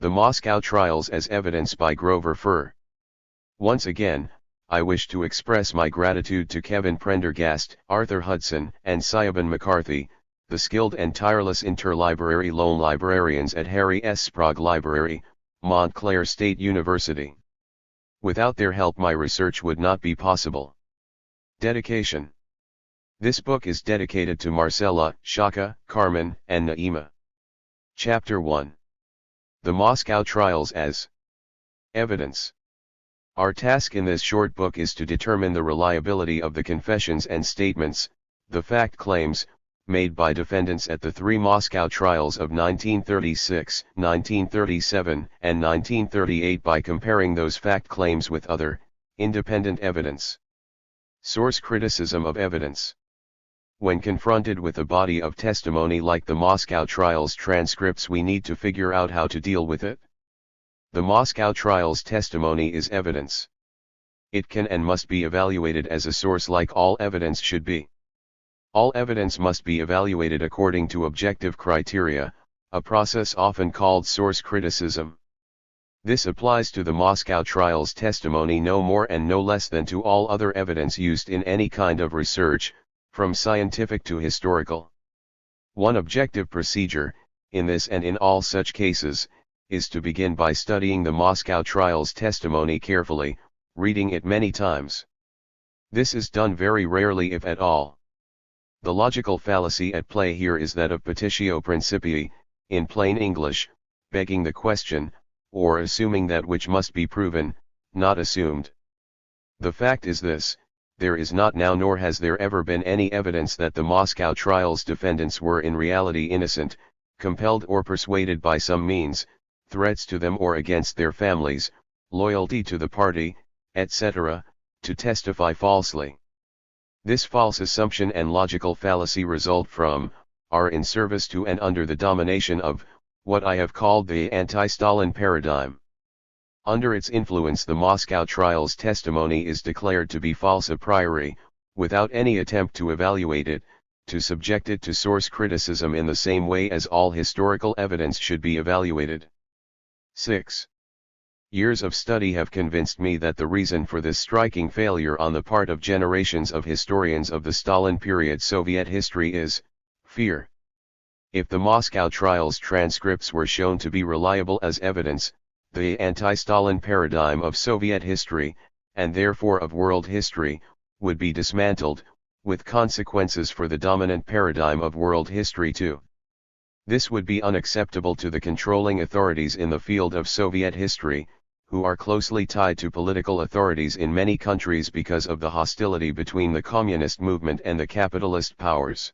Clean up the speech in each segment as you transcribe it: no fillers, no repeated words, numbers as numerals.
The Moscow Trials as Evidence by Grover Furr. Once again, I wish to express my gratitude to Kevin Prendergast, Arthur Hudson, and Siobhan McCarthy, the skilled and tireless interlibrary loan librarians at Harry S. Sprague Library, Montclair State University. Without their help my research would not be possible. Dedication. This book is dedicated to Marcella, Shaka, Carmen, and Naima. Chapter 1. The Moscow Trials as Evidence. Our task in this short book is to determine the reliability of the confessions and statements, the fact claims, made by defendants at the three Moscow trials of 1936, 1937, and 1938 by comparing those fact claims with other, independent evidence. Source criticism of evidence. When confronted with a body of testimony like the Moscow trials transcripts, we need to figure out how to deal with it. The Moscow trials testimony is evidence. It can and must be evaluated as a source like all evidence should be. All evidence must be evaluated according to objective criteria, a process often called source criticism. This applies to the Moscow trials testimony no more and no less than to all other evidence used in any kind of research, from scientific to historical. One objective procedure, in this and in all such cases, is to begin by studying the Moscow trials testimony carefully, reading it many times. This is done very rarely if at all. The logical fallacy at play here is that of petitio principii, in plain English, begging the question, or assuming that which must be proven, not assumed. The fact is this: there is not now nor has there ever been any evidence that the Moscow trials defendants were in reality innocent, compelled or persuaded by some means, threats to them or against their families, loyalty to the party, etc., to testify falsely. This false assumption and logical fallacy result from, are in service to and under the domination of, what I have called the anti-Stalin paradigm. Under its influence the Moscow trials testimony is declared to be false a priori, without any attempt to evaluate it, to subject it to source criticism in the same way as all historical evidence should be evaluated. 6. Years of study have convinced me that the reason for this striking failure on the part of generations of historians of the Stalin period Soviet history is fear. If the Moscow trials transcripts were shown to be reliable as evidence, the anti-Stalin paradigm of Soviet history, and therefore of world history, would be dismantled, with consequences for the dominant paradigm of world history too. This would be unacceptable to the controlling authorities in the field of Soviet history, who are closely tied to political authorities in many countries because of the hostility between the communist movement and the capitalist powers.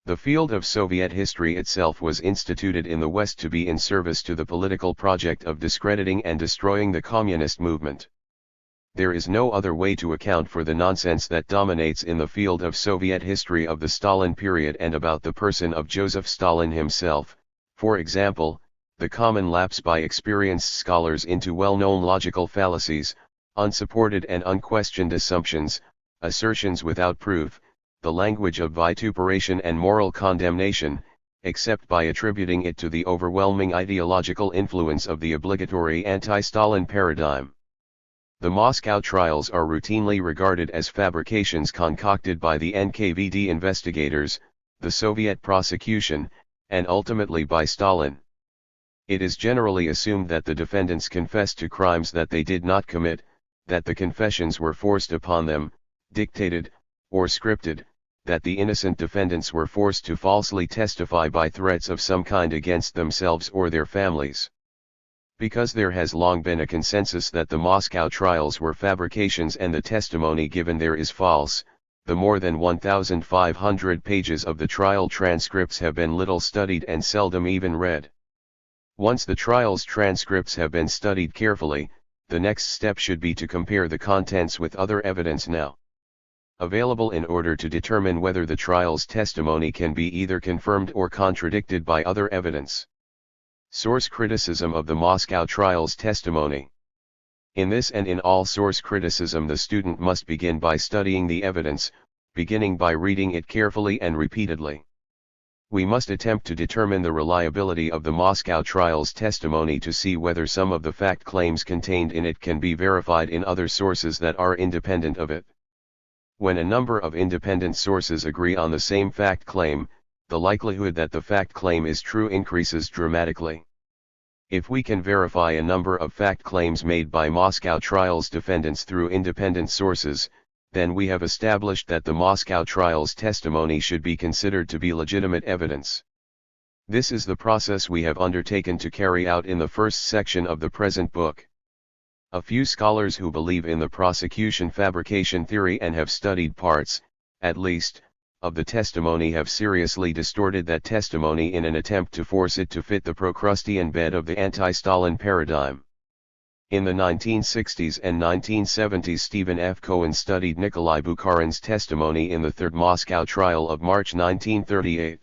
The field of Soviet history itself was instituted in the West to be in service to the political project of discrediting and destroying the communist movement. There is no other way to account for the nonsense that dominates in the field of Soviet history of the Stalin period and about the person of Joseph Stalin himself, for example, the common lapse by experienced scholars into well-known logical fallacies, unsupported and unquestioned assumptions, assertions without proof, the language of vituperation and moral condemnation, except by attributing it to the overwhelming ideological influence of the obligatory anti-Stalin paradigm. The Moscow trials are routinely regarded as fabrications concocted by the NKVD investigators, the Soviet prosecution, and ultimately by Stalin. It is generally assumed that the defendants confessed to crimes that they did not commit, that the confessions were forced upon them, dictated, or scripted, that the innocent defendants were forced to falsely testify by threats of some kind against themselves or their families. Because there has long been a consensus that the Moscow trials were fabrications and the testimony given there is false, the more than 1,500 pages of the trial transcripts have been little studied and seldom even read. Once the trials transcripts have been studied carefully, the next step should be to compare the contents with other evidence now available in order to determine whether the trial's testimony can be either confirmed or contradicted by other evidence. Source criticism of the Moscow trial's testimony. In this and in all source criticism, the student must begin by studying the evidence, beginning by reading it carefully and repeatedly. We must attempt to determine the reliability of the Moscow trial's testimony to see whether some of the fact claims contained in it can be verified in other sources that are independent of it. When a number of independent sources agree on the same fact claim, the likelihood that the fact claim is true increases dramatically. If we can verify a number of fact claims made by Moscow trial's defendants through independent sources, then we have established that the Moscow trial's testimony should be considered to be legitimate evidence. This is the process we have undertaken to carry out in the first section of the present book. A few scholars who believe in the prosecution fabrication theory and have studied parts, at least, of the testimony have seriously distorted that testimony in an attempt to force it to fit the Procrustean bed of the anti-Stalin paradigm. In the 1960s and 1970s, Stephen F. Cohen studied Nikolai Bukharin's testimony in the Third Moscow trial of March 1938.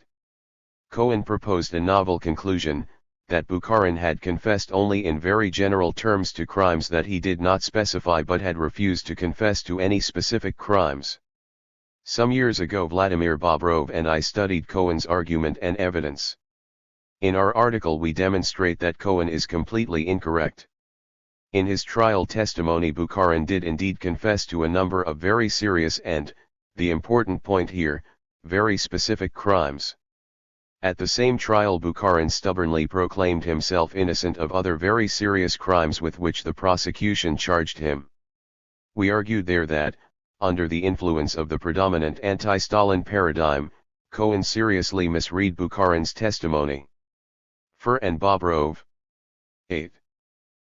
Cohen proposed a novel conclusion, that Bukharin had confessed only in very general terms to crimes that he did not specify but had refused to confess to any specific crimes. Some years ago, Vladimir Bobrov and I studied Cohen's argument and evidence. In our article we demonstrate that Cohen is completely incorrect. In his trial testimony, Bukharin did indeed confess to a number of very serious and, the important point here, very specific crimes. At the same trial, Bukharin stubbornly proclaimed himself innocent of other very serious crimes with which the prosecution charged him. We argued there that, under the influence of the predominant anti-Stalin paradigm, Cohen seriously misread Bukharin's testimony. Furr and Bobrov. 8.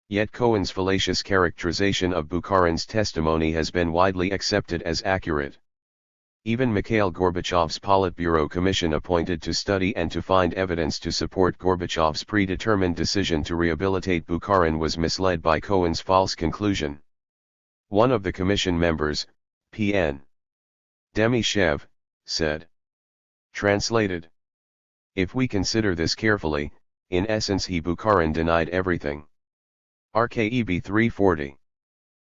Yet Cohen's fallacious characterization of Bukharin's testimony has been widely accepted as accurate. Even Mikhail Gorbachev's Politburo Commission appointed to study and to find evidence to support Gorbachev's predetermined decision to rehabilitate Bukharin was misled by Cohen's false conclusion. One of the commission members, P.N. Demishev, said. Translated. If we consider this carefully, in essence Bukharin denied everything. RKEB 340.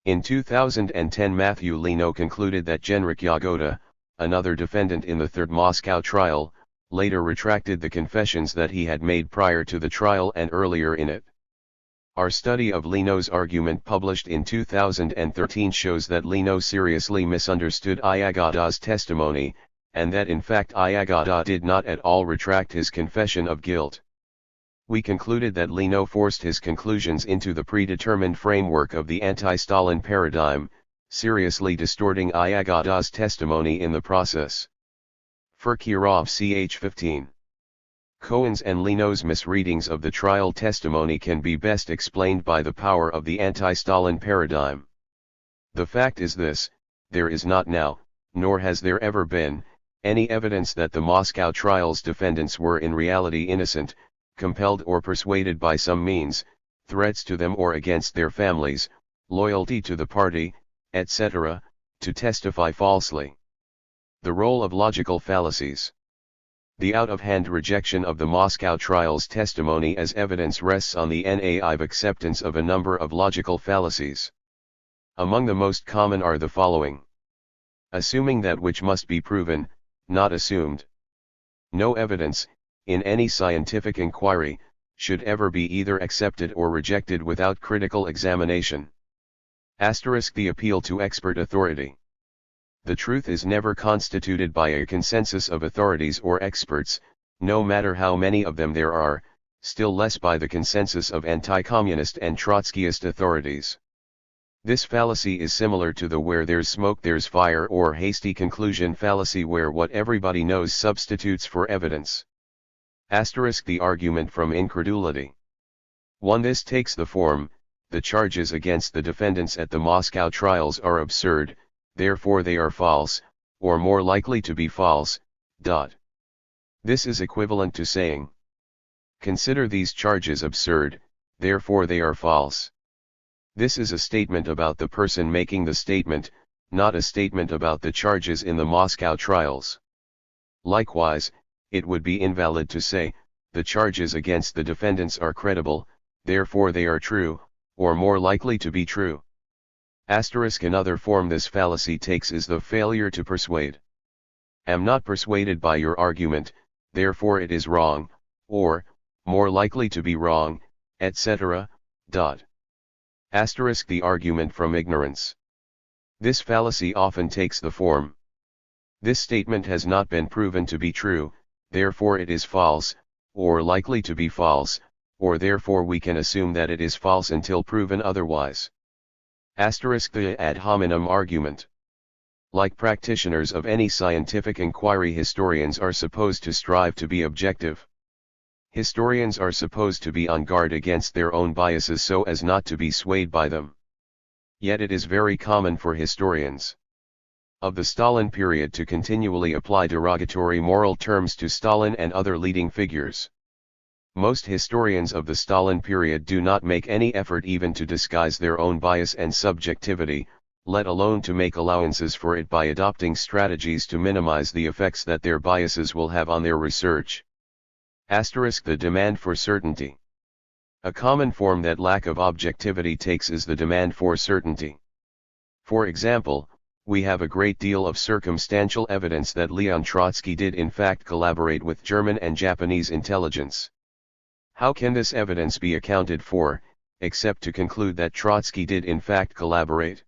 In 2010, Matthew Lino concluded that Genrikh Yagoda, another defendant in the Third Moscow trial, later retracted the confessions that he had made prior to the trial and earlier in it. Our study of Lino's argument published in 2013 shows that Lino seriously misunderstood Yagoda's testimony, and that in fact Yagoda did not at all retract his confession of guilt. We concluded that Lino forced his conclusions into the predetermined framework of the anti-Stalin paradigm, seriously distorting Yagoda's testimony in the process. Furr Kirov ch. 15. Cohen's and Lino's misreadings of the trial testimony can be best explained by the power of the anti-Stalin paradigm. The fact is this: there is not now, nor has there ever been, any evidence that the Moscow trial's defendants were in reality innocent, compelled or persuaded by some means, threats to them or against their families, loyalty to the party, etc., to testify falsely. The role of logical fallacies. The out-of-hand rejection of the Moscow trial's testimony as evidence rests on the naive acceptance of a number of logical fallacies. Among the most common are the following. Assuming that which must be proven, not assumed. No evidence, in any scientific inquiry, should ever be either accepted or rejected without critical examination. The appeal to expert authority. The truth is never constituted by a consensus of authorities or experts, no matter how many of them there are, still less by the consensus of anti-communist and Trotskyist authorities. This fallacy is similar to the where there's smoke there's fire or hasty conclusion fallacy, where what everybody knows substitutes for evidence. The argument from incredulity. 1. This takes the form: the charges against the defendants at the Moscow trials are absurd, therefore they are false, or more likely to be false. This is equivalent to saying, consider these charges absurd, therefore they are false. This is a statement about the person making the statement, not a statement about the charges in the Moscow trials. Likewise, it would be invalid to say, the charges against the defendants are credible, therefore they are true, or more likely to be true. Another form this fallacy takes is the failure to persuade. Am not persuaded by your argument, therefore it is wrong, or, more likely to be wrong, etc. Asterisk the argument from ignorance. This fallacy often takes the form: this statement has not been proven to be true, therefore it is false, or likely to be false, or therefore we can assume that it is false until proven otherwise. Asterisk the ad hominem argument. Like practitioners of any scientific inquiry, historians are supposed to strive to be objective. Historians are supposed to be on guard against their own biases so as not to be swayed by them. Yet it is very common for historians of the Stalin period to continually apply derogatory moral terms to Stalin and other leading figures. Most historians of the Stalin period do not make any effort even to disguise their own bias and subjectivity, let alone to make allowances for it by adopting strategies to minimize the effects that their biases will have on their research. Asterisk the demand for certainty. A common form that lack of objectivity takes is the demand for certainty. For example, we have a great deal of circumstantial evidence that Leon Trotsky did in fact collaborate with German and Japanese intelligence. How can this evidence be accounted for, except to conclude that Trotsky did in fact collaborate?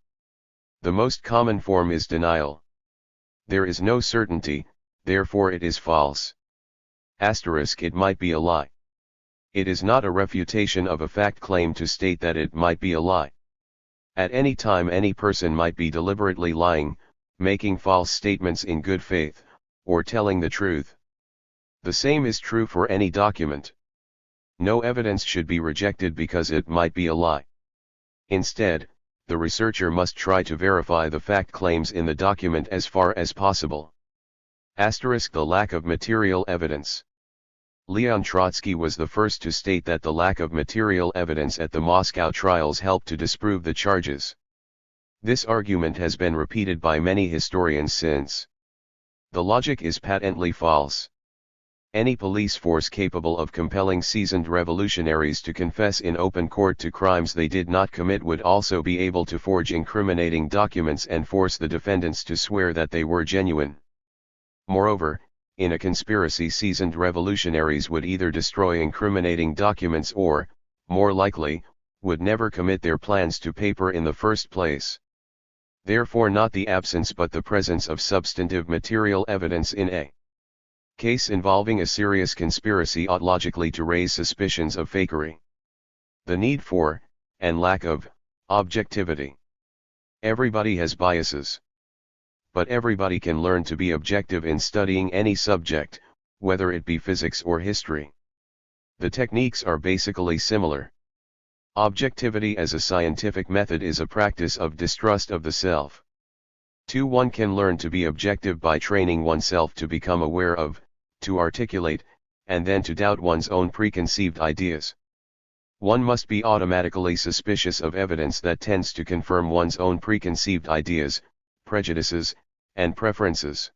The most common form is denial. There is no certainty, therefore it is false. Asterisk it might be a lie. It is not a refutation of a fact claim to state that it might be a lie. At any time any person might be deliberately lying, making false statements in good faith, or telling the truth. The same is true for any document. No evidence should be rejected because it might be a lie. Instead, the researcher must try to verify the fact claims in the document as far as possible. Asterisk the lack of material evidence. Leon Trotsky was the first to state that the lack of material evidence at the Moscow trials helped to disprove the charges. This argument has been repeated by many historians since. The logic is patently false. Any police force capable of compelling seasoned revolutionaries to confess in open court to crimes they did not commit would also be able to forge incriminating documents and force the defendants to swear that they were genuine. Moreover, in a conspiracy, seasoned revolutionaries would either destroy incriminating documents or, more likely, would never commit their plans to paper in the first place. Therefore, not the absence but the presence of substantive material evidence in a case involving a serious conspiracy ought logically to raise suspicions of fakery. The need for, and lack of, objectivity. Everybody has biases. But everybody can learn to be objective in studying any subject, whether it be physics or history. The techniques are basically similar. Objectivity as a scientific method is a practice of distrust of the self. One can learn to be objective by training oneself to become aware of, to articulate, and then to doubt one's own preconceived ideas. One must be automatically suspicious of evidence that tends to confirm one's own preconceived ideas, prejudices, and preferences.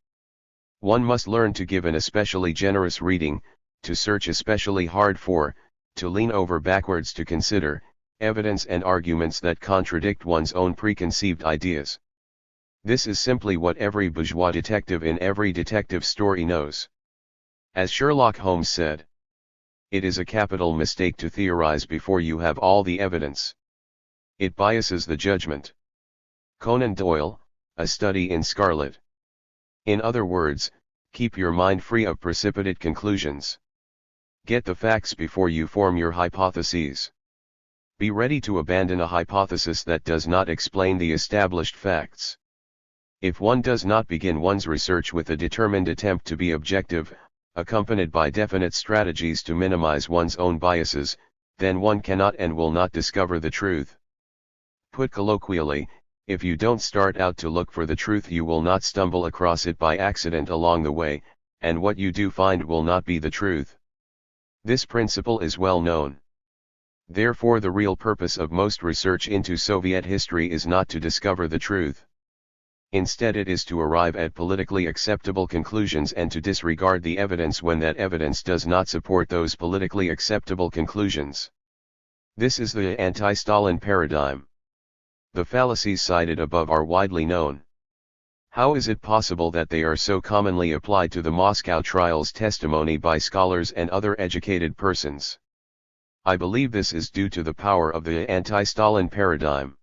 One must learn to give an especially generous reading, to search especially hard for, to lean over backwards to consider, evidence and arguments that contradict one's own preconceived ideas. This is simply what every bourgeois detective in every detective story knows. As Sherlock Holmes said, "It is a capital mistake to theorize before you have all the evidence. It biases the judgment." Conan Doyle, A Study in Scarlet. In other words, keep your mind free of precipitate conclusions. Get the facts before you form your hypotheses. Be ready to abandon a hypothesis that does not explain the established facts. If one does not begin one's research with a determined attempt to be objective, accompanied by definite strategies to minimize one's own biases, then one cannot and will not discover the truth. Put colloquially, if you don't start out to look for the truth, you will not stumble across it by accident along the way, and what you do find will not be the truth. This principle is well known. Therefore, the real purpose of most research into Soviet history is not to discover the truth. Instead, it is to arrive at politically acceptable conclusions and to disregard the evidence when that evidence does not support those politically acceptable conclusions. This is the anti-Stalin paradigm. The fallacies cited above are widely known. How is it possible that they are so commonly applied to the Moscow trials testimony by scholars and other educated persons? I believe this is due to the power of the anti-Stalin paradigm.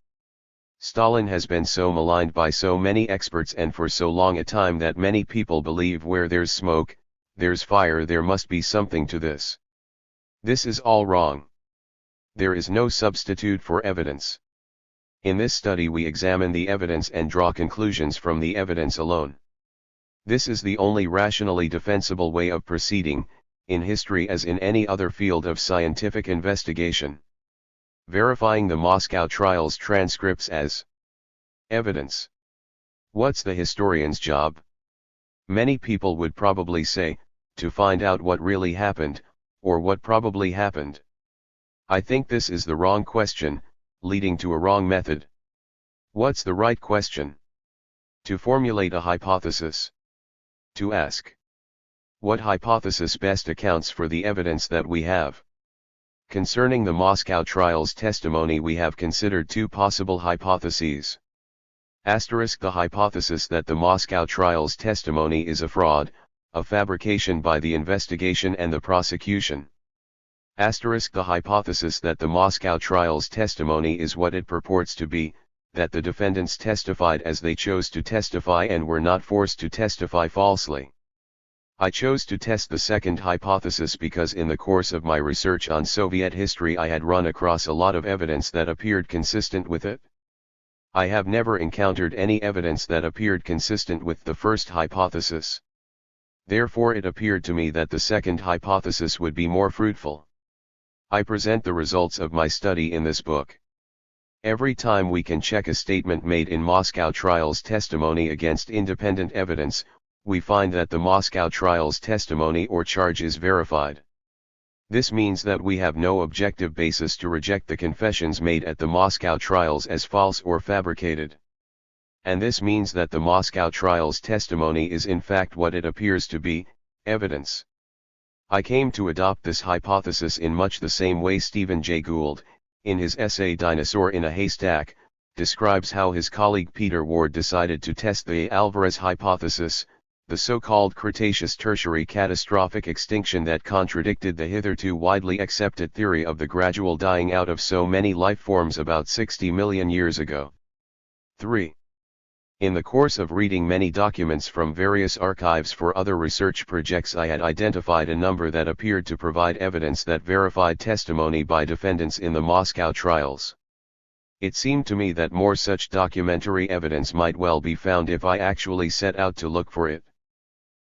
Stalin has been so maligned by so many experts and for so long a time that many people believe where there's smoke, there's fire. There must be something to this. This is all wrong. There is no substitute for evidence. In this study we examine the evidence and draw conclusions from the evidence alone. This is the only rationally defensible way of proceeding, in history as in any other field of scientific investigation. Verifying the Moscow trials transcripts as evidence. What's the historian's job? Many people would probably say, to find out what really happened, or what probably happened. I think this is the wrong question, leading to a wrong method. What's the right question? To formulate a hypothesis. To ask, what hypothesis best accounts for the evidence that we have? Concerning the Moscow trials testimony we have considered two possible hypotheses. Asterisk the hypothesis that the Moscow trials testimony is a fraud, a fabrication by the investigation and the prosecution. Asterisk the hypothesis that the Moscow trials testimony is what it purports to be, that the defendants testified as they chose to testify and were not forced to testify falsely. I chose to test the second hypothesis because in the course of my research on Soviet history I had run across a lot of evidence that appeared consistent with it. I have never encountered any evidence that appeared consistent with the first hypothesis. Therefore it appeared to me that the second hypothesis would be more fruitful. I present the results of my study in this book. Every time we can check a statement made in Moscow trials testimony against independent evidence, we find that the Moscow trials testimony or charge is verified. This means that we have no objective basis to reject the confessions made at the Moscow trials as false or fabricated. And this means that the Moscow trials testimony is in fact what it appears to be, evidence. I came to adopt this hypothesis in much the same way Stephen Jay Gould, in his essay Dinosaur in a Haystack, describes how his colleague Peter Ward decided to test the Alvarez hypothesis, the so-called Cretaceous tertiary catastrophic extinction that contradicted the hitherto widely accepted theory of the gradual dying out of so many life forms about 60 million years ago. 3. In the course of reading many documents from various archives for other research projects I had identified a number that appeared to provide evidence that verified testimony by defendants in the Moscow trials. It seemed to me that more such documentary evidence might well be found if I actually set out to look for it.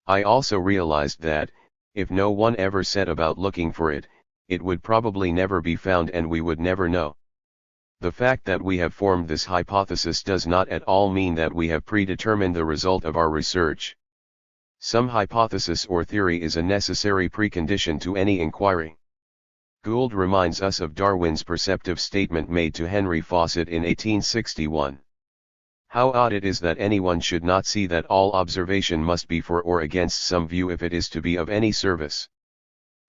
I also realized that, if no one ever set about looking for it, it would probably never be found and we would never know. The fact that we have formed this hypothesis does not at all mean that we have predetermined the result of our research. Some hypothesis or theory is a necessary precondition to any inquiry. Gould reminds us of Darwin's perceptive statement made to Henry Fawcett in 1861. How odd it is that anyone should not see that all observation must be for or against some view if it is to be of any service.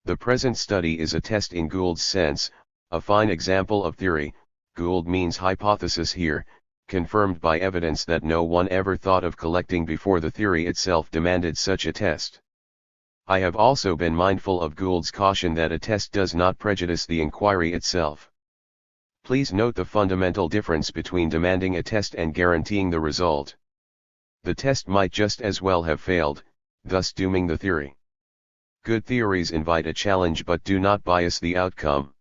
The present study is a test in Gould's sense, a fine example of theory. Gould means hypothesis here, confirmed by evidence that no one ever thought of collecting before the theory itself demanded such a test. I have also been mindful of Gould's caution that a test does not prejudice the inquiry itself. Please note the fundamental difference between demanding a test and guaranteeing the result. The test might just as well have failed, thus dooming the theory. Good theories invite a challenge but do not bias the outcome.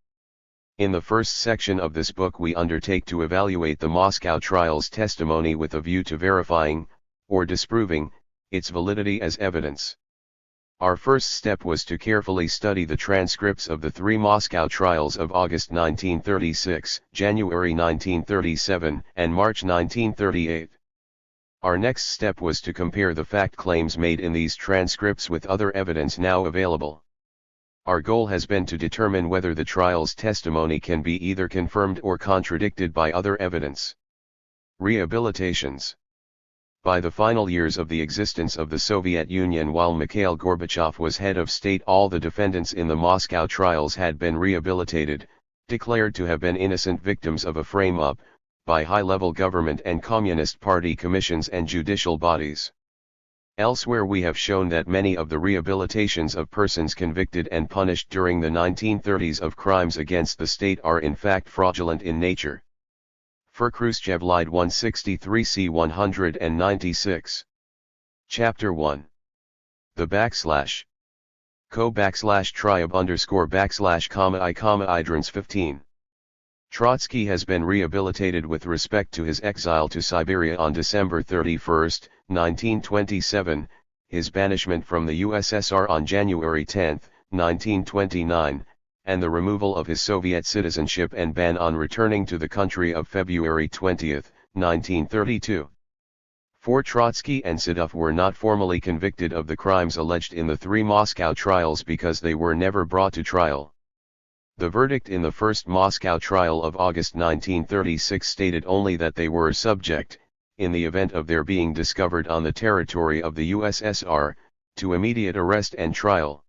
In the first section of this book we undertake to evaluate the Moscow trials testimony with a view to verifying, or disproving, its validity as evidence. Our first step was to carefully study the transcripts of the three Moscow trials of August 1936, January 1937, and March 1938. Our next step was to compare the fact claims made in these transcripts with other evidence now available. Our goal has been to determine whether the trial's testimony can be either confirmed or contradicted by other evidence. Rehabilitations. By the final years of the existence of the Soviet Union, while Mikhail Gorbachev was head of state, all the defendants in the Moscow trials had been rehabilitated, declared to have been innocent victims of a frame-up, by high-level government and Communist Party commissions and judicial bodies. Elsewhere we have shown that many of the rehabilitations of persons convicted and punished during the 1930s of crimes against the state are in fact fraudulent in nature. Furr Khrushchev Lied 163 C196. Chapter 1. The backslash. Co backslash triub underscore backslash comma I comma idrons 15. Trotsky has been rehabilitated with respect to his exile to Siberia on December 31, 1927, his banishment from the USSR on January 10, 1929, and the removal of his Soviet citizenship and ban on returning to the country of February 20, 1932. For Trotsky and Sedov were not formally convicted of the crimes alleged in the 3 Moscow trials because they were never brought to trial. The verdict in the first Moscow trial of August 1936 stated only that they were subject, in the event of their being discovered on the territory of the USSR, to immediate arrest and trial.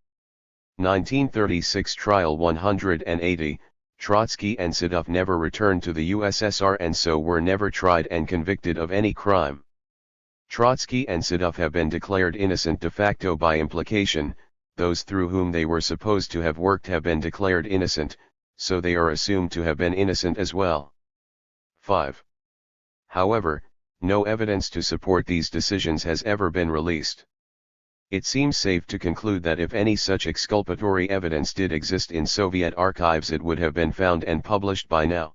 1936 Trial 180, Trotsky and Sedov never returned to the USSR and so were never tried and convicted of any crime. Trotsky and Sedov have been declared innocent de facto by implication. Those through whom they were supposed to have worked have been declared innocent, so they are assumed to have been innocent as well. 5. However, no evidence to support these decisions has ever been released. It seems safe to conclude that if any such exculpatory evidence did exist in Soviet archives it would have been found and published by now.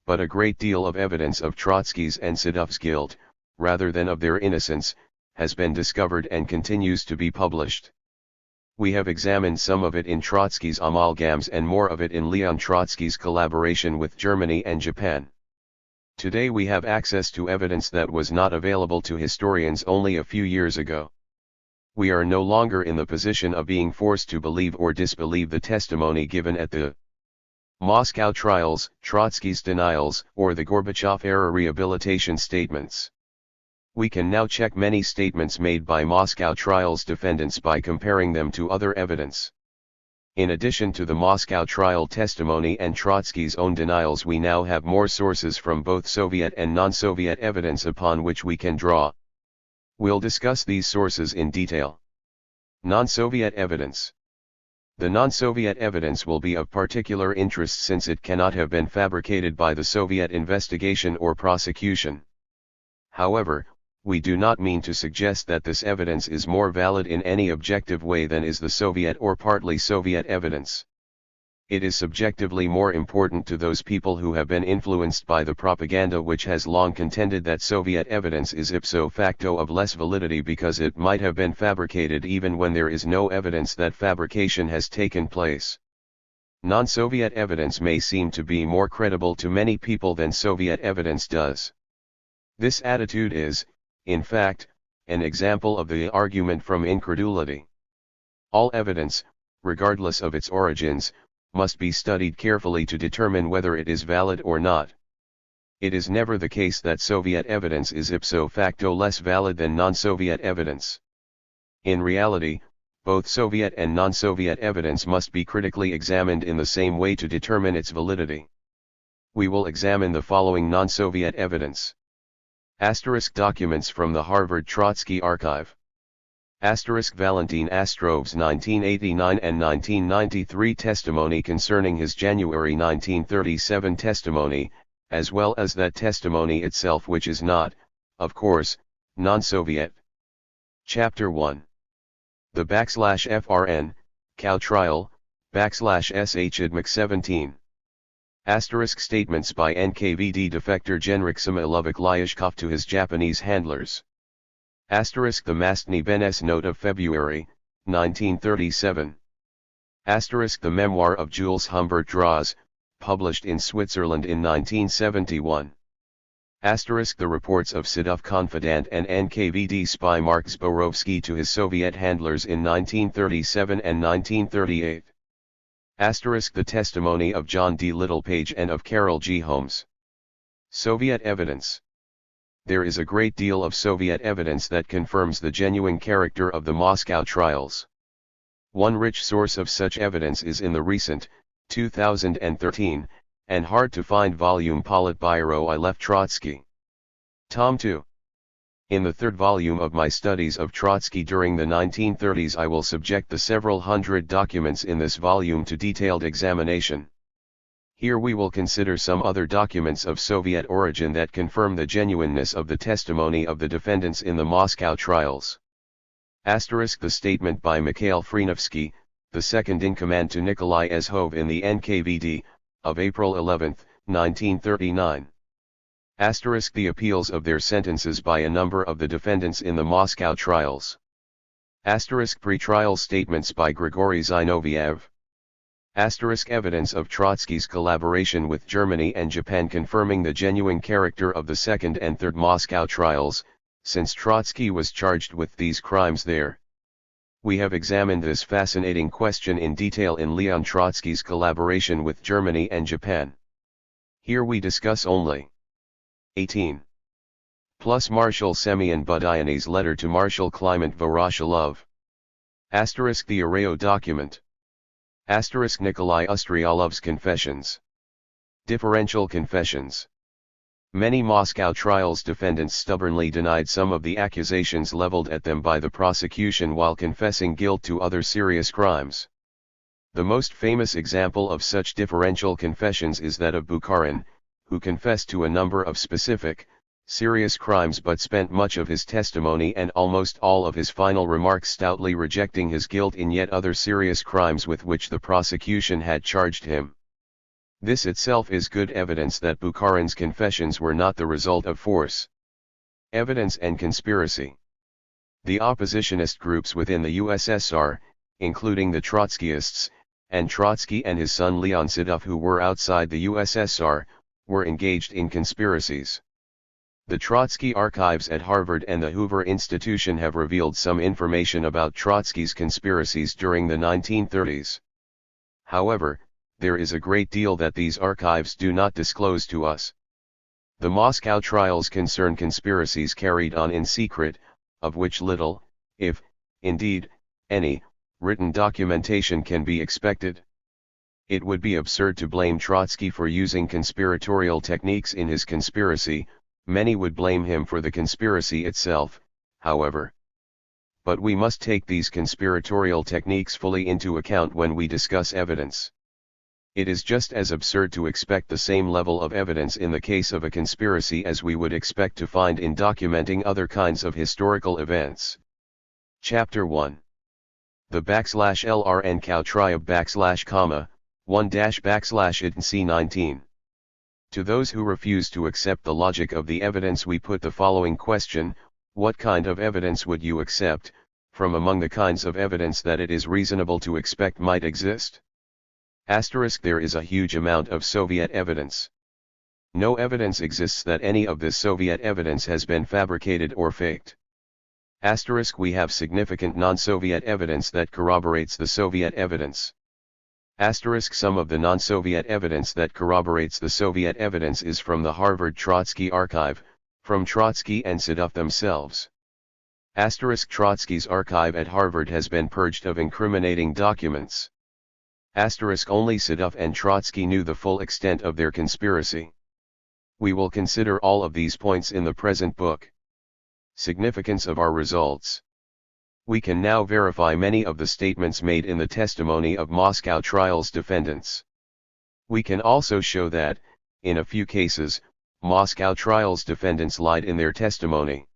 But a great deal of evidence of Trotsky's and Sedov's guilt, rather than of their innocence, has been discovered and continues to be published. We have examined some of it in Trotsky's amalgams and more of it in Leon Trotsky's collaboration with Germany and Japan. Today we have access to evidence that was not available to historians only a few years ago. We are no longer in the position of being forced to believe or disbelieve the testimony given at the Moscow trials, Trotsky's denials, or the Gorbachev-era rehabilitation statements. We can now check many statements made by Moscow trials defendants by comparing them to other evidence. In addition to the Moscow trial testimony and Trotsky's own denials, we now have more sources from both Soviet and non-Soviet evidence upon which we can draw. We'll discuss these sources in detail. Non-Soviet evidence. The non-Soviet evidence will be of particular interest since it cannot have been fabricated by the Soviet investigation or prosecution. However, we do not mean to suggest that this evidence is more valid in any objective way than is the Soviet or partly Soviet evidence. It is subjectively more important to those people who have been influenced by the propaganda which has long contended that Soviet evidence is ipso facto of less validity because it might have been fabricated even when there is no evidence that fabrication has taken place. Non-Soviet evidence may seem to be more credible to many people than Soviet evidence does. This attitude is, in fact, an example of the argument from incredulity. All evidence, regardless of its origins, must be studied carefully to determine whether it is valid or not. It is never the case that Soviet evidence is ipso facto less valid than non-Soviet evidence. In reality, both Soviet and non-Soviet evidence must be critically examined in the same way to determine its validity. We will examine the following non-Soviet evidence. Asterisk documents from the Harvard Trotsky Archive. Asterisk Valentin Astrov's 1989 and 1993 testimony concerning his January 1937 testimony, as well as that testimony itself which is not, of course, non-Soviet. Chapter 1. The /FRN, Cow Trial, /SHIDMAC 17. Asterisk statements by NKVD defector Genriksim Ilovik Lyashkov to his Japanese handlers. Asterisk the Mastny Benes note of February, 1937. Asterisk the memoir of Jules Humbert Draws, published in Switzerland in 1971. Asterisk the reports of Sedov confidant and NKVD spy Mark Zborovsky to his Soviet handlers in 1937 and 1938. Asterisk the testimony of John D. Littlepage and of Carol G. Holmes. Soviet evidence. There is a great deal of Soviet evidence that confirms the genuine character of the Moscow trials. One rich source of such evidence is in the recent, 2013, and hard-to-find volume Politburo I left Trotsky. Tom 2. In the third volume of my studies of Trotsky during the 1930s, I will subject the several hundred documents in this volume to detailed examination. Here we will consider some other documents of Soviet origin that confirm the genuineness of the testimony of the defendants in the Moscow trials. Asterisk the statement by Mikhail Frenovsky, the second-in-command to Nikolai Ezhov in the NKVD, of April 11, 1939. Asterisk the appeals of their sentences by a number of the defendants in the Moscow trials. Asterisk pre-trial statements by Grigory Zinoviev. Asterisk evidence of Trotsky's collaboration with Germany and Japan confirming the genuine character of the second and third Moscow trials, since Trotsky was charged with these crimes there. We have examined this fascinating question in detail in Leon Trotsky's collaboration with Germany and Japan. Here we discuss only 18. Plus Marshal Semyon Budyonny's letter to Marshal Kliment Voroshilov. Asterisk the Areo document. Asterisk Nikolai Ustryalev's confessions. Differential confessions. Many Moscow trials defendants stubbornly denied some of the accusations leveled at them by the prosecution while confessing guilt to other serious crimes. The most famous example of such differential confessions is that of Bukharin, who confessed to a number of specific, serious crimes but spent much of his testimony and almost all of his final remarks stoutly rejecting his guilt in yet other serious crimes with which the prosecution had charged him. This itself is good evidence that Bukharin's confessions were not the result of force, evidence and conspiracy. The oppositionist groups within the USSR, including the Trotskyists, and Trotsky and his son Leon Sedov who were outside the USSR, were engaged in conspiracies. The Trotsky archives at Harvard and the Hoover Institution have revealed some information about Trotsky's conspiracies during the 1930s. However, there is a great deal that these archives do not disclose to us. The Moscow trials concern conspiracies carried on in secret, of which little, if, indeed, any, written documentation can be expected. It would be absurd to blame Trotsky for using conspiratorial techniques in his conspiracy. Many would blame him for the conspiracy itself, however. But we must take these conspiratorial techniques fully into account when we discuss evidence. It is just as absurd to expect the same level of evidence in the case of a conspiracy as we would expect to find in documenting other kinds of historical events. Chapter 1. The /LRN cow tribe /1 19. To those who refuse to accept the logic of the evidence we put the following question: what kind of evidence would you accept, from among the kinds of evidence that it is reasonable to expect might exist? Asterisk there is a huge amount of Soviet evidence. No evidence exists that any of this Soviet evidence has been fabricated or faked. Asterisk we have significant non-Soviet evidence that corroborates the Soviet evidence. Asterisk some of the non-Soviet evidence that corroborates the Soviet evidence is from the Harvard Trotsky archive, from Trotsky and Sedov themselves. Asterisk Trotsky's archive at Harvard has been purged of incriminating documents. Asterisk only Sedov and Trotsky knew the full extent of their conspiracy. We will consider all of these points in the present book. Significance of our results. We can now verify many of the statements made in the testimony of Moscow trials defendants. We can also show that, in a few cases, Moscow trials defendants lied in their testimony.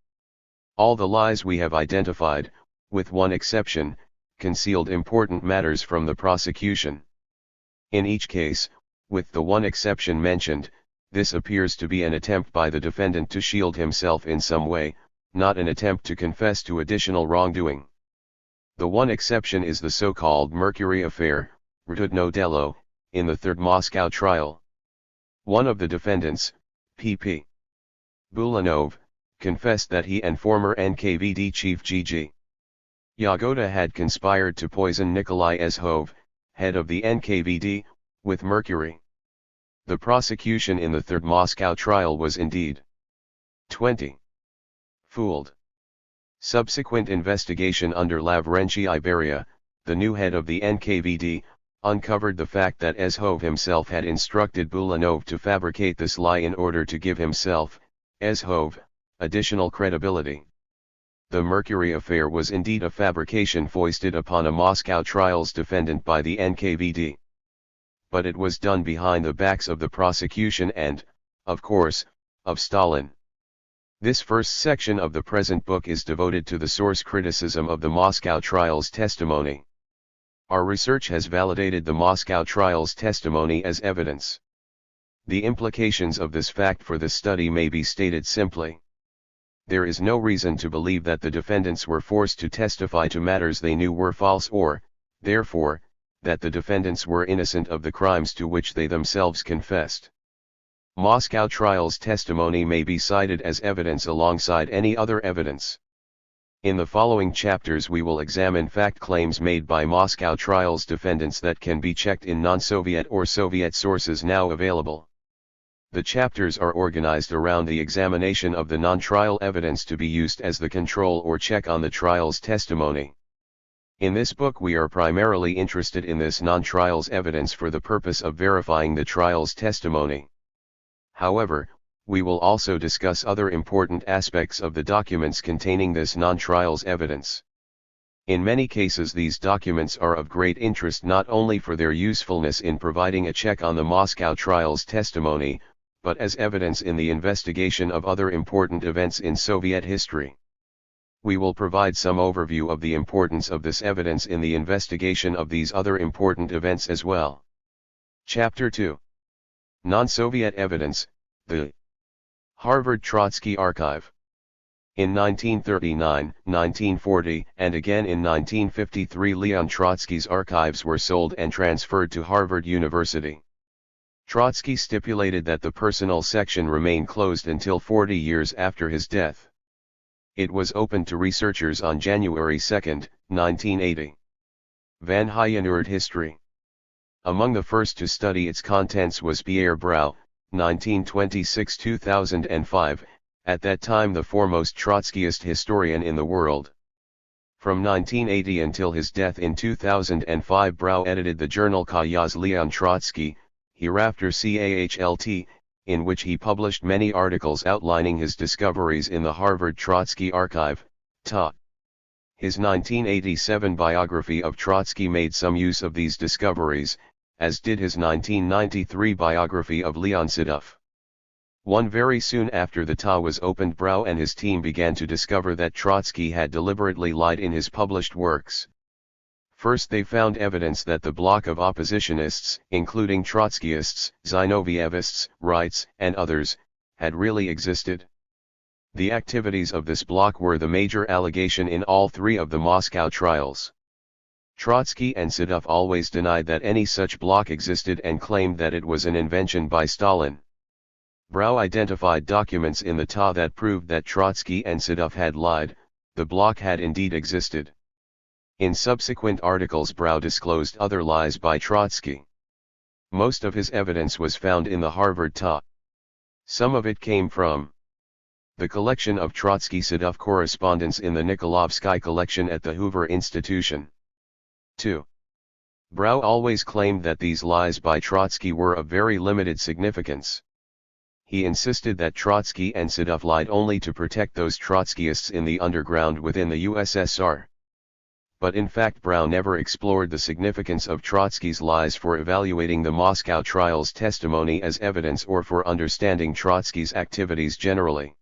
All the lies we have identified, with one exception, concealed important matters from the prosecution. In each case, with the one exception mentioned, this appears to be an attempt by the defendant to shield himself in some way, not an attempt to confess to additional wrongdoing. The one exception is the so-called Mercury affair, Rtudno Delo, in the third Moscow trial. One of the defendants, P.P. Bulanov, confessed that he and former NKVD chief G.G. Yagoda had conspired to poison Nikolai Ezhov, head of the NKVD, with mercury. The prosecution in the third Moscow trial was indeed 20. Fooled. Subsequent investigation under Lavrentiy Beria, the new head of the NKVD, uncovered the fact that Ezhov himself had instructed Bulanov to fabricate this lie in order to give himself, Ezhov, additional credibility. The Mercury affair was indeed a fabrication foisted upon a Moscow trials defendant by the NKVD. But it was done behind the backs of the prosecution and, of course, of Stalin. This first section of the present book is devoted to the source criticism of the Moscow trials testimony. Our research has validated the Moscow trials testimony as evidence. The implications of this fact for this study may be stated simply. There is no reason to believe that the defendants were forced to testify to matters they knew were false or, therefore, that the defendants were innocent of the crimes to which they themselves confessed. Moscow trials testimony may be cited as evidence alongside any other evidence. In the following chapters we will examine fact claims made by Moscow trials defendants that can be checked in non-Soviet or Soviet sources now available. The chapters are organized around the examination of the non-trial evidence to be used as the control or check on the trial's testimony. In this book we are primarily interested in this non-trials evidence for the purpose of verifying the trial's testimony. However, we will also discuss other important aspects of the documents containing this non-trials evidence. In many cases these documents are of great interest not only for their usefulness in providing a check on the Moscow trials testimony, but as evidence in the investigation of other important events in Soviet history. We will provide some overview of the importance of this evidence in the investigation of these other important events as well. Chapter 2. Non-Soviet Evidence, the Harvard Trotsky Archive. In 1939, 1940, and again in 1953 Leon Trotsky's archives were sold and transferred to Harvard University. Trotsky stipulated that the personal section remain closed until 40 years after his death. It was opened to researchers on January 2, 1980. Van Hyenurd History. Among the first to study its contents was Pierre Brau, 1926–2005, at that time the foremost Trotskyist historian in the world. From 1980 until his death in 2005 Brau edited the journal Kayaz Leon Trotsky, hereafter CAHLT, in which he published many articles outlining his discoveries in the Harvard Trotsky Archive, TA. His 1987 biography of Trotsky made some use of these discoveries, as did his 1993 biography of Leon Sedov. Very soon after the TA was opened, Brau and his team began to discover that Trotsky had deliberately lied in his published works. First they found evidence that the bloc of oppositionists, including Trotskyists, Zinovievists, Wrights, and others, had really existed. The activities of this bloc were the major allegation in all three of the Moscow trials. Trotsky and Sedov always denied that any such bloc existed and claimed that it was an invention by Stalin. Brau identified documents in the TA that proved that Trotsky and Sedov had lied, the bloc had indeed existed. In subsequent articles Brau disclosed other lies by Trotsky. Most of his evidence was found in the Harvard TA. Some of it came from the collection of Trotsky-Sedov correspondence in the Nikolovsky collection at the Hoover Institution. 2. Brau always claimed that these lies by Trotsky were of very limited significance. He insisted that Trotsky and Sedov lied only to protect those Trotskyists in the underground within the USSR. But in fact Brau never explored the significance of Trotsky's lies for evaluating the Moscow trials testimony as evidence or for understanding Trotsky's activities generally.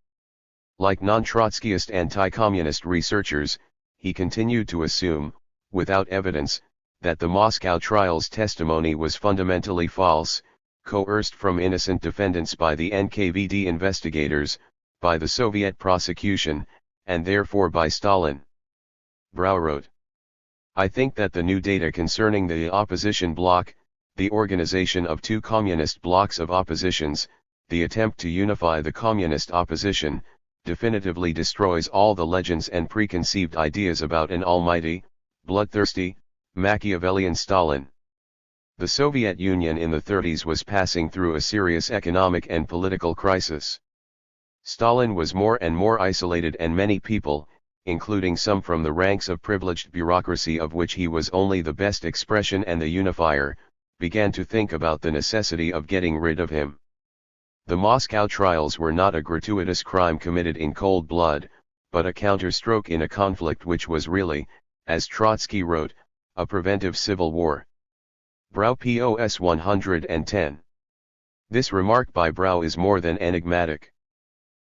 Like non-Trotskyist anti-communist researchers, he continued to assume, without evidence, that the Moscow trials testimony was fundamentally false, coerced from innocent defendants by the NKVD investigators, by the Soviet prosecution, and therefore by Stalin. Brau wrote, "I think that the new data concerning the opposition bloc, the organization of two communist blocs of oppositions, the attempt to unify the communist opposition, definitively destroys all the legends and preconceived ideas about an almighty, bloodthirsty, Machiavellian Stalin. The Soviet Union in the 30s was passing through a serious economic and political crisis. Stalin was more and more isolated and many people, including some from the ranks of privileged bureaucracy of which he was only the best expression and the unifier, began to think about the necessity of getting rid of him. The Moscow trials were not a gratuitous crime committed in cold blood, but a counterstroke in a conflict which was really, as Trotsky wrote, a preventive civil war. Brau POS 110. This remark by Brau is more than enigmatic.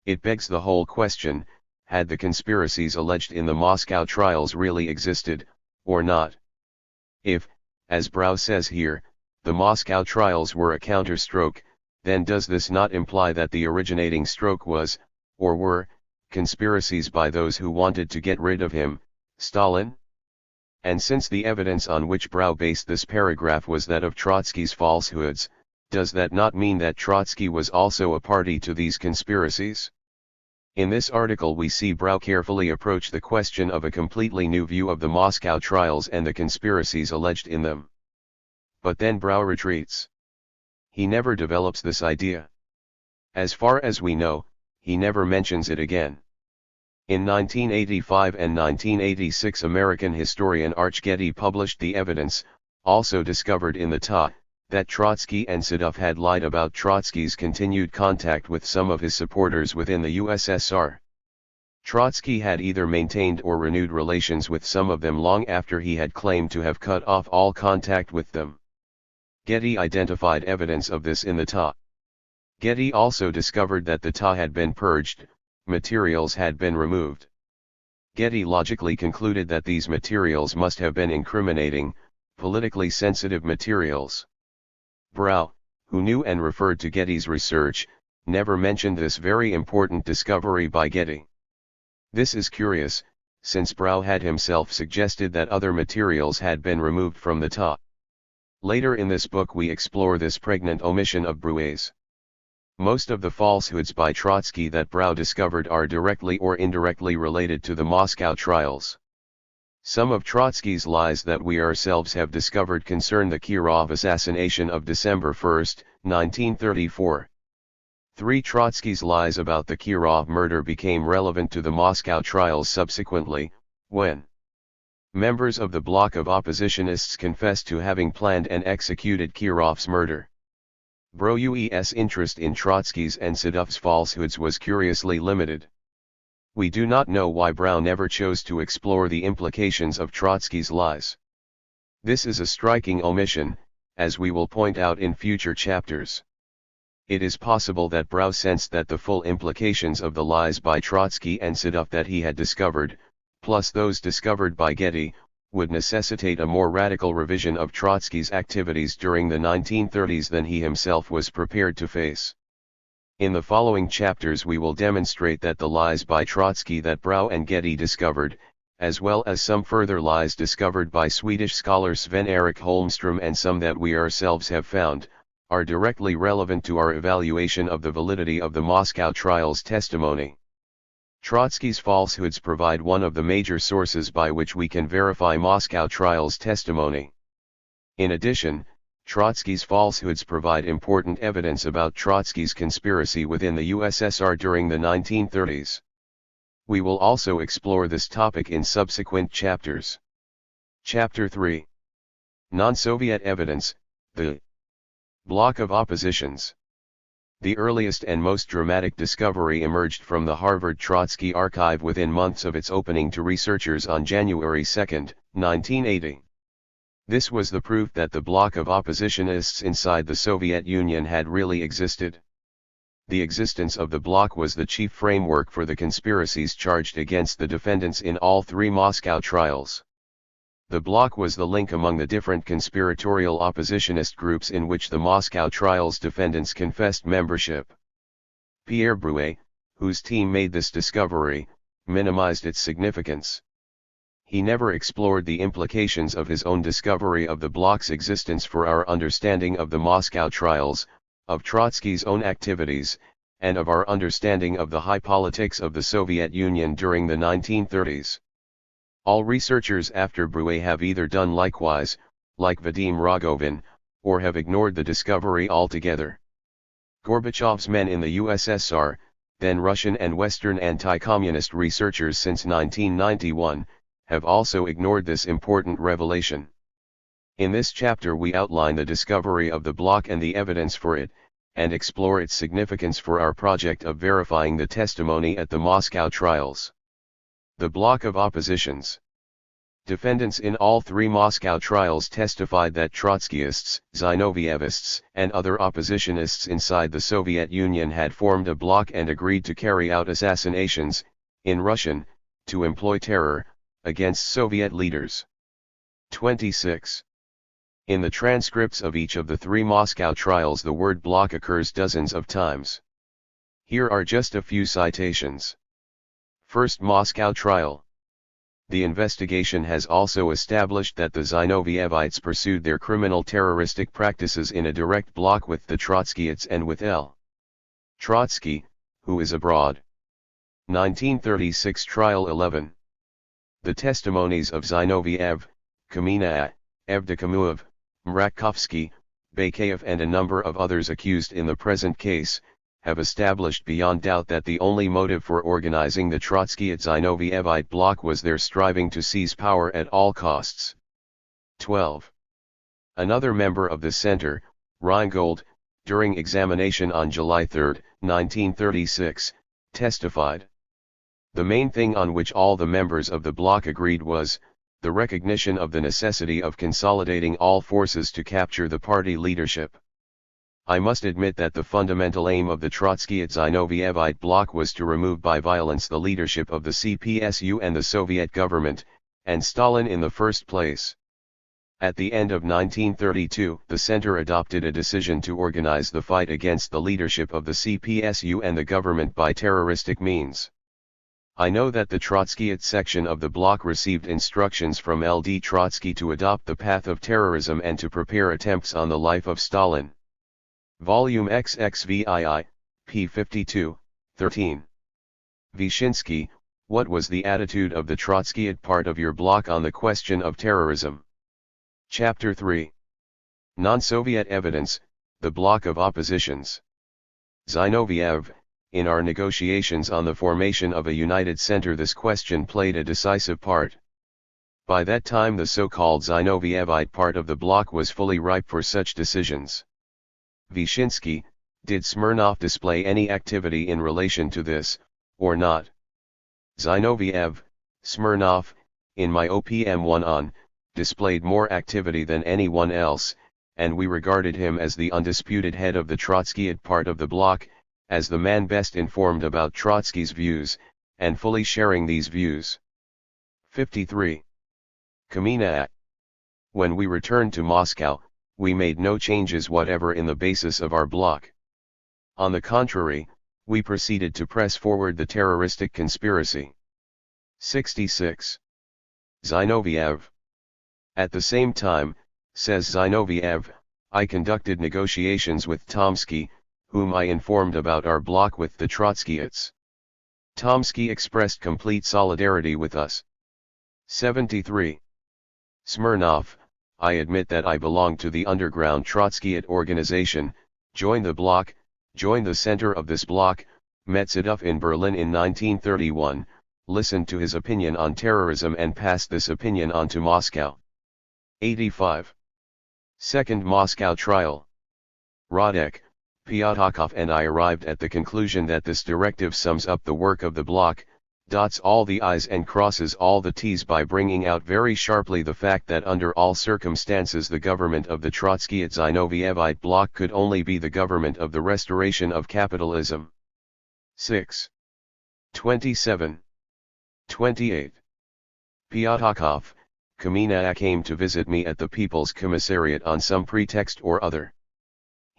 It begs the whole question, had the conspiracies alleged in the Moscow trials really existed, or not? If, as Brau says here, the Moscow trials were a counterstroke, then does this not imply that the originating stroke was, or were, conspiracies by those who wanted to get rid of him, Stalin? And since the evidence on which Brau based this paragraph was that of Trotsky's falsehoods, does that not mean that Trotsky was also a party to these conspiracies? In this article we see Brau carefully approach the question of a completely new view of the Moscow trials and the conspiracies alleged in them. But then Brau retreats. He never develops this idea. As far as we know, he never mentions it again. In 1985 and 1986 American historian Arch Getty published the evidence, also discovered in the TA, that Trotsky and Sedov had lied about Trotsky's continued contact with some of his supporters within the USSR. Trotsky had either maintained or renewed relations with some of them long after he had claimed to have cut off all contact with them. Getty identified evidence of this in the TA. Getty also discovered that the TA had been purged, materials had been removed. Getty logically concluded that these materials must have been incriminating, politically sensitive materials. Brau, who knew and referred to Getty's research, never mentioned this very important discovery by Getty. This is curious, since Brau had himself suggested that other materials had been removed from the TA. Later in this book we explore this pregnant omission of Brouet's. Most of the falsehoods by Trotsky that Brau discovered are directly or indirectly related to the Moscow trials. Some of Trotsky's lies that we ourselves have discovered concern the Kirov assassination of December 1, 1934. 3. Trotsky's lies about the Kirov murder became relevant to the Moscow trials subsequently, when members of the bloc of oppositionists confessed to having planned and executed Kirov's murder. Brouet's interest in Trotsky's and Sedov's falsehoods was curiously limited. We do not know why Brau never chose to explore the implications of Trotsky's lies. This is a striking omission, as we will point out in future chapters. It is possible that Brau sensed that the full implications of the lies by Trotsky and Sedov that he had discovered, plus those discovered by Getty, would necessitate a more radical revision of Trotsky's activities during the 1930s than he himself was prepared to face. In the following chapters we will demonstrate that the lies by Trotsky that Brau and Getty discovered, as well as some further lies discovered by Swedish scholar Sven-Erik Holmström and some that we ourselves have found, are directly relevant to our evaluation of the validity of the Moscow trials testimony. Trotsky's falsehoods provide one of the major sources by which we can verify Moscow trials testimony. In addition, Trotsky's falsehoods provide important evidence about Trotsky's conspiracy within the USSR during the 1930s. We will also explore this topic in subsequent chapters. Chapter 3. Non-Soviet Evidence, the Block of Oppositions. The earliest and most dramatic discovery emerged from the Harvard Trotsky Archive within months of its opening to researchers on January 2, 1980. This was the proof that the bloc of oppositionists inside the Soviet Union had really existed. The existence of the bloc was the chief framework for the conspiracies charged against the defendants in all 3 Moscow trials. The bloc was the link among the different conspiratorial oppositionist groups in which the Moscow trials defendants confessed membership. Pierre Brouet, whose team made this discovery, minimized its significance. He never explored the implications of his own discovery of the bloc's existence for our understanding of the Moscow trials, of Trotsky's own activities, and of our understanding of the high politics of the Soviet Union during the 1930s. All researchers after Brouet have either done likewise, like Vadim Rogovin, or have ignored the discovery altogether. Gorbachev's men in the USSR, then Russian and Western anti-communist researchers since 1991, have also ignored this important revelation. In this chapter we outline the discovery of the bloc and the evidence for it, and explore its significance for our project of verifying the testimony at the Moscow trials. The bloc of oppositions. Defendants in all three Moscow trials testified that Trotskyists, Zinovievists, and other oppositionists inside the Soviet Union had formed a bloc and agreed to carry out assassinations, in Russian, to employ terror, against Soviet leaders. 26. In the transcripts of each of the three Moscow trials the word bloc occurs dozens of times. Here are just a few citations. First Moscow trial. The investigation has also established that the Zinovievites pursued their criminal terroristic practices in a direct bloc with the Trotskyists and with L. Trotsky, who is abroad. 1936 Trial 11. The testimonies of Zinoviev, Kamina, Evdokimov, Mrakovsky, Bakayev and a number of others accused in the present case, have established beyond doubt that the only motive for organizing the Trotskyite-Zinovievite bloc was their striving to seize power at all costs. 12. Another member of the center, Reingold, during examination on July 3, 1936, testified. The main thing on which all the members of the bloc agreed was, the recognition of the necessity of consolidating all forces to capture the party leadership. I must admit that the fundamental aim of the Trotskyite-Zinovievite bloc was to remove by violence the leadership of the CPSU and the Soviet government, and Stalin in the first place. At the end of 1932, the center adopted a decision to organize the fight against the leadership of the CPSU and the government by terroristic means. I know that the Trotskyite section of the bloc received instructions from LD Trotsky to adopt the path of terrorism and to prepare attempts on the life of Stalin. Volume XXVII, p. 52, 13. Vyshinsky, what was the attitude of the Trotskyite part of your bloc on the question of terrorism? Chapter 3. Non-Soviet evidence, the bloc of oppositions. Zinoviev, in our negotiations on the formation of a united center this question played a decisive part. By that time the so-called Zinovievite part of the bloc was fully ripe for such decisions. Vyshinsky, did Smirnov display any activity in relation to this, or not? Zinoviev, Smirnov, in my OPM 1 on, displayed more activity than anyone else, and we regarded him as the undisputed head of the Trotskyite part of the bloc, as the man best informed about Trotsky's views, and fully sharing these views. 53. Kamina. When we returned to Moscow, we made no changes whatever in the basis of our bloc. On the contrary, we proceeded to press forward the terroristic conspiracy. 66. Zinoviev. At the same time, says Zinoviev, I conducted negotiations with Tomsky, whom I informed about our bloc with the Trotskyites. Tomsky expressed complete solidarity with us. 73. Smirnov, I admit that I belong to the underground Trotskyite organization, joined the bloc, joined the center of this bloc, met Sedov in Berlin in 1931, listened to his opinion on terrorism and passed this opinion on to Moscow. 85. Second Moscow trial. Radek, Pyatakov and I arrived at the conclusion that this directive sums up the work of the bloc, dots all the I's and crosses all the T's by bringing out very sharply the fact that under all circumstances the government of the Trotskyite-Zinovievite bloc could only be the government of the restoration of capitalism. 6. 27. 28. Pyatakov, Kamina came to visit me at the People's Commissariat on some pretext or other.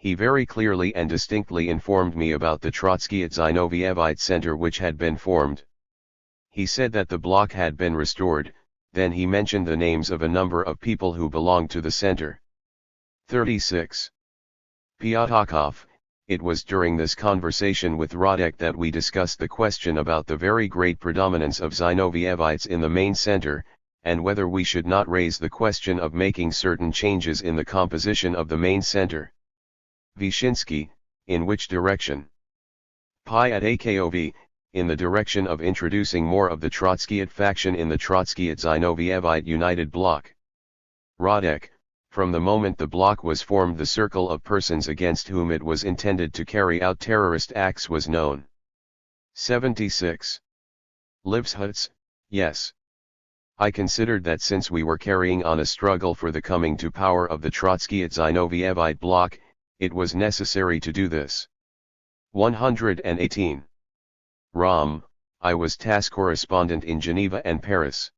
He very clearly and distinctly informed me about the Trotskyite-Zinovievite center which had been formed. He said that the bloc had been restored, then he mentioned the names of a number of people who belonged to the center. 36. Pyatakov, it was during this conversation with Radek that we discussed the question about the very great predominance of Zinovievites in the main center, and whether we should not raise the question of making certain changes in the composition of the main center. Vyshinsky, in which direction? Pi at AKOV, in the direction of introducing more of the Trotskyite faction in the Trotskyite-Zinovyevite United Bloc. Radek, from the moment the bloc was formed, the circle of persons against whom it was intended to carry out terrorist acts was known. 76. Livshuts, yes. I considered that since we were carrying on a struggle for the coming to power of the Trotskyite-Zinovyevite bloc, it was necessary to do this. 118. Ram, I was task correspondent in Geneva and Paris.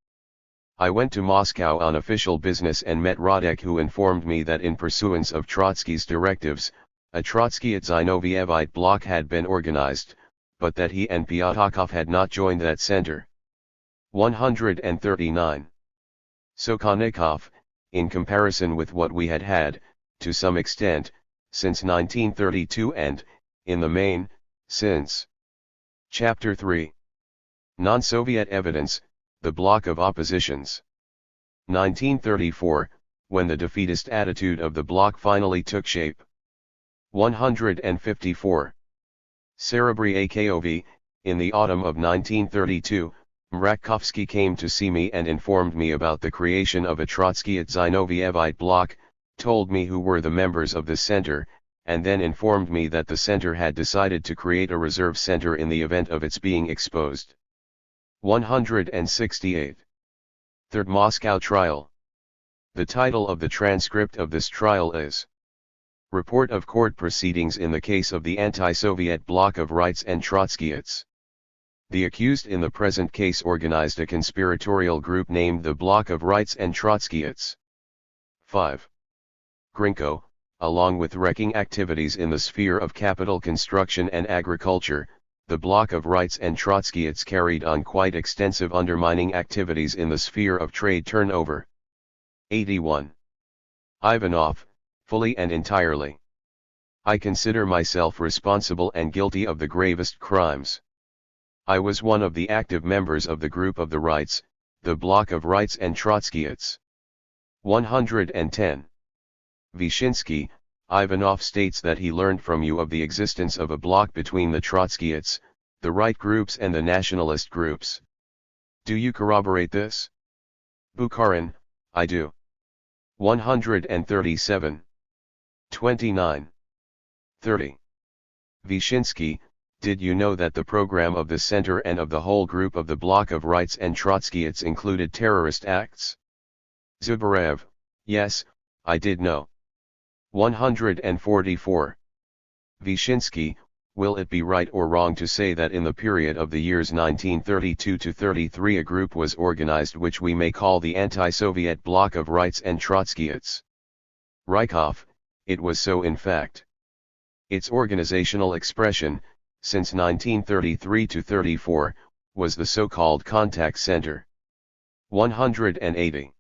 I went to Moscow on official business and met Radek, who informed me that in pursuance of Trotsky's directives, a Trotskyite-Zinovyevite bloc had been organized, but that he and Pyatakov had not joined that center. 139. Sokolnikov, in comparison with what we had had, to some extent, since 1932 and, in the main, since. Chapter 3. Non-Soviet Evidence, the Bloc of Oppositions. 1934, when the defeatist attitude of the bloc finally took shape. 154. Serebry AKOV, in the autumn of 1932, Mrakovsky came to see me and informed me about the creation of a Trotskyite-Zinovyevite bloc, told me who were the members of the center, and then informed me that the center had decided to create a reserve center in the event of its being exposed. 168. Third Moscow Trial. The title of the transcript of this trial is Report of Court Proceedings in the Case of the Anti-Soviet Bloc of Rights and Trotskyites. The accused in the present case organized a conspiratorial group named the Bloc of Rights and Trotskyites. 5. Grinko, along with wrecking activities in the sphere of capital construction and agriculture, the Bloc of Rights and Trotskyites carried on quite extensive undermining activities in the sphere of trade turnover. 81. Ivanov, fully and entirely. I consider myself responsible and guilty of the gravest crimes. I was one of the active members of the group of the Rights, the Bloc of Rights and Trotskyites. 110. Vyshinsky, Ivanov states that he learned from you of the existence of a bloc between the Trotskyites, the right groups and the nationalist groups. Do you corroborate this? Bukharin, I do. 137. 29. 30. Vyshinsky, did you know that the program of the center and of the whole group of the Bloc of Rights and Trotskyites included terrorist acts? Zubarev, yes, I did know. 144. Vyshinsky, will it be right or wrong to say that in the period of the years 1932 to 33 a group was organized which we may call the Anti-Soviet Bloc of Rights and Trotskyites? Rykov, it was so in fact. Its organizational expression, since 1933 to 34, was the so-called Contact Center. 180.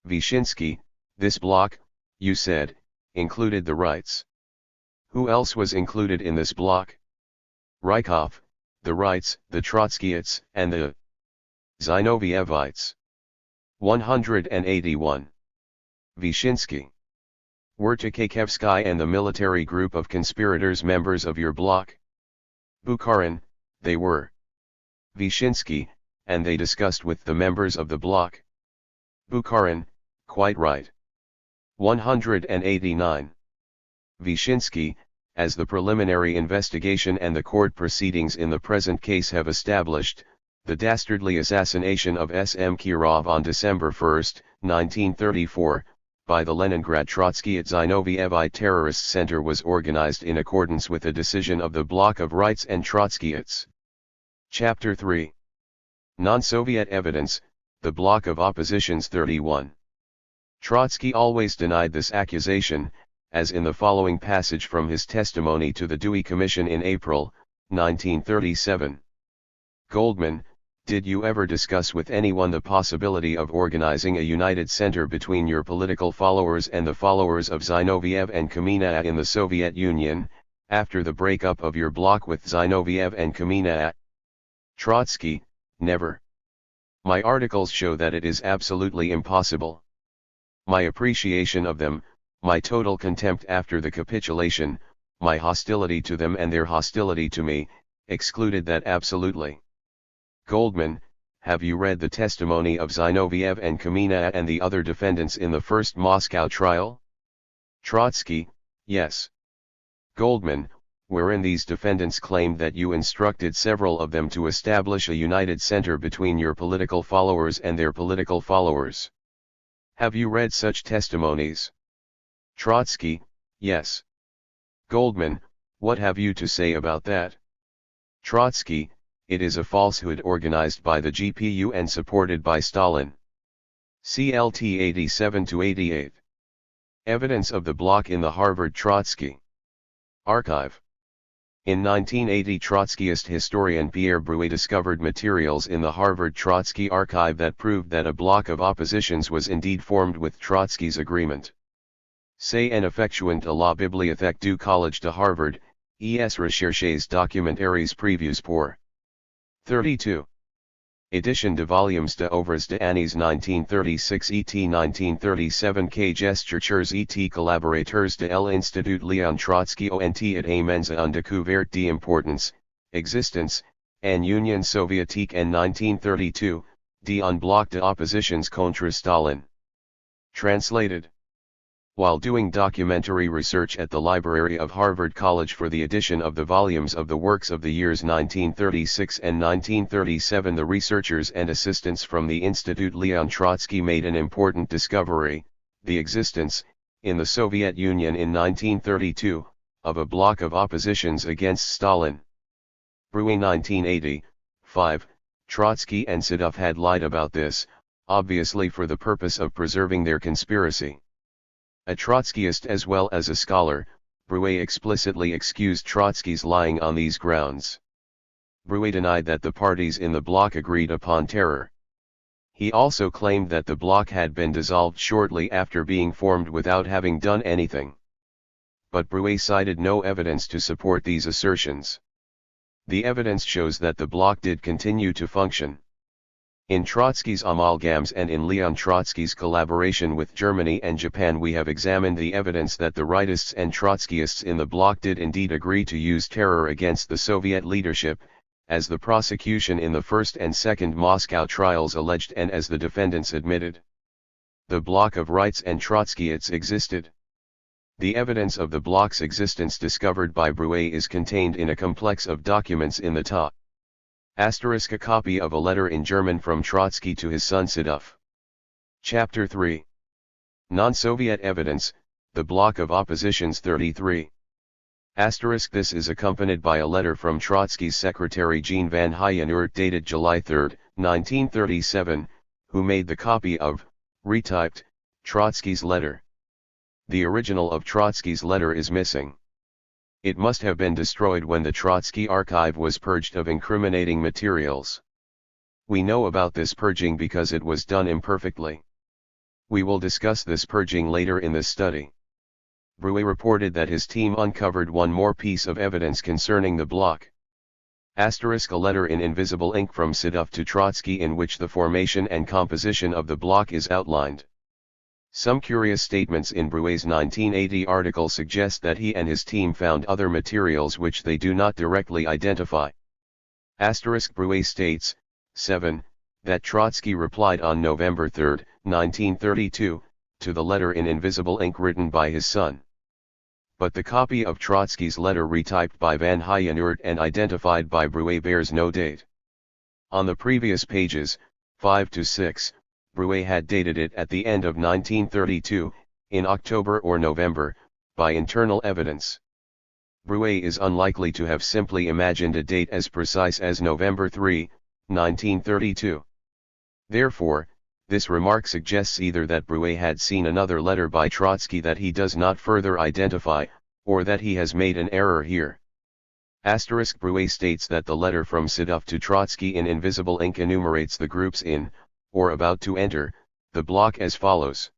Vyshinsky, this bloc, you said, included the Rights. Who else was included in this bloc? Rykov, the Rights, the Trotskyites, and the Zinovyevites. 181. Vyshinsky. Were Tukhachevsky and the military group of conspirators members of your bloc? Bukharin, they were. Vyshinsky, and they discussed with the members of the bloc? Bukharin, quite right. 189. Vyshinsky, as the preliminary investigation and the court proceedings in the present case have established, the dastardly assassination of S.M. Kirov on December 1, 1934, by the Leningrad Trotskyite-Zinovyevite Terrorist Center was organized in accordance with a decision of the Bloc of Rights and Trotskyites. Chapter 3. Non-Soviet Evidence, the Bloc of Oppositions. 31. Trotsky always denied this accusation, as in the following passage from his testimony to the Dewey Commission in April, 1937. Goldman, did you ever discuss with anyone the possibility of organizing a united center between your political followers and the followers of Zinoviev and Kamenev in the Soviet Union, after the breakup of your bloc with Zinoviev and Kamenev? Trotsky, never. My articles show that it is absolutely impossible. My appreciation of them, my total contempt after the capitulation, my hostility to them and their hostility to me, excluded that absolutely. Goldman, have you read the testimony of Zinoviev and Kamina and the other defendants in the first Moscow trial? Trotsky, yes. Goldman, wherein these defendants claimed that you instructed several of them to establish a united center between your political followers and their political followers. Have you read such testimonies? Trotsky, yes. Goldman, what have you to say about that? Trotsky, it is a falsehood organized by the GPU and supported by Stalin. CLT 87-88. Evidence of the block in the Harvard Trotsky Archive. In 1980, Trotskyist historian Pierre Bruet discovered materials in the Harvard Trotsky archive that proved that a block of oppositions was indeed formed with Trotsky's agreement. C'est en effectuant à la bibliothèque du Collège de Harvard, es recherches documentaires prévus pour 32. Edition de volumes de œuvres de années 1936 et 1937 que chercheurs et collaborateurs de l'Institut Léon Trotsky ont et amens ont découvert d'importance, existence, en Union soviétique en 1932, d'un bloc de oppositions contre Stalin. Translated. While doing documentary research at the Library of Harvard College for the edition of the volumes of the works of the years 1936 and 1937, the researchers and assistants from the Institut Leon Trotsky made an important discovery: the existence, in the Soviet Union in 1932, of a bloc of oppositions against Stalin. Bruet 1980, 5. Trotsky and Sedov had lied about this, obviously for the purpose of preserving their conspiracy. A Trotskyist as well as a scholar, Bruet explicitly excused Trotsky's lying on these grounds. Bruet denied that the parties in the bloc agreed upon terror. He also claimed that the bloc had been dissolved shortly after being formed without having done anything. But Bruet cited no evidence to support these assertions. The evidence shows that the bloc did continue to function. In Trotsky's amalgams and in Leon Trotsky's collaboration with Germany and Japan, we have examined the evidence that the rightists and Trotskyists in the bloc did indeed agree to use terror against the Soviet leadership, as the prosecution in the first and second Moscow trials alleged and as the defendants admitted. The bloc of rights and Trotskyists existed. The evidence of the bloc's existence discovered by Bruet is contained in a complex of documents in the Ta. Asterisk a copy of a letter in German from Trotsky to his son Sedov. Chapter 3. Non-Soviet evidence, the bloc of oppositions 33. Asterisk this is accompanied by a letter from Trotsky's secretary Jean van Heijenoort dated July 3, 1937, who made the copy of, retyped, Trotsky's letter. The original of Trotsky's letter is missing. It must have been destroyed when the Trotsky archive was purged of incriminating materials. We know about this purging because it was done imperfectly. We will discuss this purging later in this study. Bruet reported that his team uncovered one more piece of evidence concerning the bloc. Asterisk a letter in invisible ink from Sedov to Trotsky in which the formation and composition of the bloc is outlined. Some curious statements in Bruet's 1980 article suggest that he and his team found other materials which they do not directly identify. Asterisk Bruet states, 7, that Trotsky replied on November 3, 1932, to the letter in invisible ink written by his son. But the copy of Trotsky's letter retyped by van Heijenoort and identified by Bruet bears no date. On the previous pages, 5 to 6, Bruet had dated it at the end of 1932, in October or November, by internal evidence. Bruet is unlikely to have simply imagined a date as precise as November 3, 1932. Therefore, this remark suggests either that Bruet had seen another letter by Trotsky that he does not further identify, or that he has made an error here. Asterisk Bruet states that the letter from Sedov to Trotsky in invisible ink enumerates the groups in, or about to enter, the bloc as follows.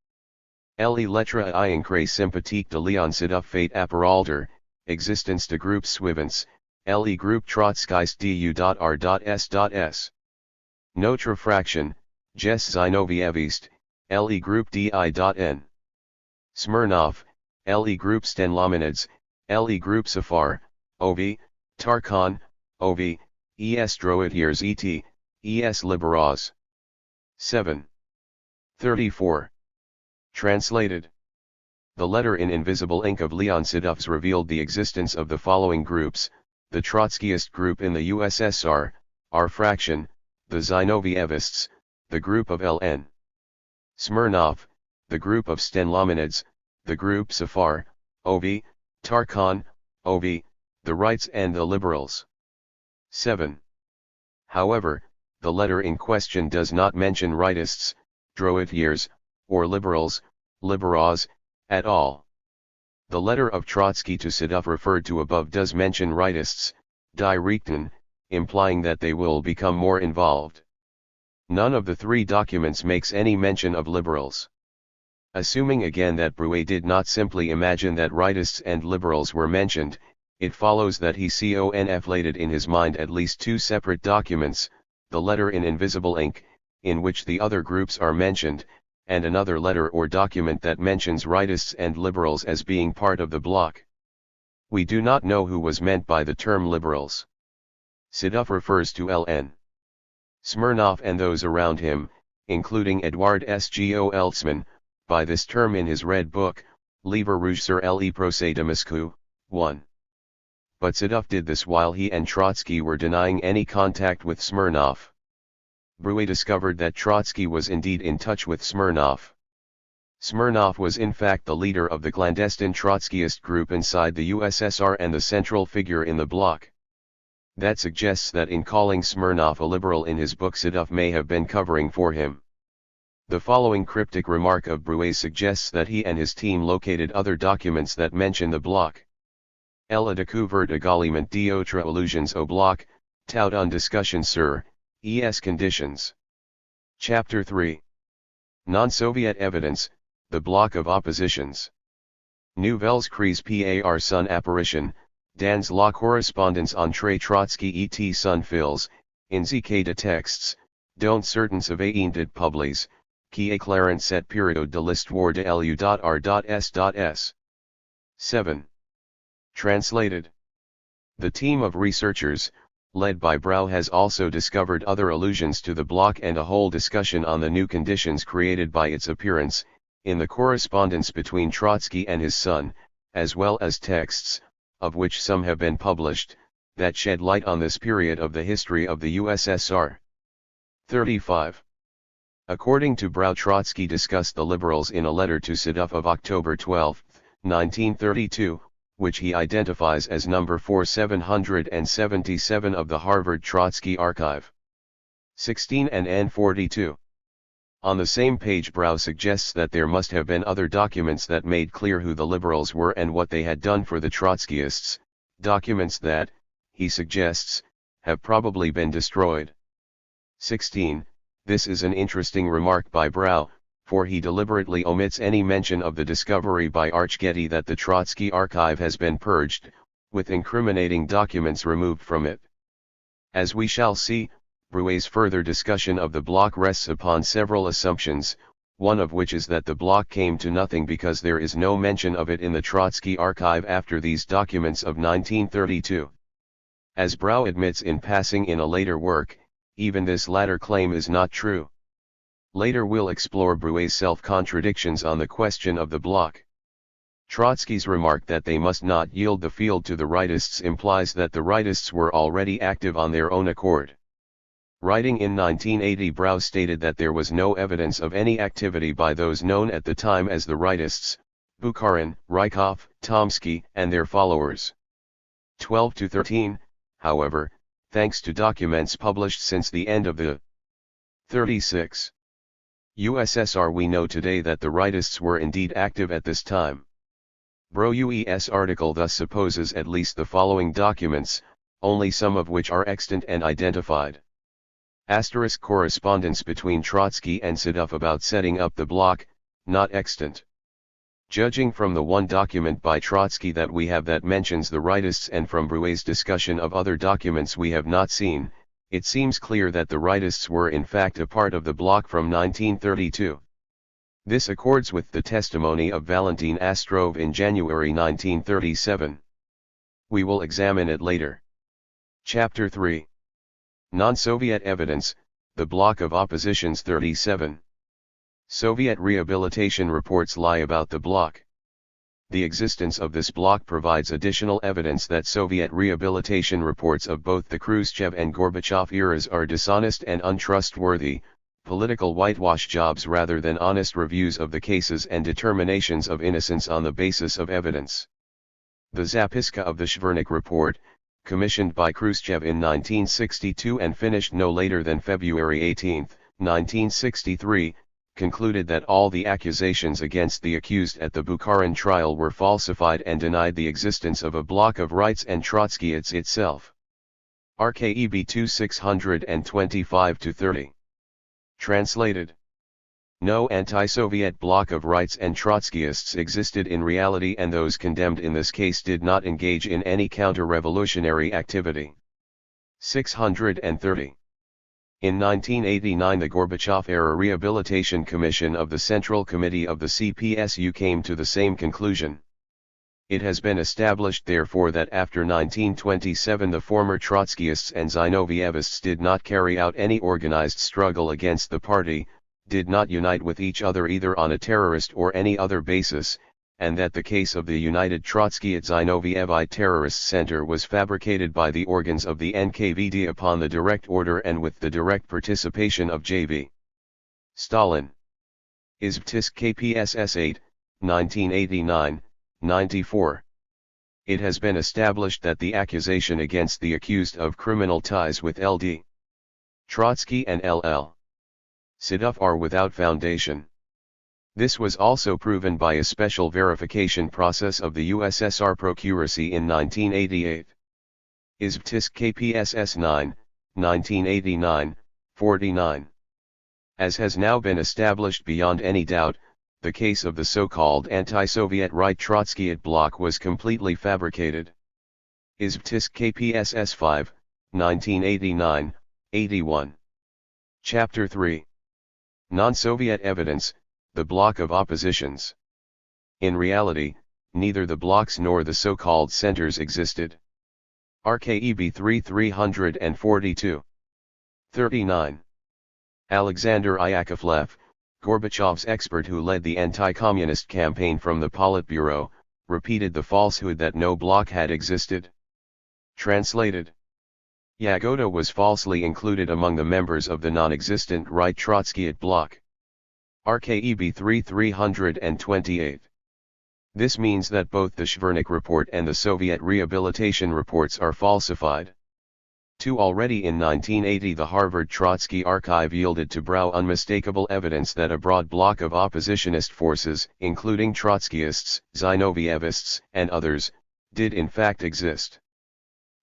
Les lettres à increr sympathique de Leon Sedov fait apparaître, existence de groupes suivants, les groupes trotskistes du.r.s.s. Notre fraction, Jes Zinovievist, les groupes di.n. Smirnov, les groupes Stenlominids, les groupes Safar, Ovi, Tarkhan, ov, es droitiers et, es liberas. 7. 34. Translated. The letter in invisible ink of Leon Sedov's revealed the existence of the following groups: the Trotskyist group in the USSR, R fraction, the Zinovievists, the group of L.N. Smirnov, the group of Stenlominids, the group Safar, OV, Tarkhan, OV, the Rights and the Liberals. 7. However, the letter in question does not mention rightists, droitiers, or liberals, liberas, at all. The letter of Trotsky to Sedov referred to above does mention rightists, die Rechten, implying that they will become more involved. None of the three documents makes any mention of liberals. Assuming again that Brouet did not simply imagine that rightists and liberals were mentioned, it follows that he conflated in his mind at least two separate documents, the letter in invisible ink, in which the other groups are mentioned, and another letter or document that mentions rightists and liberals as being part of the bloc. We do not know who was meant by the term liberals. Sedov refers to L.N. Smirnov and those around him, including Eduard Sgo. By this term in his Red Book, Livre Rouge sur le procès de Moscou, 1. But Sedov did this while he and Trotsky were denying any contact with Smirnov. Brouet discovered that Trotsky was indeed in touch with Smirnov. Smirnov was in fact the leader of the clandestine Trotskyist group inside the USSR and the central figure in the bloc. That suggests that in calling Smirnov a liberal in his book, Sedov may have been covering for him. The following cryptic remark of Brouet suggests that he and his team located other documents that mention the bloc. Elle a découvert également d'autres allusions au bloc, tout en discussion sur es conditions. Chapter 3. Non-Soviet evidence, the bloc of oppositions. Nouvelles crises par son apparition, dans la correspondance entre Trotsky et son fils, indiqué de textes, dont certains avaient été publiés, qui éclairent cette période de l'histoire de l'U.R.S.S. 7. Translated. The team of researchers, led by Brau, has also discovered other allusions to the bloc and a whole discussion on the new conditions created by its appearance, in the correspondence between Trotsky and his son, as well as texts, of which some have been published, that shed light on this period of the history of the USSR. 35. According to Brau, Trotsky discussed the liberals in a letter to Sedov of October 12, 1932, which he identifies as number 4777 of the Harvard Trotsky Archive. 16 and N42. On the same page, Brau suggests that there must have been other documents that made clear who the liberals were and what they had done for the Trotskyists, documents that, he suggests, have probably been destroyed. 16. This is an interesting remark by Brau, for he deliberately omits any mention of the discovery by Archgetty that the Trotsky archive has been purged, with incriminating documents removed from it. As we shall see, Brouet's further discussion of the bloc rests upon several assumptions, one of which is that the bloc came to nothing because there is no mention of it in the Trotsky archive after these documents of 1932. As Brau admits in passing in a later work, even this latter claim is not true. Later we'll explore Brouet's self-contradictions on the question of the bloc. Trotsky's remark that they must not yield the field to the rightists implies that the rightists were already active on their own accord. Writing in 1980, Brau stated that there was no evidence of any activity by those known at the time as the rightists, Bukharin, Rykov, Tomsky, and their followers. 12-13, however, thanks to documents published since the end of the 36. USSR, we know today that the rightists were indeed active at this time. Brouet's article thus supposes at least the following documents, only some of which are extant and identified. Asterisk correspondence between Trotsky and Sedov about setting up the bloc, not extant. Judging from the one document by Trotsky that we have that mentions the rightists and from Brouet's discussion of other documents we have not seen, it seems clear that the rightists were in fact a part of the bloc from 1932. This accords with the testimony of Valentin Astrov in January 1937. We will examine it later. Chapter 3. Non-Soviet Evidence, the Bloc of Oppositions 37. Soviet rehabilitation reports lie about the bloc. The existence of this bloc provides additional evidence that Soviet rehabilitation reports of both the Khrushchev and Gorbachev eras are dishonest and untrustworthy, political whitewash jobs rather than honest reviews of the cases and determinations of innocence on the basis of evidence. The Zapiska of the Shvernik report, commissioned by Khrushchev in 1962 and finished no later than February 18, 1963, concluded that all the accusations against the accused at the Bukharin trial were falsified and denied the existence of a bloc of rights and Trotskyists itself. RKEB 2625-30. Translated. No anti-Soviet bloc of rights and Trotskyists existed in reality, and those condemned in this case did not engage in any counter-revolutionary activity. 630. In 1989 the Gorbachev-era Rehabilitation Commission of the Central Committee of the CPSU came to the same conclusion. It has been established therefore that after 1927 the former Trotskyists and Zinovievists did not carry out any organized struggle against the party, did not unite with each other either on a terrorist or any other basis, and that the case of the United Trotskyite Zinovievite Terrorist Center was fabricated by the organs of the NKVD upon the direct order and with the direct participation of J.V. Stalin. Izvtisk KPSS 8, 1989, 94. It has been established that the accusation against the accused of criminal ties with L.D. Trotsky and L.L. Sidov are without foundation. This was also proven by a special verification process of the USSR Procuracy in 1988. Izvtisk KPSS 9, 1989, 49. As has now been established beyond any doubt, the case of the so-called anti-Soviet right Trotskyite bloc was completely fabricated. Izvtisk KPSS 5, 1989, 81. Chapter 3. Non-Soviet Evidence, the Bloc of Oppositions. In reality, neither the blocs nor the so-called centers existed. RKEB 3342. 39. Alexander Yakovlev, Gorbachev's expert who led the anti-communist campaign from the Politburo, repeated the falsehood that no bloc had existed. Translated. Yagoda was falsely included among the members of the non-existent right Trotskyite bloc. RKEB 3328. This means that both the Shvernik report and the Soviet rehabilitation reports are falsified. 2. Already in 1980 the Harvard Trotsky Archive yielded to Brau unmistakable evidence that a broad bloc of oppositionist forces, including Trotskyists, Zinovievists, and others, did in fact exist.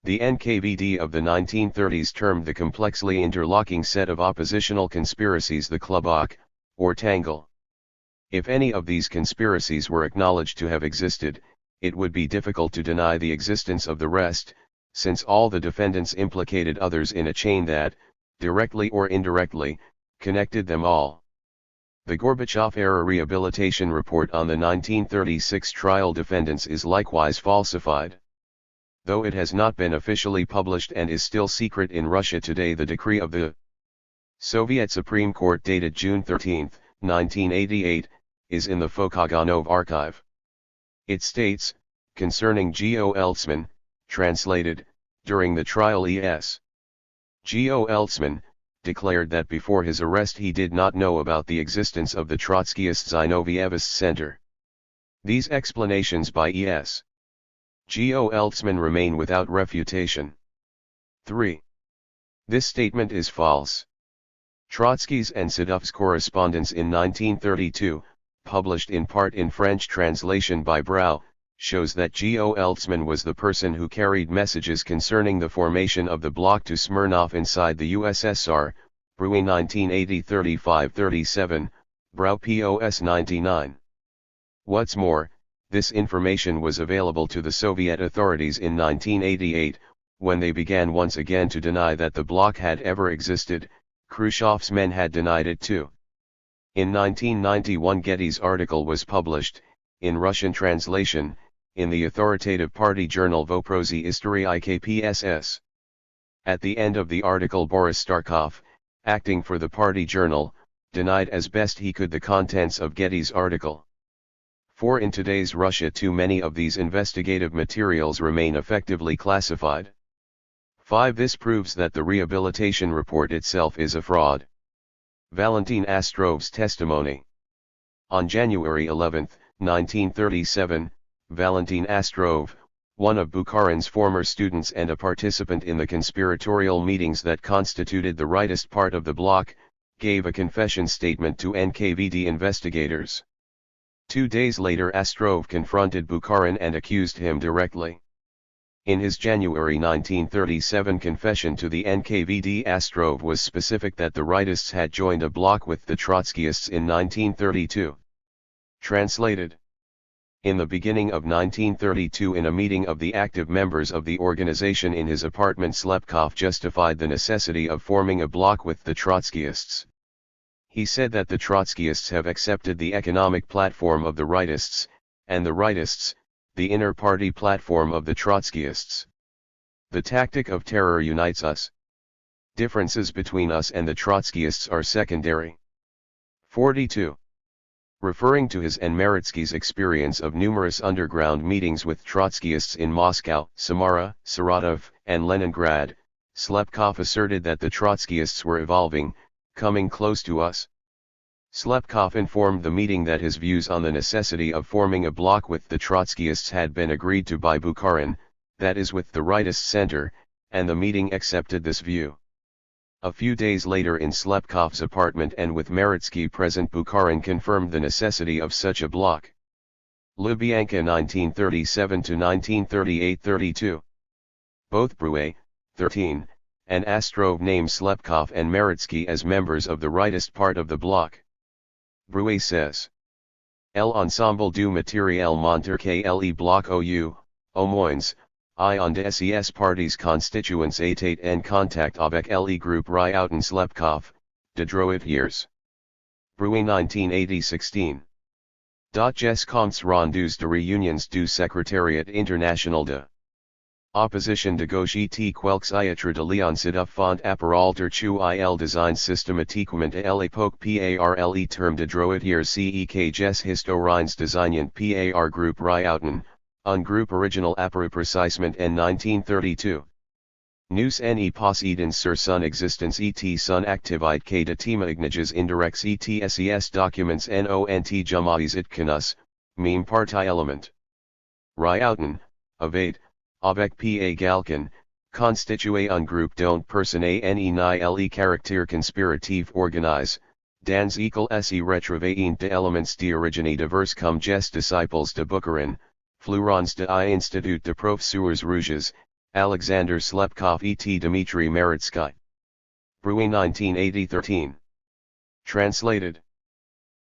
The NKVD of the 1930s termed the complexly interlocking set of oppositional conspiracies the Klubok, or Tangle. If any of these conspiracies were acknowledged to have existed, it would be difficult to deny the existence of the rest, since all the defendants implicated others in a chain that, directly or indirectly, connected them all. The Gorbachev-era rehabilitation report on the 1936 trial defendants is likewise falsified. Though it has not been officially published and is still secret in Russia today, the decree of the Soviet Supreme Court dated June 13, 1988, is in the Fokoganov archive. It states, concerning G.O. Eltsman, translated, during the trial E.S. G.O. Eltsman, declared that before his arrest he did not know about the existence of the Trotskyist Zinovievist Center. These explanations by E.S. G.O. Eltsman remain without refutation. 3. This statement is false. Trotsky's and Sidov's correspondence in 1932, published in part in French translation by Brau, shows that G.O. Eltsman was the person who carried messages concerning the formation of the bloc to Smirnov inside the USSR, Brui 1980 35-37, Brau POS 99. What's more, this information was available to the Soviet authorities in 1988, when they began once again to deny that the bloc had ever existed. Khrushchev's men had denied it too. In 1991 Getty's article was published, in Russian translation, in the authoritative party journal Voprozy Istory IKPSS. At the end of the article, Boris Starkov, acting for the party journal, denied as best he could the contents of Getty's article. For in today's Russia too many of these investigative materials remain effectively classified. 5. This proves that the rehabilitation report itself is a fraud. Valentin Astrov's testimony. On January 11, 1937, Valentin Astrov, one of Bukharin's former students and a participant in the conspiratorial meetings that constituted the rightist part of the bloc, gave a confession statement to NKVD investigators. 2 days later, Astrov confronted Bukharin and accused him directly. In his January 1937 confession to the NKVD, Astrov was specific that the rightists had joined a bloc with the Trotskyists in 1932. Translated. In the beginning of 1932, in a meeting of the active members of the organization in his apartment, Slepkov justified the necessity of forming a bloc with the Trotskyists. He said that the Trotskyists have accepted the economic platform of the rightists, and the rightists, the inner party platform of the Trotskyists. The tactic of terror unites us. Differences between us and the Trotskyists are secondary. 42. Referring to his and Meritsky's experience of numerous underground meetings with Trotskyists in Moscow, Samara, Saratov, and Leningrad, Slepkov asserted that the Trotskyists were evolving, coming close to us. Slepkov informed the meeting that his views on the necessity of forming a bloc with the Trotskyists had been agreed to by Bukharin, that is with the rightist center, and the meeting accepted this view. A few days later, in Slepkov's apartment and with Meritsky present, Bukharin confirmed the necessity of such a bloc. Lubyanka 1937–1938–32. Both Bruet, 13, and Astrov name Slepkov and Meritsky as members of the rightist part of the bloc. Bruet says, L'ensemble du matériel montre que le bloc au moins, un de ses parties constituants était en contact avec le groupe Ryoutin Slepkov, de droit years. Bruet 1980–16. Ges comptes rendus de réunions du Secrétariat international de Opposition de gauche et quelques êtres de l'Ionsida font apparaître il design systématiquement à l'époque par les termes de droitiers que ges historiens désignent par groupe Ryoutin, un groupe original apparu précisément en 1932. Nous ne possédons sur son existence et son activité que de témoignages indirects et ses documents n'ont jamais été connus, même partie élément. Ryoutin, avait, avec P.A. Galkin, constitué un groupe dont personne ni le caractère conspiratif organise, dans se retrouvant de éléments d'origine diverses comme ges disciples de Bukharin, fleurons de l'Institut de Professeurs Rouges, Alexander Slepkov et Dmitry Meritsky. Bruet 1980–13. Translated.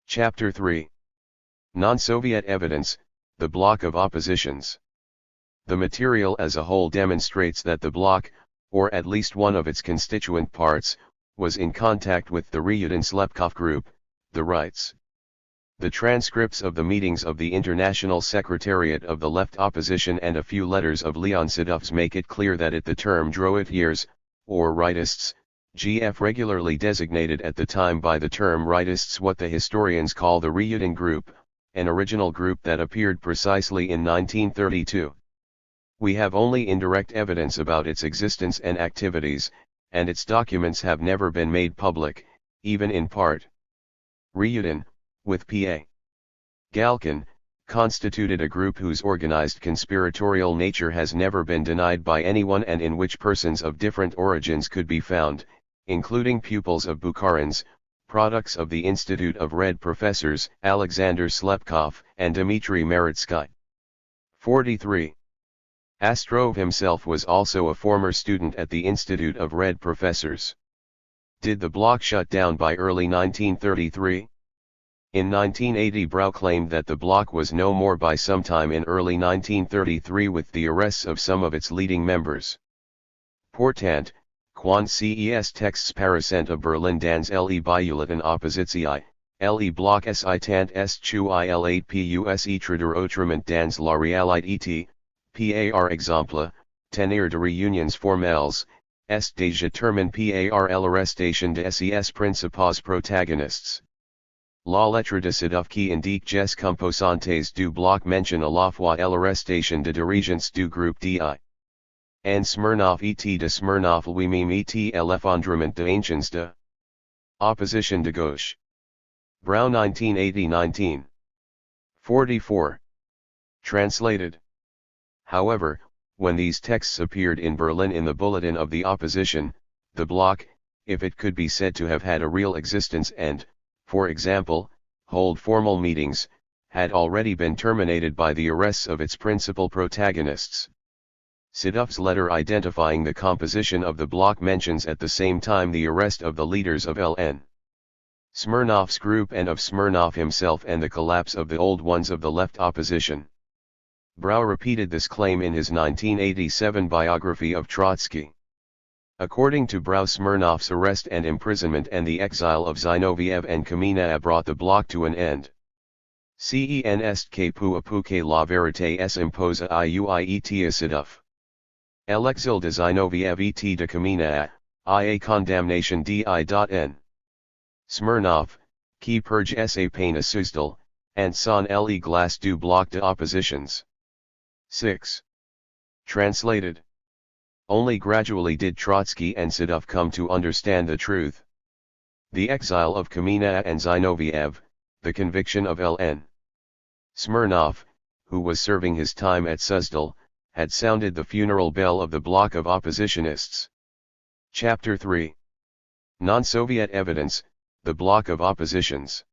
Chapter 3. Non-Soviet Evidence, the Bloc of Oppositions. The material as a whole demonstrates that the bloc, or at least one of its constituent parts, was in contact with the Ryutin Slepkov group, the Rights. The transcripts of the meetings of the International Secretariat of the Left Opposition and a few letters of Leon Sidov's make it clear that the term droitiers, or rightists, GF regularly designated at the time by the term rightists what the historians call the Ryutin group, an original group that appeared precisely in 1932. We have only indirect evidence about its existence and activities, and its documents have never been made public, even in part. Ryutin, with P.A. Galkin, constituted a group whose organized conspiratorial nature has never been denied by anyone and in which persons of different origins could be found, including pupils of Bukharin's, products of the Institute of Red Professors, Alexander Slepkov and Dmitry Meritsky. 43. Astrov himself was also a former student at the Institute of Red Professors. Did the bloc shut down by early 1933? In 1980, Brau claimed that the bloc was no more by sometime in early 1933 with the arrests of some of its leading members. Pourtant, quand ces textes paraissent à Berlin dans le bulletin opposition, le bloc tant il pus être autrement dans la réalité, par exemple, tenir de réunions formelles, est détermine par l'arrestation de ses principaux protagonistes. La lettre de Siduf qui indique ges composantes du bloc mentionne à la fois l'arrestation de dirigeants du groupe DI. En Smirnov et de Smirnov lui-même et l'effondrement d'anciens de opposition de gauche. Brown 1980-19. 44. Translated. However, when these texts appeared in Berlin in the Bulletin of the Opposition, the bloc, if it could be said to have had a real existence and, for example, hold formal meetings, had already been terminated by the arrests of its principal protagonists. Siduf's letter identifying the composition of the bloc mentions at the same time the arrest of the leaders of L.N. Smirnov's group and of Smirnov himself and the collapse of the old ones of the left opposition. Brau repeated this claim in his 1987 biography of Trotsky. According to Brau, Smirnov's arrest and imprisonment and the exile of Zinoviev and Kamina brought the bloc to an end. Cen est que peu à peu que la vérité s'impose à uiet Siduf. L'exil de Zinoviev et de Kamina a condamnation di.n. Smirnov, qui purge sa peine à Suzdal, and son le glace du bloc de oppositions. 6. Translated. Only gradually did Trotsky and Siduf come to understand the truth. The exile of Kamina and Zinoviev, the conviction of L.N. Smirnov, who was serving his time at Suzdal, had sounded the funeral bell of the bloc of oppositionists. Chapter 3. Non-Soviet evidence, the bloc of oppositions.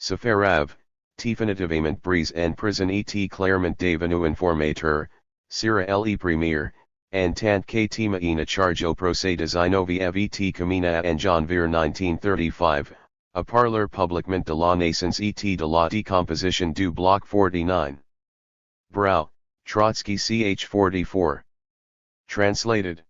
Safarov, définitivement brise en prison et clairement devenu informateur, sera le premier, en tant que témoin charge au procès de Zinoviev et Kamina en janvier 1935, à parler publiquement de la naissance et de la décomposition du bloc 49. Brau, Trotsky ch 44. Translated.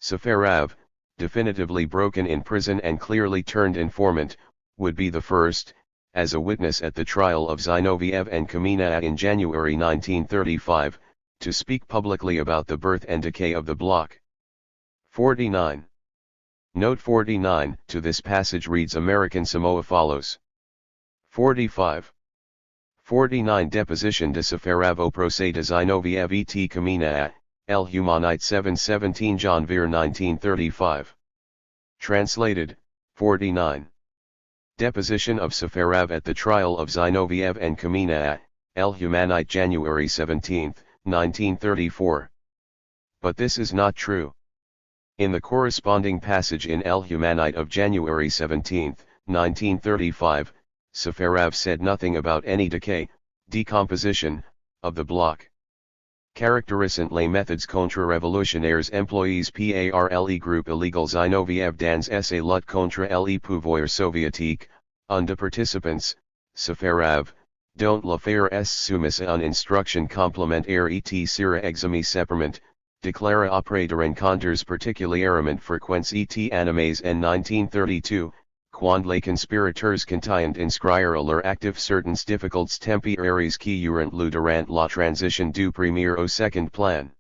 Safarov, definitively broken in prison and clearly turned informant, would be the first, as a witness at the trial of Zinoviev and Kamina in January 1935, to speak publicly about the birth and decay of the bloc. 49. Note 49 to this passage reads American Samoa follows. 45. 49 Deposition de Safarov au procès de Zinoviev et Kamina, El Humanite 7-17 Janvier 1935. Translated, 49. Deposition of Safarov at the trial of Zinoviev and Kamina, El Humanite January 17, 1934. But this is not true. In the corresponding passage in El Humanite of January 17, 1935, Safarov said nothing about any decay, decomposition, of the bloc. Caractérisant les méthodes contre-révolutionnaires employées par le groupe illegal Zinoviev dans sa lutte contre le pouvoir soviétique, un de participants, Safarov, dont l'affaire est soumise à une instruction complémentaire et sera examinée séparément, déclara après de rencontres particulièrement fréquentes et animées en 1932, quand les conspirateurs continuent inscrire à leur actif certaines difficultés temporaires qui eurent lieu durant la transition du premier au second plan.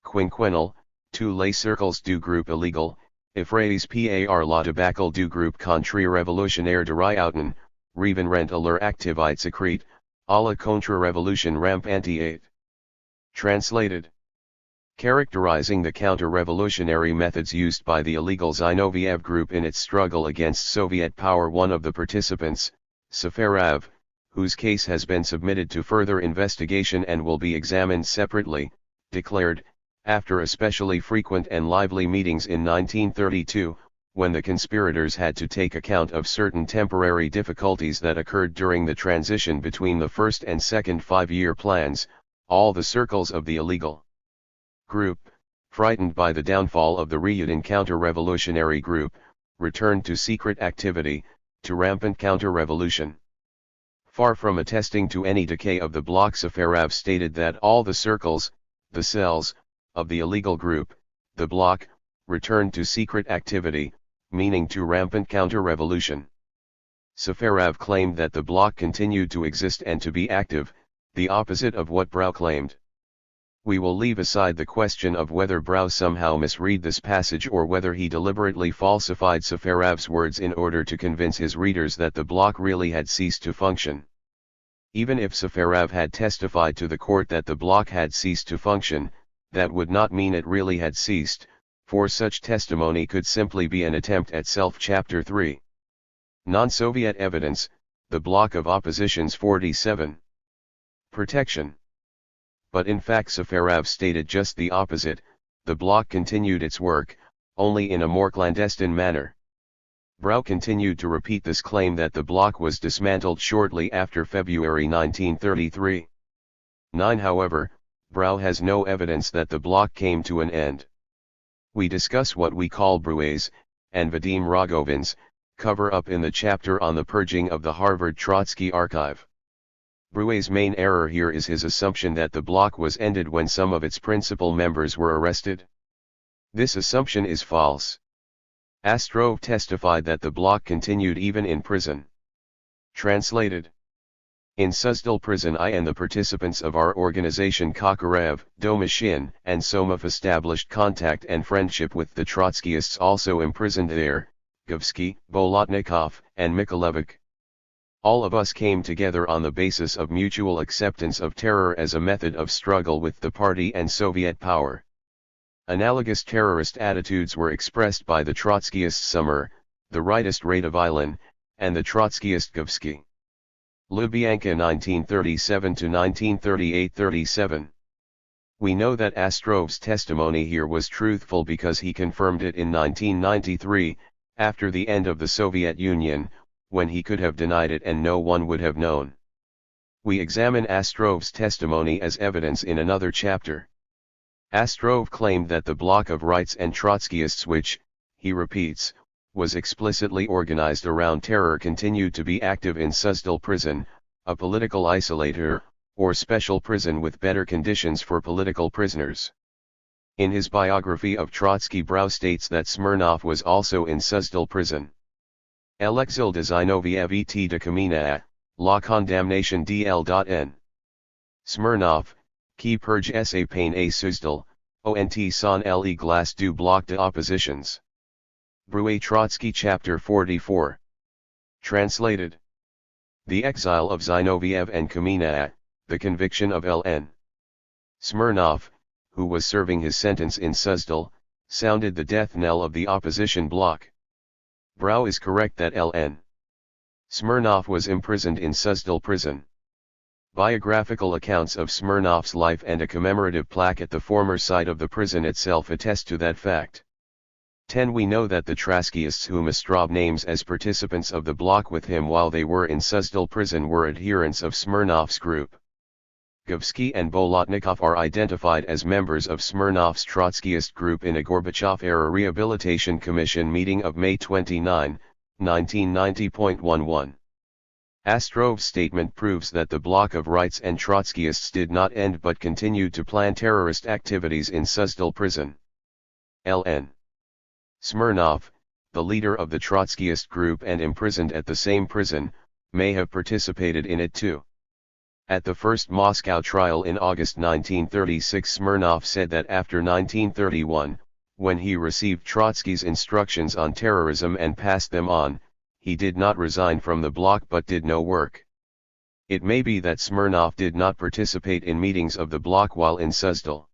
Quinquennal, tous les cercles du groupe illegal, effrayés par la débâcle du groupe contre-révolutionnaire de Ryautin, revenrent à leur activité secrète, à la contre-révolution rampante. Translated. Characterizing the counter-revolutionary methods used by the illegal Zinoviev group in its struggle against Soviet power, one of the participants, Safarov, whose case has been submitted to further investigation and will be examined separately, declared, after especially frequent and lively meetings in 1932, when the conspirators had to take account of certain temporary difficulties that occurred during the transition between the first and second five-year plans, all the circles of the illegal group, frightened by the downfall of the Ryutin counter-revolutionary group, returned to secret activity, to rampant counter-revolution. Far from attesting to any decay of the bloc, Safarov stated that all the circles, the cells, of the illegal group, the bloc, returned to secret activity, meaning to rampant counter-revolution. Safarov claimed that the bloc continued to exist and to be active, the opposite of what Brau claimed. We will leave aside the question of whether Brau somehow misread this passage or whether he deliberately falsified Safarav's words in order to convince his readers that the bloc really had ceased to function. Even if Safarav had testified to the court that the bloc had ceased to function, that would not mean it really had ceased, for such testimony could simply be an attempt at Chapter 3. Non-Soviet evidence, the bloc of oppositions 47. Protection. But in fact Safarav stated just the opposite, the bloc continued its work, only in a more clandestine manner. Brau continued to repeat this claim that the bloc was dismantled shortly after February 1933. 9. However, Brau has no evidence that the bloc came to an end. We discuss what we call Bruet's, and Vadim Rogovin's, cover-up in the chapter on the purging of the Harvard Trotsky archive. Bruet's main error here is his assumption that the bloc was ended when some of its principal members were arrested. This assumption is false. Astrov testified that the bloc continued even in prison. Translated. In Suzdal prison I and the participants of our organization Kokorev, Domashin, and Somov established contact and friendship with the Trotskyists also imprisoned there, Govsky, Bolotnikov, and Mikhailovich. All of us came together on the basis of mutual acceptance of terror as a method of struggle with the party and Soviet power. Analogous terrorist attitudes were expressed by the Trotskyist Summer, the rightist Radovilin, and the Trotskyist Govsky. Lubyanka 1937–1938–37. We know that Astrov's testimony here was truthful because he confirmed it in 1993, after the end of the Soviet Union, when he could have denied it and no one would have known. We examine Astrov's testimony as evidence in another chapter. Astrov claimed that the bloc of rights and Trotskyists which, he repeats, was explicitly organized around terror continued to be active in Suzdal prison, a political isolator, or special prison with better conditions for political prisoners. In his biography of Trotsky Brau states that Smirnov was also in Suzdal prison. L'exil de Zinoviev et de Kamina, la condamnation dl.n. Smirnov, qui purge sa peine à Suzdal, ont son le glace du bloc de oppositions. Bruet Trotsky Chapter 44. Translated. The exile of Zinoviev and Kamina, the conviction of L.N. Smirnov, who was serving his sentence in Suzdal, sounded the death knell of the opposition bloc. Brau is correct that L.N. Smirnov was imprisoned in Suzdal prison. Biographical accounts of Smirnov's life and a commemorative plaque at the former site of the prison itself attest to that fact. 10. We know that the Trotskyists whom Astrov names as participants of the bloc with him while they were in Suzdal prison were adherents of Smirnov's group. Govsky and Bolotnikov are identified as members of Smirnov's Trotskyist group in a Gorbachev-era Rehabilitation Commission meeting of May 29, 1990.11. Astrov's statement proves that the bloc of rights and Trotskyists did not end but continued to plan terrorist activities in Suzdal prison. L.N. Smirnov, the leader of the Trotskyist group and imprisoned at the same prison, may have participated in it too. At the first Moscow trial in August 1936, Smirnov said that after 1931, when he received Trotsky's instructions on terrorism and passed them on, he did not resign from the bloc but did no work. It may be that Smirnov did not participate in meetings of the bloc while in Suzdal.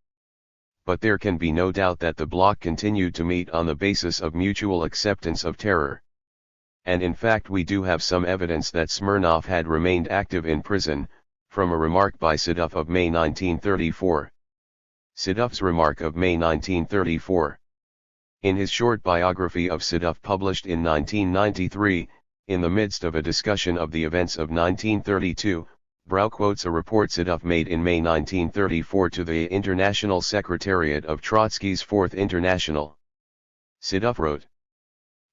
But there can be no doubt that the bloc continued to meet on the basis of mutual acceptance of terror. And in fact we do have some evidence that Smirnov had remained active in prison, from a remark by Sidov of May 1934. Sidov's remark of May 1934. In his short biography of Sidov published in 1993, in the midst of a discussion of the events of 1932, Brau quotes a report Sidov made in May 1934 to the International Secretariat of Trotsky's Fourth International. Sidov wrote,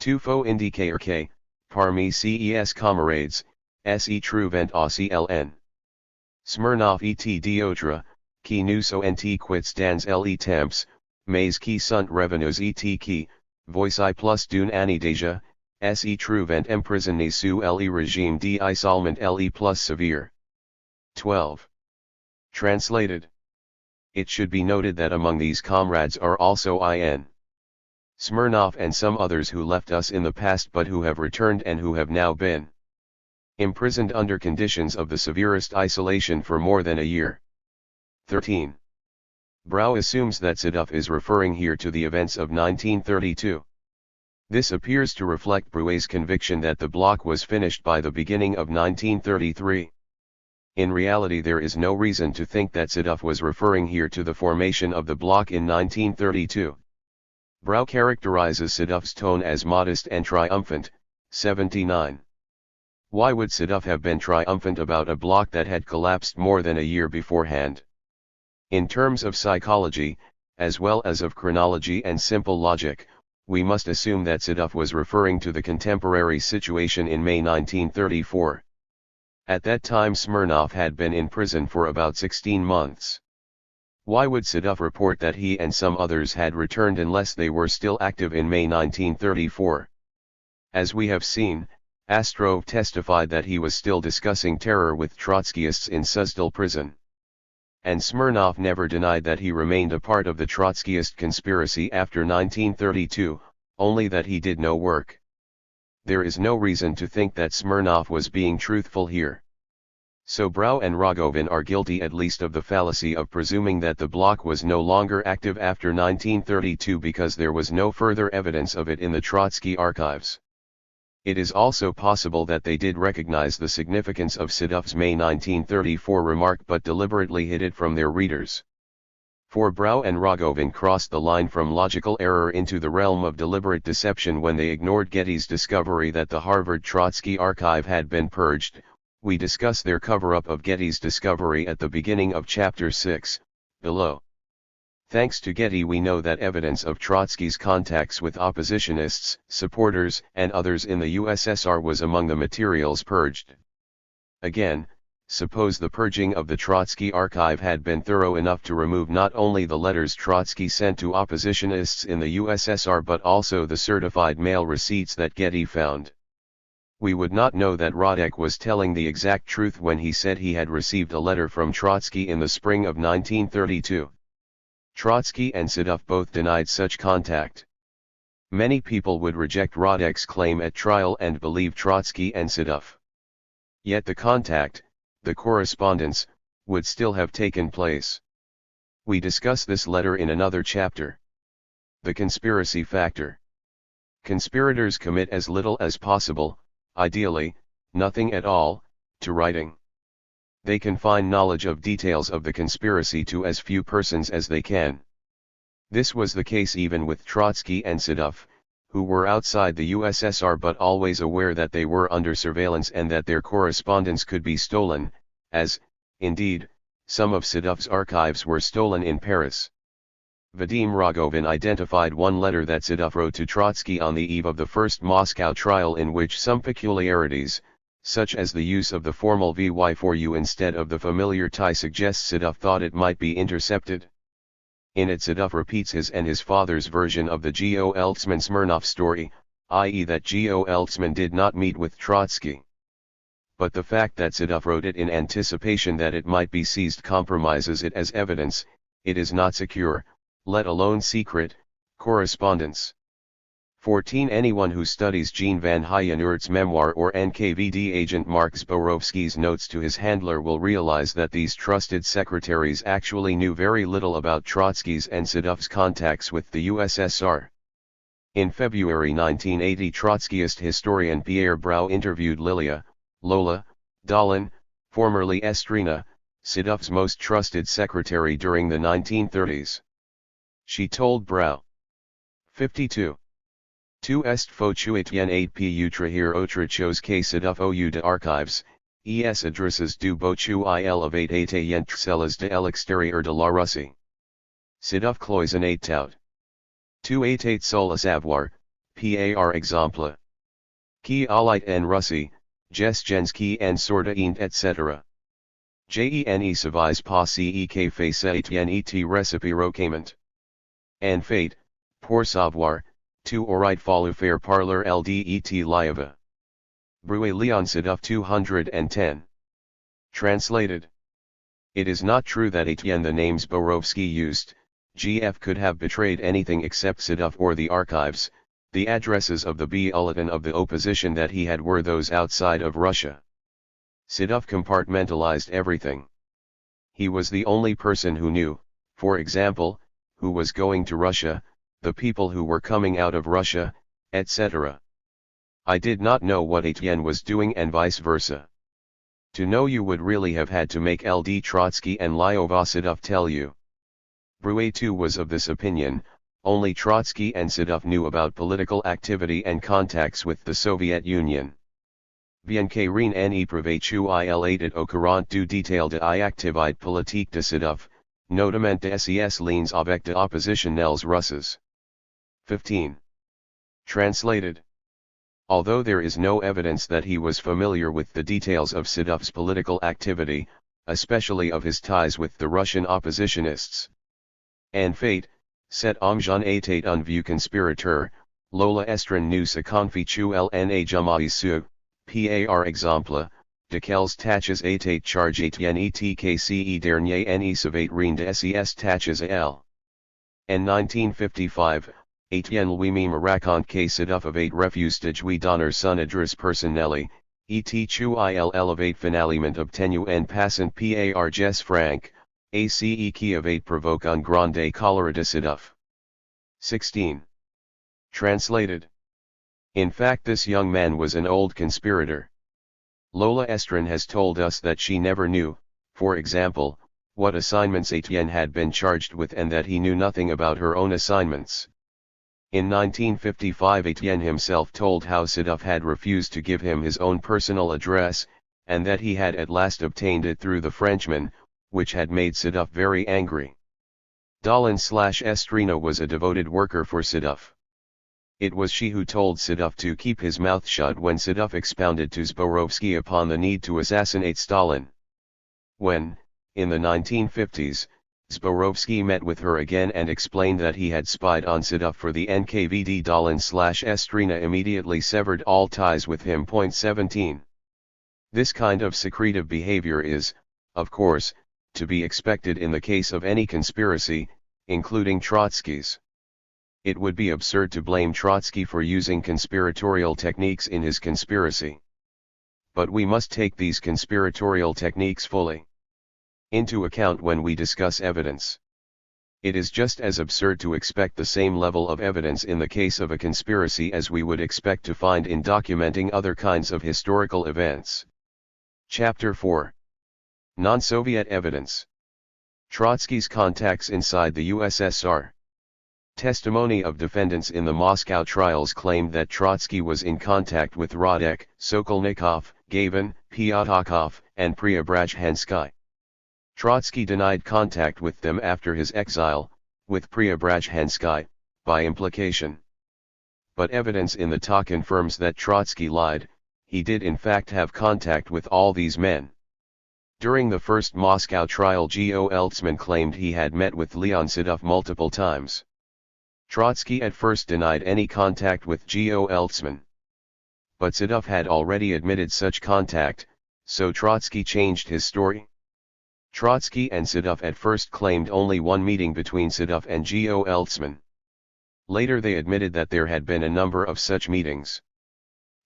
"Tu faut indiquer que, parmi ces camarades, se trouvent aussi Ln. Smirnov et d'autres, qui nous sont quits dans les temps, mais qui sont revenus et qui, voici plus d'une année déjà, se trouvent emprisonnés sous le régime d'isolement le plus sévère." 12. Translated. It should be noted that among these comrades are also I.N. Smirnov and some others who left us in the past but who have returned and who have now been imprisoned under conditions of the severest isolation for more than a year. 13. Brau assumes that Sedov is referring here to the events of 1932. This appears to reflect Brouet's conviction that the bloc was finished by the beginning of 1933. In reality, there is no reason to think that Sedov was referring here to the formation of the bloc in 1932. Brau characterizes Sedov's tone as modest and triumphant. 79. Why would Sedov have been triumphant about a bloc that had collapsed more than a year beforehand? In terms of psychology, as well as of chronology and simple logic, we must assume that Sedov was referring to the contemporary situation in May 1934. At that time Smirnov had been in prison for about 16 months. Why would Sedov report that he and some others had returned unless they were still active in May 1934? As we have seen, Astrov testified that he was still discussing terror with Trotskyists in Suzdal prison. And Smirnov never denied that he remained a part of the Trotskyist conspiracy after 1932, only that he did no work. There is no reason to think that Smirnov was being truthful here. So Brau and Rogovin are guilty at least of the fallacy of presuming that the bloc was no longer active after 1932 because there was no further evidence of it in the Trotsky archives. It is also possible that they did recognize the significance of Sedov's May 1934 remark but deliberately hid it from their readers. For Brau and Rogovin crossed the line from logical error into the realm of deliberate deception when they ignored Getty's discovery that the Harvard Trotsky archive had been purged. We discuss their cover-up of Getty's discovery at the beginning of Chapter 6, below. Thanks to Getty we know that evidence of Trotsky's contacts with oppositionists, supporters, and others in the USSR was among the materials purged. Again, suppose the purging of the Trotsky archive had been thorough enough to remove not only the letters Trotsky sent to oppositionists in the USSR but also the certified mail receipts that Getty found. We would not know that Radek was telling the exact truth when he said he had received a letter from Trotsky in the spring of 1932. Trotsky and Sedov both denied such contact. Many people would reject Radek's claim at trial and believe Trotsky and Sedov. Yet the contact, the correspondence, would still have taken place. We discuss this letter in another chapter. The conspiracy factor. Conspirators commit as little as possible, ideally, nothing at all, to writing. They confine knowledge of details of the conspiracy to as few persons as they can. This was the case even with Trotsky and Sedov, who were outside the USSR but always aware that they were under surveillance and that their correspondence could be stolen, as, indeed, some of Sedov's archives were stolen in Paris. Vadim Rogovin identified one letter that Sedov wrote to Trotsky on the eve of the first Moscow trial in which some peculiarities, such as the use of the formal vy4u instead of the familiar tie suggests Sedov thought it might be intercepted. In it Sedov repeats his and his father's version of the G.O. Eltzman-Smirnov story, i.e. that G.O. Eltzman did not meet with Trotsky. But the fact that Sedov wrote it in anticipation that it might be seized compromises it as evidence. It is not secure, let alone secret, correspondence. 14. Anyone who studies Jean van Heyeneurt's memoir or NKVD agent Mark Zborowski's notes to his handler will realize that these trusted secretaries actually knew very little about Trotsky's and Sedov's contacts with the USSR. In February 1980, Trotskyist historian Pierre Brau interviewed Lilia, Lola, Dalin, formerly Estrina, Sedov's most trusted secretary during the 1930s. She told Brau. 52. Tu est foutu Etienne 8 pu trahir autre chose que Sedov ou de archives, es adresses du beaucoup élevées étaient celles de l'extérieur de la Russie. Sedov cloisonné tout. Tu étais seul à savoir, par exemple. Qui allait en Russie, gens qui en sortent etc. Gene savise pas ce que face Etienne et réciproquement. En fait, pour savoir, tu aurais fallu faire parler l'det liava. Brouet Leon Sedov 210. Translated. It is not true that Etienne the name Zborovsky used, GF could have betrayed anything except Sidov or the archives. The addresses of the bulletin of the opposition that he had were those outside of Russia. Sidov compartmentalized everything. He was the only person who knew, for example, who was going to Russia, the people who were coming out of Russia, etc. I did not know what Etienne was doing and vice versa. To know you would really have had to make LD Trotsky and Lyova Sidov tell you. Brouet too was of this opinion, only Trotsky and Sidov knew about political activity and contacts with the Soviet Union. Bien que rien n'est prouvé qu'il était au courant du détail de l'activité politique de Sidov, notamment de ses liens avec de oppositionnels russes. 15. Translated. Although there is no evidence that he was familiar with the details of Sidov's political activity, especially of his ties with the Russian oppositionists. En fait, cet homme jeune était un vieux conspirateur, Lola Estrin nous se confie n'a jamais su, par exemple, de quelles tâches était chargé Etienne etque dernier ne savait rien de ses tâches à elle. En 1955, Etienne lui-même raconte que Sidov avait refusé de jouer donner son adresse personnelle, et qu'il avait finalement obtenu en passant par Jess Frank, ace qui avait provoqué un grande colère de Sidov. 16. Translated. In fact, this young man was an old conspirator. Lola Estrin has told us that she never knew, for example, what assignments Etienne had been charged with and that he knew nothing about her own assignments. In 1955 Etienne himself told how Sidov had refused to give him his own personal address, and that he had at last obtained it through the Frenchman, which had made Sidov very angry. Estrina was a devoted worker for Sidov. It was she who told Sidov to keep his mouth shut when Sidov expounded to Zborovsky upon the need to assassinate Stalin. When, in the 1950s, Zborovsky met with her again and explained that he had spied on Sidov for the NKVD. Estrina immediately severed all ties with him. 17. This kind of secretive behavior is, of course, to be expected in the case of any conspiracy, including Trotsky's. It would be absurd to blame Trotsky for using conspiratorial techniques in his conspiracy. But we must take these conspiratorial techniques fully into account when we discuss evidence. It is just as absurd to expect the same level of evidence in the case of a conspiracy as we would expect to find in documenting other kinds of historical events. Chapter 4. Non-Soviet Evidence. Trotsky's contacts inside the USSR. Testimony of defendants in the Moscow trials claimed that Trotsky was in contact with Radek, Sokolnikov, Gavin, Pyatakov, and Preobrazhensky. Trotsky denied contact with them after his exile, with Preobrazhensky, by implication. But evidence in the TA confirms that Trotsky lied. He did in fact have contact with all these men. During the first Moscow trial, G.O. Eltzman claimed he had met with Leon Sidov multiple times. Trotsky at first denied any contact with G.O. Eltzman. But Sidov had already admitted such contact, so Trotsky changed his story. Trotsky and Sidov at first claimed only one meeting between Sidov and G.O. Eltzman. Later they admitted that there had been a number of such meetings.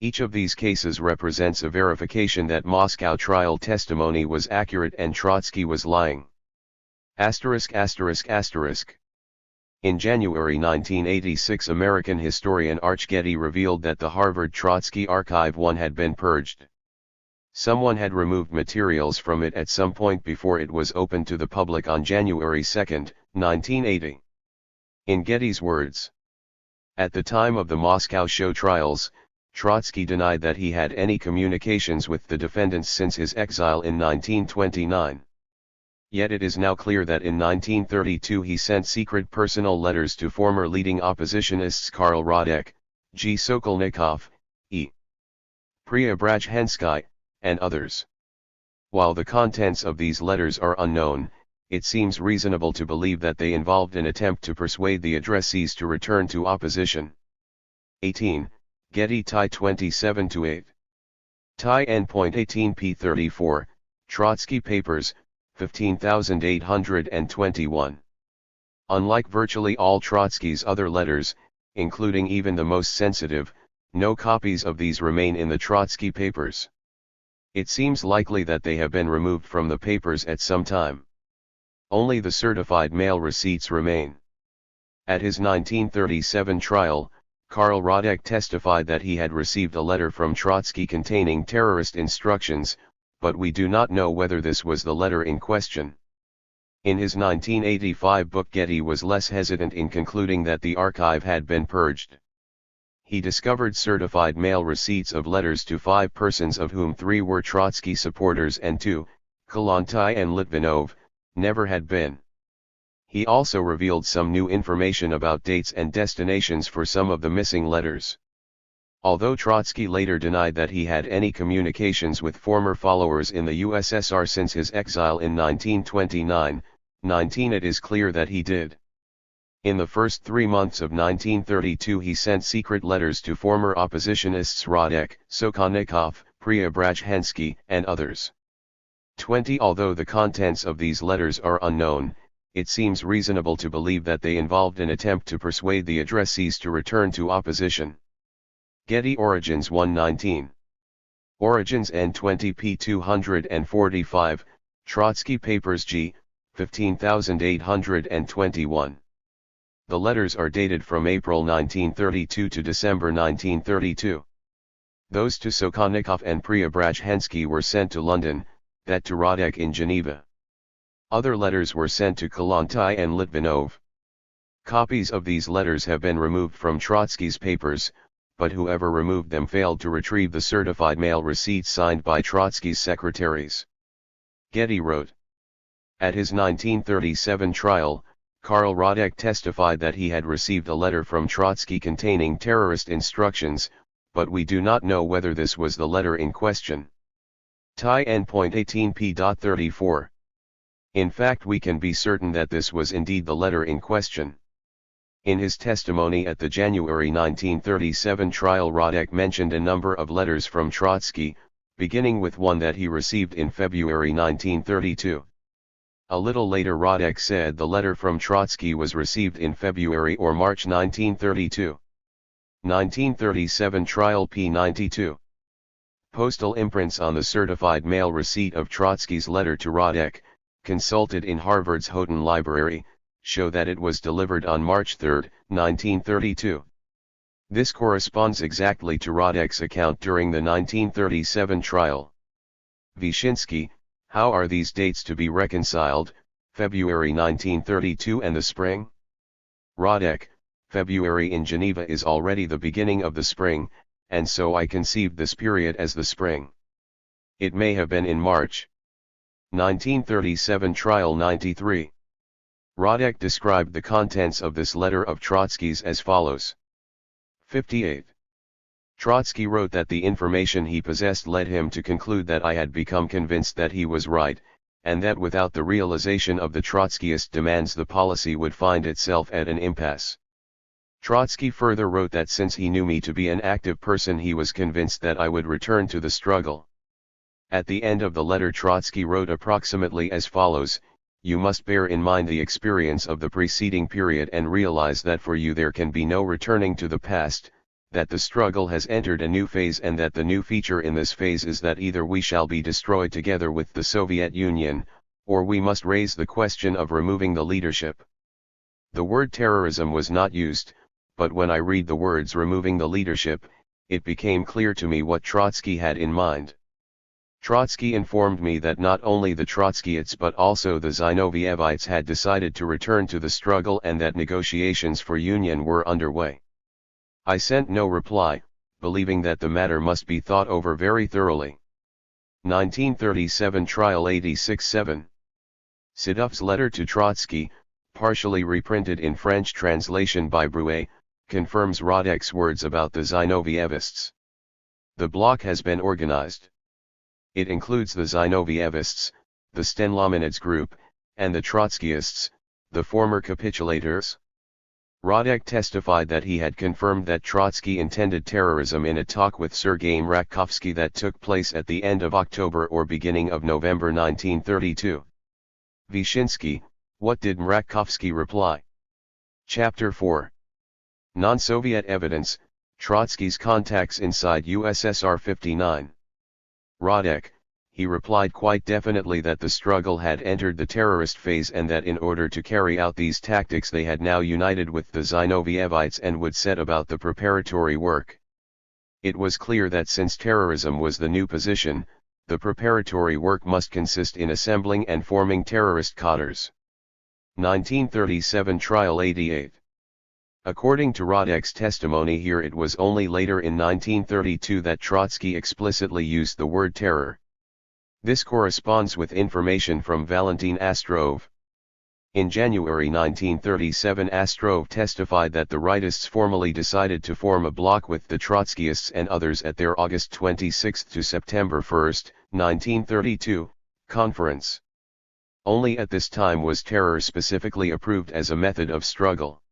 Each of these cases represents a verification that Moscow trial testimony was accurate and Trotsky was lying. In January 1986, American historian Arch Getty revealed that the Harvard Trotsky Archive 1 had been purged. Someone had removed materials from it at some point before it was opened to the public on January 2, 1980. In Getty's words, at the time of the Moscow show trials, Trotsky denied that he had any communications with the defendants since his exile in 1929. Yet it is now clear that in 1932 he sent secret personal letters to former leading oppositionists Karl Radek, G. Sokolnikov, E. Preobrazhensky, and others. While the contents of these letters are unknown, it seems reasonable to believe that they involved an attempt to persuade the addressees to return to opposition. 18. Getty Tie 27-8. Tie N.18 p. 34, Trotsky Papers, 15,821. Unlike virtually all Trotsky's other letters, including even the most sensitive, no copies of these remain in the Trotsky papers. It seems likely that they have been removed from the papers at some time. Only the certified mail receipts remain. At his 1937 trial, Karl Radek testified that he had received a letter from Trotsky containing terrorist instructions, but we do not know whether this was the letter in question. In his 1985 book, Getty was less hesitant in concluding that the archive had been purged. He discovered certified mail receipts of letters to 5 persons, of whom 3 were Trotsky supporters and 2, Kollontai and Litvinov, never had been. He also revealed some new information about dates and destinations for some of the missing letters. Although Trotsky later denied that he had any communications with former followers in the USSR since his exile in 1929, it is clear that he did. In the first 3 months of 1932 he sent secret letters to former oppositionists Radek, Sokholnikov, Preobrazhensky, and others. 20. Although the contents of these letters are unknown, it seems reasonable to believe that they involved an attempt to persuade the addressees to return to opposition. Getty Origins 119. Origins N20 p. 245, Trotsky Papers G. 15,821. The letters are dated from April 1932 to December 1932. Those to Sokholnikov and Preobrazhensky were sent to London, that to Radek in Geneva. Other letters were sent to Kollontai and Litvinov. Copies of these letters have been removed from Trotsky's papers, but whoever removed them failed to retrieve the certified mail receipts signed by Trotsky's secretaries. Getty wrote. At his 1937 trial, Karl Radek testified that he had received a letter from Trotsky containing terrorist instructions, but we do not know whether this was the letter in question. TIE N.18 p. 34. In fact, we can be certain that this was indeed the letter in question. In his testimony at the January 1937 trial, Radek mentioned a number of letters from Trotsky, beginning with one that he received in February 1932. A little later Radek said the letter from Trotsky was received in February or March 1932. 1937 trial p. 92. Postal imprints on the certified mail receipt of Trotsky's letter to Radek, consulted in Harvard's Houghton Library, show that it was delivered on March 3, 1932. This corresponds exactly to Radek's account during the 1937 trial. Vyshinsky, how are these dates to be reconciled, February 1932 and the spring? Radek, February in Geneva is already the beginning of the spring, and so I conceived this period as the spring. It may have been in March. 1937 trial 93. Radek described the contents of this letter of Trotsky's as follows. 58. Trotsky wrote that the information he possessed led him to conclude that I had become convinced that he was right, and that without the realization of the Trotskyist demands the policy would find itself at an impasse. Trotsky further wrote that since he knew me to be an active person, he was convinced that I would return to the struggle. At the end of the letter Trotsky wrote approximately as follows: you must bear in mind the experience of the preceding period and realize that for you there can be no returning to the past, that the struggle has entered a new phase, and that the new feature in this phase is that either we shall be destroyed together with the Soviet Union, or we must raise the question of removing the leadership. The word terrorism was not used, but when I read the words removing the leadership, it became clear to me what Trotsky had in mind. Trotsky informed me that not only the Trotskyists but also the Zinovievites had decided to return to the struggle and that negotiations for union were underway. I sent no reply, believing that the matter must be thought over very thoroughly. 1937 trial 86-7. Sidoff's letter to Trotsky, partially reprinted in French translation by Brouet, confirms Radek's words about the Zinovievists. The bloc has been organized. It includes the Zinovievists, the Stenlomanids group, and the Trotskyists, the former capitulators. Radek testified that he had confirmed that Trotsky intended terrorism in a talk with Sergei Mrakovsky that took place at the end of October or beginning of November 1932. Vyshinsky, what did Mrakovsky reply? Chapter 4. Non-Soviet evidence, Trotsky's contacts inside USSR 59. Radek, he replied quite definitely that the struggle had entered the terrorist phase and that in order to carry out these tactics they had now united with the Zinovievites and would set about the preparatory work. It was clear that since terrorism was the new position, the preparatory work must consist in assembling and forming terrorist cadres. 1937 Trial 88. According to Radek's testimony here, it was only later in 1932 that Trotsky explicitly used the word terror. This corresponds with information from Valentin Astrov. In January 1937 Astrov testified that the rightists formally decided to form a bloc with the Trotskyists and others at their August 26 to September 1, 1932, conference. Only at this time was terror specifically approved as a method of struggle.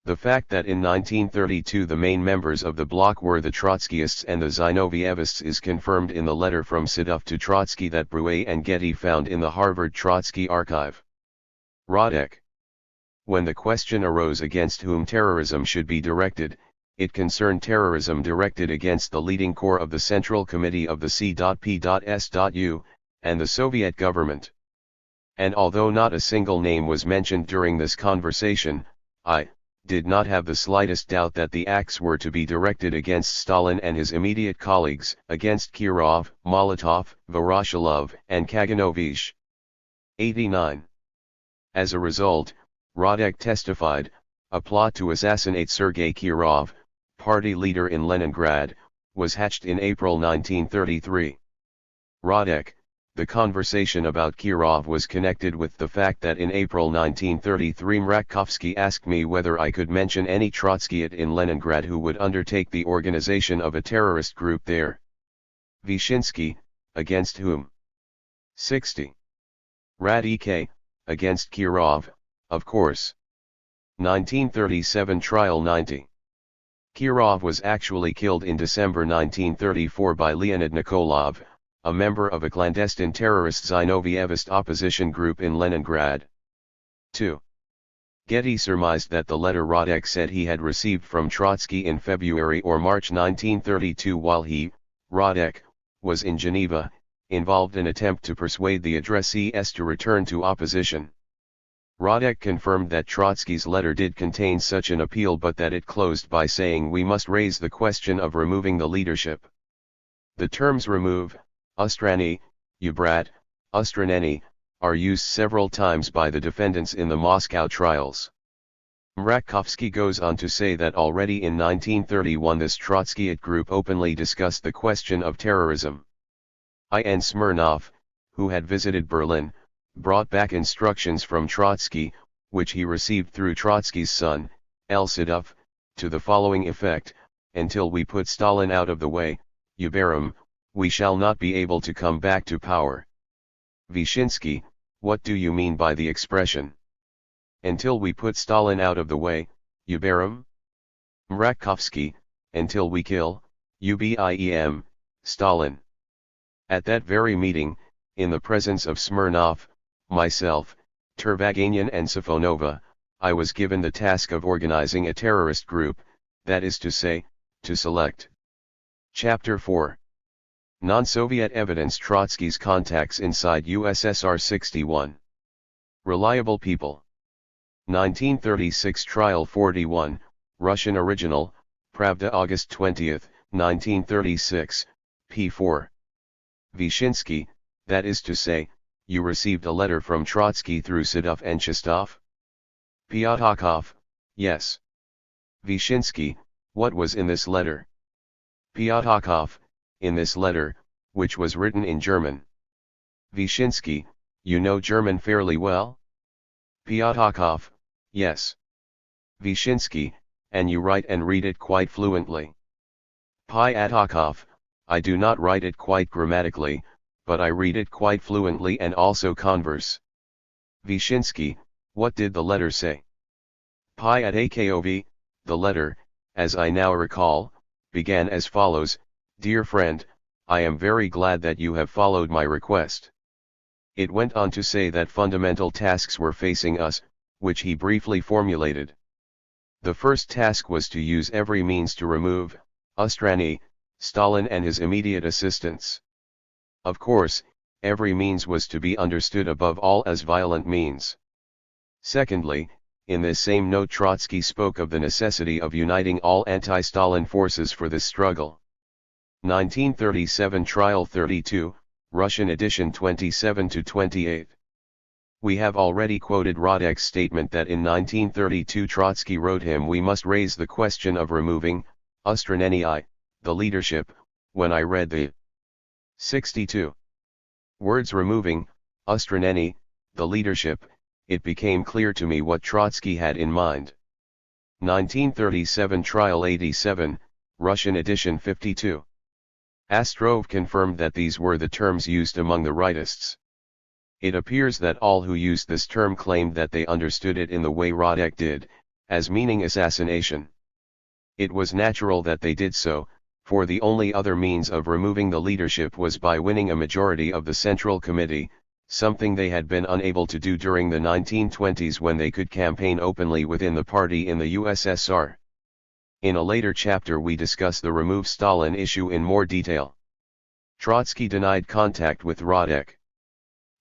The fact that in 1932 the main members of the bloc were the Trotskyists and the Zinovievists is confirmed in the letter from Sedov to Trotsky that Brouet and Getty found in the Harvard Trotsky archive. Radek. When the question arose against whom terrorism should be directed, it concerned terrorism directed against the leading corps of the Central Committee of the C.P.S.U. and the Soviet government. And although not a single name was mentioned during this conversation, I did not have the slightest doubt that the acts were to be directed against Stalin and his immediate colleagues, against Kirov, Molotov, Voroshilov, and Kaganovich. 89. As a result, Radek testified, a plot to assassinate Sergei Kirov, party leader in Leningrad, was hatched in April 1933. Radek, the conversation about Kirov was connected with the fact that in April 1933 Mrakovsky asked me whether I could mention any Trotskyite in Leningrad who would undertake the organization of a terrorist group there. Vyshinsky, against whom? 60. Radek, against Kirov, of course. 1937 Trial 90. Kirov was actually killed in December 1934 by Leonid Nikolov, a member of a clandestine terrorist Zinovievist opposition group in Leningrad. 2. Getty surmised that the letter Radek said he had received from Trotsky in February or March 1932 while he, Radek, was in Geneva, involved an attempt to persuade the addressees to return to opposition. Radek confirmed that Trotsky's letter did contain such an appeal but that it closed by saying we must raise the question of removing the leadership. The terms remove, Ustrani, Ubrat, Ustraneni, are used several times by the defendants in the Moscow trials. Mrakovsky goes on to say that already in 1931 this Trotskyite group openly discussed the question of terrorism. I.N. Smirnov, who had visited Berlin, brought back instructions from Trotsky, which he received through Trotsky's son, L. Sedov, to the following effect: until we put Stalin out of the way, Uberum, we shall not be able to come back to power. Vyshinsky, what do you mean by the expression? Until we put Stalin out of the way, Uberum? Mrakovsky, until we kill, Ubiem, Stalin. At that very meeting, in the presence of Smirnov, myself, Tervaganian and Safonova, I was given the task of organizing a terrorist group, that is to say, to select. Chapter 4. Non-Soviet evidence: Trotsky's contacts inside USSR 61. Reliable people. 1936 Trial 41, Russian original, Pravda, August 20, 1936, p. 4. Vyshinsky, that is to say, you received a letter from Trotsky through Sedov and Shestov? Pyatakov, yes. Vyshinsky, what was in this letter? Pyatakov, in this letter, which was written in German. Vyshinsky, you know German fairly well? Pyatakov, yes. Vyshinsky, and you write and read it quite fluently. Pyatakov, I do not write it quite grammatically, but I read it quite fluently and also converse. Vyshinsky, what did the letter say? Pyatakov, the letter, as I now recall, began as follows: Dear friend, I am very glad that you have followed my request. It went on to say that fundamental tasks were facing us, which he briefly formulated. The first task was to use every means to remove, Ustrani, Stalin and his immediate assistants. Of course, every means was to be understood above all as violent means. Secondly, in this same note Trotsky spoke of the necessity of uniting all anti-Stalin forces for this struggle. 1937 Trial 32, Russian edition 27-28. We have already quoted Radek's statement that in 1932 Trotsky wrote him, "We must raise the question of removing, Ustraneni, the leadership." When I read the 62 words removing, Ustraneni, the leadership, it became clear to me what Trotsky had in mind. 1937 Trial 87, Russian edition 52. Astrov confirmed that these were the terms used among the rightists. It appears that all who used this term claimed that they understood it in the way Radek did, as meaning assassination. It was natural that they did so, for the only other means of removing the leadership was by winning a majority of the Central Committee, something they had been unable to do during the 1920s when they could campaign openly within the party in the USSR. In a later chapter we discuss the remove Stalin issue in more detail. Trotsky denied contact with Radek.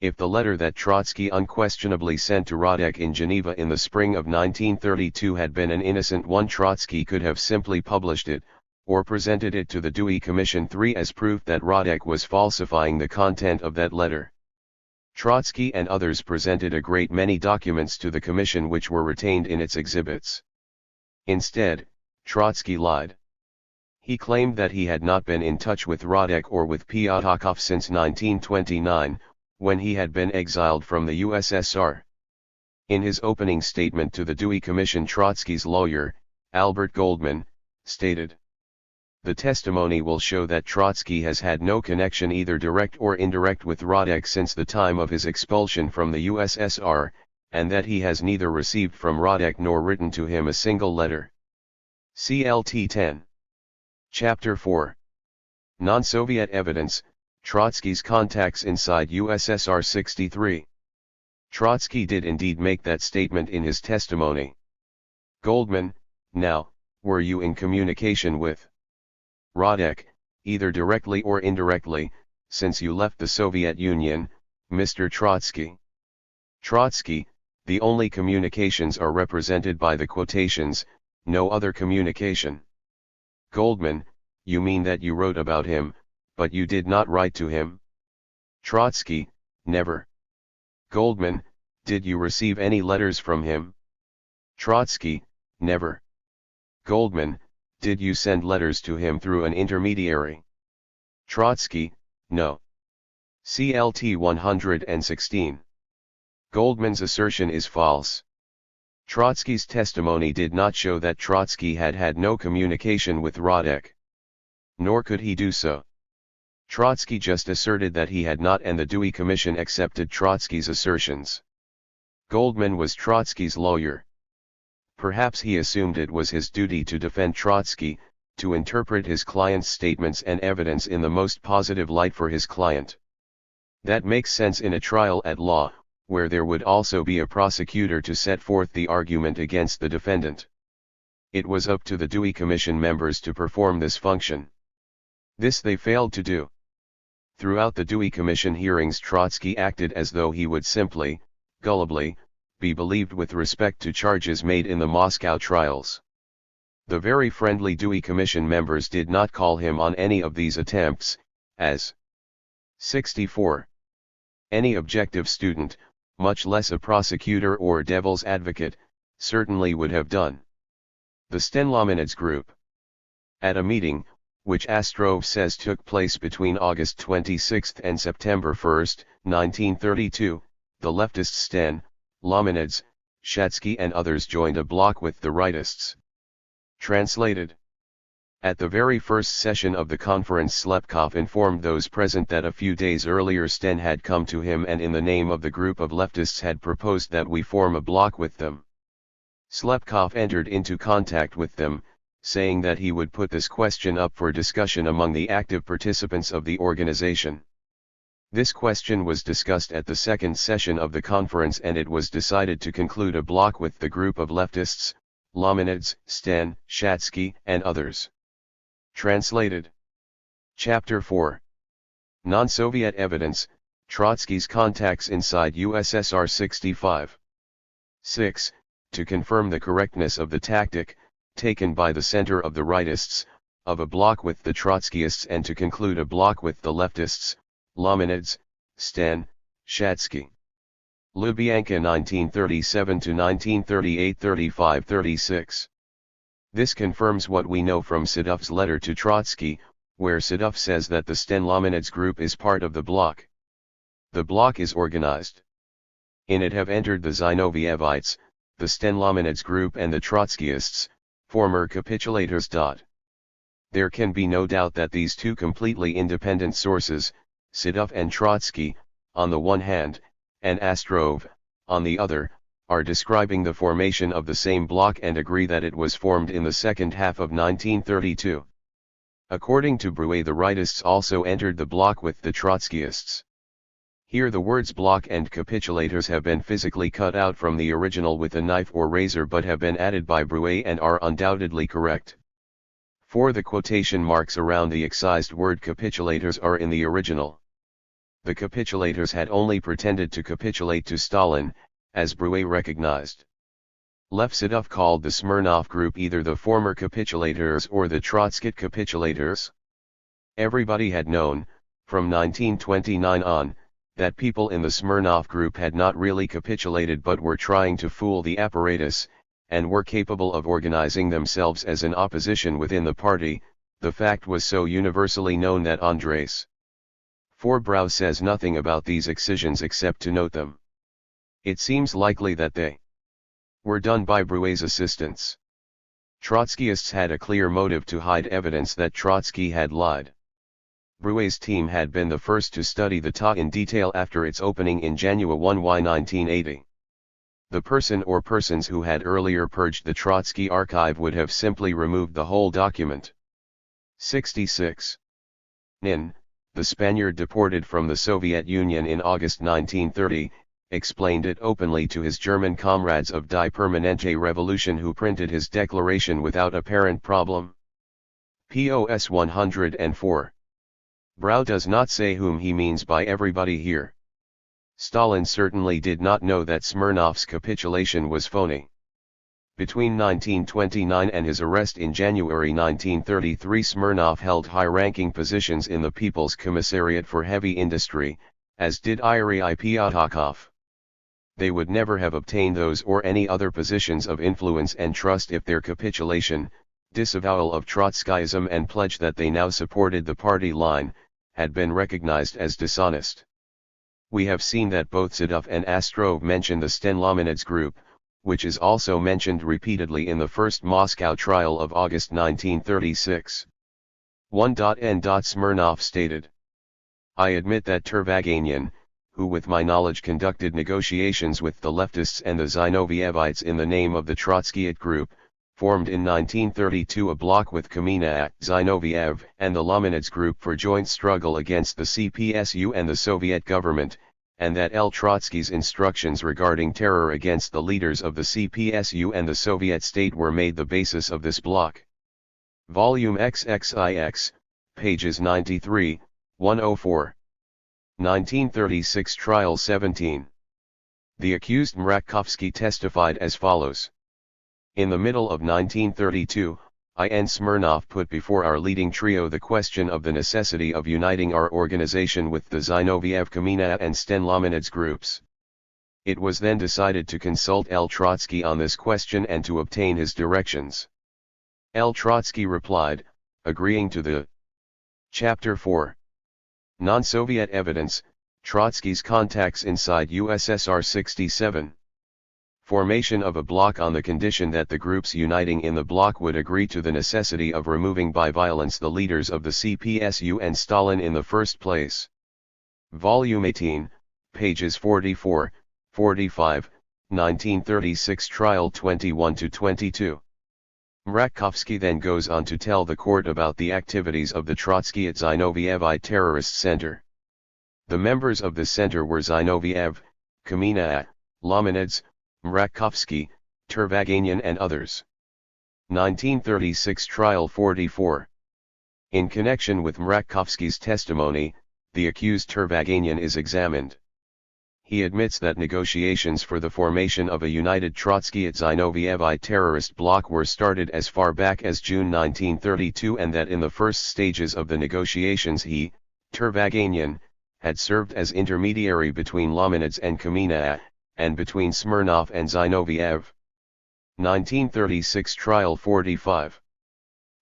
If the letter that Trotsky unquestionably sent to Radek in Geneva in the spring of 1932 had been an innocent one, Trotsky could have simply published it, or presented it to the Dewey Commission 3 as proof that Radek was falsifying the content of that letter. Trotsky and others presented a great many documents to the commission which were retained in its exhibits. Instead, Trotsky lied. He claimed that he had not been in touch with Radek or with Pyatakov since 1929, when he had been exiled from the USSR. In his opening statement to the Dewey Commission, Trotsky's lawyer, Albert Goldman, stated, "The testimony will show that Trotsky has had no connection either direct or indirect with Radek since the time of his expulsion from the USSR, and that he has neither received from Radek nor written to him a single letter." CLT 10. Chapter 4. Non-Soviet Evidence, Trotsky's Contacts Inside USSR 63. Trotsky did indeed make that statement in his testimony. Goldman, now, were you in communication with Radek, either directly or indirectly, since you left the Soviet Union, Mr. Trotsky? Trotsky, the only communications are represented by the quotations, no other communication. Goldman, you mean that you wrote about him, but you did not write to him? Trotsky, never. Goldman, did you receive any letters from him? Trotsky, never. Goldman, did you send letters to him through an intermediary? Trotsky, no. CLT 116. Goldman's assertion is false. Trotsky's testimony did not show that Trotsky had had no communication with Radek. Nor could he do so. Trotsky just asserted that he had not, and the Dewey Commission accepted Trotsky's assertions. Goldman was Trotsky's lawyer. Perhaps he assumed it was his duty to defend Trotsky, to interpret his client's statements and evidence in the most positive light for his client. That makes sense in a trial at law, where there would also be a prosecutor to set forth the argument against the defendant. It was up to the Dewey Commission members to perform this function. This they failed to do. Throughout the Dewey Commission hearings, Trotsky acted as though he would simply, gullibly, be believed with respect to charges made in the Moscow trials. The very friendly Dewey Commission members did not call him on any of these attempts, as 64. Any objective student, much less a prosecutor or devil's advocate, certainly would have done. The Stenlominids Group. At a meeting, which Astrov says took place between August 26 and September 1, 1932, the leftist Sten, Lominids, Shatsky and others joined a bloc with the rightists. Translated. At the very first session of the conference, Slepkov informed those present that a few days earlier Sten had come to him and in the name of the group of leftists had proposed that we form a bloc with them. Slepkov entered into contact with them, saying that he would put this question up for discussion among the active participants of the organization. This question was discussed at the second session of the conference, and it was decided to conclude a block with the group of leftists, Lomanids, Sten, Shatsky, and others. Translated. Chapter 4. Non-Soviet Evidence, Trotsky's Contacts Inside USSR 65. 6. To confirm the correctness of the tactic, taken by the center of the rightists, of a block with the Trotskyists, and to conclude a block with the leftists, Lomanids, Sten, Shatsky. Lubyanka 1937–1938 35–36. This confirms what we know from Sedov's letter to Trotsky, where Sedov says that the Sten-Lomanids group is part of the bloc. The bloc is organized. In it have entered the Zinovievites, the Sten-Lomanids group, and the Trotskyists, former capitulators. There can be no doubt that these two completely independent sources, Sedov and Trotsky, on the one hand, and Astrov, on the other, are describing the formation of the same bloc and agree that it was formed in the second half of 1932. According to Brouet, the rightists also entered the bloc with the Trotskyists. Here the words bloc and capitulators have been physically cut out from the original with a knife or razor, but have been added by Brouet and are undoubtedly correct. For the quotation marks around the excised word capitulators are in the original. The capitulators had only pretended to capitulate to Stalin, as Brouet recognized. Lev Sedov called the Smirnov group either the former capitulators or the Trotskyit capitulators. Everybody had known, from 1929 on, that people in the Smirnov group had not really capitulated but were trying to fool the apparatus, and were capable of organizing themselves as an opposition within the party. The fact was so universally known that Andres Furr says nothing about these excisions except to note them. It seems likely that they were done by Brouet's assistants. Trotskyists had a clear motive to hide evidence that Trotsky had lied. Brouet's team had been the first to study the TA in detail after its opening in January 1, 1980. The person or persons who had earlier purged the Trotsky archive would have simply removed the whole document. 66. Nin, the Spaniard deported from the Soviet Union in August 1930, explained it openly to his German comrades of Die Permanente Revolution, who printed his declaration without apparent problem. POS 104. Brau does not say whom he means by everybody here. Stalin certainly did not know that Smirnov's capitulation was phony. Between 1929 and his arrest in January 1933, Smirnov held high-ranking positions in the People's Commissariat for Heavy Industry, as did Yuri Ipyatakov. They would never have obtained those or any other positions of influence and trust if their capitulation, disavowal of Trotskyism and pledge that they now supported the party line, had been recognized as dishonest. We have seen that both Sedov and Astrov mention the Sten-Lomanids group, which is also mentioned repeatedly in the first Moscow trial of August 1936. 1. N. Smirnov stated, "I admit that Turvaganian, who with my knowledge conducted negotiations with the leftists and the Zinovievites in the name of the Trotskyite group, formed in 1932 a bloc with Kamina, Zinoviev, and the Lomanids group for joint struggle against the CPSU and the Soviet government, and that L. Trotsky's instructions regarding terror against the leaders of the CPSU and the Soviet state were made the basis of this bloc." Volume XXIX, pages 93, 104. 1936 Trial 17. The accused Mrakovsky testified as follows. In the middle of 1932, I.N. Smirnov put before our leading trio the question of the necessity of uniting our organization with the Zinoviev Kamina and Sten-Lomanids groups. It was then decided to consult L. Trotsky on this question and to obtain his directions. L. Trotsky replied, agreeing to the Chapter 4. Non-Soviet Evidence, Trotsky's Contacts Inside USSR 67. Formation of a bloc on the condition that the groups uniting in the bloc would agree to the necessity of removing by violence the leaders of the CPSU and Stalin in the first place. Volume 18, pages 44, 45, 1936 Trial 21-22. Mrakovsky then goes on to tell the court about the activities of the Trotskyite Zinovievite Terrorist Center. The members of the center were Zinoviev, Kamina, Lomanids, Mrakovsky, Turvaganian and others. 1936 Trial 44. In connection with Mrakovsky's testimony, the accused Turvaganian is examined. He admits that negotiations for the formation of a united Trotskyite Zinovievite terrorist bloc were started as far back as June 1932 and that in the first stages of the negotiations he, Turvaganian, had served as intermediary between Lomanids and Kamina, and between Smirnov and Zinoviev. 1936 Trial 45.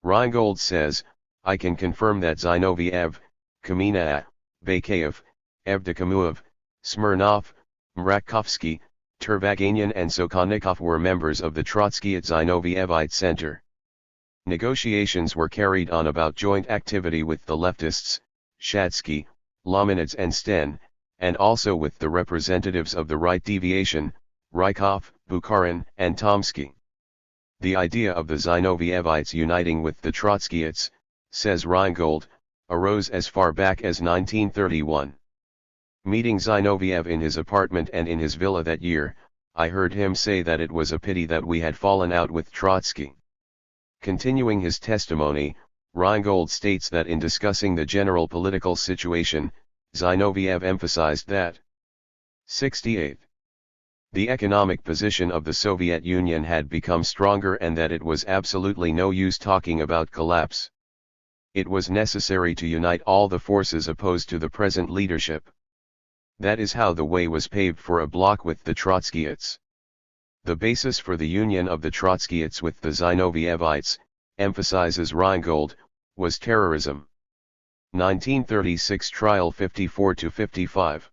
Reingold says, I can confirm that Zinoviev, Kamina, Bakayev, Evdokimuev, Smirnov, Mrakovsky, Turvaganian and Sokolnikov were members of the Trotskyite Zinovievite Center. Negotiations were carried on about joint activity with the leftists, Shatsky, Lomanids and Sten, and also with the representatives of the right deviation, Rykov, Bukharin, and Tomsky. The idea of the Zinovievites uniting with the Trotskyites, says Reingold, arose as far back as 1931. Meeting Zinoviev in his apartment and in his villa that year, I heard him say that it was a pity that we had fallen out with Trotsky. Continuing his testimony, Reingold states that in discussing the general political situation, Zinoviev emphasized that 68. The economic position of the Soviet Union had become stronger and that it was absolutely no use talking about collapse. It was necessary to unite all the forces opposed to the present leadership. That is how the way was paved for a bloc with the Trotskyites. The basis for the union of the Trotskyites with the Zinovievites, emphasizes Reingold, was terrorism. 1936 Trial 54-55.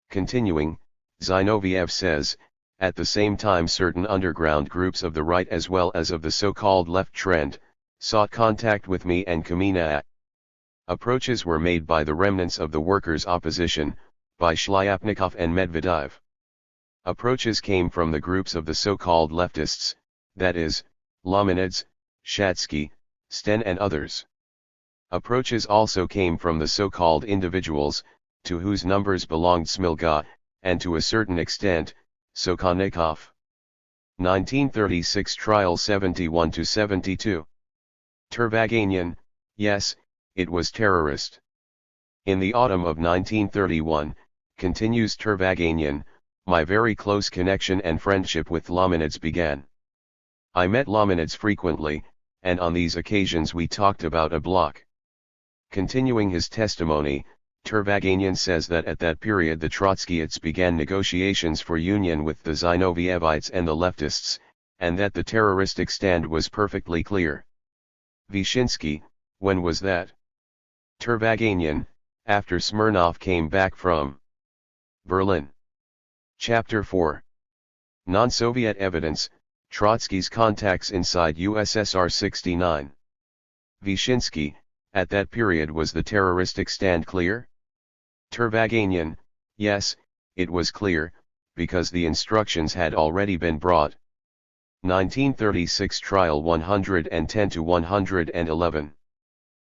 Continuing, Zinoviev says, at the same time certain underground groups of the right as well as of the so-called left trend, sought contact with me and Kamina. Approaches were made by the remnants of the workers' opposition, by Shlyapnikov and Medvedev. Approaches came from the groups of the so-called leftists, that is, Lomanids, Shatsky, Sten and others. Approaches also came from the so-called individuals, to whose numbers belonged Smilga, and to a certain extent, Sokolnikov. 1936 Trial 71-72. Turvaganian, yes, it was terrorist. In the autumn of 1931, continues Turvaganian, my very close connection and friendship with Lomanids began. I met Lomanids frequently, and on these occasions we talked about a bloc. Continuing his testimony, Turvaganian says that at that period the Trotskyites began negotiations for union with the Zinovievites and the leftists, and that the terroristic stand was perfectly clear. Vyshinsky, when was that? Turvaganian, after Smirnov came back from Berlin. Chapter 4. Non-Soviet evidence, Trotsky's contacts inside USSR 69. Vyshinsky, at that period was the terroristic stand clear? Turvaganian, yes, it was clear, because the instructions had already been brought. 1936 Trial 110-111.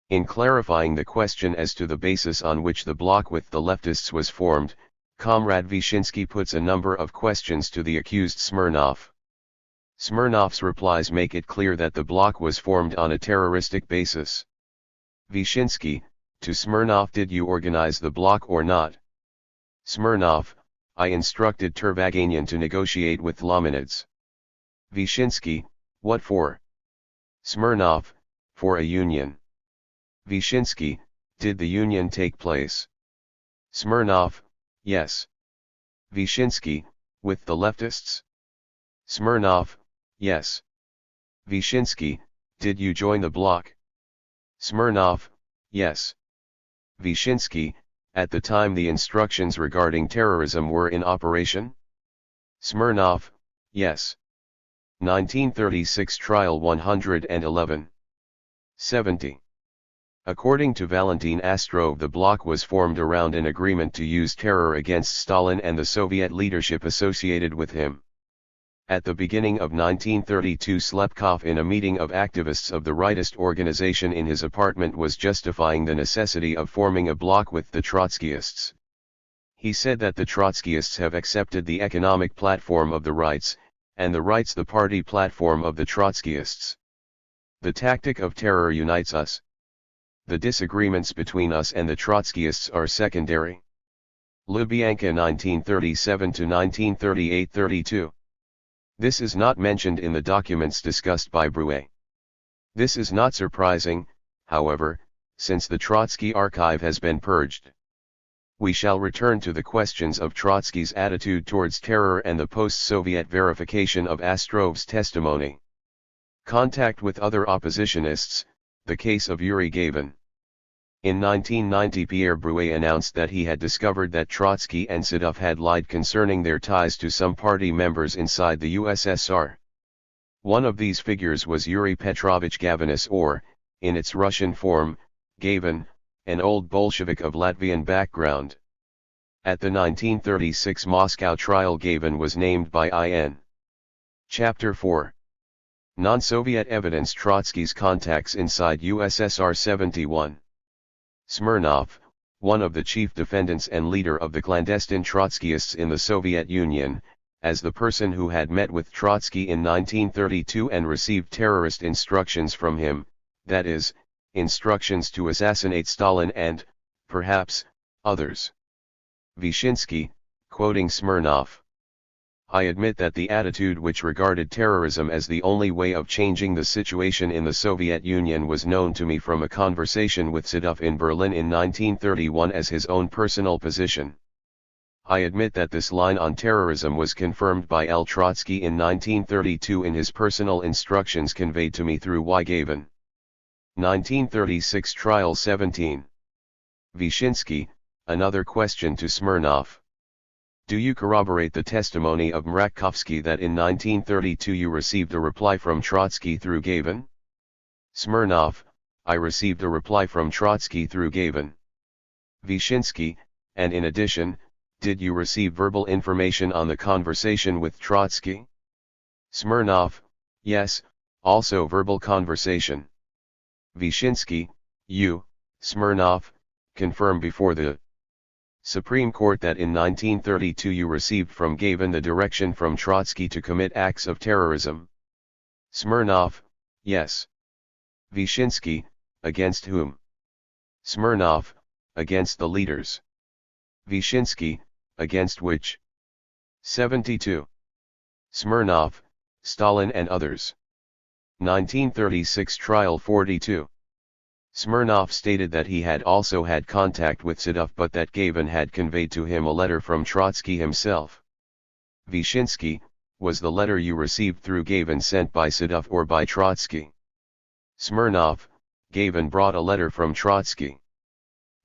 In clarifying the question as to the basis on which the bloc with the leftists was formed, Comrade Vyshinsky puts a number of questions to the accused Smirnov. Smirnov's replies make it clear that the bloc was formed on a terroristic basis. Vyshinsky, to Smirnov, did you organize the bloc or not? Smirnov, I instructed Turvaganian to negotiate with Lomanids. Vyshinsky, what for? Smirnov, for a union. Vyshinsky, did the union take place? Smirnov, yes. Vyshinsky, with the leftists? Smirnov, yes. Vyshinsky, did you join the bloc? Smirnov, yes. Vyshinsky, at the time the instructions regarding terrorism were in operation? Smirnov, yes. 1936 Trial 111. 70. According to Valentin Astrov, the bloc was formed around an agreement to use terror against Stalin and the Soviet leadership associated with him. At the beginning of 1932, Slepkov, in a meeting of activists of the rightist organization in his apartment, was justifying the necessity of forming a bloc with the Trotskyists. He said that the Trotskyists have accepted the economic platform of the rights, and the rights the party platform of the Trotskyists. The tactic of terror unites us. The disagreements between us and the Trotskyists are secondary. Lubyanka, 1937–1938–32. This is not mentioned in the documents discussed by Bruet. This is not surprising, however, since the Trotsky archive has been purged. We shall return to the questions of Trotsky's attitude towards terror and the post-Soviet verification of Ostrov's testimony. Contact with other oppositionists, the case of Yuri Gavin. In 1990, Pierre Bruet announced that he had discovered that Trotsky and Sedov had lied concerning their ties to some party members inside the USSR. One of these figures was Yuri Petrovich Gavinis, or, in its Russian form, Gavin, an old Bolshevik of Latvian background. At the 1936 Moscow trial, Gavin was named by IN. Chapter 4. Non-Soviet evidence: Trotsky's contacts inside USSR. 71. Smirnov, one of the chief defendants and leader of the clandestine Trotskyists in the Soviet Union, as the person who had met with Trotsky in 1932 and received terrorist instructions from him, that is, instructions to assassinate Stalin and, perhaps, others. Vyshinsky, quoting Smirnov: I admit that the attitude which regarded terrorism as the only way of changing the situation in the Soviet Union was known to me from a conversation with Sedov in Berlin in 1931 as his own personal position. I admit that this line on terrorism was confirmed by L. Trotsky in 1932 in his personal instructions conveyed to me through Y. Gavin. 1936 Trial 17. Vyshinsky, another question to Smirnov. Do you corroborate the testimony of Mrakovsky that in 1932 you received a reply from Trotsky through Gavin? Smirnov: I received a reply from Trotsky through Gavin. Vyshinsky: and in addition, did you receive verbal information on the conversation with Trotsky? Smirnov: yes, also verbal conversation. Vyshinsky: you, Smirnov, confirm before the Supreme Court that in 1932 you received from Gavin the direction from Trotsky to commit acts of terrorism? Smirnov: yes. Vyshinsky: against whom? Smirnov: against the leaders. Vyshinsky: against which? 72. Smirnov: Stalin and others. 1936 Trial 42. Smirnov stated that he had also had contact with Sedov, but that Gavin had conveyed to him a letter from Trotsky himself. Vyshinsky: was the letter you received through Gavin sent by Sedov or by Trotsky? Smirnov: Gavin brought a letter from Trotsky.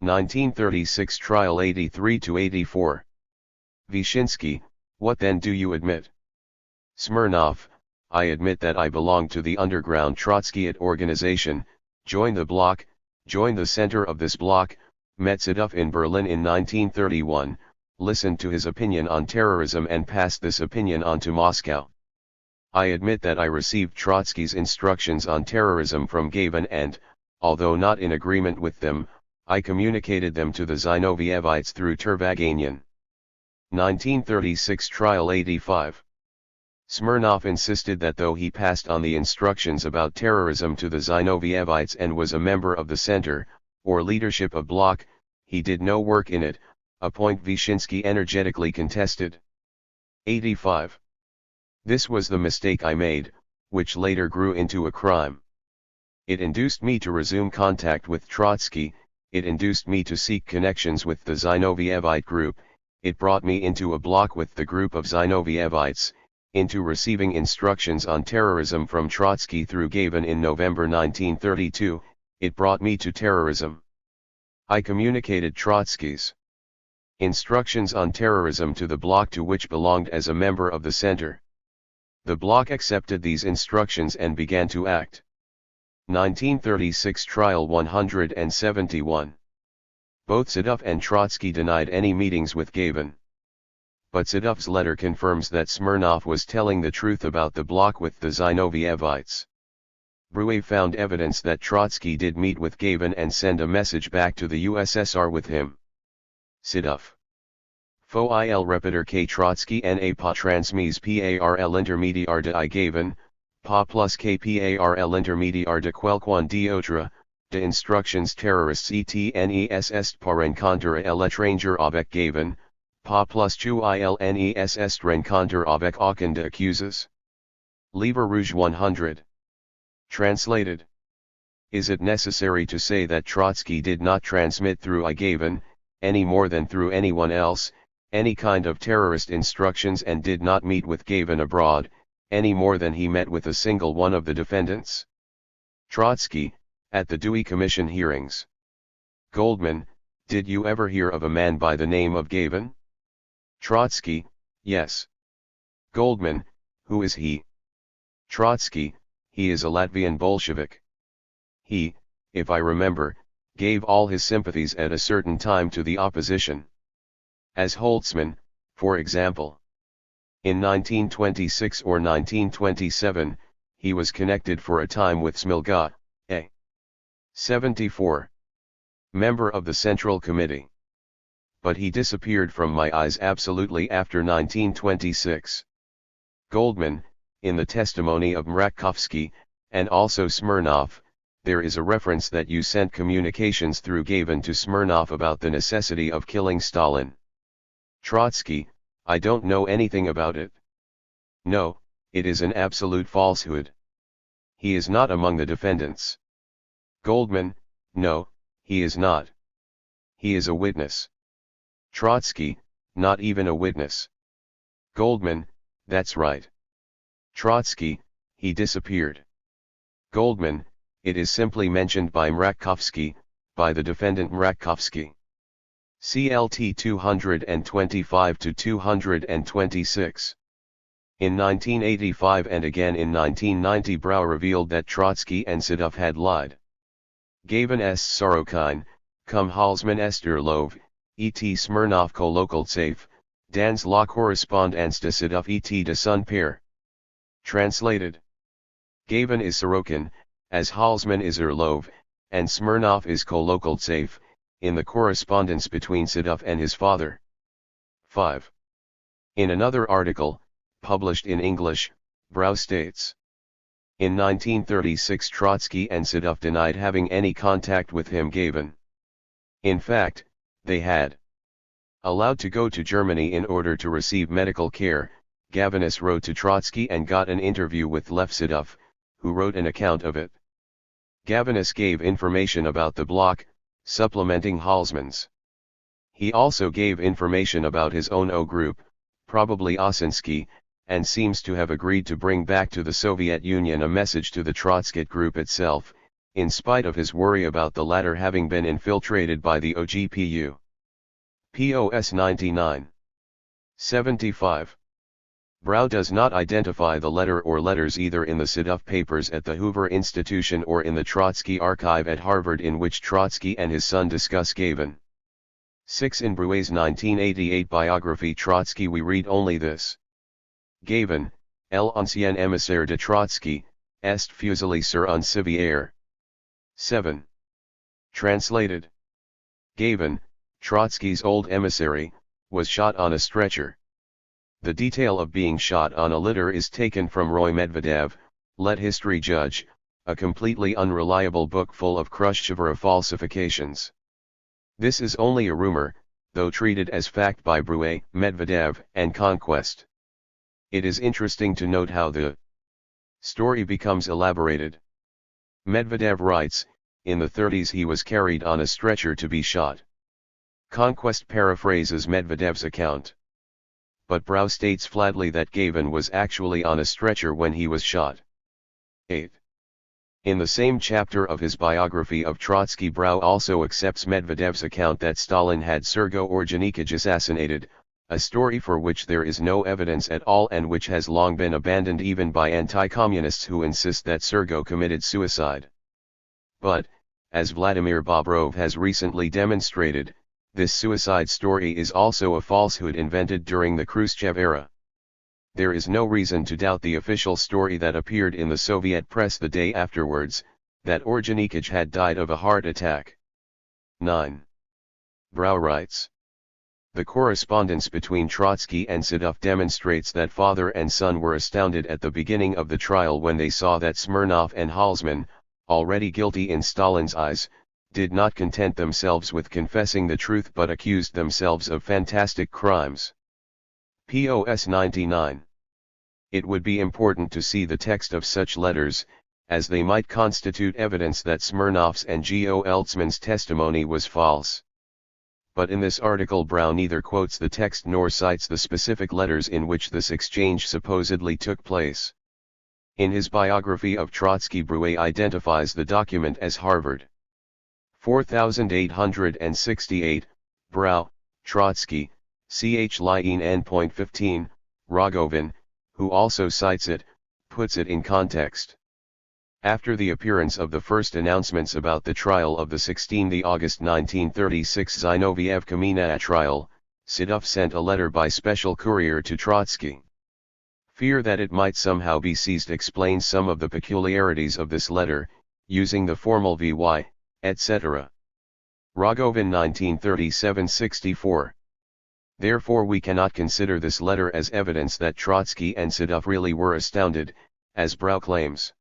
1936 Trial 83–84. Vyshinsky: what then do you admit? Smirnov: I admit that I belong to the underground Trotskyite organization, joined the bloc, joined the center of this bloc, met Sedov in Berlin in 1931, listened to his opinion on terrorism and passed this opinion on to Moscow. I admit that I received Trotsky's instructions on terrorism from Gavin and, although not in agreement with them, I communicated them to the Zinovievites through Turvaganian. 1936 Trial 85. Smirnov insisted that though he passed on the instructions about terrorism to the Zinovievites and was a member of the center, or leadership of bloc, he did no work in it, a point Vyshinsky energetically contested. 85. This was the mistake I made, which later grew into a crime. It induced me to resume contact with Trotsky, it induced me to seek connections with the Zinovievite group, it brought me into a bloc with the group of Zinovievites, into receiving instructions on terrorism from Trotsky through Gavin in November 1932, it brought me to terrorism. I communicated Trotsky's instructions on terrorism to the bloc to which belonged as a member of the center. The bloc accepted these instructions and began to act. 1936 Trial 171. Both Sedov and Trotsky denied any meetings with Gavin. but Sedov's letter confirms that Smirnov was telling the truth about the bloc with the Zinovievites. Brouet found evidence that Trotsky did meet with Gavin and send a message back to the USSR with him. Sedov. Fo il repeter que Trotsky n'a pas transmis par l'intermédiaire de Gavin, pas plus que par l'intermédiaire de quelqu'un d'autre, de instructions terroristes etness pour rencontrer l'étranger avec Gavin, pas plus que il ness rencontre avec aucun de accusés. Livre Rouge 100. Translated. Is it necessary to say that Trotsky did not transmit through Gavin, any more than through anyone else, any kind of terrorist instructions, and did not meet with Gavin abroad, any more than he met with a single one of the defendants? Trotsky, at the Dewey Commission hearings. Goldman, did you ever hear of a man by the name of Gavin? Trotsky, yes. Goldman, who is he? Trotsky, he is a Latvian Bolshevik. He, if I remember, gave all his sympathies at a certain time to the opposition. As Holtzman, for example. In 1926 or 1927, he was connected for a time with Smilga, a 74. Member of the Central Committee. But he disappeared from my eyes absolutely after 1926. Goldman, in the testimony of Mrakovsky, and also Smirnov, there is a reference that you sent communications through Gavin to Smirnov about the necessity of killing Stalin. Trotsky, I don't know anything about it. No, it is an absolute falsehood. He is not among the defendants. Goldman, no, he is not. He is a witness. Trotsky, not even a witness. Goldman, that's right. Trotsky, he disappeared. Goldman, it is simply mentioned by Mrakovsky, by the defendant Mrakovsky. CLT 225 to 226. In 1985 and again in 1990 Brau revealed that Trotsky and Sedov had lied. Gavin est Sorokin, cum Halsman Esterlov, et Smirnov Kolokoltsev, dans la correspondance de Sedov et de son père. Translated. Gavin is Sorokin, as Halsman is Erlov, and Smirnov is Kolokoltsev, in the correspondence between Sedov and his father. 5. In another article, published in English, Brau states. In 1936 Trotsky and Sedov denied having any contact with him Gavin. In fact, they had. Allowed to go to Germany in order to receive medical care, Gavinus wrote to Trotsky and got an interview with Lev Sedov, who wrote an account of it. Gavinus gave information about the bloc, supplementing Halsman's. He also gave information about his own O group, probably Osinski, and seems to have agreed to bring back to the Soviet Union a message to the Trotskyt group itself, in spite of his worry about the latter having been infiltrated by the OGPU. POS 99. 75. Brau does not identify the letter or letters either in the Sedov papers at the Hoover Institution or in the Trotsky archive at Harvard in which Trotsky and his son discuss Gavin. 6. In Brouet's 1988 biography Trotsky we read only this. Gavin, l'ancien émissaire de Trotsky, est fusillé sur un civière. 7. Translated. Gavin, Trotsky's old emissary, was shot on a stretcher. The detail of being shot on a litter is taken from Roy Medvedev, Let History Judge, a completely unreliable book full of Khrushcheva falsifications. This is only a rumor, though treated as fact by Brouet, Medvedev, and Conquest. It is interesting to note how the story becomes elaborated. Medvedev writes, in the 30s he was carried on a stretcher to be shot. Conquest paraphrases Medvedev's account. But Brau states flatly that Gavin was actually on a stretcher when he was shot. 8. In the same chapter of his biography of Trotsky Brau also accepts Medvedev's account that Stalin had Sergo Orjonikij assassinated, a story for which there is no evidence at all and which has long been abandoned even by anti-communists who insist that Sergo committed suicide. But, as Vladimir Bobrov has recently demonstrated, This suicide story is also a falsehood invented during the Khrushchev era. There is no reason to doubt the official story that appeared in the Soviet press the day afterwards, that Orjonikij had died of a heart attack. 9. Brau writes. The correspondence between Trotsky and Sedov demonstrates that father and son were astounded at the beginning of the trial when they saw that Smirnov and Halsman, already guilty in Stalin's eyes, did not content themselves with confessing the truth but accused themselves of fantastic crimes. POS 99. It would be important to see the text of such letters, as they might constitute evidence that Smirnov's and G.O. Eltzman's testimony was false. But in this article Brau neither quotes the text nor cites the specific letters in which this exchange supposedly took place. In his biography of Trotsky, Brau identifies the document as Harvard. 4868, Brau, Trotsky, ch. Line n.15, Rogovin, who also cites it, puts it in context. After the appearance of the first announcements about the trial of the 16 August 1936 Zinoviev-Kamenets trial, Sedov sent a letter by special courier to Trotsky. Fear that it might somehow be seized explains some of the peculiarities of this letter, using the formal VY, etc. Rogovin 1937-64. Therefore we cannot consider this letter as evidence that Trotsky and Sedov really were astounded, as Brau claims.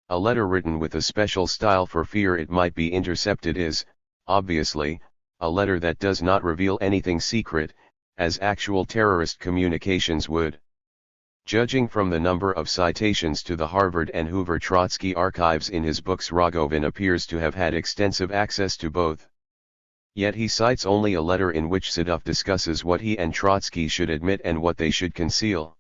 A letter written with a special style for fear it might be intercepted is, obviously, a letter that does not reveal anything secret, as actual terrorist communications would. Judging from the number of citations to the Harvard and Hoover Trotsky archives in his books, Rogovin appears to have had extensive access to both. Yet he cites only a letter in which Sedov discusses what he and Trotsky should admit and what they should conceal.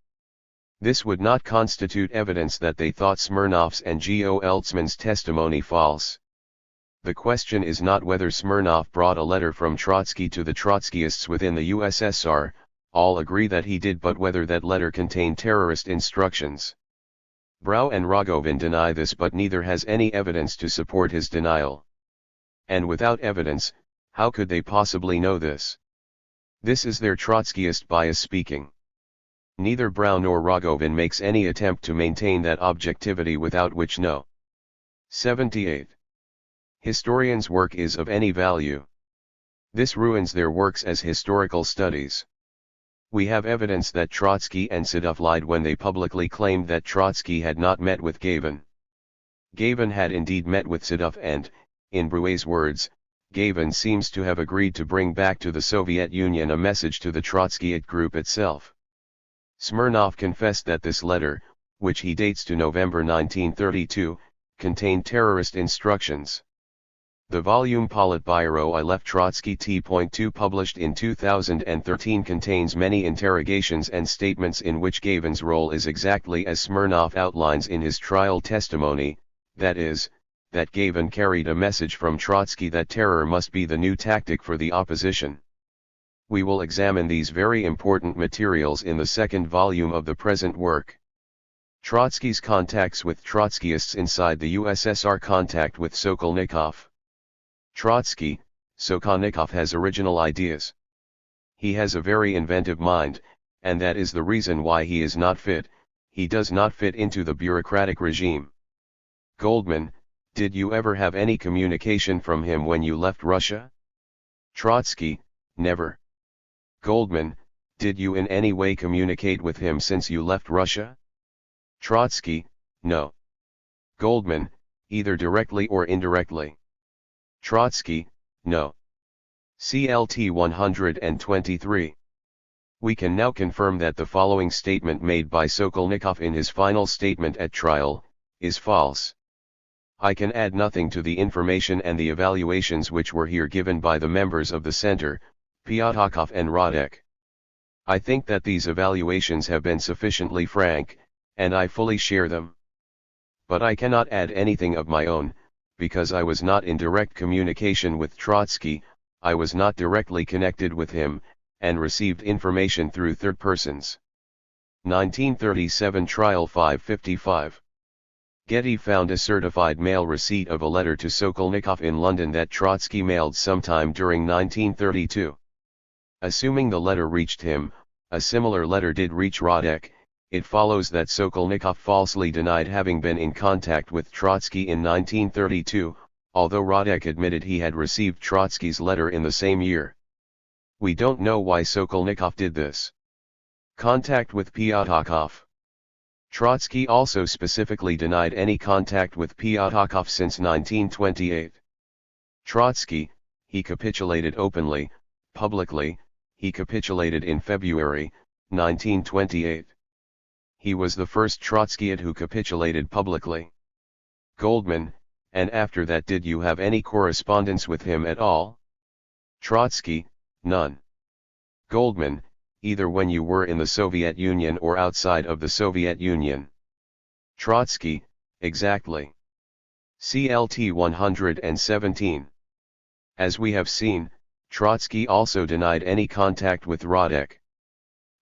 This would not constitute evidence that they thought Smirnov's and G.O. Eltzman's testimony false. The question is not whether Smirnov brought a letter from Trotsky to the Trotskyists within the USSR, all agree that he did, but whether that letter contained terrorist instructions. Brau and Rogovin deny this, but neither has any evidence to support his denial. And without evidence, how could they possibly know this? This is their Trotskyist bias speaking. Neither Brau nor Rogovin makes any attempt to maintain that objectivity without which no 78 historians' work is of any value. This ruins their works as historical studies. We have evidence that Trotsky and Sedov lied when they publicly claimed that Trotsky had not met with Gavin. Gavin had indeed met with Sedov and, in Brau's words, Gavin seems to have agreed to bring back to the Soviet Union a message to the Trotskyite group itself. Smirnov confessed that this letter, which he dates to November 1932, contained terrorist instructions. The volume Politburo I left Trotsky T.2 published in 2013 contains many interrogations and statements in which Gavin's role is exactly as Smirnov outlines in his trial testimony, that is, that Gavin carried a message from Trotsky that terror must be the new tactic for the opposition. We will examine these very important materials in the second volume of the present work. Trotsky's contacts with Trotskyists inside the USSR. Contact with Sokolnikov. Trotsky, Sokolnikov has original ideas. He has a very inventive mind, and that is the reason why he is not fit, he does not fit into the bureaucratic regime. Goldman, did you ever have any communication from him when you left Russia? Trotsky, never. Goldman, did you in any way communicate with him since you left Russia? Trotsky, no. Goldman, either directly or indirectly. Trotsky, no. CLT 123. We can now confirm that the following statement made by Sokolnikov in his final statement at trial, is false. I can add nothing to the information and the evaluations which were here given by the members of the Center, Pyatakov and Radek. I think that these evaluations have been sufficiently frank, and I fully share them. But I cannot add anything of my own, because I was not in direct communication with Trotsky, I was not directly connected with him, and received information through third persons. 1937 Trial 555. Getty found a certified mail receipt of a letter to Sokolnikov in London that Trotsky mailed sometime during 1932. Assuming the letter reached him, a similar letter did reach Radek. It follows that Sokolnikov falsely denied having been in contact with Trotsky in 1932, although Radek admitted he had received Trotsky's letter in the same year. We don't know why Sokolnikov did this. Contact with Pyatakov. Trotsky also specifically denied any contact with Pyatakov since 1928. Trotsky, he capitulated openly, publicly. He capitulated in February, 1928. He was the first Trotskyite who capitulated publicly. Goldman, and after that did you have any correspondence with him at all? Trotsky, none. Goldman, either when you were in the Soviet Union or outside of the Soviet Union. Trotsky, exactly. CLT 117. As we have seen, Trotsky also denied any contact with Radek.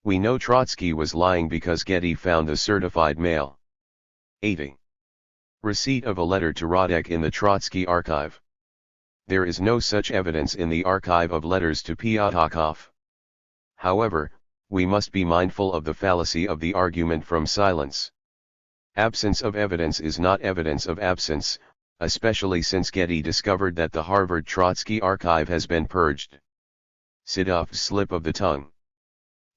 We know Trotsky was lying because Getty found the certified mail. 80. Receipt of a letter to Radek in the Trotsky archive. There is no such evidence in the archive of letters to Pyatakov. However, we must be mindful of the fallacy of the argument from silence. Absence of evidence is not evidence of absence, especially since Getty discovered that the Harvard Trotsky archive has been purged. Sidov's slip of the tongue.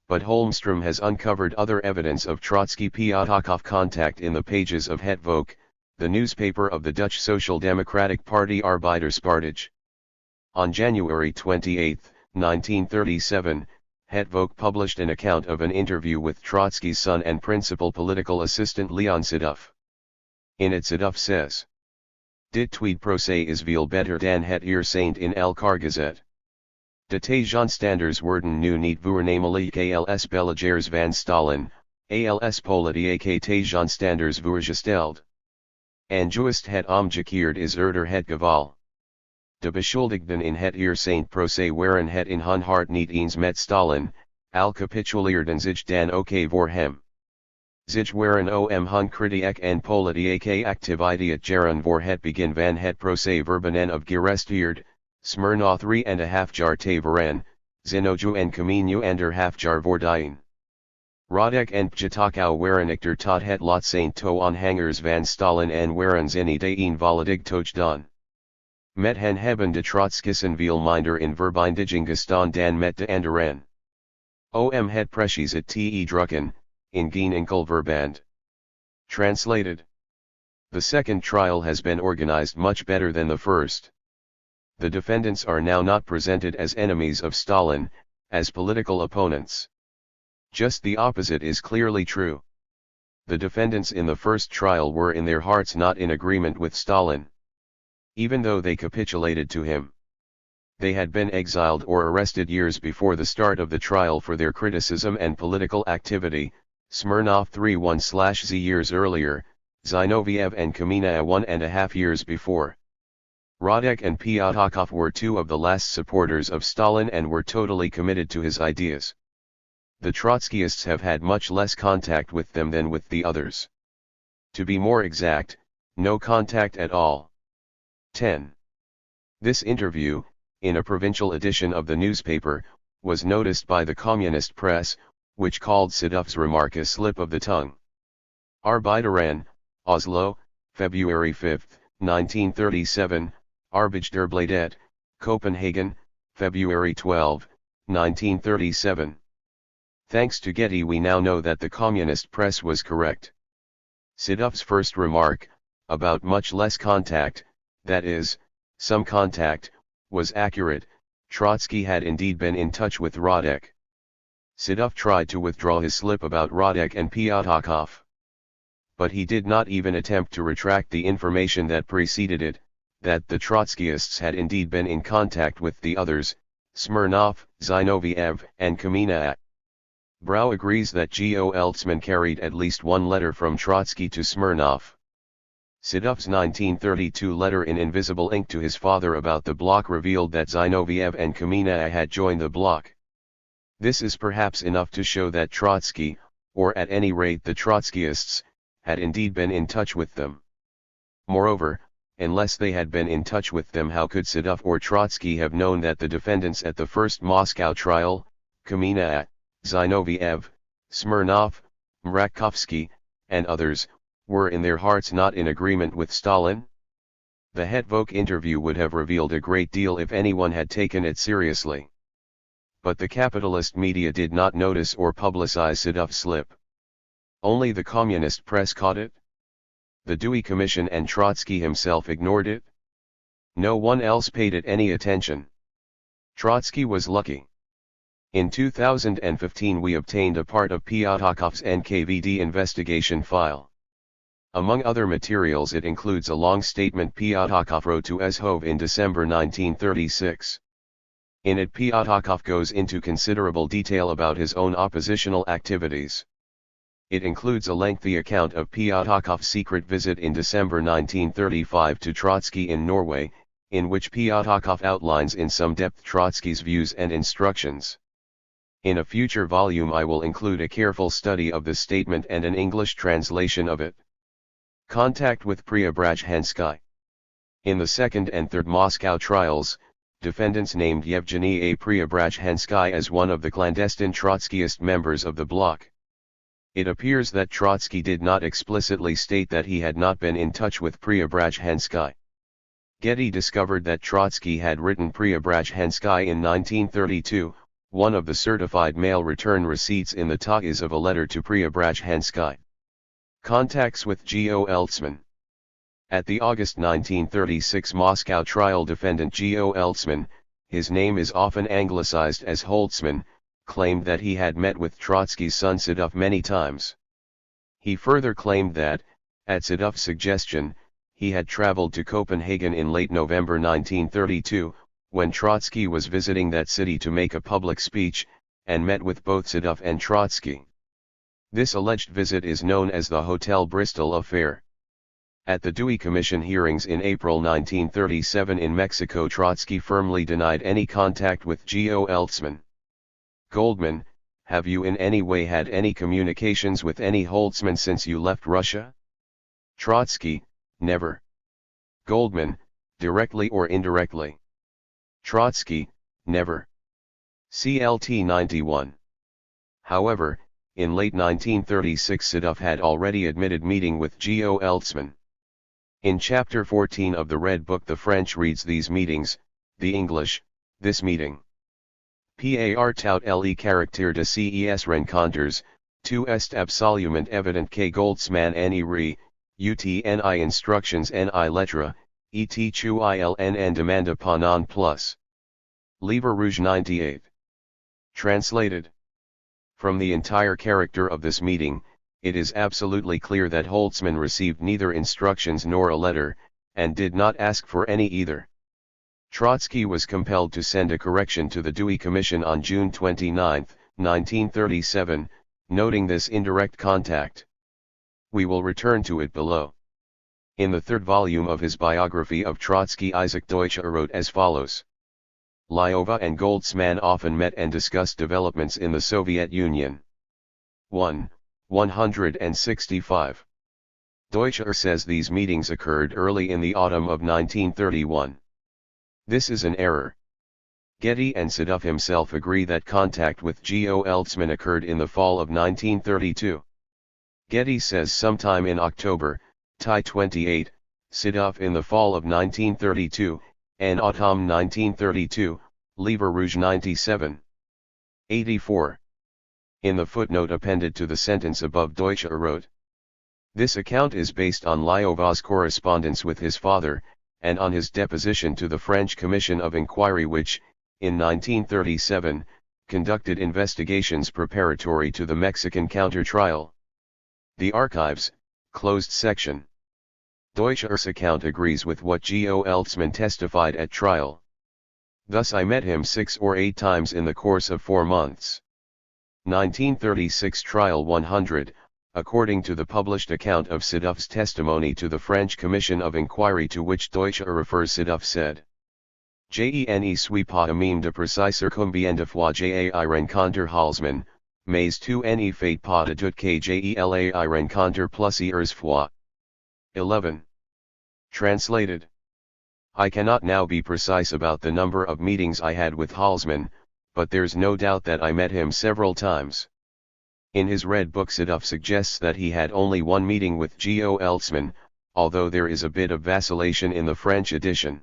But Holmstrom has uncovered other evidence of Trotsky-Pyatakov contact in the pages of Het Volk, the newspaper of the Dutch Social Democratic Party Arbeiderspartij. On January 28, 1937, Het Volk published an account of an interview with Trotsky's son and principal political assistant Leon Sidov. In it Sidov says, Dit tweede proces is veel beter dan het eerste in elkaar gezet. De tegenstanders worden nu niet voornamelijk als belagers van Stalin, als politieke tegenstanders voorgesteld. En juist het omgekeerd is eerder het geval. De beschuldigden in het eerste proces waren het in hun hart niet eens met Stalin, al capituleerden zich dan ook voor hem. Zich waren om hun kritiek en politieke activiteit jaren voor het begin van het proces verben en of geresterd, Smirnov 3,5 jaar tevaren, Zinoju en Camino 1,5 jaar voordien. Radek en Pyatakov waren echter tot het laatste toe aanhangers van Stalin en waren zinny de een volledig toegedaan. Met hen hebben de Trotskisten veel minder in verbinding gestaan dan met de anderen. Om het precies het te drukken, in geen enkel verband. Translated. The second trial has been organized much better than the first. The defendants are now not presented as enemies of Stalin, as political opponents. Just the opposite is clearly true. The defendants in the first trial were in their hearts not in agreement with Stalin. Even though they capitulated to him. They had been exiled or arrested years before the start of the trial for their criticism and political activity, Smirnov 3-1/z years earlier, Zinoviev and Kamina 1.5 years before. Radek and Pyatakov were two of the last supporters of Stalin and were totally committed to his ideas. The Trotskyists have had much less contact with them than with the others. To be more exact, no contact at all. 10. This interview, in a provincial edition of the newspaper, was noticed by the communist press, which called Sidov's remark a slip of the tongue. Arbeideren, Oslo, February 5, 1937, Arbeiderbladet, Copenhagen, February 12, 1937. Thanks to Getty we now know that the communist press was correct. Sidov's first remark, about much less contact, that is, some contact, was accurate. Trotsky had indeed been in touch with Radek. Sidov tried to withdraw his slip about Radek and Pyatakov. But he did not even attempt to retract the information that preceded it, that the Trotskyists had indeed been in contact with the others, Smirnov, Zinoviev, and Kamina. Brau agrees that Goltzman carried at least one letter from Trotsky to Smirnov. Sidov's 1932 letter in invisible ink to his father about the bloc revealed that Zinoviev and Kamina had joined the bloc. This is perhaps enough to show that Trotsky, or at any rate the Trotskyists, had indeed been in touch with them. Moreover, unless they had been in touch with them, how could Sedov or Trotsky have known that the defendants at the first Moscow trial, Kamina, Zinoviev, Smirnov, Mrakovsky, and others, were in their hearts not in agreement with Stalin? The Hetvok interview would have revealed a great deal if anyone had taken it seriously. But the capitalist media did not notice or publicize Sedov's slip. Only the communist press caught it? The Dewey Commission and Trotsky himself ignored it? No one else paid it any attention. Trotsky was lucky. In 2015 we obtained a part of Pyatakhov's NKVD investigation file. Among other materials it includes a long statement Pyatakov wrote to Ezhov in December 1936. In it Pyatakov goes into considerable detail about his own oppositional activities. It includes a lengthy account of Pyatakov's secret visit in December 1935 to Trotsky in Norway, in which Pyatakov outlines in some depth Trotsky's views and instructions. In a future volume I will include a careful study of the statement and an English translation of it. Contact with Preobrazhensky. In the second and third Moscow trials, defendants named Yevgeny A. Preobrazhensky as one of the clandestine Trotskyist members of the bloc. It appears that Trotsky did not explicitly state that he had not been in touch with Preobrazhensky. Getty discovered that Trotsky had written Preobrazhensky in 1932, one of the certified mail return receipts in the TA is of a letter to Preobrazhensky. Contacts with G.O. Eltzman. At the August 1936 Moscow trial, defendant G.O. Eltzman, his name is often anglicized as Holtzman, claimed that he had met with Trotsky's son Sedov many times. He further claimed that, at Sedov's suggestion, he had traveled to Copenhagen in late November 1932, when Trotsky was visiting that city to make a public speech, and met with both Sedov and Trotsky. This alleged visit is known as the Hotel Bristol affair. At the Dewey Commission hearings in April 1937 in Mexico, Trotsky firmly denied any contact with G.O. Eltzman. Goldman, have you in any way had any communications with any Holtzman since you left Russia? Trotsky, never. Goldman, directly or indirectly? Trotsky, never. CLT 91. However, in late 1936 Sedov had already admitted meeting with G.O. Eltzman. In Chapter 14 of the Red Book the French reads these meetings, the English, this meeting. Par tout le caractère de ces rencontres, tout est absolument évident que Goldsman n'y rit, utni instructions ni lettres, et tu il en demande pas non plus. Livre Rouge 98. Translated. From the entire character of this meeting, it is absolutely clear that Holtzman received neither instructions nor a letter, and did not ask for any either. Trotsky was compelled to send a correction to the Dewey Commission on June 29, 1937, noting this indirect contact. We will return to it below. In the third volume of his biography of Trotsky, Isaac Deutscher wrote as follows. Lyova and Goldsman often met and discussed developments in the Soviet Union. 165. Deutscher says these meetings occurred early in the autumn of 1931. This is an error. Getty and Sedov himself agree that contact with G.O. Eltzman occurred in the fall of 1932. Getty says sometime in October, TI 28, Sedov in the fall of 1932, and autumn 1932, Livre Rouge 97. 84. In the footnote appended to the sentence above Deutscher wrote. This account is based on Lyova's correspondence with his father, and on his deposition to the French Commission of Inquiry which, in 1937, conducted investigations preparatory to the Mexican counter-trial. The Archives, closed section. Deutscher's account agrees with what G.O. Eltzman testified at trial. Thus I met him 6 or 8 times in the course of 4 months. 1936 Trial 100. According to the published account of Sedov's testimony to the French Commission of Inquiry to which Deutscher refers, Sedov said, Je ne suis pas même de préciser combien de fois j'ai rencontre Holtzman, mais tu ne fais pas de doute que j'ai rencontre plusieurs fois. 11. Translated. I cannot now be precise about the number of meetings I had with Halsman, but there's no doubt that I met him several times. In his Red Book Sidov suggests that he had only one meeting with Geo Eltzman, although there is a bit of vacillation in the French edition.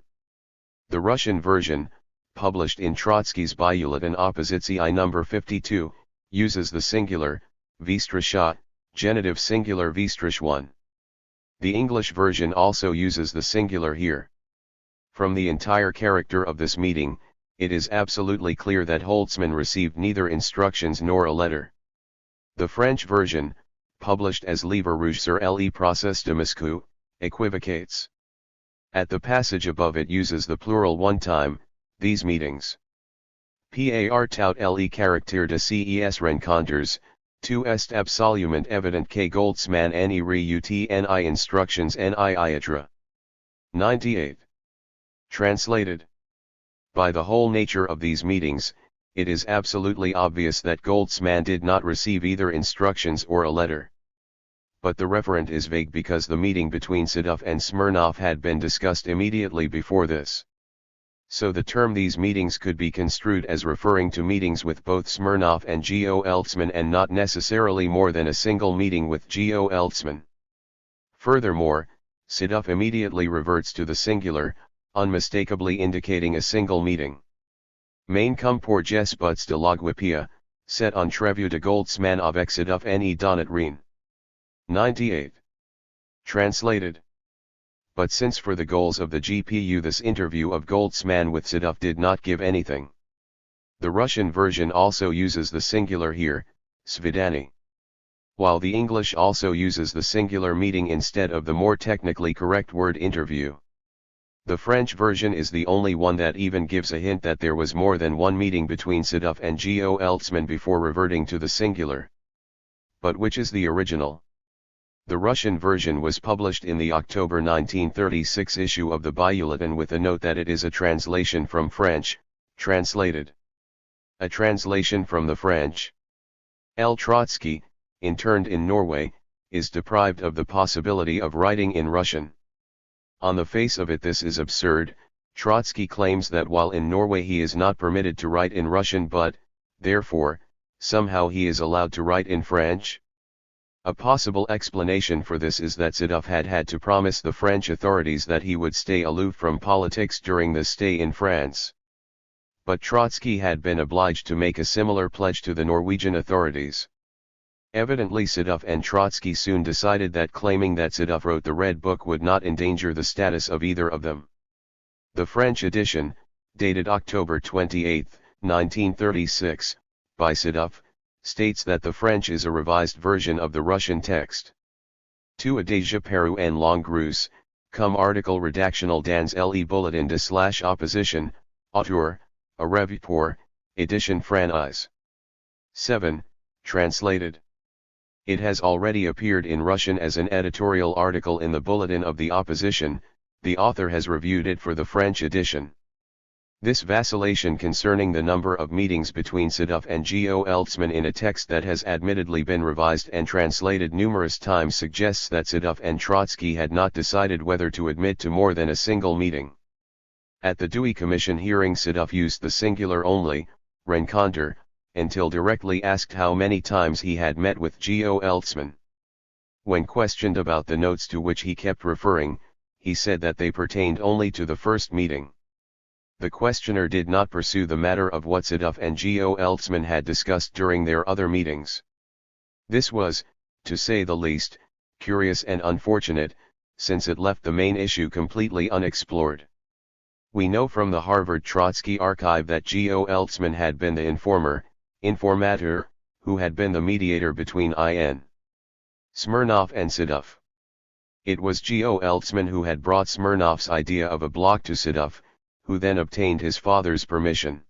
The Russian version, published in Trotsky's Bulletin Oppositii number 52, uses the singular, Vstrasha, genitive singular Vstrash1. The English version also uses the singular here. From the entire character of this meeting, it is absolutely clear that Holtzman received neither instructions nor a letter. The French version, published as Livre Rouge sur le procès de Moscou, equivocates. At the passage above it uses the plural one time, these meetings. Par tout le caractère de ces rencontres, tout est absolument évident que Goldsman n'y reut ni instructions ni iatra. 98. Translated. By the whole nature of these meetings, it is absolutely obvious that Goldsman did not receive either instructions or a letter. But the referent is vague because the meeting between Sidov and Smirnov had been discussed immediately before this. So the term these meetings could be construed as referring to meetings with both Smirnov and Geo Eltzman and not necessarily more than a single meeting with Geo Eltzman. Furthermore, Sidov immediately reverts to the singular, unmistakably indicating a single meeting. Main comme pour buts de l'Aguipia, set en trevu de Goldsman avec Sidov ne donat rien. 98. Translated. But since for the goals of the GPU this interview of Goldsman with Sidov did not give anything. The Russian version also uses the singular here, svidani. While the English also uses the singular meeting instead of the more technically correct word interview. The French version is the only one that even gives a hint that there was more than one meeting between Sidov and Geo Eltzman before reverting to the singular. But which is the original? The Russian version was published in the October 1936 issue of the Bulletin with a note that it is a translation from French, translated. A translation from the French. L. Trotsky, interned in Norway, is deprived of the possibility of writing in Russian. On the face of it this is absurd. Trotsky claims that while in Norway he is not permitted to write in Russian but, therefore, somehow he is allowed to write in French. A possible explanation for this is that Sidov had to promise the French authorities that he would stay aloof from politics during the stay in France. But Trotsky had been obliged to make a similar pledge to the Norwegian authorities. Evidently Sidov and Trotsky soon decided that claiming that Sidov wrote the Red Book would not endanger the status of either of them. The French edition, dated October 28, 1936, by Sidov, states that the French is a revised version of the Russian text. Tu as déjà paru en langue russe, comme article rédactionnel dans le bulletin de /opposition, auteur, a revue pour, édition française. 7. Translated. It has already appeared in Russian as an editorial article in the Bulletin of the Opposition, the author has reviewed it for the French edition. This vacillation concerning the number of meetings between Sidov and Geo Eltzman in a text that has admittedly been revised and translated numerous times suggests that Sidov and Trotsky had not decided whether to admit to more than a single meeting. At the Dewey Commission hearing Sidov used the singular only, rencontre, until directly asked how many times he had met with Geo Eltzman. When questioned about the notes to which he kept referring, he said that they pertained only to the first meeting. The questioner did not pursue the matter of what Sidov and Geo Eltzman had discussed during their other meetings. This was, to say the least, curious and unfortunate, since it left the main issue completely unexplored. We know from the Harvard Trotsky archive that Geo Eltzman had been the informator, who had been the mediator between I.N. Smirnov and Sidov. It was Geo Eltzman who had brought Smirnov's idea of a bloc to Sidov, who then obtained his father's permission.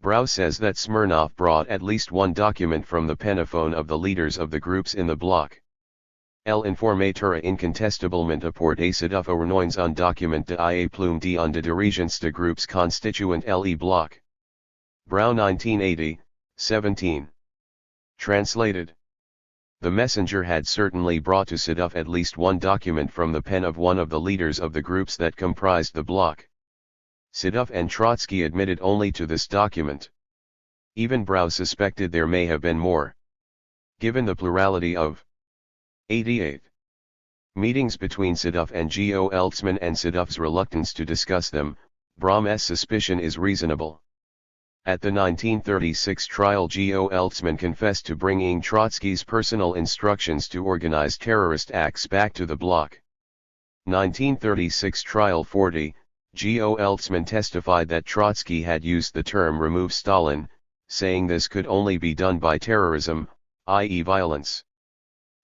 Brau says that Smirnov brought at least one document from the pentaphone of the leaders of the groups in the bloc. El informateur incontestablement apporté Sidov ornoins un document de ia plume de un de dirigeants de groupes constituant le bloc. Brau 1980, 17. Translated. The messenger had certainly brought to Sedov at least one document from the pen of one of the leaders of the groups that comprised the bloc. Sedov and Trotsky admitted only to this document. Even Brau suspected there may have been more. Given the plurality of 88 meetings between Sedov and G.O. Eltzman and Sedov's reluctance to discuss them, Brahm's suspicion is reasonable. At the 1936 trial, G.O. Eltzman confessed to bringing Trotsky's personal instructions to organize terrorist acts back to the bloc. 1936 trial 40, G.O. Eltzman testified that Trotsky had used the term "remove Stalin," saying this could only be done by terrorism, i.e. violence.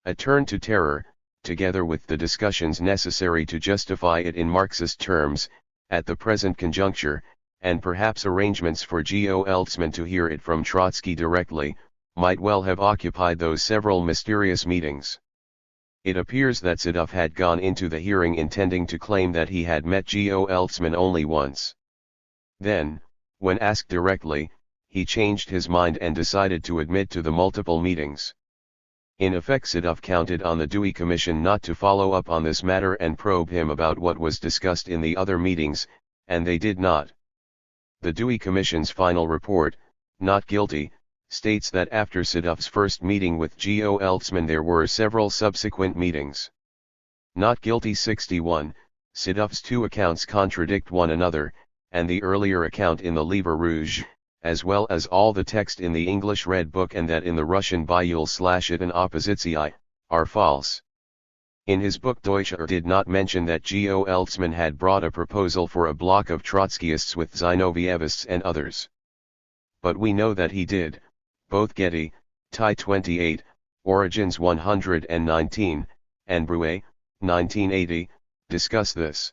A turn to terror, together with the discussions necessary to justify it in Marxist terms, at the present conjuncture, and perhaps arrangements for G.O. Eltzman to hear it from Trotsky directly, might well have occupied those several mysterious meetings. It appears that Sedov had gone into the hearing intending to claim that he had met G.O. Eltzman only once. Then, when asked directly, he changed his mind and decided to admit to the multiple meetings. In effect, Sedov counted on the Dewey Commission not to follow up on this matter and probe him about what was discussed in the other meetings, and they did not. The Dewey Commission's final report, not guilty, states that after Sedov's first meeting with G.O. Eltzman there were several subsequent meetings. Not guilty 61, Sedov's two accounts contradict one another, and the earlier account in the Livre Rouge, as well as all the text in the English Red Book and that in the Russian Byul/Itan Oppositii, are false. In his book Deutscher did not mention that G.O. Eltzman had brought a proposal for a bloc of Trotskyists with Zinovievists and others. But we know that he did. Both Getty, Tie 28, Origins 119, and Brouet, 1980, discuss this.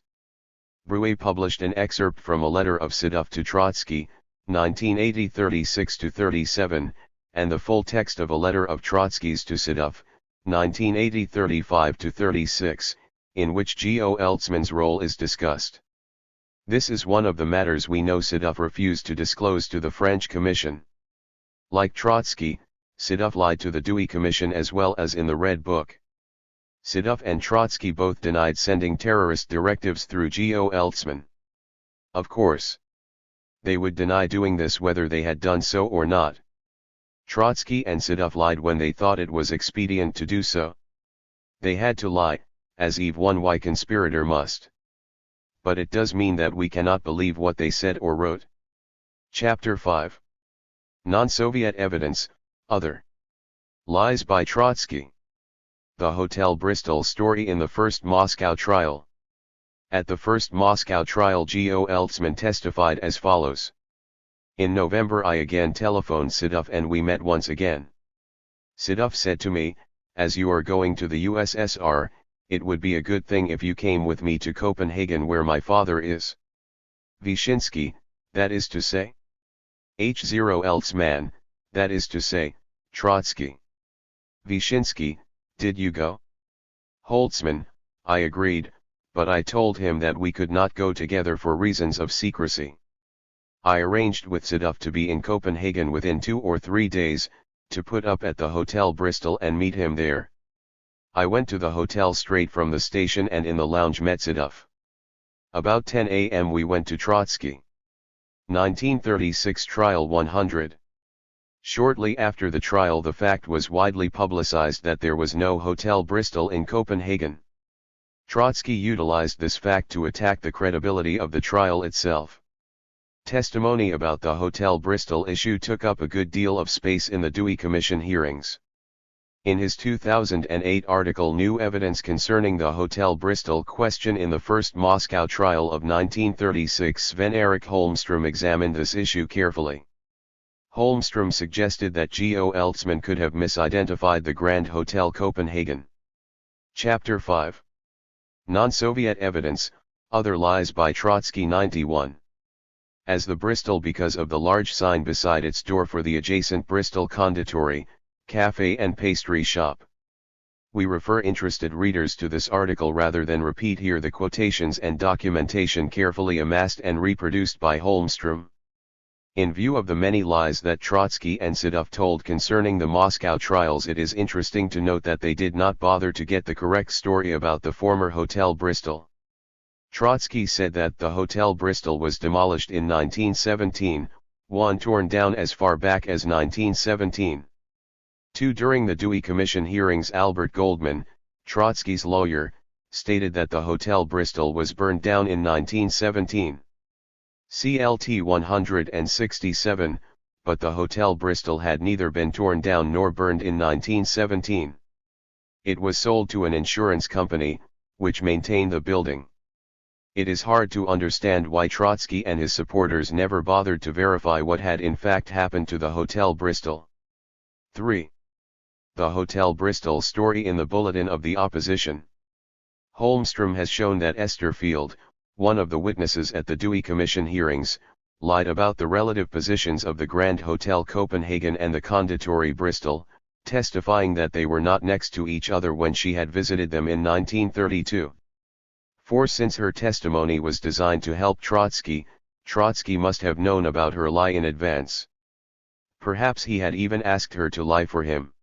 Brouet published an excerpt from a letter of Sedov to Trotsky, 1980 36-37, and the full text of a letter of Trotsky's to Sedov, 1980 35-36, in which G.O. Eltzman's role is discussed. This is one of the matters we know Sedov refused to disclose to the French Commission. Like Trotsky, Sedov lied to the Dewey Commission as well as in the Red Book. Sedov and Trotsky both denied sending terrorist directives through G.O. Eltzman. Of course, they would deny doing this whether they had done so or not. Trotsky and Sedov lied when they thought it was expedient to do so. They had to lie, as Eve 1Y conspirator must. But it does mean that we cannot believe what they said or wrote. Chapter 5. Non-Soviet Evidence, Other. Lies by Trotsky. The Hotel Bristol story in the first Moscow trial. At the first Moscow trial, G.O. Eltzman testified as follows. In November I again telephoned Sedov and we met once again. Sedov said to me, as you are going to the USSR, it would be a good thing if you came with me to Copenhagen where my father is. Vyshinsky, that is to say. H0 Eltzman, that is to say, Trotsky. Vyshinsky, did you go? Holtzman, I agreed, but I told him that we could not go together for reasons of secrecy. I arranged with Sedov to be in Copenhagen within 2 or 3 days, to put up at the Hotel Bristol and meet him there. I went to the hotel straight from the station and in the lounge met Sedov. About 10 a.m. we went to Trotsky. 1936 Trial 100. Shortly after the trial the fact was widely publicized that there was no Hotel Bristol in Copenhagen. Trotsky utilized this fact to attack the credibility of the trial itself. Testimony about the Hotel Bristol issue took up a good deal of space in the Dewey Commission hearings. In his 2008 article New Evidence Concerning the Hotel Bristol Question in the First Moscow Trial of 1936, Sven-Erik Holmström examined this issue carefully. Holmström suggested that G.O. Eltzman could have misidentified the Grand Hotel Copenhagen. Chapter 5. Non-Soviet Evidence, Other Lies by Trotsky 91. As the Bristol because of the large sign beside its door for the adjacent Bristol Conditori, Cafe and Pastry Shop. We refer interested readers to this article rather than repeat here the quotations and documentation carefully amassed and reproduced by Holmström. In view of the many lies that Trotsky and Sedov told concerning the Moscow trials, it is interesting to note that they did not bother to get the correct story about the former Hotel Bristol. Trotsky said that the Hotel Bristol was demolished in 1917, one torn down as far back as 1917. 2. During the Dewey Commission hearings, Albert Goldman, Trotsky's lawyer, stated that the Hotel Bristol was burned down in 1917. CLT 167, but the Hotel Bristol had neither been torn down nor burned in 1917. It was sold to an insurance company, which maintained the building. It is hard to understand why Trotsky and his supporters never bothered to verify what had in fact happened to the Hotel Bristol. 3. The Hotel Bristol story in the Bulletin of the Opposition. Holmstrom has shown that Esther Field, one of the witnesses at the Dewey Commission hearings, lied about the relative positions of the Grand Hotel Copenhagen and the Conditori Bristol, testifying that they were not next to each other when she had visited them in 1932. 4. Since her testimony was designed to help Trotsky, Trotsky must have known about her lie in advance. Perhaps he had even asked her to lie for him.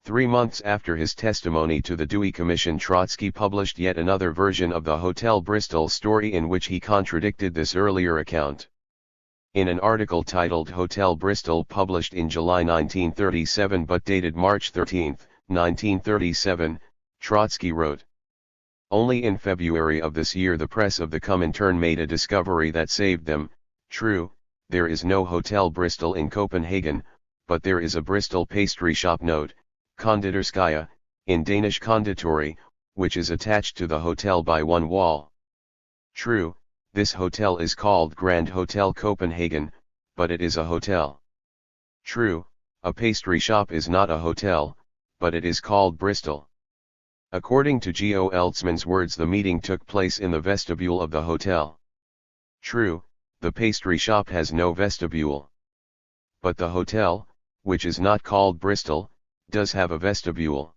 3 months after his testimony to the Dewey Commission, Trotsky published yet another version of the Hotel Bristol story in which he contradicted this earlier account. In an article titled Hotel Bristol, published in July 1937 but dated March 13, 1937, Trotsky wrote, "Only in February of this year the press of the Comintern made a discovery that saved them. True, there is no Hotel Bristol in Copenhagen, but there is a Bristol pastry shop note, Konditorskaya, in Danish Konditori, which is attached to the hotel by one wall. True, this hotel is called Grand Hotel Copenhagen, but it is a hotel. True, a pastry shop is not a hotel, but it is called Bristol." According to Geo Eltzman's words, the meeting took place in the vestibule of the hotel. True, the pastry shop has no vestibule. But the hotel, which is not called Bristol, does have a vestibule.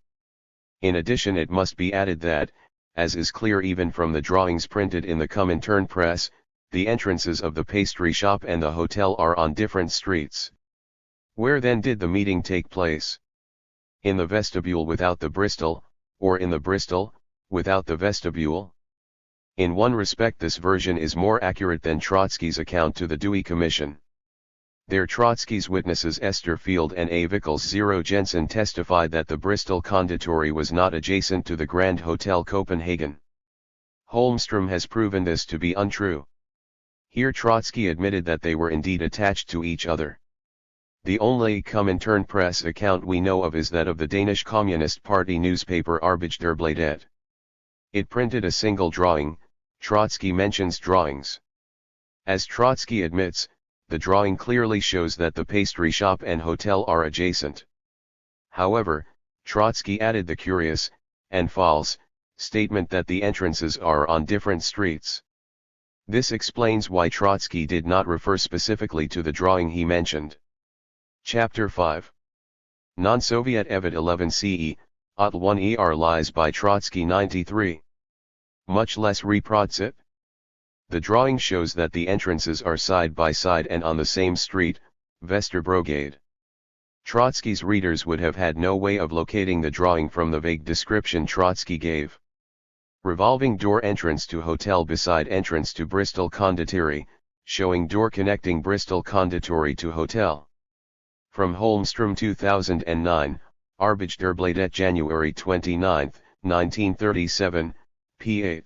In addition, it must be added that, as is clear even from the drawings printed in the Comintern press, the entrances of the pastry shop and the hotel are on different streets. Where then did the meeting take place? In the vestibule without the Bristol, or in the Bristol, without the vestibule? In one respect this version is more accurate than Trotsky's account to the Dewey Commission. There Trotsky's witnesses Esther Field and A. Vickels Zero Jensen testified that the Bristol Konditori was not adjacent to the Grand Hotel Copenhagen. Holmstrom has proven this to be untrue. Here Trotsky admitted that they were indeed attached to each other. The only Comintern press account we know of is that of the Danish Communist Party newspaper Arbeiderbladet. It printed a single drawing. Trotsky mentions drawings. As Trotsky admits, the drawing clearly shows that the pastry shop and hotel are adjacent. However, Trotsky added the curious, and false, statement that the entrances are on different streets. This explains why Trotsky did not refer specifically to the drawing he mentioned. Chapter 5. Non-Soviet Evid 11 CE, Ot 1 ER Lies by Trotsky 93. Much less reproducit. The drawing shows that the entrances are side by side and on the same street, Vesterbrogade. Trotsky's readers would have had no way of locating the drawing from the vague description Trotsky gave. Revolving door entrance to hotel beside entrance to Bristol Konditori, showing door connecting Bristol Konditori to hotel. From Holmstrom 2009, Arbeiderbladet January 29, 1937, p. 8.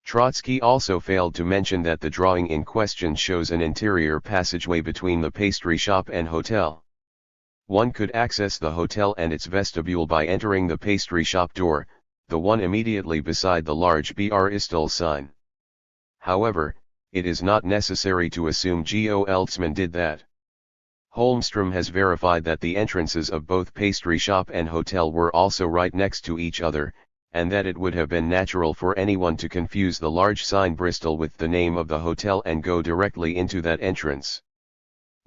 Trotsky also failed to mention that the drawing in question shows an interior passageway between the pastry shop and hotel. One could access the hotel and its vestibule by entering the pastry shop door, the one immediately beside the large Br Istel sign. However, it is not necessary to assume Geo Eltzman did that. Holmstrom has verified that the entrances of both pastry shop and hotel were also right next to each other, and that it would have been natural for anyone to confuse the large sign Bristol with the name of the hotel and go directly into that entrance.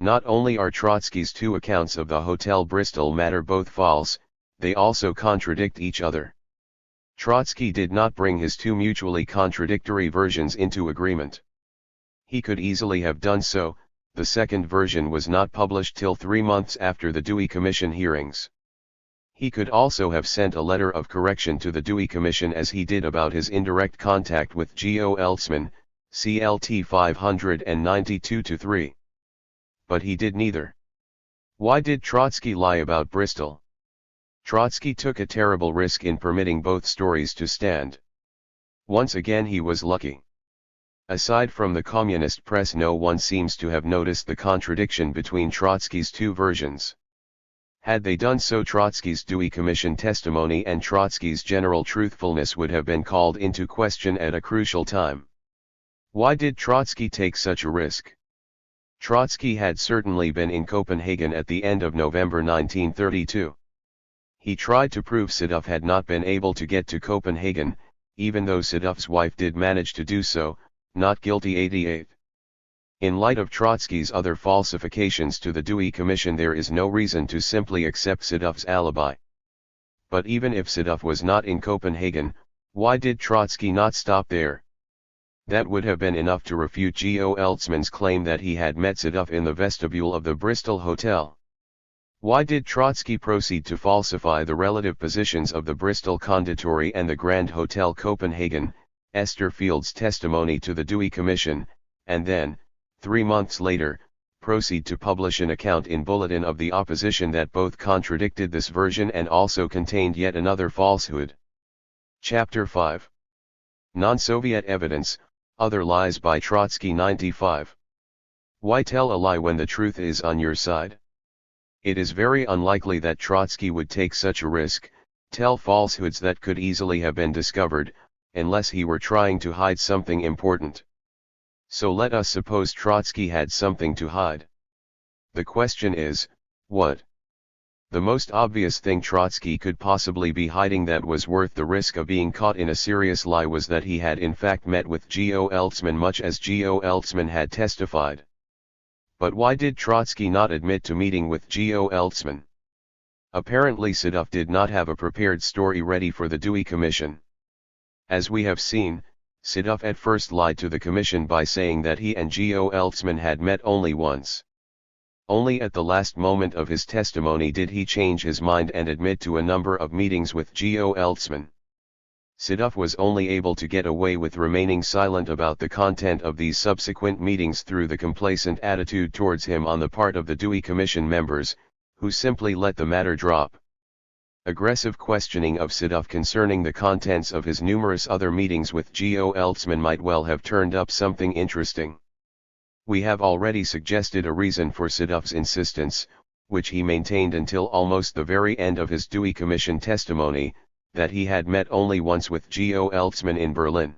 Not only are Trotsky's two accounts of the Hotel Bristol matter both false, they also contradict each other. Trotsky did not bring his two mutually contradictory versions into agreement. He could easily have done so, the second version was not published till 3 months after the Dewey Commission hearings. He could also have sent a letter of correction to the Dewey Commission as he did about his indirect contact with G.O. Eltzman, CLT 592-3. But he did neither. Why did Trotsky lie about Bristol? Trotsky took a terrible risk in permitting both stories to stand. Once again he was lucky. Aside from the communist press, no one seems to have noticed the contradiction between Trotsky's two versions. Had they done so, Trotsky's Dewey Commission testimony and Trotsky's general truthfulness would have been called into question at a crucial time. Why did Trotsky take such a risk? Trotsky had certainly been in Copenhagen at the end of November 1932. He tried to prove Sedov had not been able to get to Copenhagen, even though Sedov's wife did manage to do so, not guilty 88. In light of Trotsky's other falsifications to the Dewey Commission, there is no reason to simply accept Sedov's alibi. But even if Sedov was not in Copenhagen, why did Trotsky not stop there? That would have been enough to refute G.O. Eltzman's claim that he had met Sedov in the vestibule of the Bristol Hotel. Why did Trotsky proceed to falsify the relative positions of the Bristol Conditori and the Grand Hotel Copenhagen, Esther Field's testimony to the Dewey Commission, and then, 3 months later, proceed to publish an account in Bulletin of the Opposition that both contradicted this version and also contained yet another falsehood? Chapter 5. Non-Soviet Evidence, Other Lies by Trotsky 95. Why tell a lie when the truth is on your side? It is very unlikely that Trotsky would take such a risk, tell falsehoods that could easily have been discovered, unless he were trying to hide something important. So let us suppose Trotsky had something to hide. The question is, what? The most obvious thing Trotsky could possibly be hiding that was worth the risk of being caught in a serious lie was that he had in fact met with G.O. Eltzman, much as G.O. Eltzman had testified. But why did Trotsky not admit to meeting with G.O. Eltzman? Apparently Sedov did not have a prepared story ready for the Dewey Commission. As we have seen, Sedov at first lied to the Commission by saying that he and G.O. Eltzman had met only once. Only at the last moment of his testimony did he change his mind and admit to a number of meetings with G.O. Eltzman. Sedov was only able to get away with remaining silent about the content of these subsequent meetings through the complacent attitude towards him on the part of the Dewey Commission members, who simply let the matter drop. Aggressive questioning of Sedov concerning the contents of his numerous other meetings with G.O. Eltzman might well have turned up something interesting. We have already suggested a reason for Sedov's insistence, which he maintained until almost the very end of his Dewey Commission testimony, that he had met only once with G.O. Eltzman in Berlin.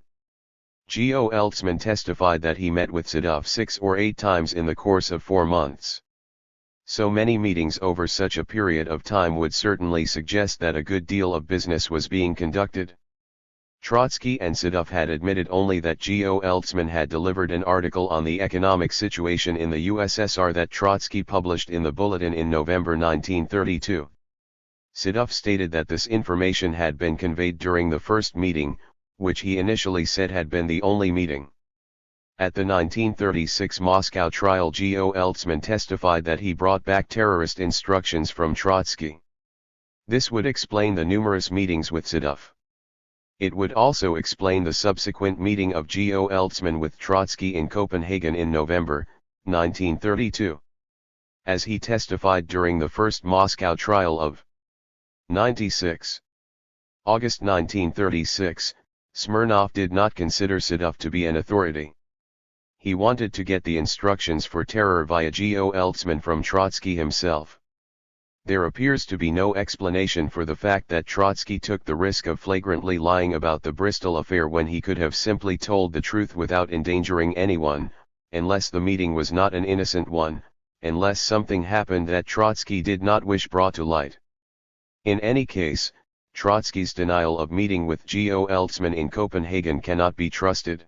G.O. Eltzman testified that he met with Sedov 6 or 8 times in the course of 4 months. So many meetings over such a period of time would certainly suggest that a good deal of business was being conducted. Trotsky and Sedov had admitted only that G.O. Eltzman had delivered an article on the economic situation in the USSR that Trotsky published in the Bulletin in November 1932. Sedov stated that this information had been conveyed during the first meeting, which he initially said had been the only meeting. At the 1936 Moscow trial, G.O. Eltzman testified that he brought back terrorist instructions from Trotsky. This would explain the numerous meetings with Sedov. It would also explain the subsequent meeting of G.O. Eltzman with Trotsky in Copenhagen in November, 1932. As he testified during the first Moscow trial of 96. August 1936, Smirnov did not consider Sedov to be an authority. He wanted to get the instructions for terror via G.O. Eltzman from Trotsky himself. There appears to be no explanation for the fact that Trotsky took the risk of flagrantly lying about the Bristol affair when he could have simply told the truth without endangering anyone, unless the meeting was not an innocent one, unless something happened that Trotsky did not wish brought to light. In any case, Trotsky's denial of meeting with G.O. Eltzman in Copenhagen cannot be trusted.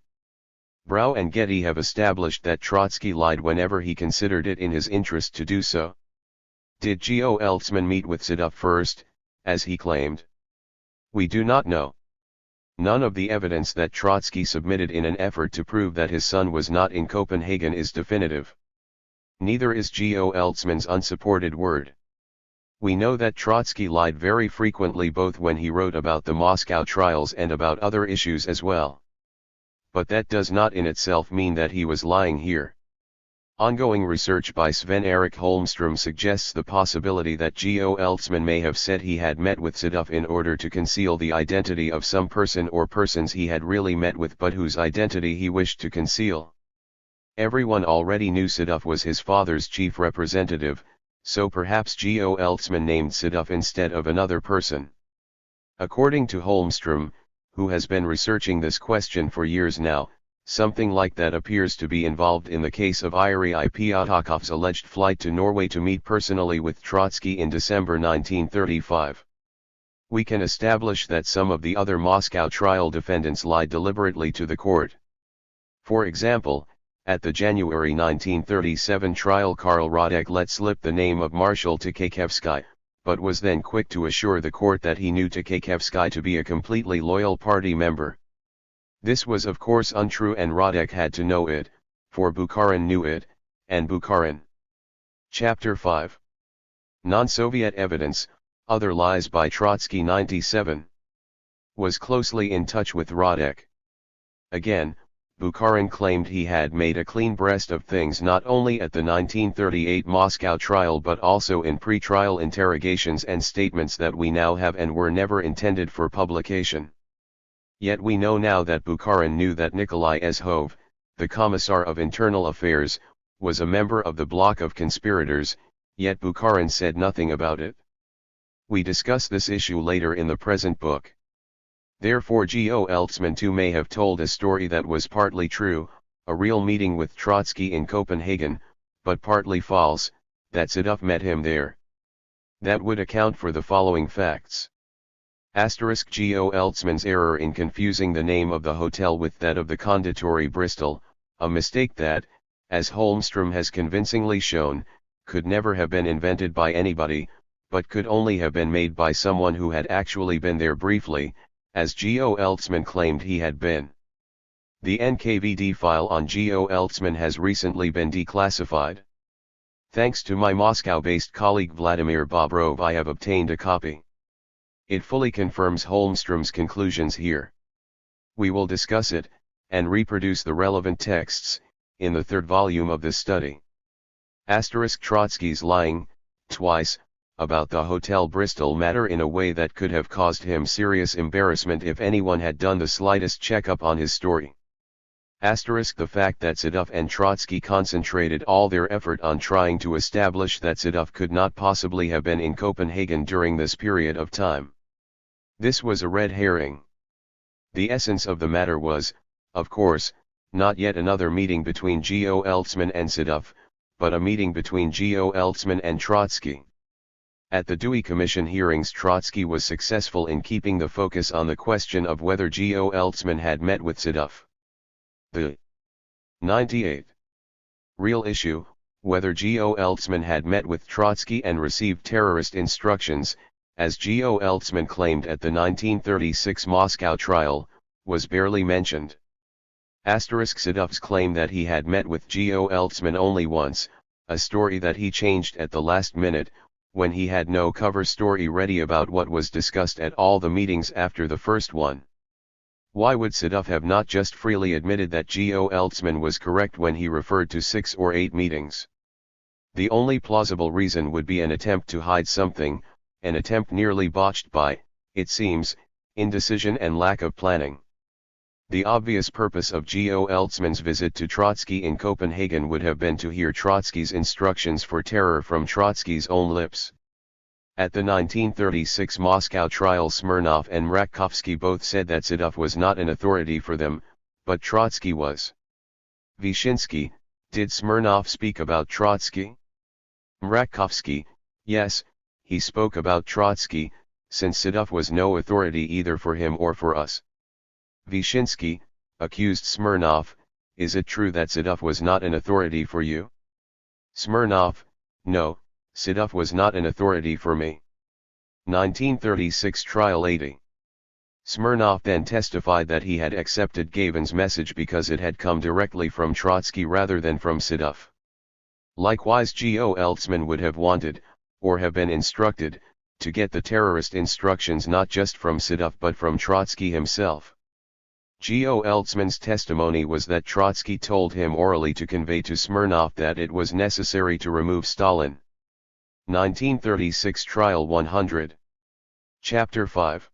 Brau and Getty have established that Trotsky lied whenever he considered it in his interest to do so. Did G.O. Eltzman meet with Sedov first, as he claimed? We do not know. None of the evidence that Trotsky submitted in an effort to prove that his son was not in Copenhagen is definitive. Neither is G.O. Eltzman's unsupported word. We know that Trotsky lied very frequently both when he wrote about the Moscow trials and about other issues as well. But that does not in itself mean that he was lying here. Ongoing research by Sven-Erik Holmström suggests the possibility that G.O. Eltzman may have said he had met with Sedov in order to conceal the identity of some person or persons he had really met with but whose identity he wished to conceal. Everyone already knew Sedov was his father's chief representative, so perhaps G.O. Eltzman named Sedov instead of another person. According to Holmström, who has been researching this question for years now, something like that appears to be involved in the case of Yuri Ipyatov's alleged flight to Norway to meet personally with Trotsky in December 1935. We can establish that some of the other Moscow trial defendants lied deliberately to the court. For example, at the January 1937 trial Karl Radek let slip the name of Marshal Tkaikevsky, but was then quick to assure the court that he knew Tkaikevsky to be a completely loyal party member. This was of course untrue and Radek had to know it, for Bukharin knew it, and Bukharin. Chapter 5. Non-Soviet Evidence, Other Lies by Trotsky 97. Was closely in touch with Radek. Again, Bukharin claimed he had made a clean breast of things not only at the 1938 Moscow trial but also in pre-trial interrogations and statements that we now have and were never intended for publication. Yet we know now that Bukharin knew that Nikolai Ezhov, the Commissar of Internal Affairs, was a member of the bloc of conspirators, yet Bukharin said nothing about it. We discuss this issue later in the present book. Therefore G.O. Eltzman too may have told a story that was partly true, a real meeting with Trotsky in Copenhagen, but partly false, that Sedov met him there. That would account for the following facts. G.O. Eltzman's error in confusing the name of the hotel with that of the Conditori Bristol, a mistake that, as Holmström has convincingly shown, could never have been invented by anybody, but could only have been made by someone who had actually been there briefly, as G.O. Eltzman claimed he had been. The NKVD file on G.O. Eltzman has recently been declassified. Thanks to my Moscow-based colleague Vladimir Bobrov, I have obtained a copy. It fully confirms Holmström's conclusions here. We will discuss it, and reproduce the relevant texts, in the third volume of this study. Trotsky's lying, twice, about the Hotel Bristol matter in a way that could have caused him serious embarrassment if anyone had done the slightest checkup on his story. The fact that Sedov and Trotsky concentrated all their effort on trying to establish that Sedov could not possibly have been in Copenhagen during this period of time. This was a red herring. The essence of the matter was, of course, not yet another meeting between G.O. Eltzman and Sedov, but a meeting between G.O. Eltzman and Trotsky. At the Dewey Commission hearings, Trotsky was successful in keeping the focus on the question of whether G.O. Eltzman had met with Sedov. The 98. Real issue, whether G.O. Eltzman had met with Trotsky and received terrorist instructions, as G.O. Eltzman claimed at the 1936 Moscow trial, was barely mentioned. Sedov's claim that he had met with G.O. Eltzman only once, a story that he changed at the last minute, when he had no cover story ready about what was discussed at all the meetings after the first one. Why would Sedov have not just freely admitted that G.O. Eltzman was correct when he referred to 6 or 8 meetings? The only plausible reason would be an attempt to hide something, an attempt nearly botched by, it seems, indecision and lack of planning. The obvious purpose of G.O. Eltzman's visit to Trotsky in Copenhagen would have been to hear Trotsky's instructions for terror from Trotsky's own lips. At the 1936 Moscow trial, Smirnov and Mrakovsky both said that Sedov was not an authority for them, but Trotsky was. Vyshinsky, did Smirnov speak about Trotsky? Mrakovsky, yes, he spoke about Trotsky, since Sedov was no authority either for him or for us. Vyshinsky, accused Smirnov, is it true that Sedov was not an authority for you? Smirnov, no, Sedov was not an authority for me. 1936 Trial 80. Smirnov then testified that he had accepted Gavin's message because it had come directly from Trotsky rather than from Sedov. Likewise G.O. Eltzman would have wanted, or have been instructed, to get the terrorist instructions not just from Sedov but from Trotsky himself. G.O. Eltzman's testimony was that Trotsky told him orally to convey to Smirnov that it was necessary to remove Stalin. 1936 Trial 100. Chapter 5.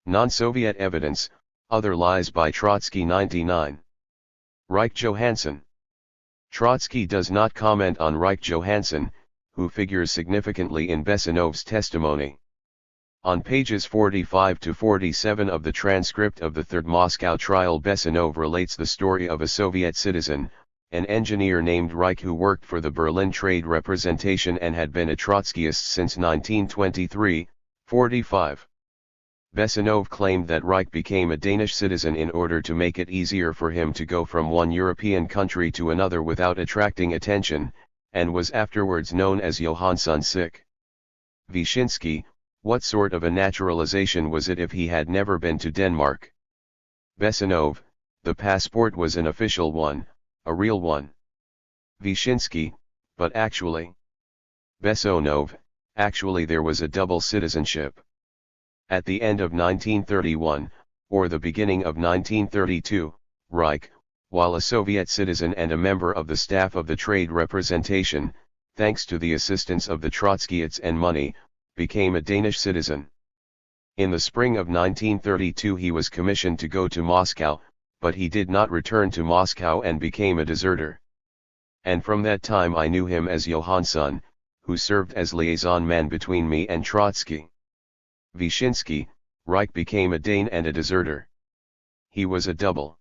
Non-Soviet Evidence, Other Lies by Trotsky 99. Reich Johansson. Trotsky does not comment on Reich Johansson, who figures significantly in Besanov's testimony. On pages 45 to 47 of the transcript of the Third Moscow trial, Besanov relates the story of a Soviet citizen, an engineer named Reich, who worked for the Berlin Trade Representation and had been a Trotskyist since 1923, 45. Besanov claimed that Reich became a Danish citizen in order to make it easier for him to go from one European country to another without attracting attention, and was afterwards known as Johansson. Wyszynski, what sort of a naturalization was it if he had never been to Denmark? Besanov, the passport was an official one, a real one. Wyszynski, but actually. Besanov, actually there was a double citizenship. At the end of 1931, or the beginning of 1932, Reich, while a Soviet citizen and a member of the staff of the Trade Representation, thanks to the assistance of the Trotskyists and money, became a Danish citizen. In the spring of 1932 he was commissioned to go to Moscow, but he did not return to Moscow and became a deserter. And from that time I knew him as Johansson, who served as liaison man between me and Trotsky. Wyszynski, Reich became a Dane and a deserter. He was a double.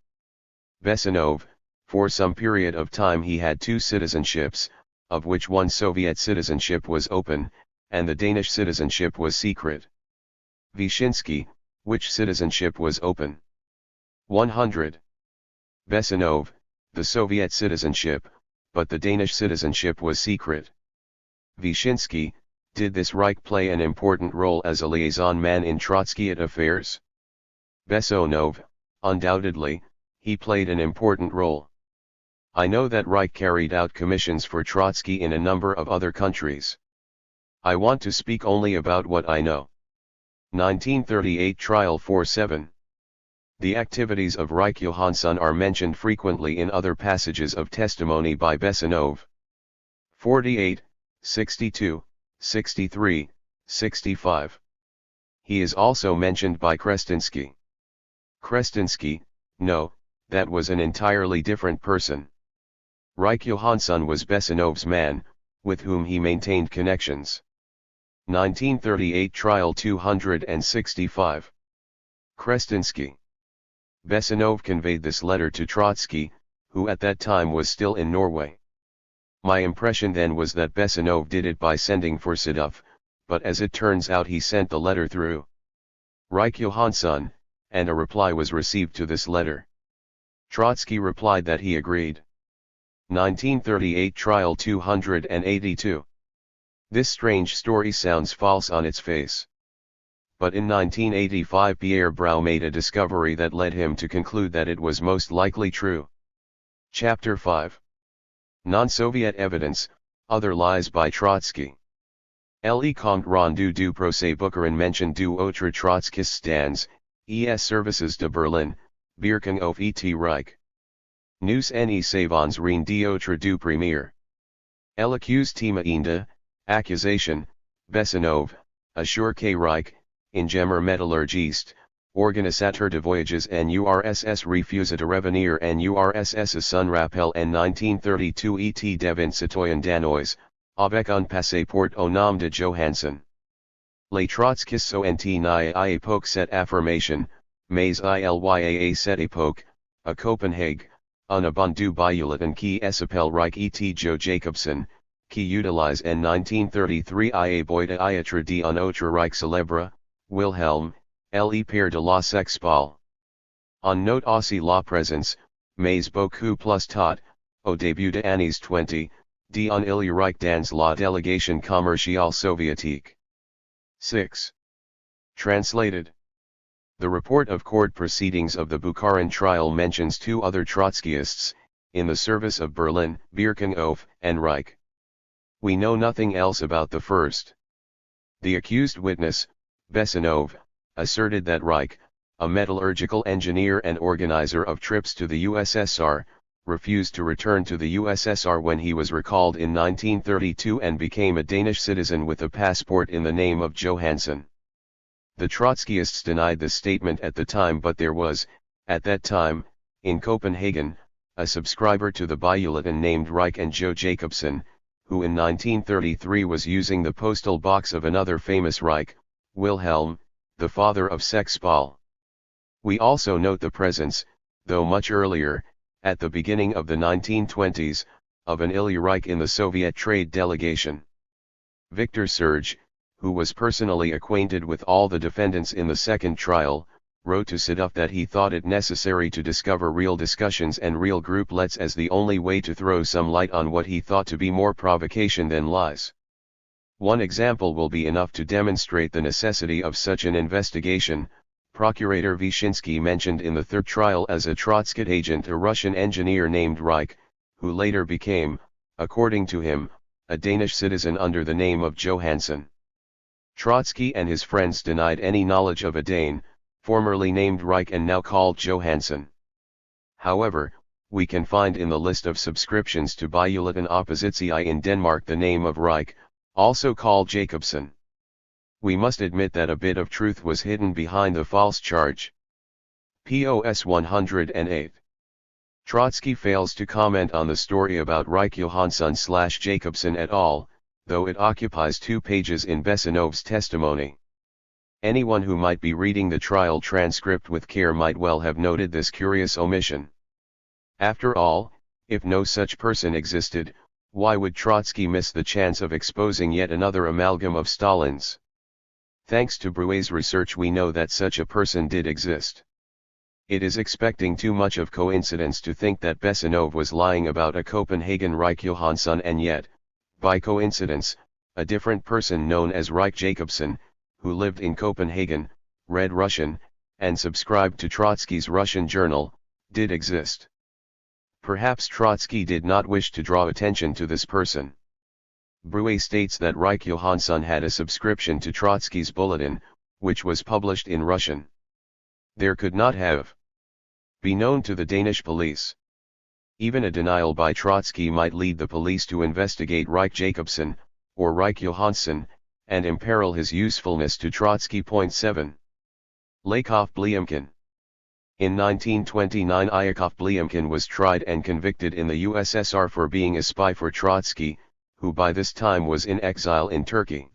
Besanov, for some period of time he had two citizenships, of which one Soviet citizenship was open, and the Danish citizenship was secret. Wyszynski, which citizenship was open? 100. Besanov, the Soviet citizenship, but the Danish citizenship was secret. Wyszynski, did this Reich play an important role as a liaison man in Trotskyite affairs? Besanov, undoubtedly, he played an important role. I know that Reich carried out commissions for Trotsky in a number of other countries. I want to speak only about what I know. 1938 Trial 47. The activities of Reich Johansson are mentioned frequently in other passages of testimony by Besanov. 48, 62, 63, 65. He is also mentioned by Krestinsky. Krestinsky, no, that was an entirely different person. Reich Johansson was Besanov's man, with whom he maintained connections. 1938 Trial 265. Krestinsky. Besanov conveyed this letter to Trotsky, who at that time was still in Norway. My impression then was that Besanov did it by sending for Sedov, but as it turns out he sent the letter through Reich Johansson, and a reply was received to this letter. Trotsky replied that he agreed. 1938 Trial 282. This strange story sounds false on its face. But in 1985 Pierre Brau made a discovery that led him to conclude that it was most likely true. Chapter 5. Non-Soviet Evidence, Other Lies by Trotsky. Le compte rendu du procès Bukharin mentioned du autre Trotskyist stands, es services de Berlin, Birken of et Reich. Nous ne savons rien d'autre du premier. L'accuse témoignde, accusation, Besanov, assure que Reich, ingénieur métallurgiste, organisateur de voyages en URSS refuse de revenir en URSS à son rappel en 1932 et devint citoyen danois, avec un passeport au nom de Johansson. Les Trotskyists ont ni à époque cette affirmation, mais ilya à cette époque, à Copenhague, un abondu bulletin qui s'appelle Reich et Joe Jacobson, qui utilise en 1933 à boite à être dit un autre Reich célèbre, Wilhelm, le père de la sexpal. On note aussi la présence, mais beaucoup plus tôt, au début des années 20, d'un il Reich dans la délégation commerciale soviétique. 6. Translated. The report of court proceedings of the Bukharin trial mentions two other Trotskyists, in the service of Berlin, Birkenhof, and Reich. We know nothing else about the first. The accused witness, Besenov, asserted that Reich, a metallurgical engineer and organizer of trips to the USSR, refused to return to the USSR when he was recalled in 1932 and became a Danish citizen with a passport in the name of Johansson. The Trotskyists denied this statement at the time, but there was, at that time, in Copenhagen, a subscriber to the Bulletin named Reich and Joe Jacobsen, who in 1933 was using the postal box of another famous Reich, Wilhelm, the father of Sexpal. We also note the presence, though much earlier, at the beginning of the 1920s, of an Ilya Reich in the Soviet trade delegation. Victor Serge, who was personally acquainted with all the defendants in the second trial, wrote to Sedov that he thought it necessary to discover real discussions and real grouplets as the only way to throw some light on what he thought to be more provocation than lies. One example will be enough to demonstrate the necessity of such an investigation. Procurator Vyshinsky mentioned in the third trial as a Trotskyist agent a Russian engineer named Reich, who later became, according to him, a Danish citizen under the name of Johansson. Trotsky and his friends denied any knowledge of a Dane, formerly named Reich and now called Johansson. However, we can find in the list of subscriptions to Bulletin Oppositii in Denmark the name of Reich, also called Jacobsen. We must admit that a bit of truth was hidden behind the false charge. POS 108. Trotsky fails to comment on the story about Reich Johansson/Jacobsen at all, though it occupies 2 pages in Besenov's testimony. Anyone who might be reading the trial transcript with care might well have noted this curious omission. After all, if no such person existed, why would Trotsky miss the chance of exposing yet another amalgam of Stalin's? Thanks to Brouet's research we know that such a person did exist. It is expecting too much of coincidence to think that Besenov was lying about a Copenhagen Reich Johansson and yet, by coincidence, a different person known as Reich Jacobsen, who lived in Copenhagen, read Russian, and subscribed to Trotsky's Russian journal, did exist. Perhaps Trotsky did not wish to draw attention to this person. Brouet states that Reich Johansson had a subscription to Trotsky's bulletin, which was published in Russian. There could not have been known to the Danish police. Even a denial by Trotsky might lead the police to investigate Reich Jacobsen, or Reich Johansson, and imperil his usefulness to Trotsky. 7. Yakov Blyumkin. In 1929 Yakov Blyumkin was tried and convicted in the USSR for being a spy for Trotsky, who by this time was in exile in Turkey.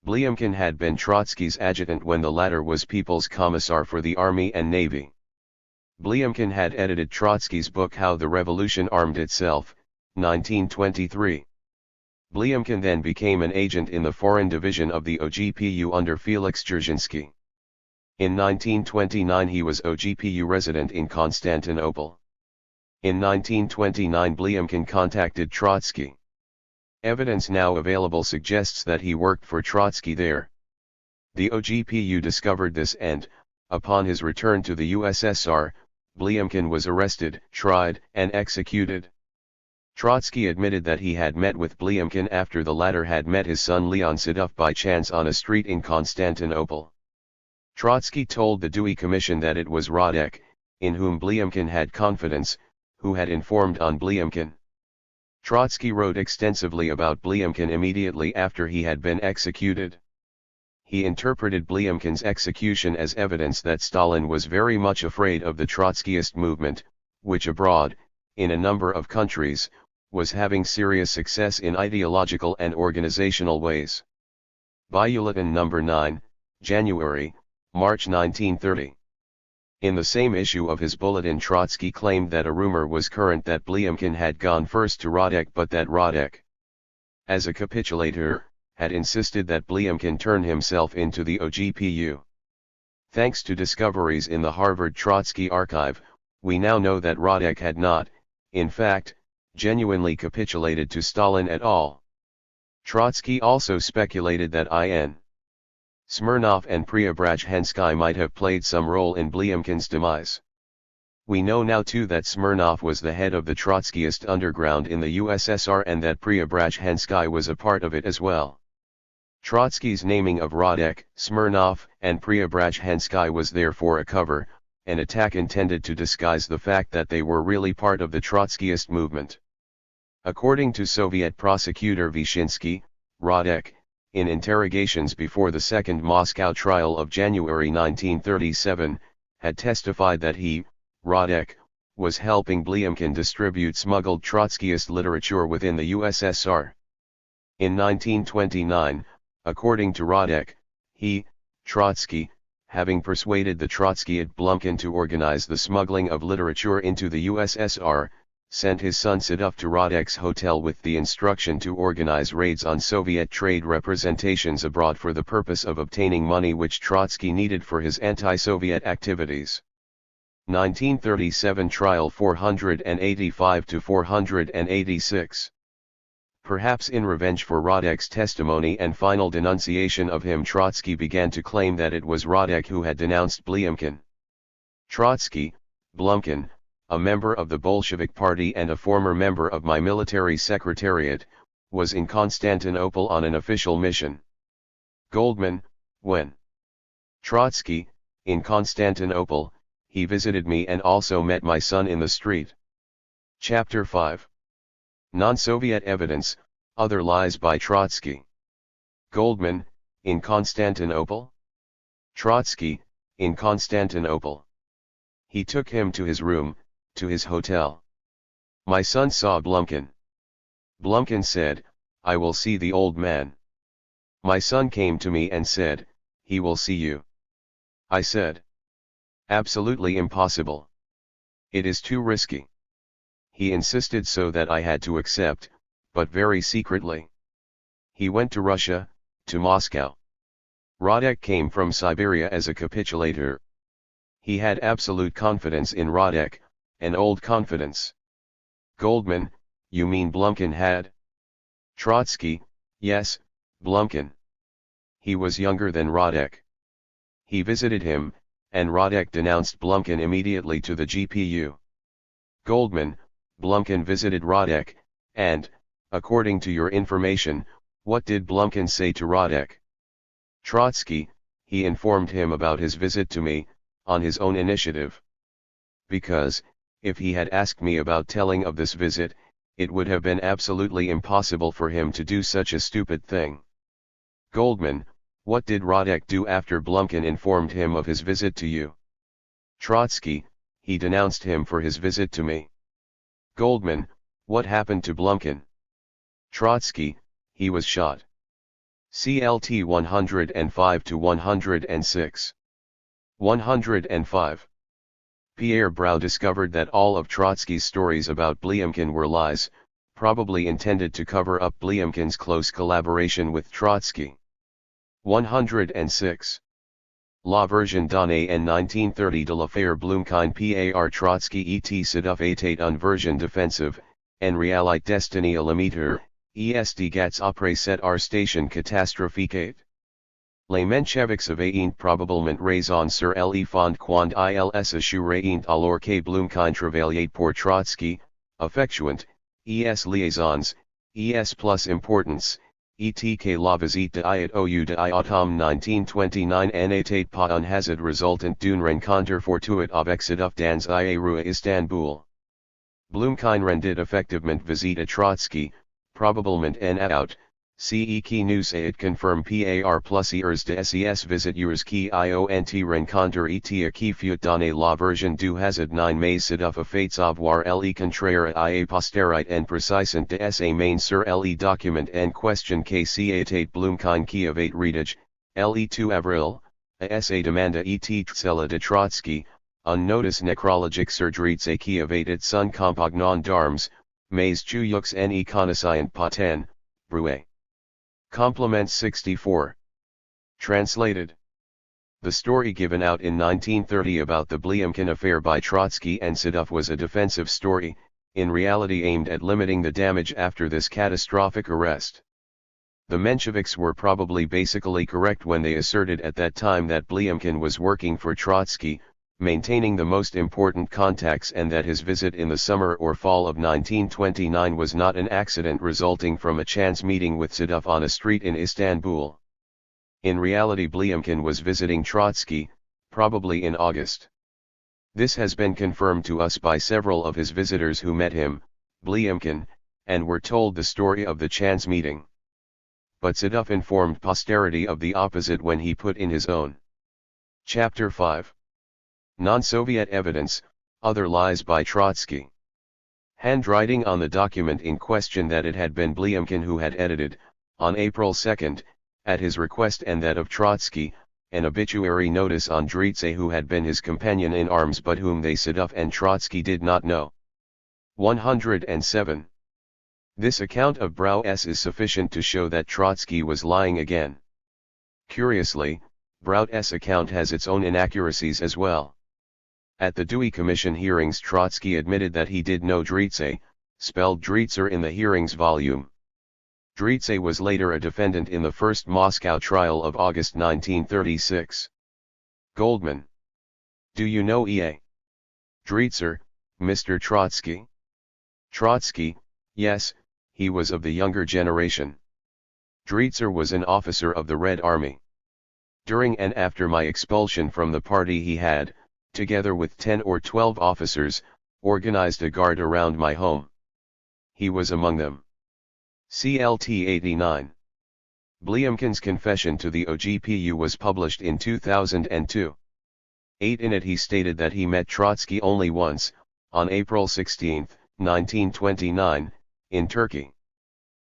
Blyumkin had been Trotsky's adjutant when the latter was People's Commissar for the Army and Navy. Blyumkin had edited Trotsky's book How the Revolution Armed Itself, 1923. Blyumkin then became an agent in the Foreign Division of the OGPU under Felix Dzerzhinsky. In 1929 he was OGPU resident in Constantinople. In 1929 Blyumkin contacted Trotsky. Evidence now available suggests that he worked for Trotsky there. The OGPU discovered this and, upon his return to the USSR, Blyumkin was arrested, tried, and executed. Trotsky admitted that he had met with Blyumkin after the latter had met his son Leon Sedov by chance on a street in Constantinople. Trotsky told the Dewey Commission that it was Radek, in whom Blyumkin had confidence, who had informed on Blyumkin. Trotsky wrote extensively about Blyumkin immediately after he had been executed. He interpreted Blyumkin's execution as evidence that Stalin was very much afraid of the Trotskyist movement, which abroad, in a number of countries, was having serious success in ideological and organizational ways. Bulletin No. 9, January, March 1930. In the same issue of his bulletin Trotsky claimed that a rumor was current that Blyumkin had gone first to Radek but that Radek, as a capitulator, had insisted that Blyumkin turn himself into the OGPU. Thanks to discoveries in the Harvard Trotsky archive, we now know that Radek had not, in fact, genuinely capitulated to Stalin at all. Trotsky also speculated that I.N. Smirnov and Preobrazhensky might have played some role in Blyumkin's demise. We know now too that Smirnov was the head of the Trotskyist underground in the USSR and that Preobrazhensky was a part of it as well. Trotsky's naming of Radek, Smirnov, and Preobrazhensky was therefore a cover, an attack intended to disguise the fact that they were really part of the Trotskyist movement. According to Soviet prosecutor Vyshinsky, Radek, in interrogations before the second Moscow trial of January 1937, had testified that he, Radek, was helping Blyumkin distribute smuggled Trotskyist literature within the USSR. In 1929, according to Radek, he, Trotsky, having persuaded the Trotskyite Blumkin to organize the smuggling of literature into the USSR, sent his son Sidov to Radek's hotel with the instruction to organize raids on Soviet trade representations abroad for the purpose of obtaining money which Trotsky needed for his anti-Soviet activities. 1937 Trial 485-486. Perhaps in revenge for Radek's testimony and final denunciation of him, Trotsky began to claim that it was Radek who had denounced Blyumkin. Trotsky, Blumkin, a member of the Bolshevik Party and a former member of my military secretariat, was in Constantinople on an official mission. Goldman, when Trotsky, in Constantinople, he visited me and also met my son in the street. Chapter 5. Non-Soviet evidence, other lies by Trotsky. Goldman, in Constantinople? Trotsky, in Constantinople. He took him to his room, to his hotel. My son saw Blumkin. Blumkin said, "I will see the old man." My son came to me and said, "He will see you." I said, "Absolutely impossible. It is too risky." He insisted so that I had to accept, but very secretly. He went to Russia, to Moscow. Radek came from Siberia as a capitulator. He had absolute confidence in Radek, an old confidence. Goldman, you mean Blumkin had? Trotsky, yes, Blumkin. He was younger than Radek. He visited him, and Radek denounced Blumkin immediately to the GPU. Goldman, Blumkin visited Radek, and, according to your information, what did Blumkin say to Radek? Trotsky, he informed him about his visit to me, on his own initiative. Because, if he had asked me about telling of this visit, it would have been absolutely impossible for him to do such a stupid thing. Goldman, what did Radek do after Blumkin informed him of his visit to you? Trotsky, he denounced him for his visit to me. Goldman, what happened to Blumkin? Trotsky, he was shot. CLT 105-106. 105. Pierre Brau discovered that all of Trotsky's stories about Blyumkin were lies, probably intended to cover up Blyumkin's close collaboration with Trotsky. 106. La version donnée en 1930 de l'affaire Blumkin par Trotsky et Sidov était une version défensive, en réalité destinée à limiter, est gats après cette arrestation catastrophique. Les Mencheviks avaient probablement raison sur le fond quand ils assuraient alors que Blumkin travaillait pour Trotsky, effectuant, es liaisons, es plus importance, et que la visite de Iot de Iotom 1929 n'était pas un hasard resultant d'une rencontre fortuite avec Sidov dans Iéru à Istanbul. Blumkin rendit effectivement visite à Trotsky, probablement en out, ce qui nous est confirme par plus heures de ses visiteurs qui ont rencontre et qui fut donné la version du hasard 9 mais Sidov a fait savoir le contraire à postérite en précisant de sa main sur le document en question que c'était Blumkin qui avait rédigé, le 2 avril, à sa demande et celle de Trotsky, un notice nécrologique sur Dritz qui avait it son compagnon d'armes, mais Chuyux ne connaissant pas tant, Brouet. Complement 64. Translated. The story given out in 1930 about the Blyumkin affair by Trotsky and Sidov was a defensive story, in reality aimed at limiting the damage after this catastrophic arrest. The Mensheviks were probably basically correct when they asserted at that time that Blyumkin was working for Trotsky, maintaining the most important contacts, and that his visit in the summer or fall of 1929 was not an accident resulting from a chance meeting with Sedov on a street in Istanbul. In reality, Blyumkin was visiting Trotsky, probably in August. This has been confirmed to us by several of his visitors who met him, Blyumkin, and were told the story of the chance meeting. But Sedov informed posterity of the opposite when he put in his own. Chapter 5. Non-Soviet Evidence, Other Lies by Trotsky. Handwriting on the document in question that it had been Blyumkin who had edited, on April 2, at his request and that of Trotsky, an obituary notice on Dritze, who had been his companion in arms but whom they Sedov and Trotsky did not know. 107. This account of Braut's is sufficient to show that Trotsky was lying again. Curiously, Braut's account has its own inaccuracies as well. At the Dewey Commission hearings, Trotsky admitted that he did know Dritze, spelled Dritzer in the hearings volume. Dritze was later a defendant in the first Moscow trial of August 1936. Goldman. Do you know E.A. Dritzer, Mr. Trotsky? Trotsky, yes, he was of the younger generation. Dritzer was an officer of the Red Army. During and after my expulsion from the party he had, together with 10 or 12 officers, organized a guard around my home. He was among them. CLT 89. Blyumkin's confession to the OGPU was published in 2002. 8 In it he stated that he met Trotsky only once, on April 16, 1929, in Turkey.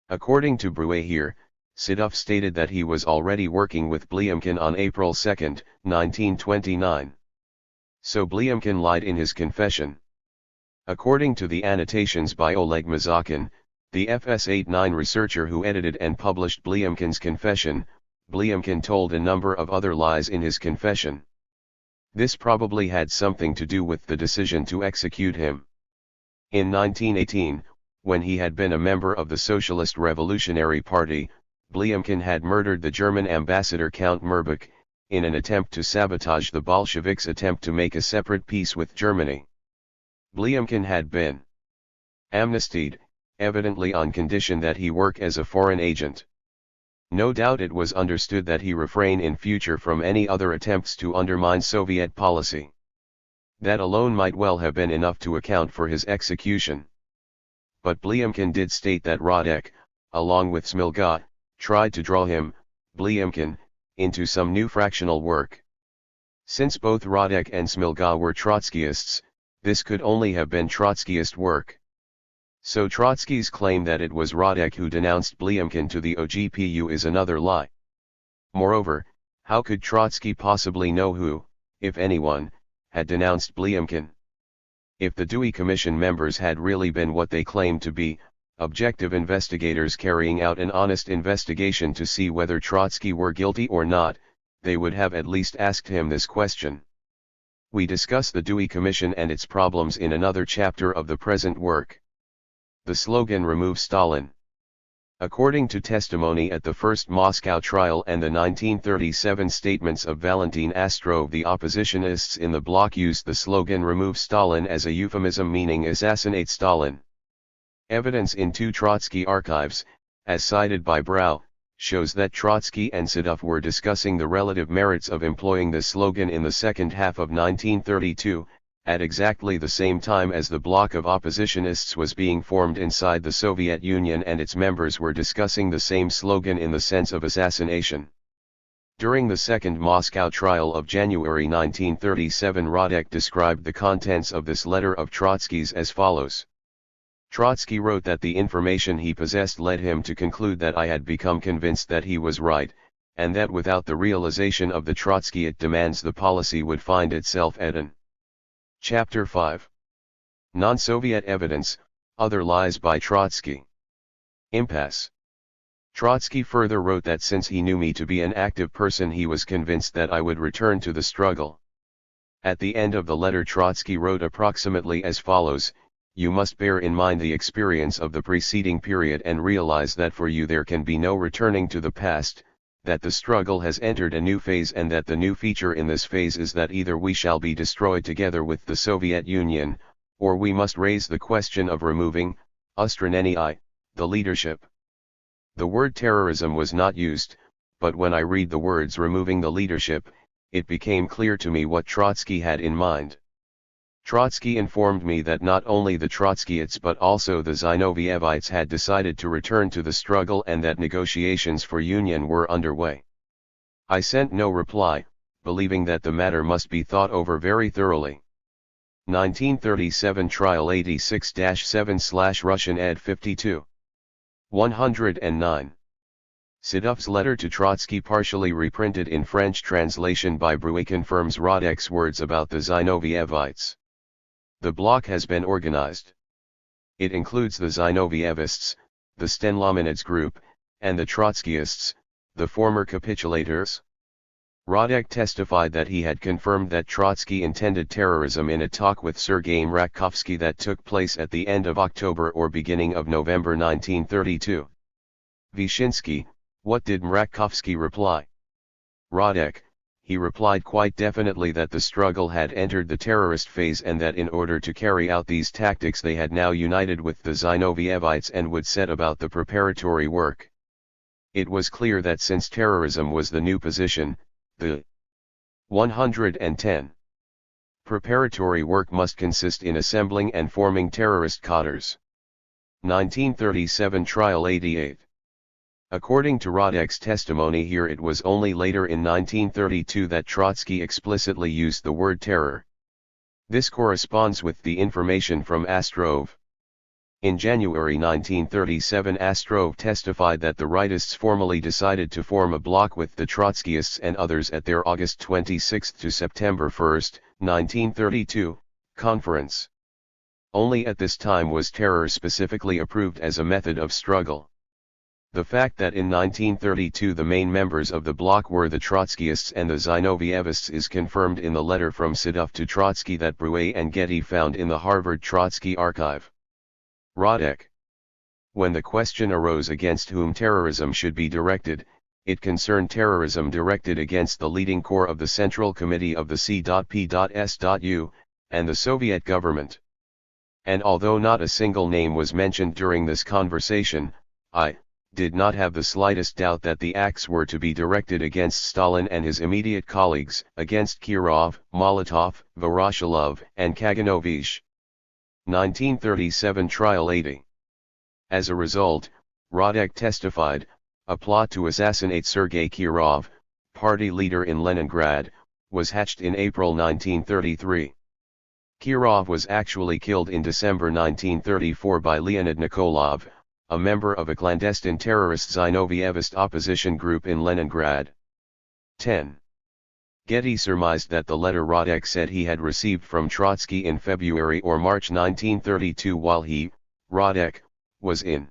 According to Braut here, Sedov stated that he was already working with Blyumkin on April 2, 1929. So Blyumkin lied in his confession. According to the annotations by Oleg Mazakin, the FS89 researcher who edited and published Blyumkin's confession, Blyumkin told a number of other lies in his confession. This probably had something to do with the decision to execute him. In 1918, when he had been a member of the Socialist Revolutionary Party, Blyumkin had murdered the German ambassador Count Merbach, in an attempt to sabotage the Bolsheviks' attempt to make a separate peace with Germany. Blyumkin had been amnestied, evidently on condition that he work as a foreign agent. No doubt it was understood that he refrain in future from any other attempts to undermine Soviet policy. That alone might well have been enough to account for his execution. But Blyumkin did state that Radek, along with Smilga, tried to draw him, Blyumkin, into some new fractional work. Since both Radek and Smilga were Trotskyists, this could only have been Trotskyist work. So Trotsky's claim that it was Radek who denounced Blyumkin to the OGPU is another lie. Moreover, how could Trotsky possibly know who, if anyone, had denounced Blyumkin? If the Dewey Commission members had really been what they claimed to be, objective investigators carrying out an honest investigation to see whether Trotsky were guilty or not, they would have at least asked him this question. We discuss the Dewey Commission and its problems in another chapter of the present work. The slogan "Remove Stalin." According to testimony at the first Moscow trial and the 1937 statements of Valentin Astrov, the oppositionists in the bloc used the slogan "Remove Stalin" as a euphemism meaning assassinate Stalin. Evidence in two Trotsky archives, as cited by Braut, shows that Trotsky and Sedov were discussing the relative merits of employing this slogan in the second half of 1932, at exactly the same time as the bloc of oppositionists was being formed inside the Soviet Union and its members were discussing the same slogan in the sense of assassination. During the second Moscow trial of January 1937, Radek described the contents of this letter of Trotsky's as follows. Trotsky wrote that the information he possessed led him to conclude that I had become convinced that he was right, and that without the realization of the Trotskyite demands the policy would find itself at an. Chapter 5. Non-Soviet Evidence, Other Lies by Trotsky. Impasse. Trotsky further wrote that since he knew me to be an active person, he was convinced that I would return to the struggle. At the end of the letter, Trotsky wrote approximately as follows: "You must bear in mind the experience of the preceding period and realize that for you there can be no returning to the past, that the struggle has entered a new phase and that the new feature in this phase is that either we shall be destroyed together with the Soviet Union, or we must raise the question of removing, ustraneni, the leadership. The word terrorism was not used, but when I read the words removing the leadership, it became clear to me what Trotsky had in mind. Trotsky informed me that not only the Trotskyites but also the Zinovievites had decided to return to the struggle and that negotiations for union were underway. I sent no reply, believing that the matter must be thought over very thoroughly. 1937 Trial 86-7/Russian ed. 52. 109. Sidov's letter to Trotsky partially reprinted in French translation by Bruet confirms Radek's words about the Zinovievites. The bloc has been organized. It includes the Zinovievists, the Stenlomanids group, and the Trotskyists, the former capitulators. Radek testified that he had confirmed that Trotsky intended terrorism in a talk with Sergei Mrakovsky that took place at the end of October or beginning of November 1932. Vyshinsky, what did Mrakovsky reply? Radek, he replied quite definitely that the struggle had entered the terrorist phase and that in order to carry out these tactics they had now united with the Zinovievites and would set about the preparatory work. It was clear that since terrorism was the new position, the 110 preparatory work must consist in assembling and forming terrorist cadres. 1937 Trial 88. According to Radek's testimony here, it was only later in 1932 that Trotsky explicitly used the word terror. This corresponds with the information from Astrov. In January 1937 Astrov testified that the rightists formally decided to form a bloc with the Trotskyists and others at their August 26 to September 1, 1932, conference. Only at this time was terror specifically approved as a method of struggle. The fact that in 1932 the main members of the bloc were the Trotskyists and the Zinovievists is confirmed in the letter from Sidov to Trotsky that Bruet and Getty found in the Harvard Trotsky archive. Radek. When the question arose against whom terrorism should be directed, it concerned terrorism directed against the leading corps of the Central Committee of the C.P.S.U. and the Soviet government. And although not a single name was mentioned during this conversation, I did not have the slightest doubt that the acts were to be directed against Stalin and his immediate colleagues, against Kirov, Molotov, Voroshilov, and Kaganovich. 1937 Trial 80. As a result, Radek testified, a plot to assassinate Sergei Kirov, party leader in Leningrad, was hatched in April 1933. Kirov was actually killed in December 1934 by Leonid Nikolov, a member of a clandestine terrorist Zinovievist opposition group in Leningrad. 10. Getty surmised that the letter Radek said he had received from Trotsky in February or March 1932 while he, Radek, was in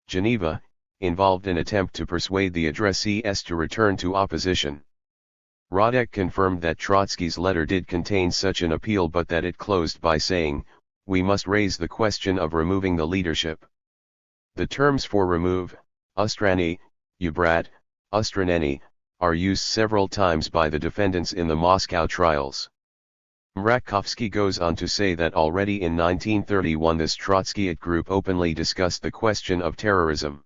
Geneva, involved an attempt to persuade the addressees to return to opposition. Radek confirmed that Trotsky's letter did contain such an appeal but that it closed by saying, "We must raise the question of removing the leadership." The terms for remove, ustrani, ubrat, ustraneni, are used several times by the defendants in the Moscow trials. Mrakovsky goes on to say that already in 1931 this Trotskyite group openly discussed the question of terrorism.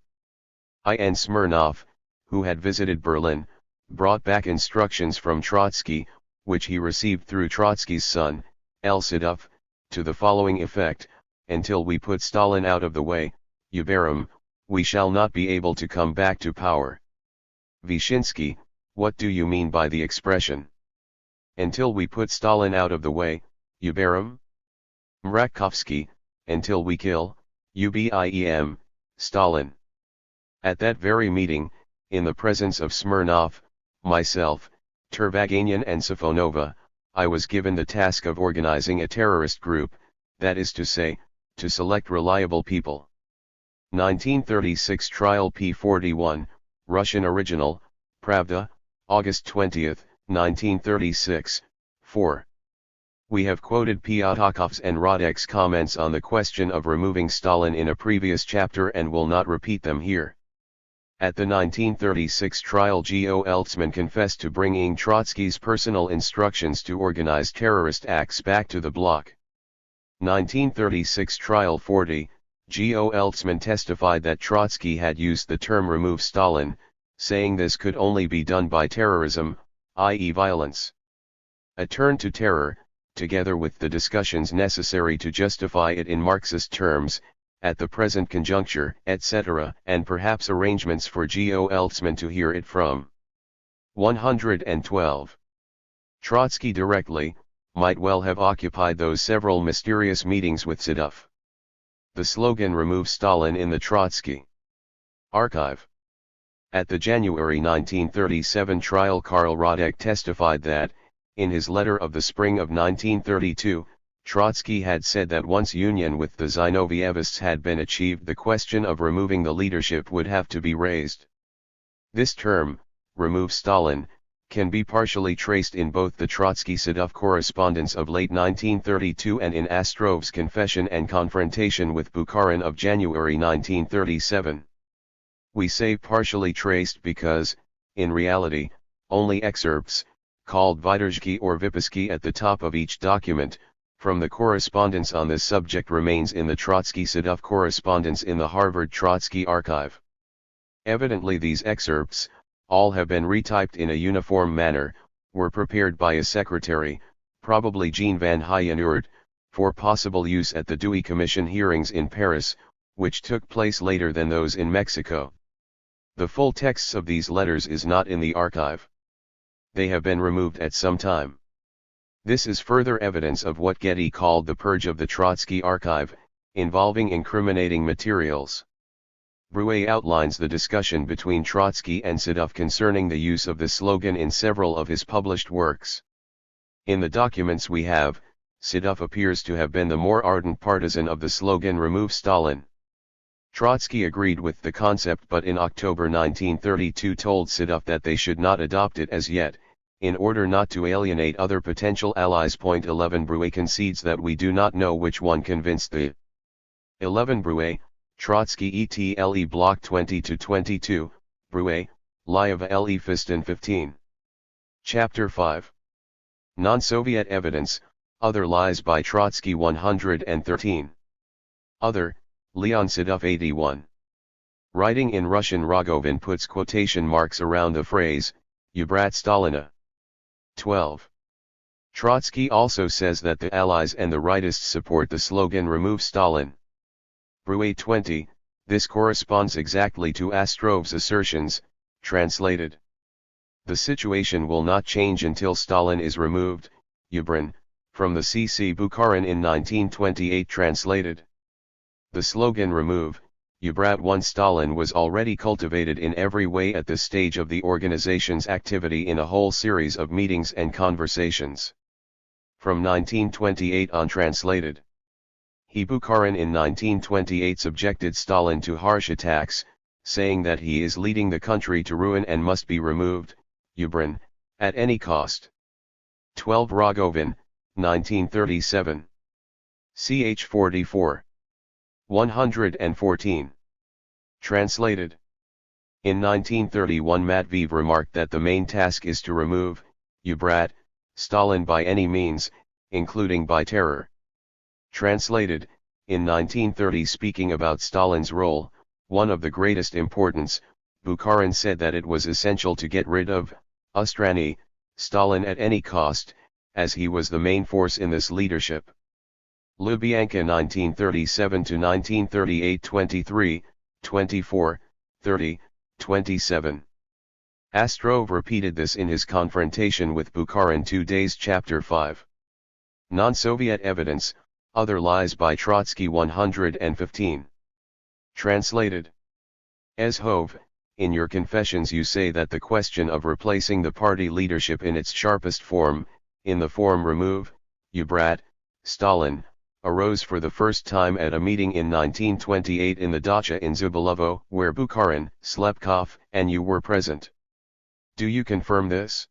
I.N. Smirnov, who had visited Berlin, brought back instructions from Trotsky, which he received through Trotsky's son, L. Sidov, to the following effect: until we put Stalin out of the way, Uberum, we shall not be able to come back to power. Vyshinsky, what do you mean by the expression? Until we put Stalin out of the way, Uberum? Mrakovsky, until we kill, Ubiem, Stalin. At that very meeting, in the presence of Smirnov, myself, Tervaganian and Safonova, I was given the task of organizing a terrorist group, that is to say, to select reliable people. 1936 Trial P41, Russian original, Pravda, August 20, 1936, 4. We have quoted Pyatakhov's and Radek's comments on the question of removing Stalin in a previous chapter and will not repeat them here. At the 1936 trial, G.O. Eltzman confessed to bringing Trotsky's personal instructions to organize terrorist acts back to the bloc. 1936 trial 40, G.O. Eltzman testified that Trotsky had used the term "remove Stalin," saying this could only be done by terrorism, i.e. violence. A turn to terror, together with the discussions necessary to justify it in Marxist terms, at the present conjuncture, etc., and perhaps arrangements for G.O. Eltzman to hear it from. 112. Trotsky directly, might well have occupied those several mysterious meetings with Sedov. The slogan "Remove Stalin" in the Trotsky Archive. At the January 1937 trial, Karl Radek testified that, in his letter of the spring of 1932, Trotsky had said that once union with the Zinovievists had been achieved, the question of removing the leadership would have to be raised. This term, "remove Stalin," can be partially traced in both the Trotsky-Sedov correspondence of late 1932 and in Ostrov's confession and confrontation with Bukharin of January 1937. We say partially traced because, in reality, only excerpts, called Vyderzhki or Vypusky at the top of each document, from the correspondence on this subject remains in the Trotsky-Sedov correspondence in the Harvard Trotsky Archive. Evidently these excerpts, all have been retyped in a uniform manner, were prepared by a secretary, probably Jean van Heijenoord, for possible use at the Dewey Commission hearings in Paris, which took place later than those in Mexico. The full texts of these letters is not in the archive. They have been removed at some time. This is further evidence of what Getty called the purge of the Trotsky archive, involving incriminating materials. Brouet outlines the discussion between Trotsky and Sedov concerning the use of the slogan in several of his published works. In the documents we have, Sedov appears to have been the more ardent partisan of the slogan "Remove Stalin." Trotsky agreed with the concept, but in October 1932 told Sedov that they should not adopt it as yet, in order not to alienate other potential allies. 11 Brouet concedes that we do not know which one convinced the 11 Brouet, Trotsky etle Block 20-22, Brouet, Lyeva le Fiston 15. Chapter 5. Non-Soviet Evidence, Other Lies by Trotsky 113. Other, Leon Sedov 81. Writing in Russian, Rogovin puts quotation marks around the phrase, "Ubrat Stalina." 12. Trotsky also says that the Allies and the rightists support the slogan "Remove Stalin." Brouet 20, this corresponds exactly to Ostrov's assertions, translated. The situation will not change until Stalin is removed, Ubran, from the CC Bukharin in 1928, translated. The slogan "Remove, Ubrat one Stalin" was already cultivated in every way at this stage of the organization's activity in a whole series of meetings and conversations. From 1928 on, translated. Bukharin in 1928 subjected Stalin to harsh attacks, saying that he is leading the country to ruin and must be removed, Ubran, at any cost. 12 Rogovin, 1937. Ch 44. 114. Translated. In 1931 Matveev remarked that the main task is to remove, Ubrat, Stalin by any means, including by terror. Translated, in 1930, speaking about Stalin's role, one of the greatest importance, Bukharin said that it was essential to get rid of, Ustrani, Stalin at any cost, as he was the main force in this leadership. Lubyanka 1937-1938 23, 24, 30, 27. Ostrov repeated this in his confrontation with Bukharin 2 days. Chapter 5. Non-Soviet Evidence, Other Lies by Trotsky 115. Translated. Ezhov, in your confessions you say that the question of replacing the party leadership in its sharpest form, in the form "Remove, Ubrat, Stalin," arose for the first time at a meeting in 1928 in the dacha in Zubilovo, where Bukharin, Slepkov, and you were present. Do you confirm this?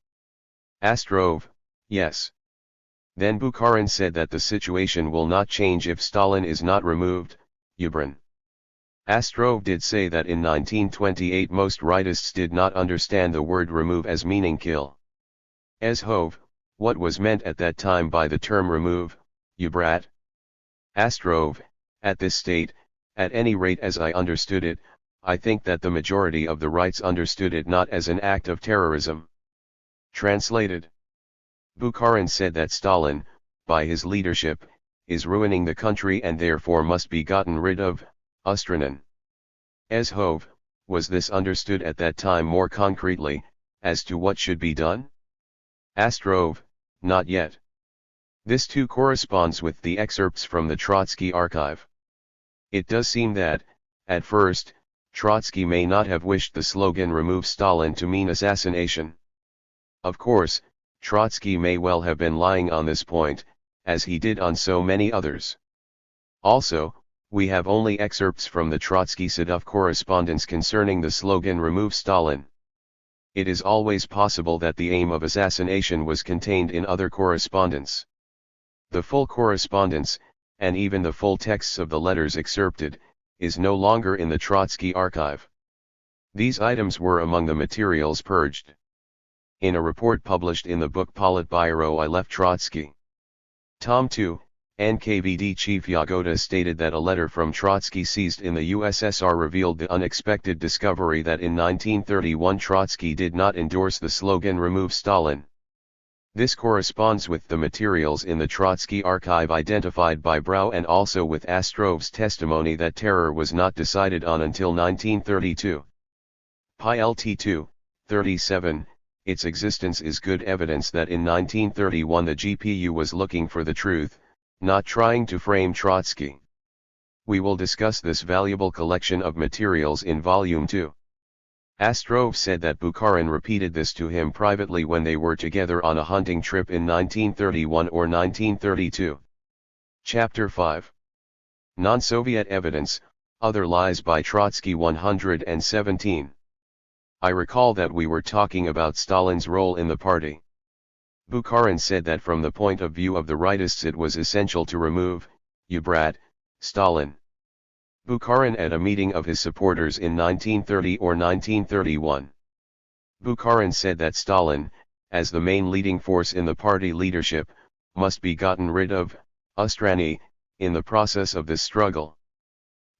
Ostrov, yes. Then Bukharin said that the situation will not change if Stalin is not removed, Ubran. Astrov did say that in 1928 most rightists did not understand the word remove as meaning kill. As hove, what was meant at that time by the term remove, you brat? Astrov, at this state, at any rate as I understood it, I think that the majority of the rights understood it not as an act of terrorism. Translated. Bukharin said that Stalin, by his leadership, is ruining the country and therefore must be gotten rid of. Ustranen. As hove, was this understood at that time more concretely, as to what should be done? Astrov, not yet. This too corresponds with the excerpts from the Trotsky archive. It does seem that, at first, Trotsky may not have wished the slogan "Remove Stalin" to mean assassination. Of course, Trotsky may well have been lying on this point, as he did on so many others. Also, we have only excerpts from the Trotsky-Sedov correspondence concerning the slogan "Remove Stalin." It is always possible that the aim of assassination was contained in other correspondence. The full correspondence, and even the full texts of the letters excerpted, is no longer in the Trotsky archive. These items were among the materials purged. In a report published in the book Politbyro I Left Trotsky. Tom 2, NKVD Chief Yagoda stated that a letter from Trotsky seized in the USSR revealed the unexpected discovery that in 1931 Trotsky did not endorse the slogan "Remove Stalin." This corresponds with the materials in the Trotsky archive identified by Brau and also with Astrov's testimony that terror was not decided on until 1932. PILT 2, 37, its existence is good evidence that in 1931 the GPU was looking for the truth, not trying to frame Trotsky. We will discuss this valuable collection of materials in Volume 2. Astrov said that Bukharin repeated this to him privately when they were together on a hunting trip in 1931 or 1932. Chapter 5. Non-Soviet Evidence, Other Lies by Trotsky 117. I recall that we were talking about Stalin's role in the party. Bukharin said that from the point of view of the rightists it was essential to remove, you brat, Stalin. Bukharin at a meeting of his supporters in 1930 or 1931. Bukharin said that Stalin, as the main leading force in the party leadership, must be gotten rid of, Ustrani, in the process of this struggle.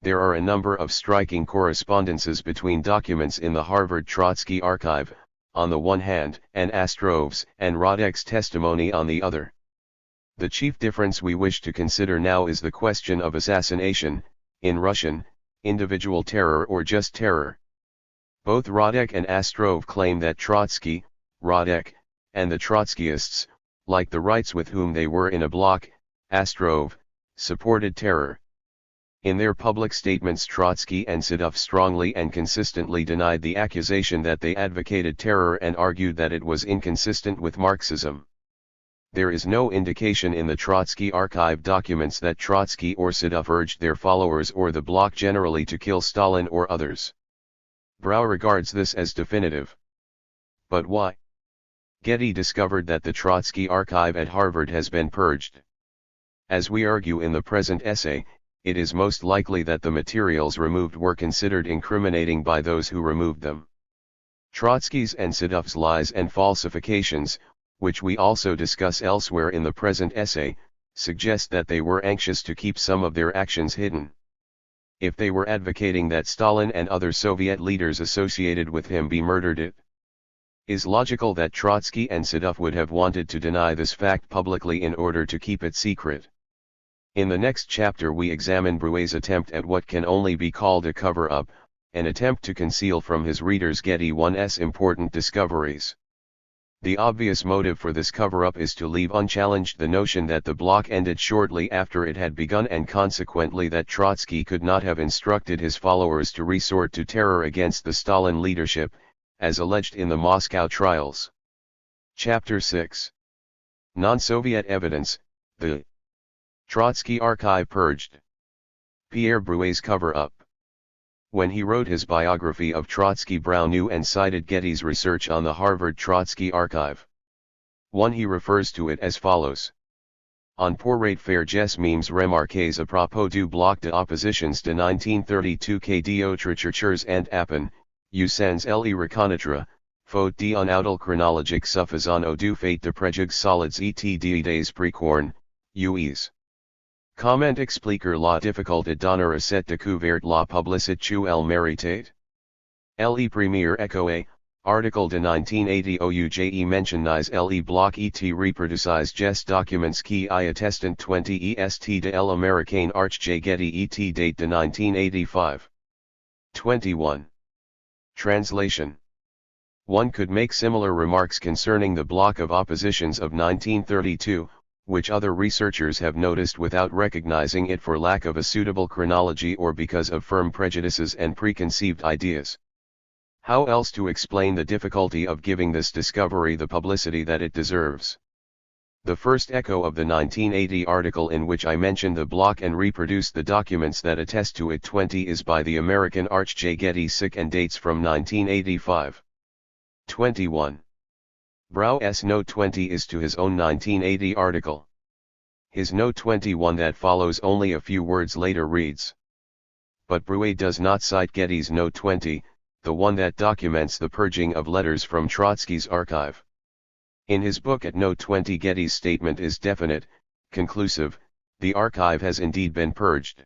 There are a number of striking correspondences between documents in the Harvard Trotsky archive, on the one hand, and Astrov's and Radek's testimony on the other. The chief difference we wish to consider now is the question of assassination, in Russian, individual terror or just terror. Both Radek and Astrov claim that Trotsky, Radek, and the Trotskyists, like the rights with whom they were in a bloc, Astrov, supported terror. In their public statements Trotsky and Sedov strongly and consistently denied the accusation that they advocated terror and argued that it was inconsistent with Marxism. There is no indication in the Trotsky archive documents that Trotsky or Sedov urged their followers or the bloc generally to kill Stalin or others. Brau regards this as definitive. But why? Getty discovered that the Trotsky archive at Harvard has been purged. As we argue in the present essay, it is most likely that the materials removed were considered incriminating by those who removed them. Trotsky's and Sedov's lies and falsifications, which we also discuss elsewhere in the present essay, suggest that they were anxious to keep some of their actions hidden. If they were advocating that Stalin and other Soviet leaders associated with him be murdered, it is logical that Trotsky and Sedov would have wanted to deny this fact publicly in order to keep it secret. In the next chapter we examine Brouet's attempt at what can only be called a cover-up, an attempt to conceal from his readers Getty 1's important discoveries. The obvious motive for this cover-up is to leave unchallenged the notion that the bloc ended shortly after it had begun and consequently that Trotsky could not have instructed his followers to resort to terror against the Stalin leadership, as alleged in the Moscow trials. Chapter 6. Non-Soviet Evidence, the Trotsky Archive purged. Pierre Brouet's cover-up. When he wrote his biography of Trotsky, Brau knew and cited Getty's research on the Harvard Trotsky Archive. 1. He refers to it as follows. on pourrait faire des memes remarqués à propos du bloc de oppositions de 1932 que d'autres chercheurs and appen, ou sans les reconnaître, faute d'un audit chronologique suffisant ou du fait de préjuges solides et des précornes, uis. Comment expliquer la difficulté donner à cette découverte la publicité elle méritate? Le premier écho article de 1980 ouj mentionnes le bloc et reproduises gest documents qui y attestent 20 est de l'américain Arch-J. Getty et date de 1985. 21. Translation. One could make similar remarks concerning the bloc of oppositions of 1932, which other researchers have noticed without recognizing it for lack of a suitable chronology or because of firm prejudices and preconceived ideas. How else to explain the difficulty of giving this discovery the publicity that it deserves? The first echo of the 1980 article in which I mentioned the bloc and reproduced the documents that attest to it 20 is by the American Arch-J. Getty and dates from 1985. 21. Brau's Note 20 is to his own 1980 article. His Note 21 that follows only a few words later reads. But Brau does not cite Getty's Note 20, the one that documents the purging of letters from Trotsky's archive. In his book at Note 20 Getty's statement is definite, conclusive, the archive has indeed been purged.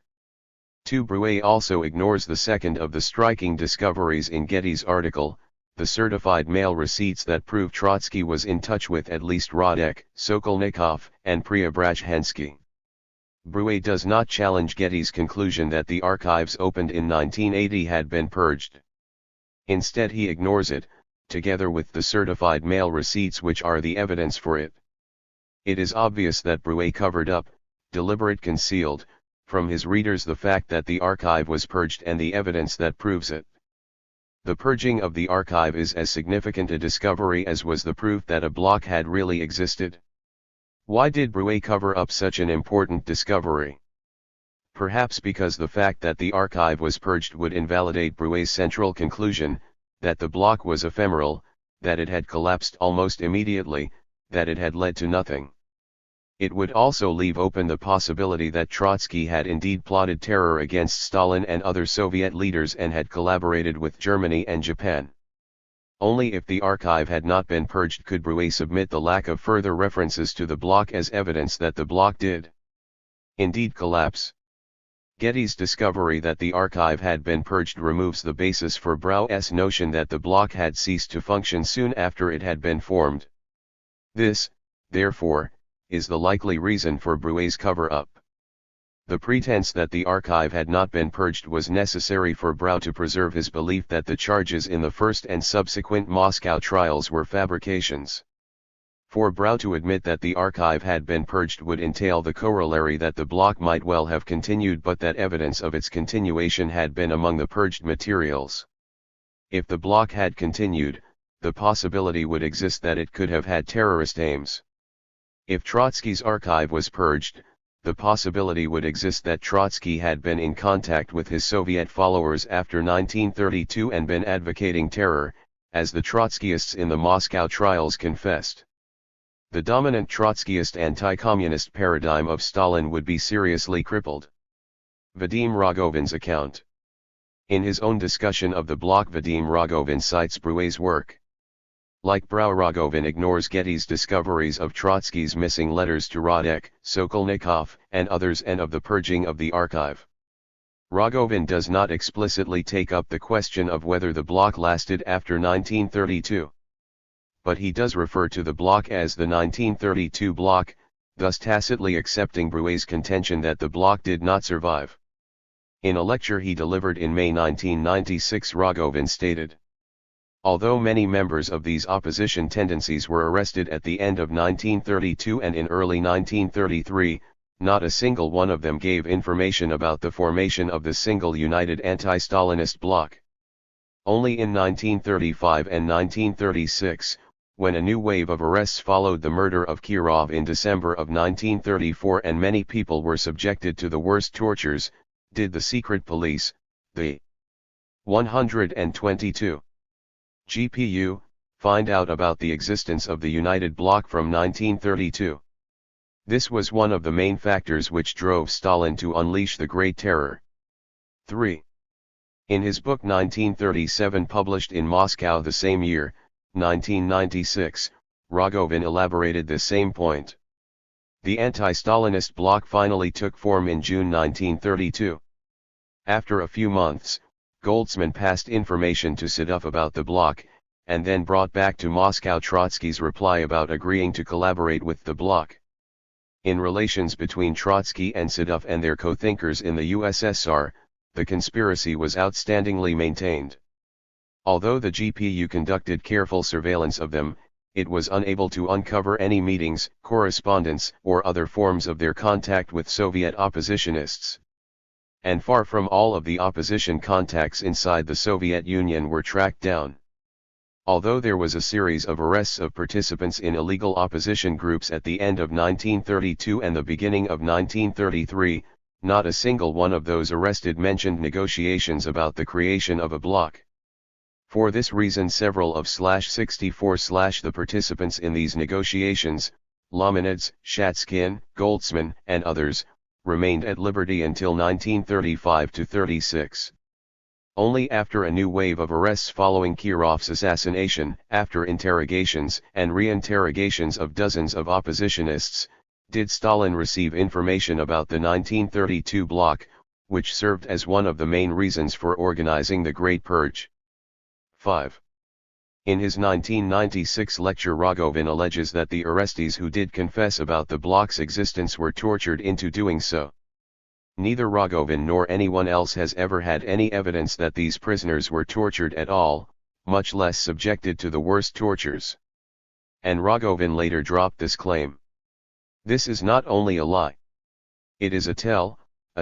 2. Brau also ignores the second of the striking discoveries in Getty's article, the certified mail receipts that prove Trotsky was in touch with at least Radek, Sokolnikov, and Preobrazhensky. Brau does not challenge Getty's conclusion that the archives opened in 1980 had been purged. Instead he ignores it, together with the certified mail receipts which are the evidence for it. It is obvious that Brau covered up, deliberate concealed, from his readers the fact that the archive was purged and the evidence that proves it. The purging of the archive is as significant a discovery as was the proof that a bloc had really existed. Why did Brau cover up such an important discovery? Perhaps because the fact that the archive was purged would invalidate Brau's central conclusion, that the bloc was ephemeral, that it had collapsed almost immediately, that it had led to nothing. It would also leave open the possibility that Trotsky had indeed plotted terror against Stalin and other Soviet leaders and had collaborated with Germany and Japan. Only if the archive had not been purged could Brau submit the lack of further references to the bloc as evidence that the bloc did indeed collapse. Getty's discovery that the archive had been purged removes the basis for Brau's notion that the bloc had ceased to function soon after it had been formed. This, therefore, is the likely reason for Brau's cover-up. The pretense that the archive had not been purged was necessary for Brau to preserve his belief that the charges in the first and subsequent Moscow trials were fabrications. For Brau to admit that the archive had been purged would entail the corollary that the bloc might well have continued but that evidence of its continuation had been among the purged materials. If the bloc had continued, the possibility would exist that it could have had terrorist aims. If Trotsky's archive was purged, the possibility would exist that Trotsky had been in contact with his Soviet followers after 1932 and been advocating terror, as the Trotskyists in the Moscow trials confessed. The dominant Trotskyist anti-communist paradigm of Stalin would be seriously crippled. Vadim Rogovin's account. In his own discussion of the bloc, Vadim Rogovin cites Brau's work. Like Brau, Rogovin ignores Getty's discoveries of Trotsky's missing letters to Radek, Sokolnikov, and others and of the purging of the archive. Rogovin does not explicitly take up the question of whether the bloc lasted after 1932. But he does refer to the bloc as the 1932 bloc, thus tacitly accepting Brau's contention that the bloc did not survive. In a lecture he delivered in May 1996, Rogovin stated, "Although many members of these opposition tendencies were arrested at the end of 1932 and in early 1933, not a single one of them gave information about the formation of the single united anti-Stalinist bloc. Only in 1935 and 1936, when a new wave of arrests followed the murder of Kirov in December of 1934 and many people were subjected to the worst tortures, did the secret police, the 122 GPU, find out about the existence of the United Bloc from 1932. This was one of the main factors which drove Stalin to unleash the Great Terror. 3. In his book 1937 published in Moscow the same year, 1996, Rogovin elaborated this same point. The anti-Stalinist bloc finally took form in June 1932. After a few months, Goldsman passed information to Sedov about the bloc, and then brought back to Moscow Trotsky's reply about agreeing to collaborate with the bloc. In relations between Trotsky and Sedov and their co-thinkers in the USSR, the conspiracy was outstandingly maintained. Although the GPU conducted careful surveillance of them, it was unable to uncover any meetings, correspondence, or other forms of their contact with Soviet oppositionists. And far from all of the opposition contacts inside the Soviet Union were tracked down. Although there was a series of arrests of participants in illegal opposition groups at the end of 1932 and the beginning of 1933, not a single one of those arrested mentioned negotiations about the creation of a bloc. For this reason several of /64/ the participants in these negotiations, Lomanids, Shatskin, Goldsman, and others, remained at liberty until 1935-36. Only after a new wave of arrests following Kirov's assassination, after interrogations and re-interrogations of dozens of oppositionists, did Stalin receive information about the 1932 bloc, which served as one of the main reasons for organizing the Great Purge. 5. In his 1996 lecture Rogovin alleges that the arrestees who did confess about the bloc's existence were tortured into doing so. Neither Rogovin nor anyone else has ever had any evidence that these prisoners were tortured at all, much less subjected to the worst tortures. And Rogovin later dropped this claim. This is not only a lie. It is a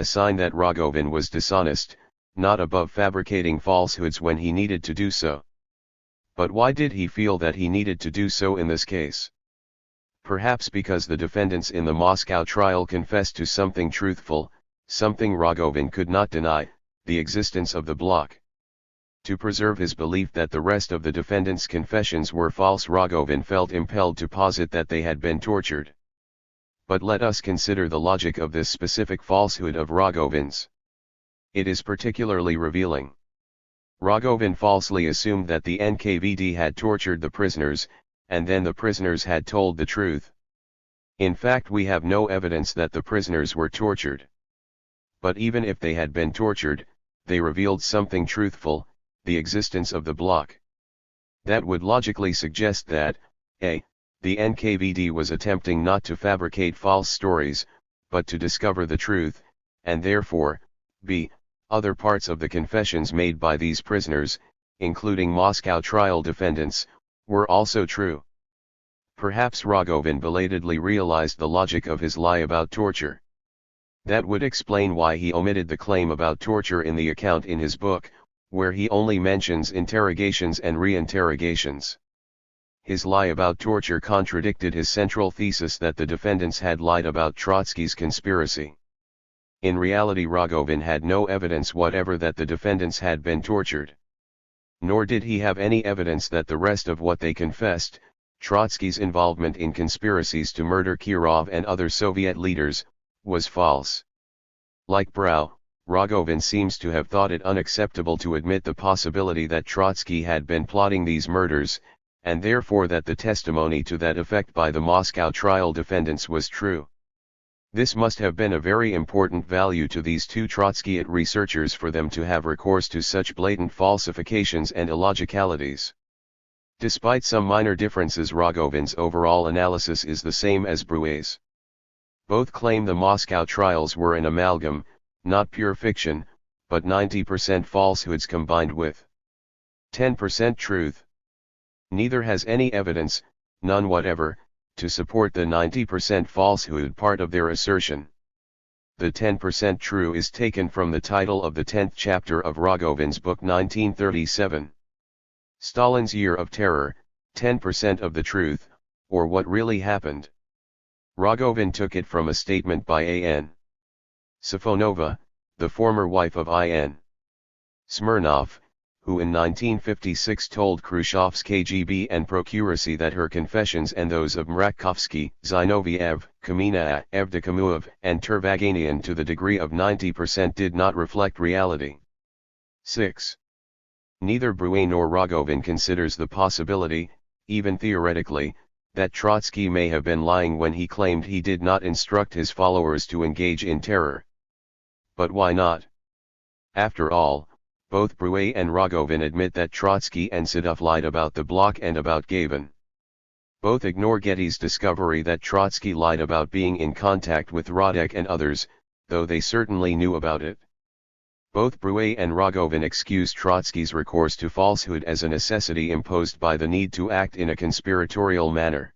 sign that Rogovin was dishonest, not above fabricating falsehoods when he needed to do so. But why did he feel that he needed to do so in this case? Perhaps because the defendants in the Moscow trial confessed to something truthful, something Rogovin could not deny, the existence of the bloc. To preserve his belief that the rest of the defendants' confessions were false, Rogovin felt impelled to posit that they had been tortured. But let us consider the logic of this specific falsehood of Rogovin's. It is particularly revealing. Rogovin falsely assumed that the NKVD had tortured the prisoners, and then the prisoners had told the truth. In fact, we have no evidence that the prisoners were tortured. But even if they had been tortured, they revealed something truthful, the existence of the bloc. That would logically suggest that, a. the NKVD was attempting not to fabricate false stories, but to discover the truth, and therefore, b. other parts of the confessions made by these prisoners, including Moscow trial defendants, were also true. Perhaps Rogovin belatedly realized the logic of his lie about torture. That would explain why he omitted the claim about torture in the account in his book, where he only mentions interrogations and re-interrogations. His lie about torture contradicted his central thesis that the defendants had lied about Trotsky's conspiracy. In reality, Rogovin had no evidence whatever that the defendants had been tortured. Nor did he have any evidence that the rest of what they confessed, Trotsky's involvement in conspiracies to murder Kirov and other Soviet leaders, was false. Like Brau, Rogovin seems to have thought it unacceptable to admit the possibility that Trotsky had been plotting these murders, and therefore that the testimony to that effect by the Moscow trial defendants was true. This must have been a very important value to these two Trotskyite researchers for them to have recourse to such blatant falsifications and illogicalities. Despite some minor differences, Rogovin's overall analysis is the same as Brouet's. Both claim the Moscow trials were an amalgam, not pure fiction, but 90% falsehoods combined with 10% truth. Neither has any evidence, none whatever, to support the 90% falsehood part of their assertion. The 10% true is taken from the title of the 10th chapter of Rogovin's book 1937. Stalin's Year of Terror, 10% of the truth, or what really happened. Rogovin took it from a statement by A.N. Safonova, the former wife of I.N. Smirnov, who in 1956 told Khrushchev's KGB and Procuracy that her confessions and those of Mrakovsky, Zinoviev, Kamina Evdokimov and Turvaganian to the degree of 90% did not reflect reality. 6. Neither Brouet nor Rogovin considers the possibility, even theoretically, that Trotsky may have been lying when he claimed he did not instruct his followers to engage in terror. But why not? After all, both Brouet and Rogovin admit that Trotsky and Sedov lied about the bloc and about Gavin. Both ignore Getty's discovery that Trotsky lied about being in contact with Radek and others, though they certainly knew about it. Both Brouet and Rogovin excuse Trotsky's recourse to falsehood as a necessity imposed by the need to act in a conspiratorial manner.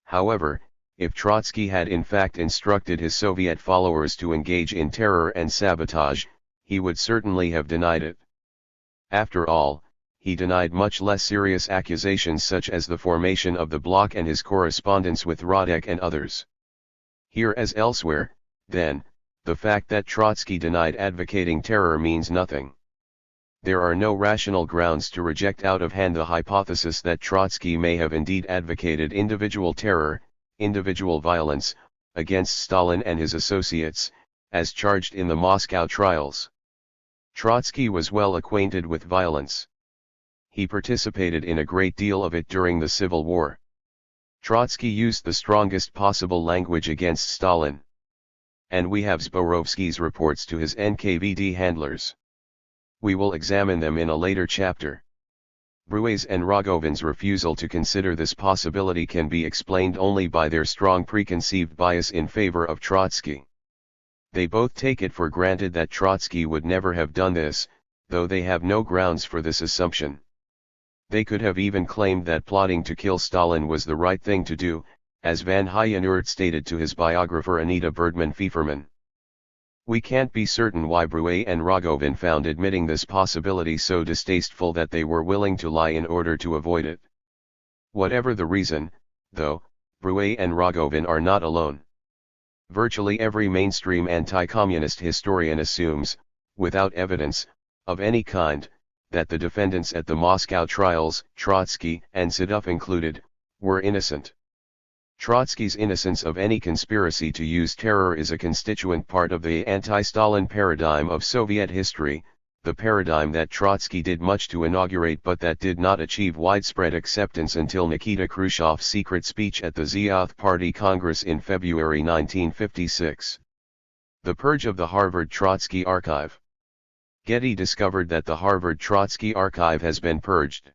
However, if Trotsky had in fact instructed his Soviet followers to engage in terror and sabotage, he would certainly have denied it. After all, he denied much less serious accusations such as the formation of the bloc and his correspondence with Radek and others. Here as elsewhere, then, the fact that Trotsky denied advocating terror means nothing. There are no rational grounds to reject out of hand the hypothesis that Trotsky may have indeed advocated individual terror, individual violence, against Stalin and his associates, as charged in the Moscow trials. Trotsky was well acquainted with violence. He participated in a great deal of it during the Civil War. Trotsky used the strongest possible language against Stalin. And we have Zborovsky's reports to his NKVD handlers. We will examine them in a later chapter. Brouet's and Rogovin's refusal to consider this possibility can be explained only by their strong preconceived bias in favor of Trotsky. They both take it for granted that Trotsky would never have done this, though they have no grounds for this assumption. They could have even claimed that plotting to kill Stalin was the right thing to do, as Van Hyenurt stated to his biographer Anita Bergman-Fieferman. We can't be certain why Brouet and Rogovin found admitting this possibility so distasteful that they were willing to lie in order to avoid it. Whatever the reason, though, Brouet and Rogovin are not alone. Virtually every mainstream anti-communist historian assumes, without evidence, of any kind, that the defendants at the Moscow trials, Trotsky and Sedov included, were innocent. Trotsky's innocence of any conspiracy to use terror is a constituent part of the anti-Stalin paradigm of Soviet history, the paradigm that Trotsky did much to inaugurate but that did not achieve widespread acceptance until Nikita Khrushchev's secret speech at the Zhiyauth Party Congress in February 1956. The purge of the Harvard Trotsky Archive. Getty discovered that the Harvard Trotsky Archive has been purged.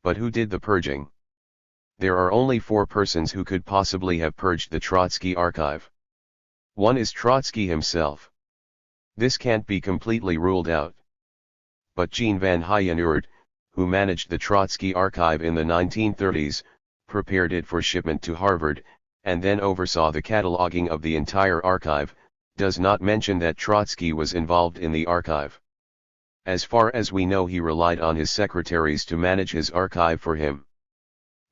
But who did the purging? There are only 4 persons who could possibly have purged the Trotsky Archive. One is Trotsky himself. This can't be completely ruled out. But Jean Van Hyenurt, who managed the Trotsky Archive in the 1930s, prepared it for shipment to Harvard, and then oversaw the cataloging of the entire archive, does not mention that Trotsky was involved in the archive. As far as we know, he relied on his secretaries to manage his archive for him.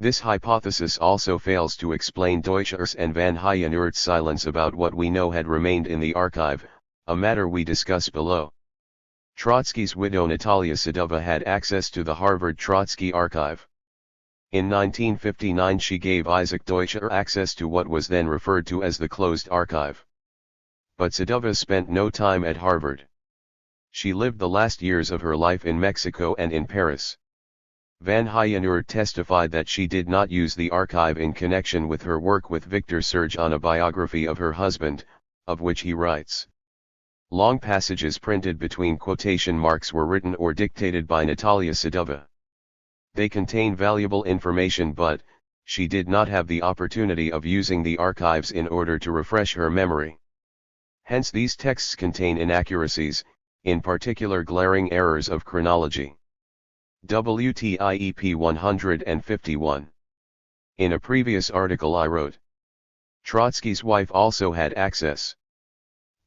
This hypothesis also fails to explain Deutscher's and Van Hyenurt's silence about what we know had remained in the archive, a matter we discuss below. Trotsky's widow Natalia Sedova had access to the Harvard Trotsky Archive. In 1959 she gave Isaac Deutscher access to what was then referred to as the closed archive. But Sedova spent no time at Harvard. She lived the last years of her life in Mexico and in Paris. Van Hyenurt testified that she did not use the archive in connection with her work with Victor Serge on a biography of her husband, of which he writes. Long passages printed between quotation marks were written or dictated by Natalia Sedova. They contain valuable information, but she did not have the opportunity of using the archives in order to refresh her memory. Hence these texts contain inaccuracies, in particular glaring errors of chronology. WTIEP 151. In a previous article I wrote, Trotsky's wife also had access.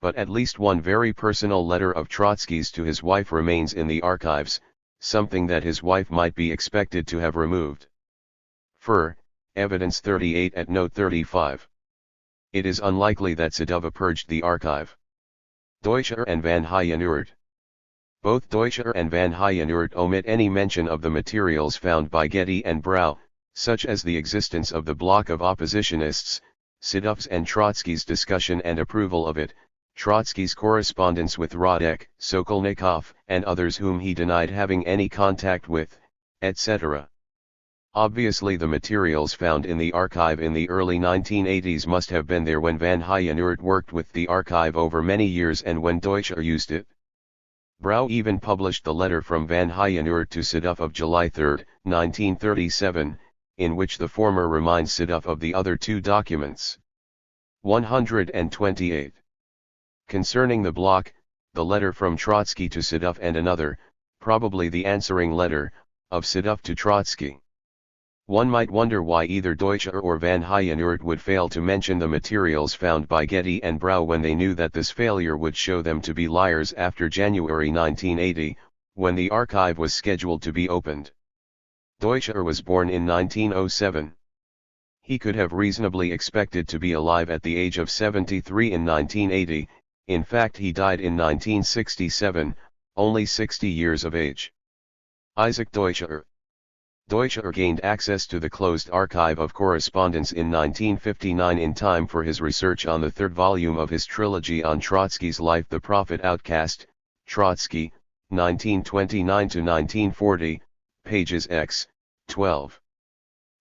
But at least one very personal letter of Trotsky's to his wife remains in the archives, something that his wife might be expected to have removed. Furr, Evidence 38 at Note 35. It is unlikely that Sedova purged the archive. Deutscher and Van Hyenurt. Both Deutscher and Van Hyenurt omit any mention of the materials found by Getty and Brau, such as the existence of the block of oppositionists, Sedov's and Trotsky's discussion and approval of it, Trotsky's correspondence with Radek, Sokolnikov, and others whom he denied having any contact with, etc. Obviously the materials found in the archive in the early 1980s must have been there when Van Heijenoort worked with the archive over many years and when Deutscher used it. Brouw even published the letter from Van Heijenoort to Sedov of July 3, 1937, in which the former reminds Sedov of the other two documents. 128. Concerning the block, the letter from Trotsky to Sedov and another, probably the answering letter, of Sedov to Trotsky. One might wonder why either Deutscher or Van Heijenoort would fail to mention the materials found by Getty and Brouw when they knew that this failure would show them to be liars after January 1980, when the archive was scheduled to be opened. Deutscher was born in 1907. He could have reasonably expected to be alive at the age of 73 in 1980, in fact he died in 1967, only 60 years of age. Isaac Deutscher. Deutscher gained access to the closed archive of correspondence in 1959 in time for his research on the third volume of his trilogy on Trotsky's life, The Prophet Outcast, Trotsky, 1929-1940, pages x. 12.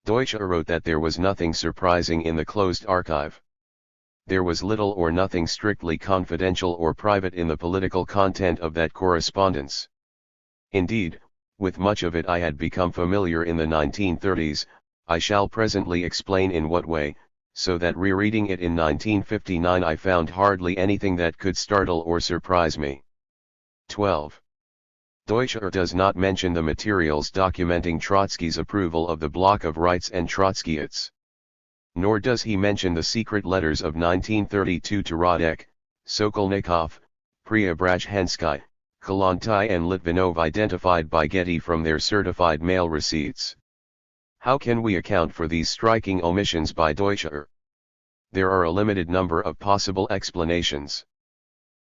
Deutscher wrote that there was nothing surprising in the closed archive. There was little or nothing strictly confidential or private in the political content of that correspondence. Indeed, with much of it I had become familiar in the 1930s, I shall presently explain in what way, so that rereading it in 1959 I found hardly anything that could startle or surprise me. 12. Deutscher does not mention the materials documenting Trotsky's approval of the block of rights and Trotskyites. Nor does he mention the secret letters of 1932 to Radek, Sokolnikov, Preobrazhensky, Kollontai and Litvinov identified by Getty from their certified mail receipts. How can we account for these striking omissions by Deutscher? There are a limited number of possible explanations.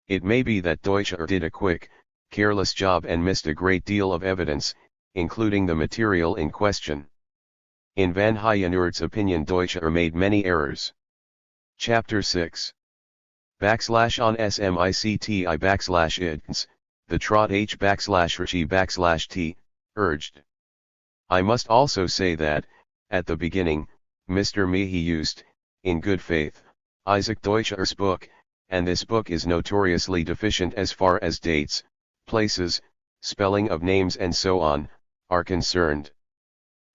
It may be that Deutscher did a quick, careless job and missed a great deal of evidence, including the material in question. In Van Heijenoort's opinion Deutscher made many errors. Chapter 6. /on SMICTI the Trot H /Richie T, urged. I must also say that, at the beginning, Mr. Meehy used, in good faith, Isaac Deutscher's book, and this book is notoriously deficient as far as dates, places, spelling of names and so on, are concerned.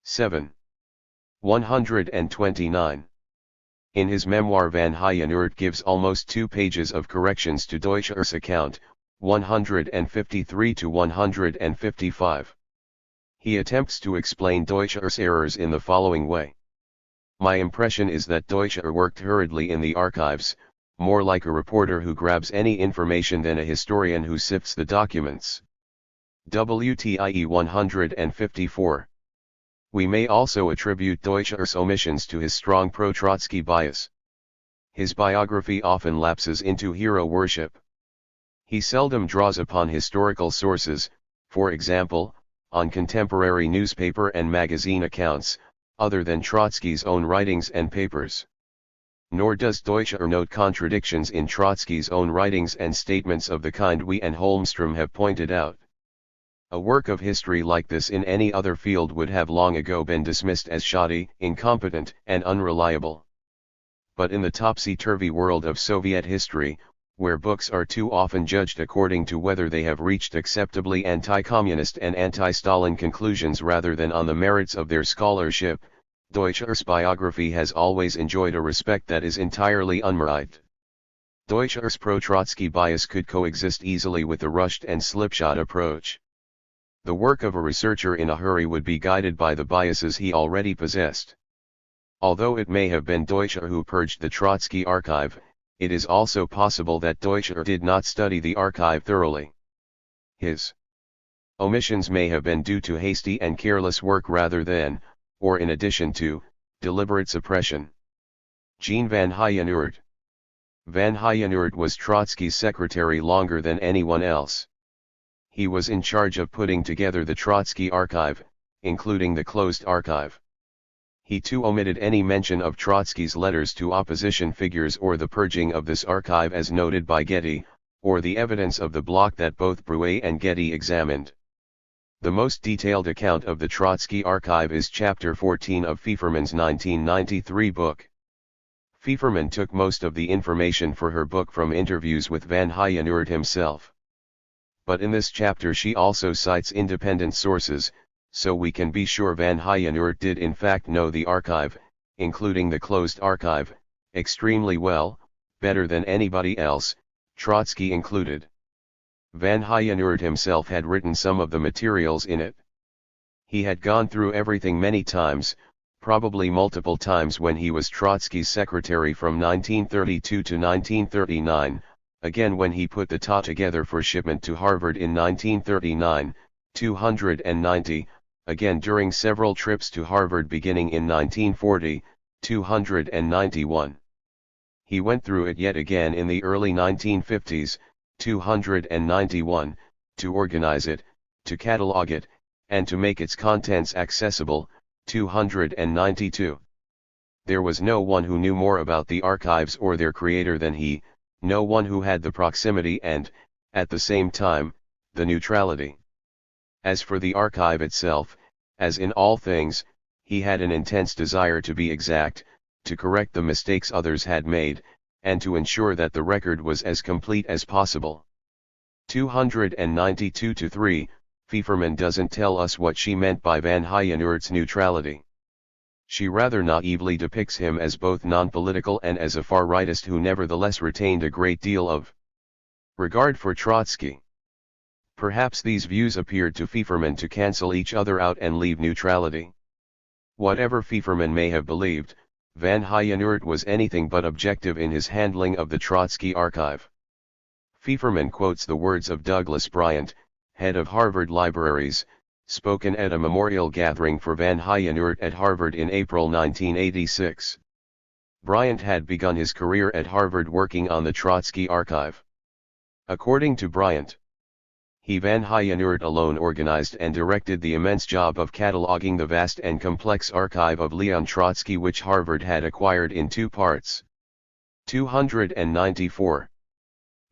7. 129. In his memoir Van Heijenoort gives almost 2 pages of corrections to Deutscher's account, 153 to 155. He attempts to explain Deutscher's errors in the following way. My impression is that Deutscher worked hurriedly in the archives, more like a reporter who grabs any information than a historian who sifts the documents. WTIE 154. We may also attribute Deutscher's omissions to his strong pro-Trotsky bias. His biography often lapses into hero worship. He seldom draws upon historical sources, for example, on contemporary newspaper and magazine accounts, other than Trotsky's own writings and papers. Nor does Deutscher note contradictions in Trotsky's own writings and statements of the kind we and Holmstrom have pointed out. A work of history like this in any other field would have long ago been dismissed as shoddy, incompetent, and unreliable. But in the topsy-turvy world of Soviet history, where books are too often judged according to whether they have reached acceptably anti-communist and anti-Stalin conclusions rather than on the merits of their scholarship, Deutscher's biography has always enjoyed a respect that is entirely unmerited. Deutscher's pro-Trotsky bias could coexist easily with the rushed and slipshod approach. The work of a researcher in a hurry would be guided by the biases he already possessed. Although it may have been Deutscher who purged the Trotsky archive, it is also possible that Deutscher did not study the archive thoroughly. His omissions may have been due to hasty and careless work rather than, or in addition to, deliberate suppression. Jean Van Heijenoort. Van Heijenoort was Trotsky's secretary longer than anyone else. He was in charge of putting together the Trotsky archive, including the closed archive. He too omitted any mention of Trotsky's letters to opposition figures or the purging of this archive as noted by Getty, or the evidence of the block that both Bruet and Getty examined. The most detailed account of the Trotsky archive is Chapter 14 of Pfefferman's 1993 book. Pfefferman took most of the information for her book from interviews with van Heijenoort himself. But in this chapter she also cites independent sources, so we can be sure van Heijenoort did in fact know the archive, including the closed archive, extremely well, better than anybody else, Trotsky included. Van Heijenoort himself had written some of the materials in it. He had gone through everything many times, probably multiple times when he was Trotsky's secretary from 1932 to 1939, again when he put the TA together for shipment to Harvard in 1939, 290, again during several trips to Harvard beginning in 1940, 291. He went through it yet again in the early 1950s, 291, to organize it, to catalog it, and to make its contents accessible, 292. There was no one who knew more about the archives or their creator than he, no one who had the proximity and, at the same time, the neutrality. As for the archive itself, as in all things, he had an intense desire to be exact, to correct the mistakes others had made, and to ensure that the record was as complete as possible. 292-3, Pfefferman doesn't tell us what she meant by van Heijenoort's neutrality. She rather naively depicts him as both non-political and as a far-rightist who nevertheless retained a great deal of regard for Trotsky. Perhaps these views appeared to Pfefferman to cancel each other out and leave neutrality. Whatever Pfefferman may have believed, van Heijenoort was anything but objective in his handling of the Trotsky archive. Pfefferman quotes the words of Douglas Bryant, head of Harvard Libraries, spoken at a memorial gathering for van Heijenoort at Harvard in April 1986. Bryant had begun his career at Harvard working on the Trotsky archive. According to Bryant, he van Heijenoort alone organized and directed the immense job of cataloging the vast and complex archive of Leon Trotsky which Harvard had acquired in two parts. 294.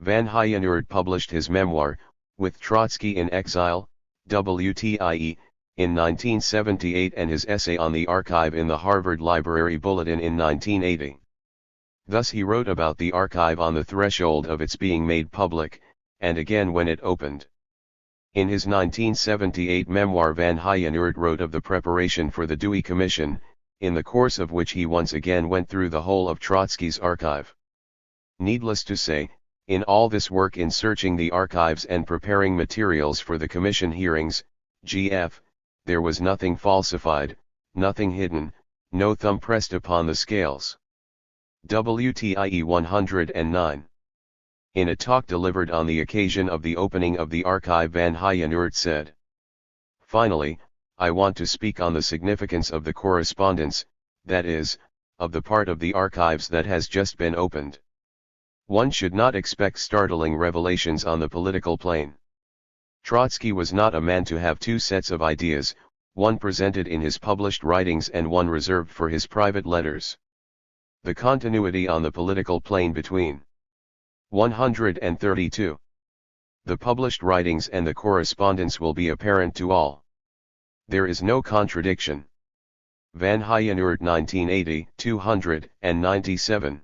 Van Heijenoort published his memoir, With Trotsky in Exile, WTIE, in 1978 and his essay on the archive in the Harvard Library Bulletin in 1980. Thus he wrote about the archive on the threshold of its being made public, and again when it opened. In his 1978 memoir van Heijenoort wrote of the preparation for the Dewey Commission, in the course of which he once again went through the whole of Trotsky's archive. Needless to say, in all this work in searching the archives and preparing materials for the commission hearings, GF, there was nothing falsified, nothing hidden, no thumb pressed upon the scales. WTIE 109. In a talk delivered on the occasion of the opening of the archive, van Heijenoort said, "Finally, I want to speak on the significance of the correspondence, that is, of the part of the archives that has just been opened. One should not expect startling revelations on the political plane. Trotsky was not a man to have two sets of ideas, one presented in his published writings and one reserved for his private letters. The continuity on the political plane between 132. The published writings and the correspondence will be apparent to all. There is no contradiction." Van Heijenoort 1980, 297.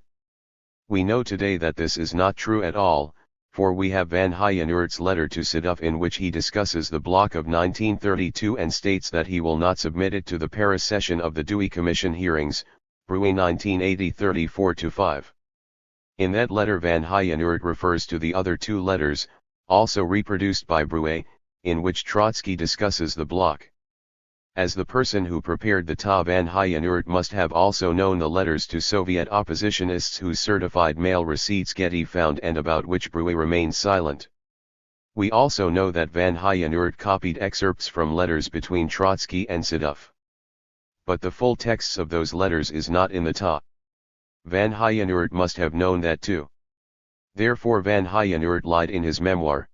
We know today that this is not true at all, for we have van Heijenoort's letter to Siduf in which he discusses the block of 1932 and states that he will not submit it to the Paris session of the Dewey Commission hearings, Bruet 1980 34-5. In that letter van Heijenoort refers to the other two letters, also reproduced by Bruet, in which Trotsky discusses the block. As the person who prepared the TA, van Heijenoort must have also known the letters to Soviet oppositionists whose certified mail receipts Getty found and about which Bruet remained silent. We also know that van Heijenoort copied excerpts from letters between Trotsky and Siduf. But the full texts of those letters is not in the TA. Van Heijenoort must have known that too. Therefore van Heijenoort lied in his memoir.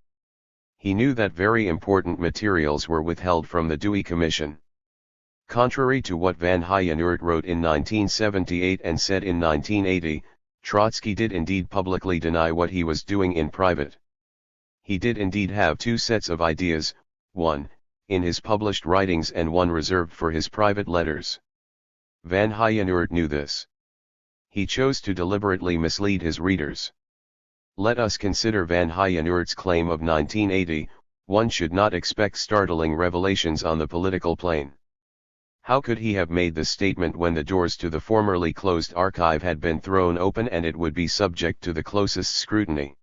He knew that very important materials were withheld from the Dewey Commission. Contrary to what Van Hyenurt wrote in 1978 and said in 1980, Trotsky did indeed publicly deny what he was doing in private. He did indeed have two sets of ideas, one, in his published writings and one reserved for his private letters. Van Hyenurt knew this. He chose to deliberately mislead his readers. Let us consider Van Hyenurt's claim of 1980, one should not expect startling revelations on the political plane. How could he have made this statement when the doors to the formerly closed archive had been thrown open and it would be subject to the closest scrutiny?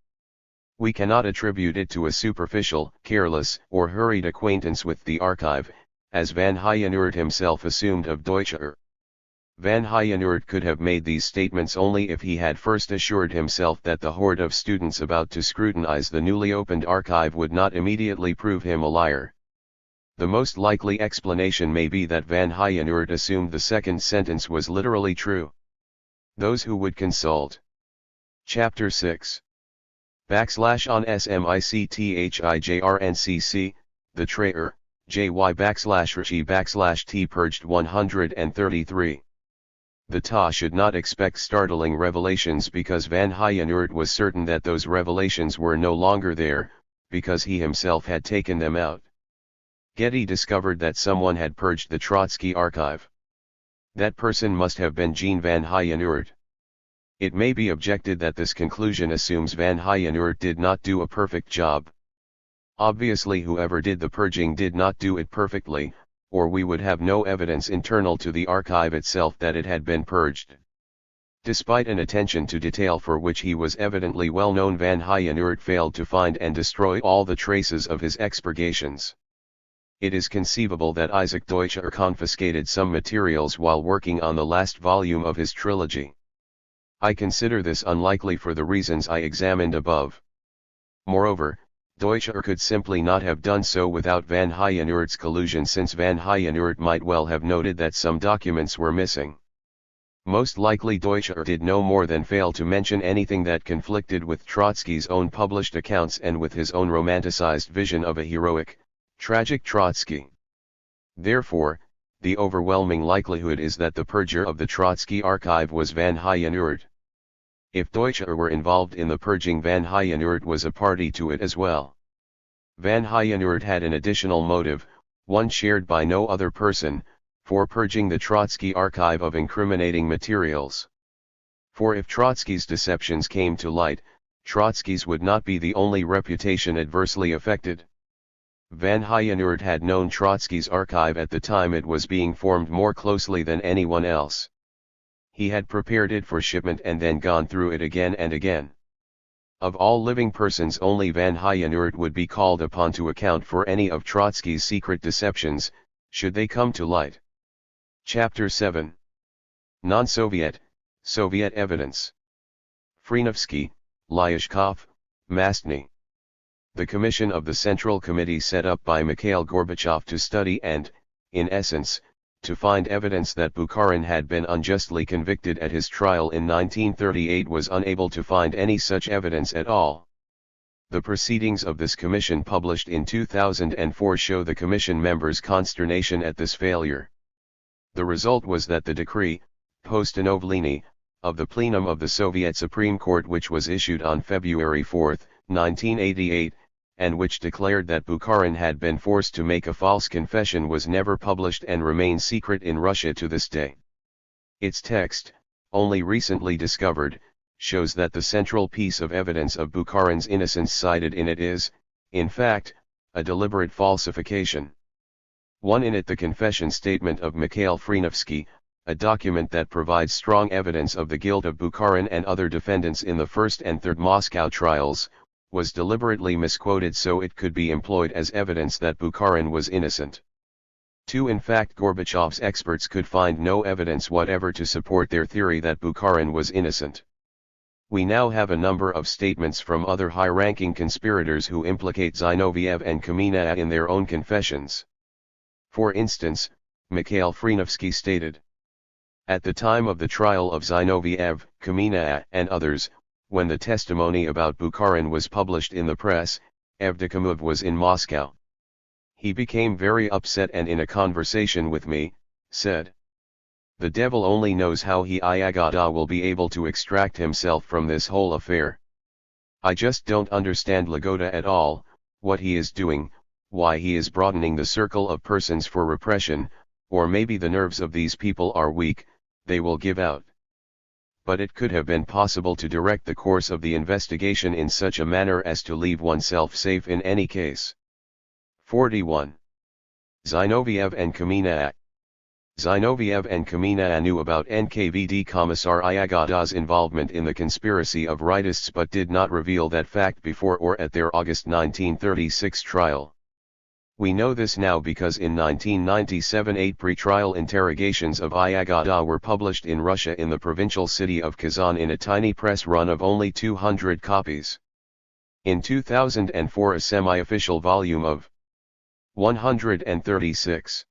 We cannot attribute it to a superficial, careless, or hurried acquaintance with the archive, as Van Hyenurt himself assumed of Deutscher. Van Hyenurt could have made these statements only if he had first assured himself that the horde of students about to scrutinize the newly opened archive would not immediately prove him a liar. The most likely explanation may be that Van Hyenurt assumed the second sentence was literally true. Those who would consult. Chapter 6. / on SMICTHIJRNCC, the Trayer, JY / T purged 133. The TA should not expect startling revelations because Van Hyenurt was certain that those revelations were no longer there, because he himself had taken them out. Getty discovered that someone had purged the Trotsky archive. That person must have been Jean Van Hyenurt. It may be objected that this conclusion assumes Van Hyenurt did not do a perfect job. Obviously whoever did the purging did not do it perfectly, or we would have no evidence internal to the archive itself that it had been purged. Despite an attention to detail for which he was evidently well known, Van Hyenurt failed to find and destroy all the traces of his expurgations. It is conceivable that Isaac Deutscher confiscated some materials while working on the last volume of his trilogy. I consider this unlikely for the reasons I examined above. Moreover, Deutscher could simply not have done so without Van Hyenurt's collusion, since Van Hyenurt might well have noted that some documents were missing. Most likely Deutscher did no more than fail to mention anything that conflicted with Trotsky's own published accounts and with his own romanticized vision of a heroic, tragic Trotsky. Therefore, the overwhelming likelihood is that the purger of the Trotsky archive was Van Hyenurt. If Deutscher were involved in the purging, Van Hyenurt was a party to it as well. Van Hyenurt had an additional motive, one shared by no other person, for purging the Trotsky archive of incriminating materials. For if Trotsky's deceptions came to light, Trotsky's would not be the only reputation adversely affected. Van Hyenurt had known Trotsky's archive at the time it was being formed more closely than anyone else. He had prepared it for shipment and then gone through it again and again. Of all living persons, only Van Hyenurt would be called upon to account for any of Trotsky's secret deceptions, should they come to light. Chapter 7. Non-Soviet, Soviet Evidence. Frenovsky, Lyashkov, Mastny. The commission of the Central Committee set up by Mikhail Gorbachev to study and, in essence, to find evidence that Bukharin had been unjustly convicted at his trial in 1938 was unable to find any such evidence at all. The proceedings of this commission published in 2004 show the commission members' consternation at this failure. The result was that the decree, Postanovlenie, of the plenum of the Soviet Supreme Court, which was issued on February 4, 1988, and which declared that Bukharin had been forced to make a false confession, was never published and remains secret in Russia to this day. Its text, only recently discovered, shows that the central piece of evidence of Bukharin's innocence cited in it is, in fact, a deliberate falsification. One in it, the confession statement of Mikhail Frenovsky, a document that provides strong evidence of the guilt of Bukharin and other defendants in the first and third Moscow trials, was deliberately misquoted so it could be employed as evidence that Bukharin was innocent. 2. In fact, Gorbachev's experts could find no evidence whatever to support their theory that Bukharin was innocent. We now have a number of statements from other high-ranking conspirators who implicate Zinoviev and Kamenev in their own confessions. For instance, Mikhail Frenovsky stated, "At the time of the trial of Zinoviev, Kamenev and others, when the testimony about Bukharin was published in the press, Evdokimov was in Moscow. He became very upset and in a conversation with me, said. The devil only knows how he Iyagada will be able to extract himself from this whole affair. I just don't understand Lagoda at all, what he is doing, why he is broadening the circle of persons for repression, or maybe the nerves of these people are weak, they will give out. But it could have been possible to direct the course of the investigation in such a manner as to leave oneself safe in any case. 41. Zinoviev and Kamina. Zinoviev and Kamina knew about NKVD Commissar Iyagada's involvement in the conspiracy of rightists but did not reveal that fact before or at their August 1936 trial. We know this now because in 1997 8 pre-trial interrogations of Iyagada were published in Russia in the provincial city of Kazan in a tiny press run of only 200 copies. In 2004 a semi-official volume of 136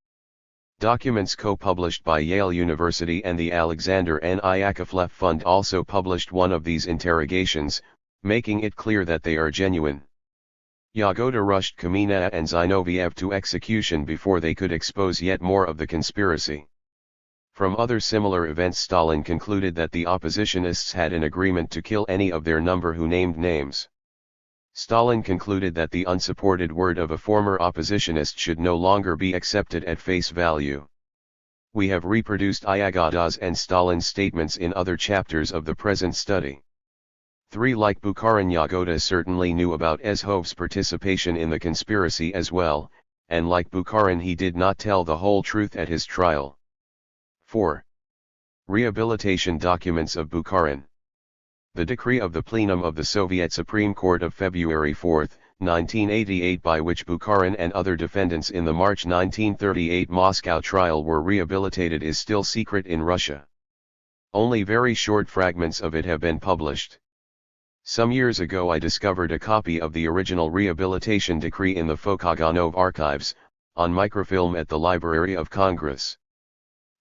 documents co-published by Yale University and the Alexander N. Yakovlev Fund also published one of these interrogations, making it clear that they are genuine. Yagoda rushed Kamina and Zinoviev to execution before they could expose yet more of the conspiracy. From other similar events Stalin concluded that the oppositionists had an agreement to kill any of their number who named names. Stalin concluded that the unsupported word of a former oppositionist should no longer be accepted at face value. We have reproduced Iyagada's and Stalin's statements in other chapters of the present study. 3. Like Bukharin, Yagoda certainly knew about Ezhov's participation in the conspiracy as well, and like Bukharin he did not tell the whole truth at his trial. 4. Rehabilitation documents of Bukharin. The decree of the Plenum of the Soviet Supreme Court of February 4, 1988 by which Bukharin and other defendants in the March 1938 Moscow trial were rehabilitated is still secret in Russia. Only very short fragments of it have been published. Some years ago I discovered a copy of the original rehabilitation decree in the Fokoganov archives, on microfilm at the Library of Congress.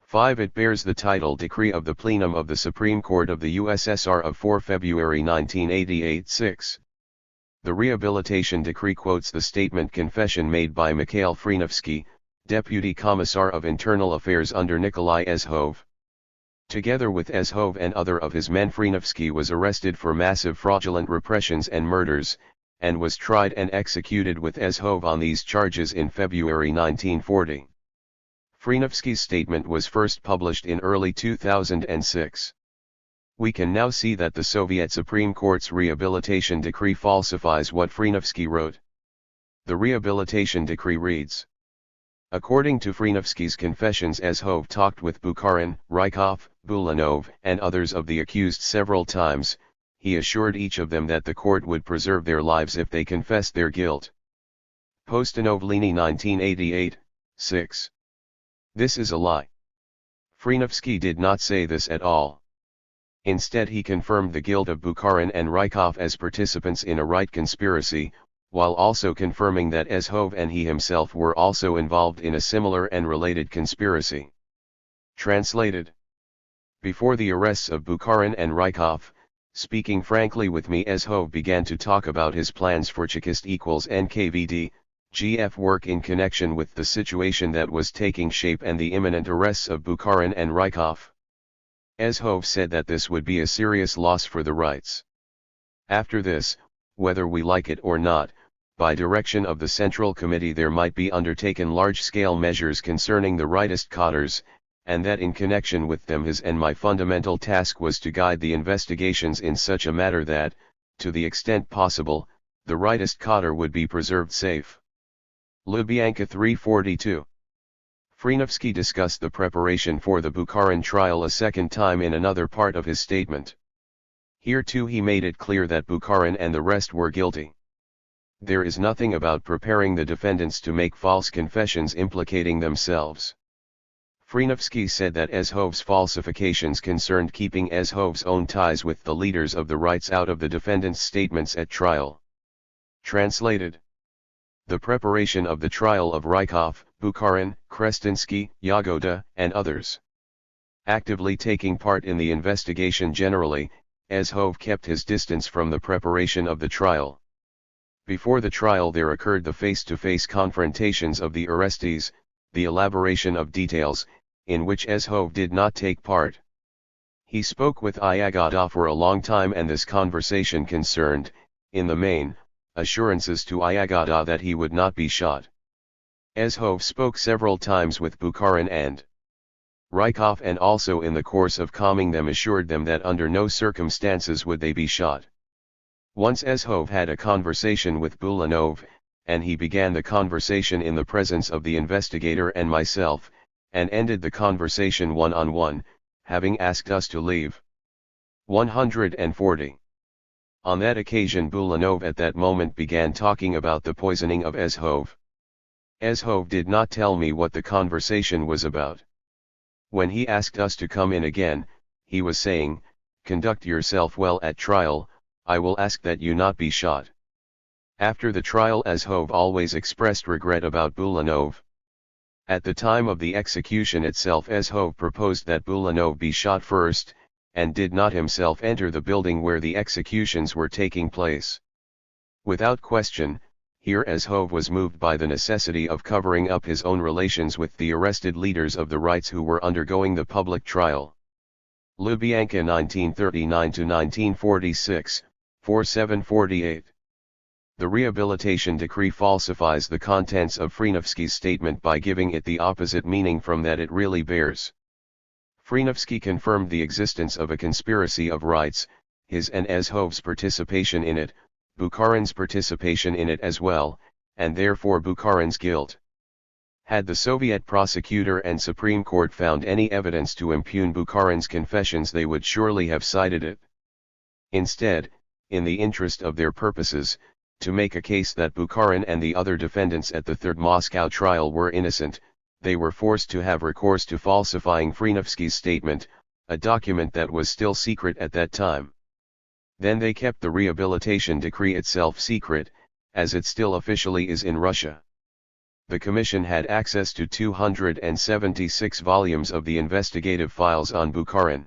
5. It bears the title Decree of the Plenum of the Supreme Court of the USSR of 4 February 1988. 6. The rehabilitation decree quotes the statement confession made by Mikhail Frenovsky, Deputy Commissar of Internal Affairs under Nikolai Ezhov. Together with Ezhov and other of his men, Frenovsky was arrested for massive fraudulent repressions and murders, and was tried and executed with Ezhov on these charges in February 1940. Frenovsky's statement was first published in early 2006. We can now see that the Soviet Supreme Court's rehabilitation decree falsifies what Frenovsky wrote. The rehabilitation decree reads: according to Frenovsky's confessions, Ezhov talked with Bukharin, Rykov, Bulanov, and others of the accused several times. He assured each of them that the court would preserve their lives if they confessed their guilt. Postanovlenie 1988, 6. This is a lie. Frenovsky did not say this at all. Instead he confirmed the guilt of Bukharin and Rykov as participants in a right conspiracy, while also confirming that Ezhov and he himself were also involved in a similar and related conspiracy. Translated. Before the arrests of Bukharin and Rykov, speaking frankly with me, Ezhov began to talk about his plans for Chekist equals NKVD, GF work in connection with the situation that was taking shape and the imminent arrests of Bukharin and Rykov. Ezhov said that this would be a serious loss for the rights. After this, whether we like it or not, by direction of the Central Committee there might be undertaken large-scale measures concerning the rightist cadres, and that in connection with them his and my fundamental task was to guide the investigations in such a manner that, to the extent possible, the rightist cadre would be preserved safe. Lubyanka 342. Frenovsky discussed the preparation for the Bukharin trial a second time in another part of his statement. Here too he made it clear that Bukharin and the rest were guilty. There is nothing about preparing the defendants to make false confessions implicating themselves. Frenovsky said that Ezhov's falsifications concerned keeping Ezhov's own ties with the leaders of the rights out of the defendants' statements at trial. Translated. The preparation of the trial of Rykov, Bukharin, Krestinsky, Yagoda, and others. Actively taking part in the investigation generally, Ezhov kept his distance from the preparation of the trial. Before the trial there occurred the face-to-face confrontations of the arrestees, the elaboration of details, in which Ezhov did not take part. He spoke with Iagoda for a long time, and this conversation concerned, in the main, assurances to Iagoda that he would not be shot. Ezhov spoke several times with Bukharin and Rykov, and also in the course of calming them assured them that under no circumstances would they be shot. Once Ezhov had a conversation with Bulanov, and he began the conversation in the presence of the investigator and myself, and ended the conversation one-on-one, having asked us to leave. 140. On that occasion Bulanov at that moment began talking about the poisoning of Ezhov. Ezhov did not tell me what the conversation was about. When he asked us to come in again, he was saying, "Conduct yourself well at trial, I will ask that you not be shot." After the trial Ezhov always expressed regret about Bulanov. At the time of the execution itself Ezhov proposed that Bulanov be shot first, and did not himself enter the building where the executions were taking place. Without question, here Ezhov was moved by the necessity of covering up his own relations with the arrested leaders of the rights who were undergoing the public trial. Lubyanka 1939–1946, 4748. The rehabilitation decree falsifies the contents of Frenovsky's statement by giving it the opposite meaning from that it really bears. Frenovsky confirmed the existence of a conspiracy of rights, his and Ezhov's participation in it, Bukharin's participation in it as well, and therefore Bukharin's guilt. Had the Soviet prosecutor and Supreme Court found any evidence to impugn Bukharin's confessions, they would surely have cited it. Instead, in the interest of their purposes, to make a case that Bukharin and the other defendants at the Third Moscow trial were innocent, they were forced to have recourse to falsifying Frenovsky's statement, a document that was still secret at that time. Then they kept the rehabilitation decree itself secret, as it still officially is in Russia. The Commission had access to 276 volumes of the investigative files on Bukharin.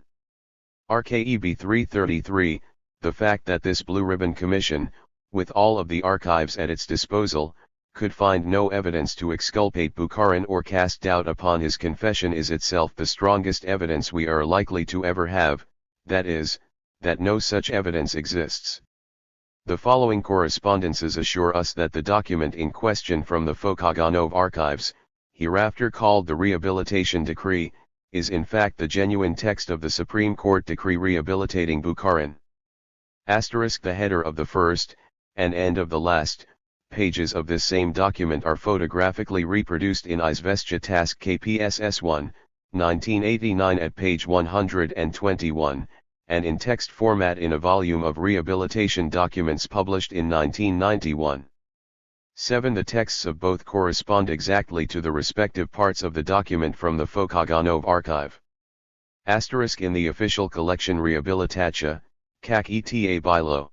RKEB 333, the fact that this Blue Ribbon Commission, with all of the archives at its disposal, could find no evidence to exculpate Bukharin or cast doubt upon his confession is itself the strongest evidence we are likely to ever have, that is, that no such evidence exists. The following correspondences assure us that the document in question from the Fokoganov archives, hereafter called the Rehabilitation Decree, is in fact the genuine text of the Supreme Court decree rehabilitating Bukharin. Asterisk: the header of the first, and end of the last, pages of this same document are photographically reproduced in Izvestia Task KPSS 1, 1989 at page 121, and in text format in a volume of rehabilitation documents published in 1991. 7. The texts of both correspond exactly to the respective parts of the document from the Fokoganov archive. Asterisk: in the official collection Rehabilitatia, Kak eta Bilo.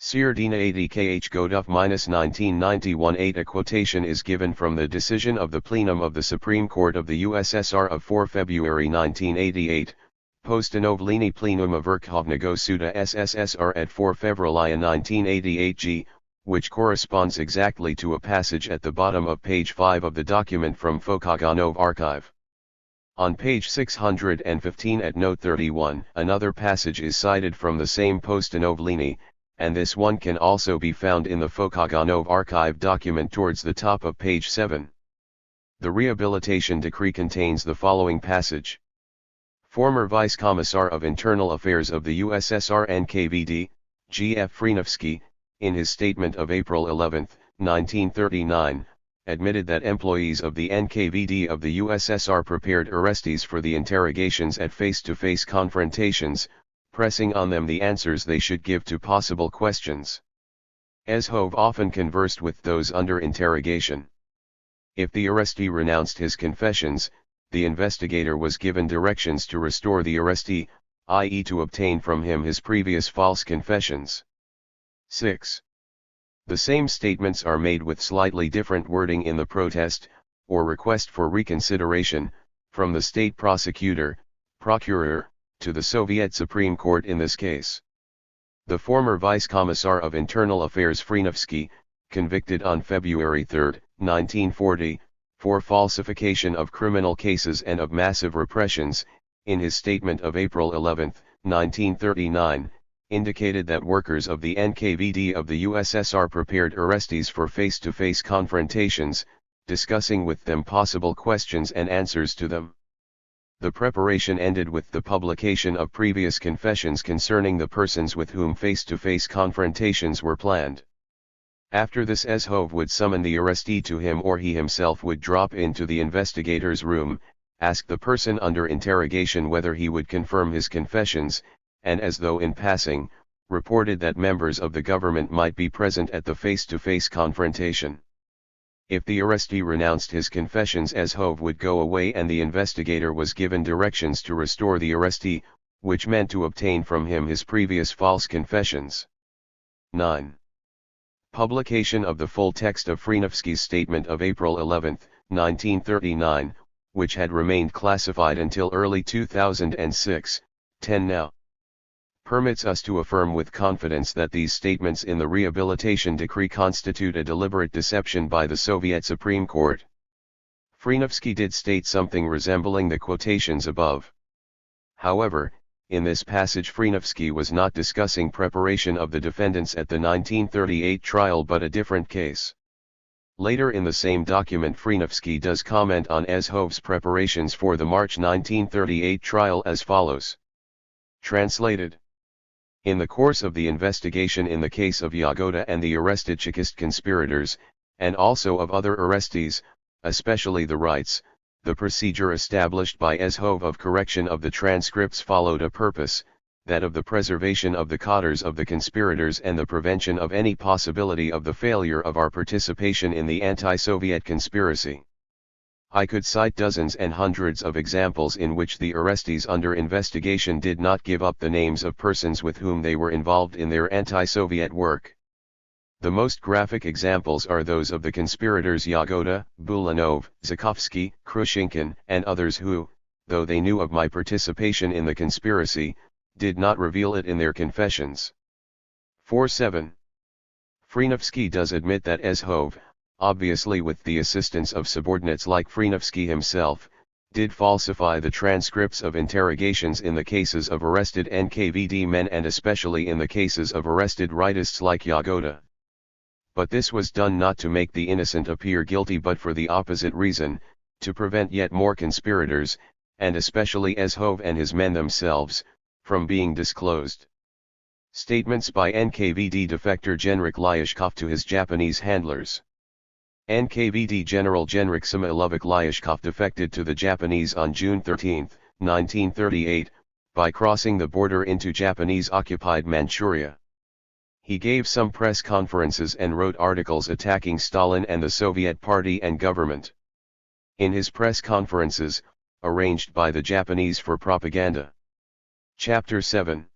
Sirdina ADKH Godov 1991 8. A quotation is given from the decision of the Plenum of the Supreme Court of the USSR of 4 February 1988, Postanovlenie Plenuma Verkhovnego Suda SSSR at 4 February 1988 g, which corresponds exactly to a passage at the bottom of page 5 of the document from Fokoganov archive. On page 615 at note 31, another passage is cited from the same Postanovlenie, and this one can also be found in the Fokoganov archive document towards the top of page 7. The rehabilitation decree contains the following passage. Former Vice Commissar of Internal Affairs of the USSR NKVD, G.F. Frenovsky, in his statement of April 11, 1939, admitted that employees of the NKVD of the USSR prepared arrestees for the interrogations at face-to-face confrontations, pressing on them the answers they should give to possible questions. Ezhov often conversed with those under interrogation. If the arrestee renounced his confessions, the investigator was given directions to restore the arrestee, i.e. to obtain from him his previous false confessions. 6. The same statements are made with slightly different wording in the protest, or request for reconsideration, from the state prosecutor, procureur, to the Soviet Supreme Court in this case. The former Vice Commissar of Internal Affairs Frenovsky, convicted on February 3, 1940, for falsification of criminal cases and of massive repressions, in his statement of April 11, 1939, indicated that workers of the NKVD of the USSR prepared arrestees for face-to-face confrontations, discussing with them possible questions and answers to them. The preparation ended with the publication of previous confessions concerning the persons with whom face-to-face confrontations were planned. After this, Ezhov would summon the arrestee to him, or he himself would drop into the investigator's room, ask the person under interrogation whether he would confirm his confessions, and as though in passing, reported that members of the government might be present at the face-to-face confrontation. If the arrestee renounced his confessions, Ezhov would go away and the investigator was given directions to restore the arrestee, which meant to obtain from him his previous false confessions. 9. Publication of the full text of Frenovsky's statement of April 11, 1939, which had remained classified until early 2006, 10 now. Permits us to affirm with confidence that these statements in the Rehabilitation Decree constitute a deliberate deception by the Soviet Supreme Court. Frenovsky did state something resembling the quotations above. However, in this passage Frenovsky was not discussing preparation of the defendants at the 1938 trial but a different case. Later in the same document Frenovsky does comment on Ezhov's preparations for the March 1938 trial as follows. Translated. In the course of the investigation in the case of Yagoda and the arrested Chekist conspirators, and also of other arrestees, especially the Rights, the procedure established by Ezhov of correction of the transcripts followed a purpose, that of the preservation of the cadres of the conspirators and the prevention of any possibility of the failure of our participation in the anti-Soviet conspiracy. I could cite dozens and hundreds of examples in which the arrestees under investigation did not give up the names of persons with whom they were involved in their anti-Soviet work. The most graphic examples are those of the conspirators Yagoda, Bulanov, Zhukovsky, Krushinkin, and others who, though they knew of my participation in the conspiracy, did not reveal it in their confessions. 4.7. Frenovsky does admit that Ezhov, obviously with the assistance of subordinates like Frenovsky himself, did falsify the transcripts of interrogations in the cases of arrested NKVD men and especially in the cases of arrested rightists like Yagoda. But this was done not to make the innocent appear guilty but for the opposite reason, to prevent yet more conspirators, and especially Ezhov and his men themselves, from being disclosed. Statements by NKVD defector Genrik Lyashkov to his Japanese handlers. NKVD General Genrik Samoilovich Lyashkov defected to the Japanese on June 13, 1938, by crossing the border into Japanese-occupied Manchuria. He gave some press conferences and wrote articles attacking Stalin and the Soviet Party and government. In his press conferences, arranged by the Japanese for propaganda. Chapter 7.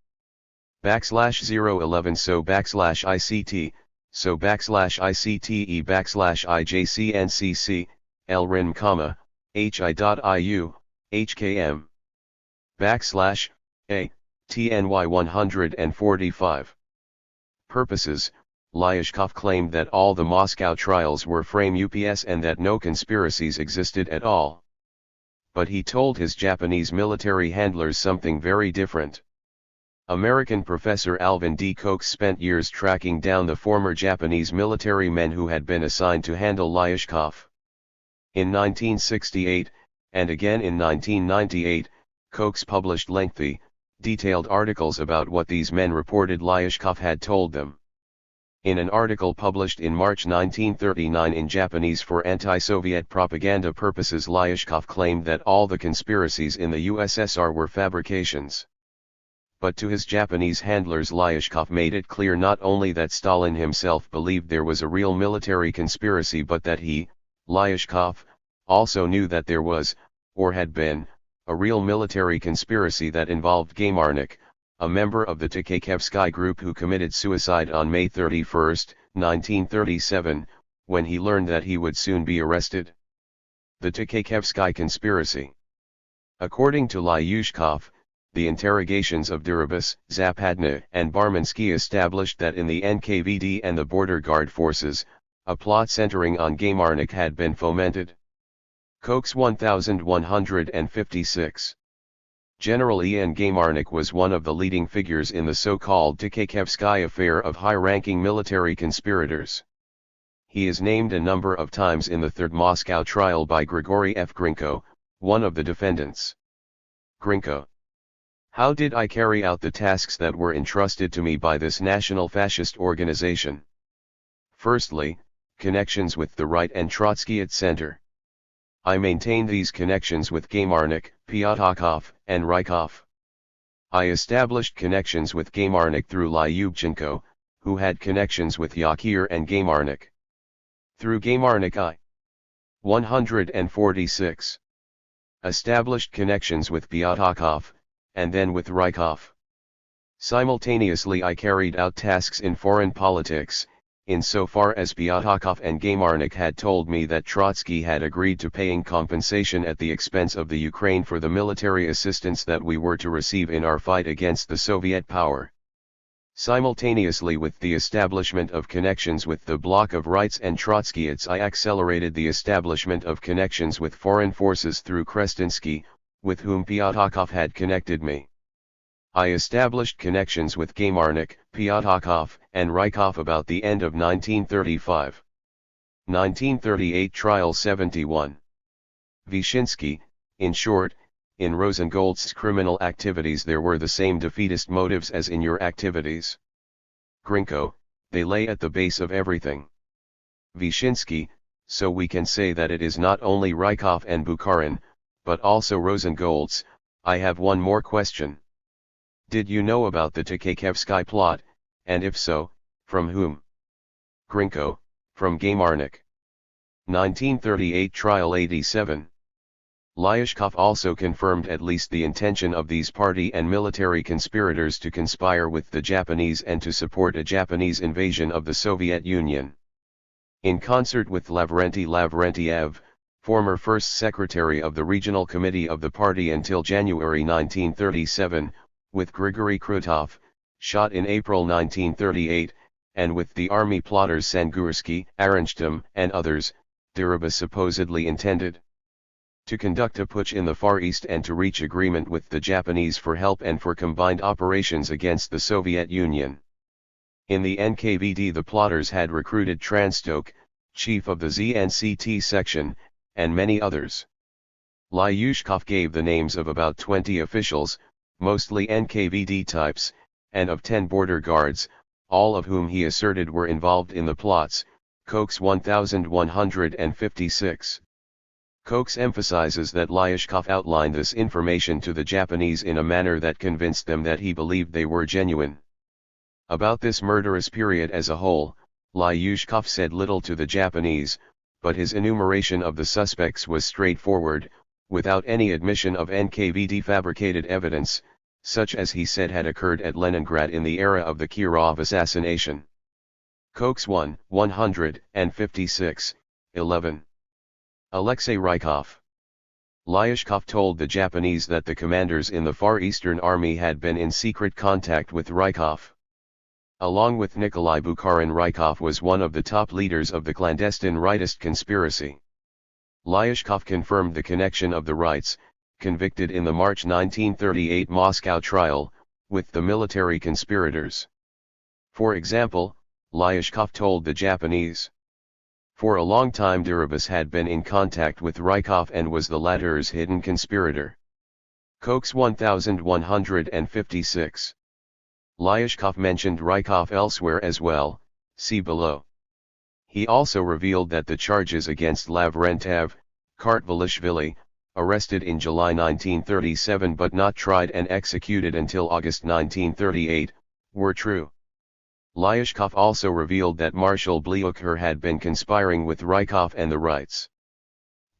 /011 so /ICT, so /ICTE IJCNCC, LRIN, HI.IU, HKM. /A, TNY 145. Purposes, Lyashkov claimed that all the Moscow trials were frame UPS and that no conspiracies existed at all. But he told his Japanese military handlers something very different. American professor Alvin D. Cox spent years tracking down the former Japanese military men who had been assigned to handle Lyashkov. In 1968, and again in 1998, Cox published lengthy, detailed articles about what these men reported Lyashkov had told them. In an article published in March 1939 in Japanese for anti-Soviet propaganda purposes, Lyashkov claimed that all the conspiracies in the USSR were fabrications. But to his Japanese handlers Lyashkov made it clear not only that Stalin himself believed there was a real military conspiracy but that he, Lyashkov, also knew that there was, or had been, a real military conspiracy that involved Gaymarnik, a member of the Tchékevsky group who committed suicide on May 31, 1937, when he learned that he would soon be arrested. The Tchékevsky conspiracy. According to Lyashkov, the interrogations of Durabus, Zapadna, and Barmansky established that in the NKVD and the border guard forces, a plot centering on Gaymarnik had been fomented. Kochs 1156. General Ian Gaymarnik was one of the leading figures in the so-called Tchaikevsky affair of high-ranking military conspirators. He is named a number of times in the Third Moscow trial by Grigory F. Grinko, one of the defendants. Grinko: how did I carry out the tasks that were entrusted to me by this national fascist organization? Firstly, connections with the right and Trotskyite Center. I maintained these connections with Gaymarnik, Pyatakov, and Rykov. I established connections with Gaymarnik through Lyubchenko, who had connections with Yakir and Gaymarnik. Through Gaymarnik I 146. Established connections with Pyatakov, and then with Rykov. Simultaneously I carried out tasks in foreign politics, insofar as Pyatakov and Gaymarnik had told me that Trotsky had agreed to paying compensation at the expense of the Ukraine for the military assistance that we were to receive in our fight against the Soviet power. Simultaneously with the establishment of connections with the bloc of rights and Trotskyites, I accelerated the establishment of connections with foreign forces through Krestinsky, with whom Pyatakov had connected me. I established connections with Gaymarnik, Pyatakov, and Rykov about the end of 1935. 1938 Trial 71. Vyshinsky. In short, in Rosengold's criminal activities there were the same defeatist motives as in your activities. Grinko: they lay at the base of everything. Vyshinsky: so we can say that it is not only Rykov and Bukharin, but also Rosengold's. I have one more question. Did you know about the Tchaikevsky plot, and if so, from whom? Grinko: from Gaymarnik. 1938 Trial 87. Lyashkov also confirmed at least the intention of these party and military conspirators to conspire with the Japanese and to support a Japanese invasion of the Soviet Union. In concert with Lavrentiev, former first secretary of the regional committee of the party until January 1937, with Grigory Krutov, shot in April 1938, and with the army plotters Sangursky, Arenstam, and others, Deriba supposedly intended to conduct a putsch in the Far East and to reach agreement with the Japanese for help and for combined operations against the Soviet Union. In the NKVD the plotters had recruited Transtok, chief of the ZNCT section, and many others. Lyushkov gave the names of about 20 officials, mostly NKVD types, and of 10 border guards, all of whom he asserted were involved in the plots. Kochs 1156. Kochs emphasizes that Lyashkov outlined this information to the Japanese in a manner that convinced them that he believed they were genuine. About this murderous period as a whole, Lyushkov said little to the Japanese, but his enumeration of the suspects was straightforward, without any admission of NKVD fabricated evidence, such as he said had occurred at Leningrad in the era of the Kirov assassination. Kochs 156, 11. Alexei Rykov. Lyashkov told the Japanese that the commanders in the Far Eastern Army had been in secret contact with Rykov. Along with Nikolai Bukharin, Rykov was one of the top leaders of the clandestine rightist conspiracy. Lyashkov confirmed the connection of the rights, convicted in the March 1938 Moscow trial, with the military conspirators. For example, Lyashkov told the Japanese, for a long time Deribas had been in contact with Rykov and was the latter's hidden conspirator. Kochs 1156. Lyashkov mentioned Rykov elsewhere as well, see below. He also revealed that the charges against Lavrentiev, Kartvelishvili, arrested in July 1937 but not tried and executed until August 1938, were true. Lyashkov also revealed that Marshal Blyukher had been conspiring with Rykov and the Rights.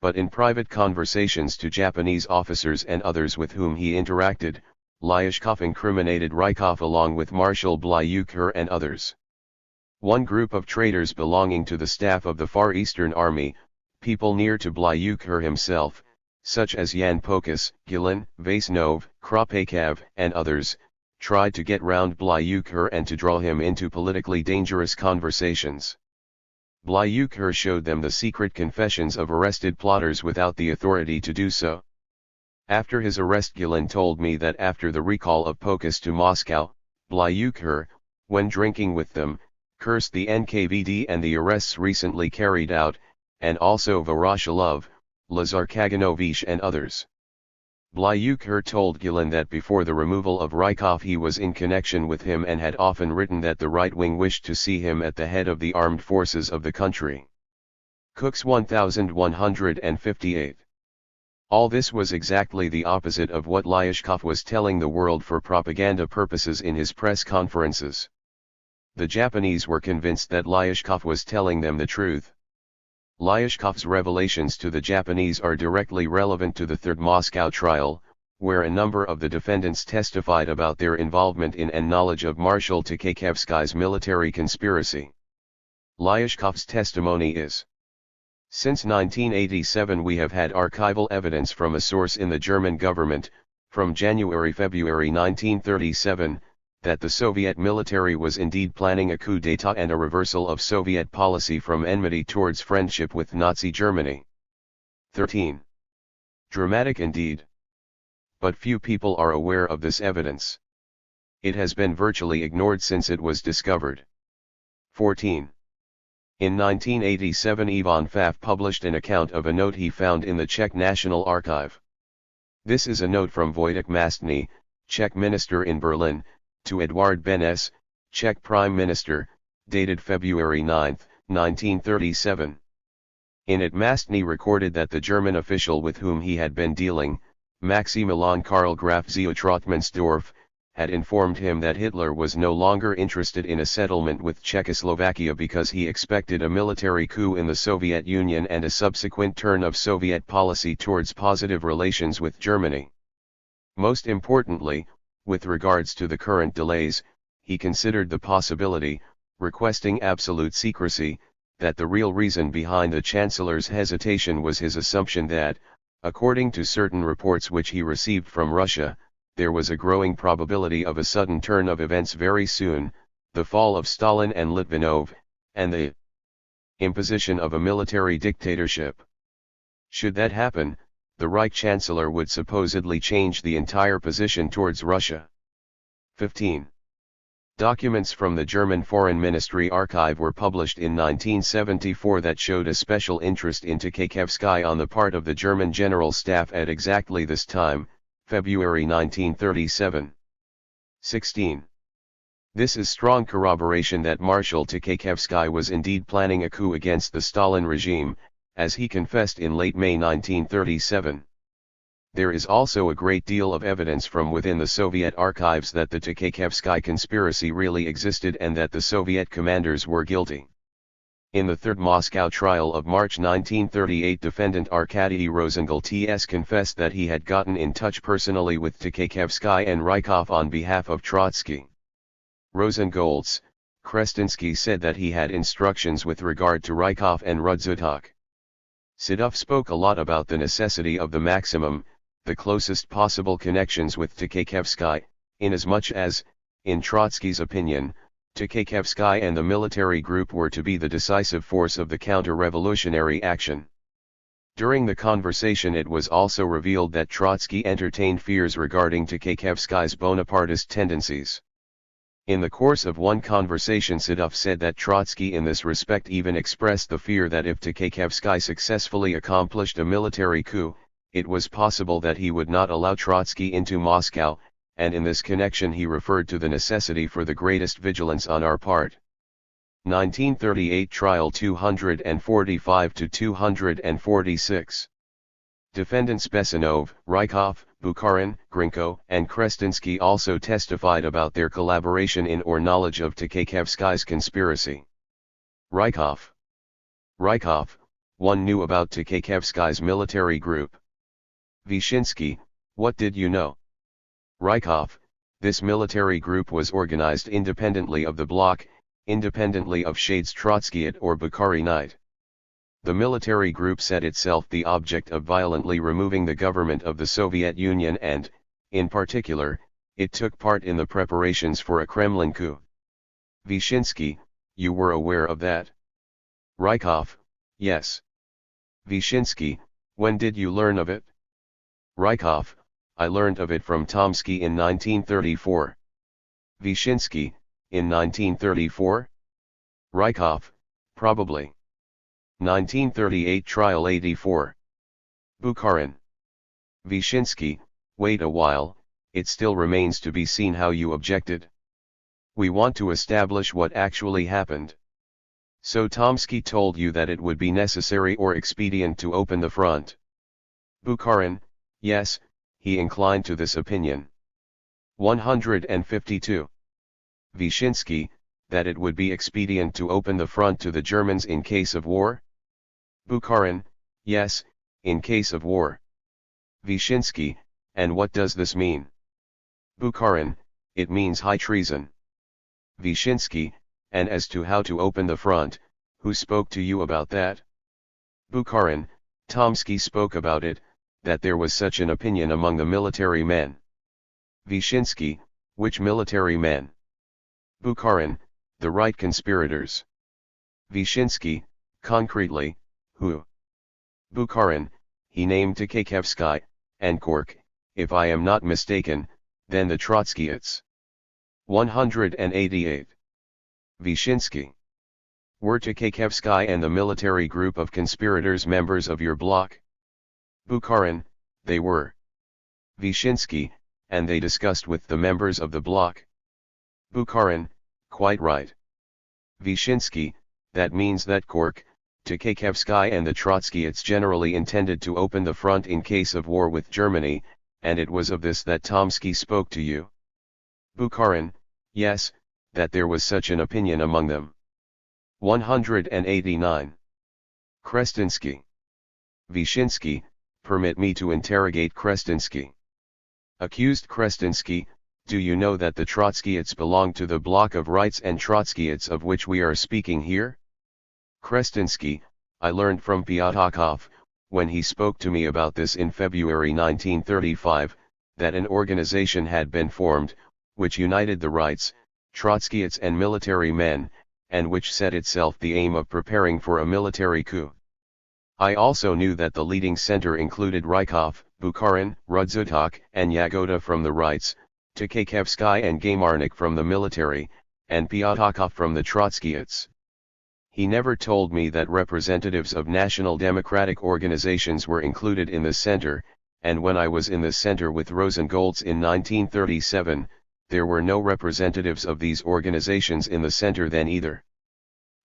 But in private conversations to Japanese officers and others with whom he interacted, Lyashkov incriminated Rykov along with Marshal Blyukher and others. One group of traitors belonging to the staff of the Far Eastern Army, people near to Blyukher himself, such as Yan Pokus, Gilin, Vasnov, Kropakov, and others, tried to get round Blyukher and to draw him into politically dangerous conversations. Blyukher showed them the secret confessions of arrested plotters without the authority to do so. After his arrest, Gilin told me that after the recall of Pokus to Moscow, Blyukher, when drinking with them, cursed the NKVD and the arrests recently carried out, and also Voroshilov, Lazar Kaganovich and others. Blyukher told Gilin that before the removal of Rykov he was in connection with him and had often written that the right wing wished to see him at the head of the armed forces of the country. Cooks 1158. All this was exactly the opposite of what Lyashkov was telling the world for propaganda purposes in his press conferences. The Japanese were convinced that Lyashkov was telling them the truth. Lyashkov's revelations to the Japanese are directly relevant to the Third Moscow trial, where a number of the defendants testified about their involvement in and knowledge of Marshal Tkaikevsky's military conspiracy. Lyashkov's testimony is: since 1987 we have had archival evidence from a source in the German government, from January-February 1937, that the Soviet military was indeed planning a coup d'état and a reversal of Soviet policy from enmity towards friendship with Nazi Germany. 13. Dramatic indeed. But few people are aware of this evidence. It has been virtually ignored since it was discovered. 14. In 1987 Ivan Pfaff published an account of a note he found in the Czech National Archive. This is a note from Vojtěch Mastny, Czech minister in Berlin, to Eduard Benes, Czech Prime Minister, dated February 9, 1937. In it Mastny recorded that the German official with whom he had been dealing, Maximilian Karl Graf zu Trottmannsdorf, had informed him that Hitler was no longer interested in a settlement with Czechoslovakia because he expected a military coup in the Soviet Union and a subsequent turn of Soviet policy towards positive relations with Germany. Most importantly, with regards to the current delays, he considered the possibility, requesting absolute secrecy, that the real reason behind the Chancellor's hesitation was his assumption that, according to certain reports which he received from Russia, there was a growing probability of a sudden turn of events very soon, the fall of Stalin and Litvinov, and the imposition of a military dictatorship. Should that happen, the Reich Chancellor would supposedly change the entire position towards Russia. 15. Documents from the German Foreign Ministry archive were published in 1974 that showed a special interest in Tkaikevsky on the part of the German General Staff at exactly this time, February 1937. 16. This is strong corroboration that Marshal Tkaikevsky was indeed planning a coup against the Stalin regime, as he confessed in late May 1937. There is also a great deal of evidence from within the Soviet archives that the Tkaikevsky conspiracy really existed and that the Soviet commanders were guilty. In the Third Moscow trial of March 1938, defendant Arkady Rosengold confessed that he had gotten in touch personally with Tkaikevsky and Rykov on behalf of Trotsky. Rosengold's, Krestinsky said that he had instructions with regard to Rykov and Rudzutak. Sidov spoke a lot about the necessity of the maximum, the closest possible connections with Tkaikevsky, inasmuch as, in Trotsky's opinion, Tkaikevsky and the military group were to be the decisive force of the counter-revolutionary action. During the conversation it was also revealed that Trotsky entertained fears regarding Tkaikevsky's Bonapartist tendencies. In the course of one conversation Sidov said that Trotsky in this respect even expressed the fear that if Tkaikevsky successfully accomplished a military coup, it was possible that he would not allow Trotsky into Moscow, and in this connection he referred to the necessity for the greatest vigilance on our part. 1938 Trial 245-246. Defendants Besanov, Rykov, Bukharin, Grinko, and Krestinsky also testified about their collaboration in or knowledge of Tkaikevsky's conspiracy. Rykov. One knew about Tkaikevsky's military group. Vyshinsky, what did you know? Rykov, this military group was organized independently of the bloc, independently of shades Trotskyite or Bukharinite. The military group set itself the object of violently removing the government of the Soviet Union and, in particular, it took part in the preparations for a Kremlin coup. Vyshinsky, you were aware of that? Rykov, yes. Vyshinsky, when did you learn of it? Rykov, I learned of it from Tomsky in 1934. Vyshinsky, in 1934? Rykov, probably. 1938 Trial 84. Bukharin. Vyshinsky, wait a while, it still remains to be seen how you objected. We want to establish what actually happened. So Tomsky told you that it would be necessary or expedient to open the front. Bukharin, yes, he inclined to this opinion. 152. Vyshinsky, that it would be expedient to open the front to the Germans in case of war? Bukharin, yes, in case of war. Vyshinsky, and what does this mean? Bukharin, it means high treason. Vyshinsky, and as to how to open the front, who spoke to you about that? Bukharin, Tomsky spoke about it, that there was such an opinion among the military men. Vyshinsky, which military men? Bukharin, the right conspirators. Vyshinsky, concretely, who? Bukharin, he named Tkhachevsky, and Kork, if I am not mistaken, then the Trotskyites. 188. Vyshinsky. Were Tkhachevsky and the military group of conspirators members of your bloc? Bukharin, they were. Vyshinsky, and they discussed with the members of the bloc. Bukharin, quite right. Vyshinsky, that means that Kork, Tkhachevsky and the Trotskyites generally intended to open the front in case of war with Germany, and it was of this that Tomsky spoke to you. Bukharin, yes, that there was such an opinion among them. 189. Krestinsky. Vyshinsky, permit me to interrogate Krestinsky. Accused Krestinsky, do you know that the Trotskyites belong to the bloc of rights and Trotskyites of which we are speaking here? Krestinsky, I learned from Pyatakov, when he spoke to me about this in February 1935, that an organization had been formed, which united the rights, Trotskyites and military men, and which set itself the aim of preparing for a military coup. I also knew that the leading center included Rykov, Bukharin, Rudzutak, and Yagoda from the rights, Tkhachevsky and Gaymarnik from the military, and Pyatakov from the Trotskyites. He never told me that representatives of national democratic organizations were included in the center, and when I was in the center with Rosengolds in 1937, there were no representatives of these organizations in the center then either.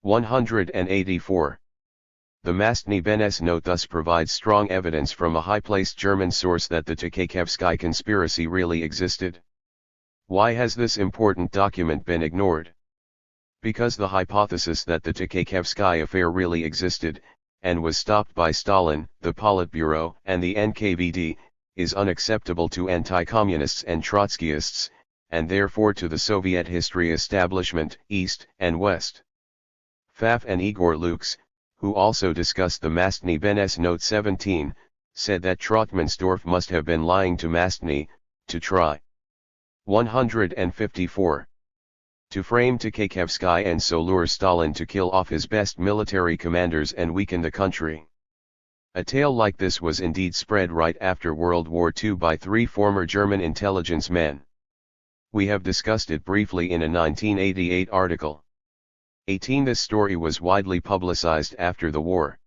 184. The Mastny Benes note thus provides strong evidence from a high-placed German source that the Tkhachevsky conspiracy really existed. Why has this important document been ignored? Because the hypothesis that the Tkhachevsky affair really existed, and was stopped by Stalin, the Politburo, and the NKVD, is unacceptable to anti-communists and Trotskyists, and therefore to the Soviet history establishment, East and West. Pfaff and Igor Lukes, who also discussed the Mastny Benes Note 17, said that Trotmansdorf must have been lying to Mastny, to try. 154. To frame Tkhachevsky and so lure Stalin to kill off his best military commanders and weaken the country. A tale like this was indeed spread right after World War II by 3 former German intelligence men. We have discussed it briefly in a 1988 article. 18. This story was widely publicized after the war.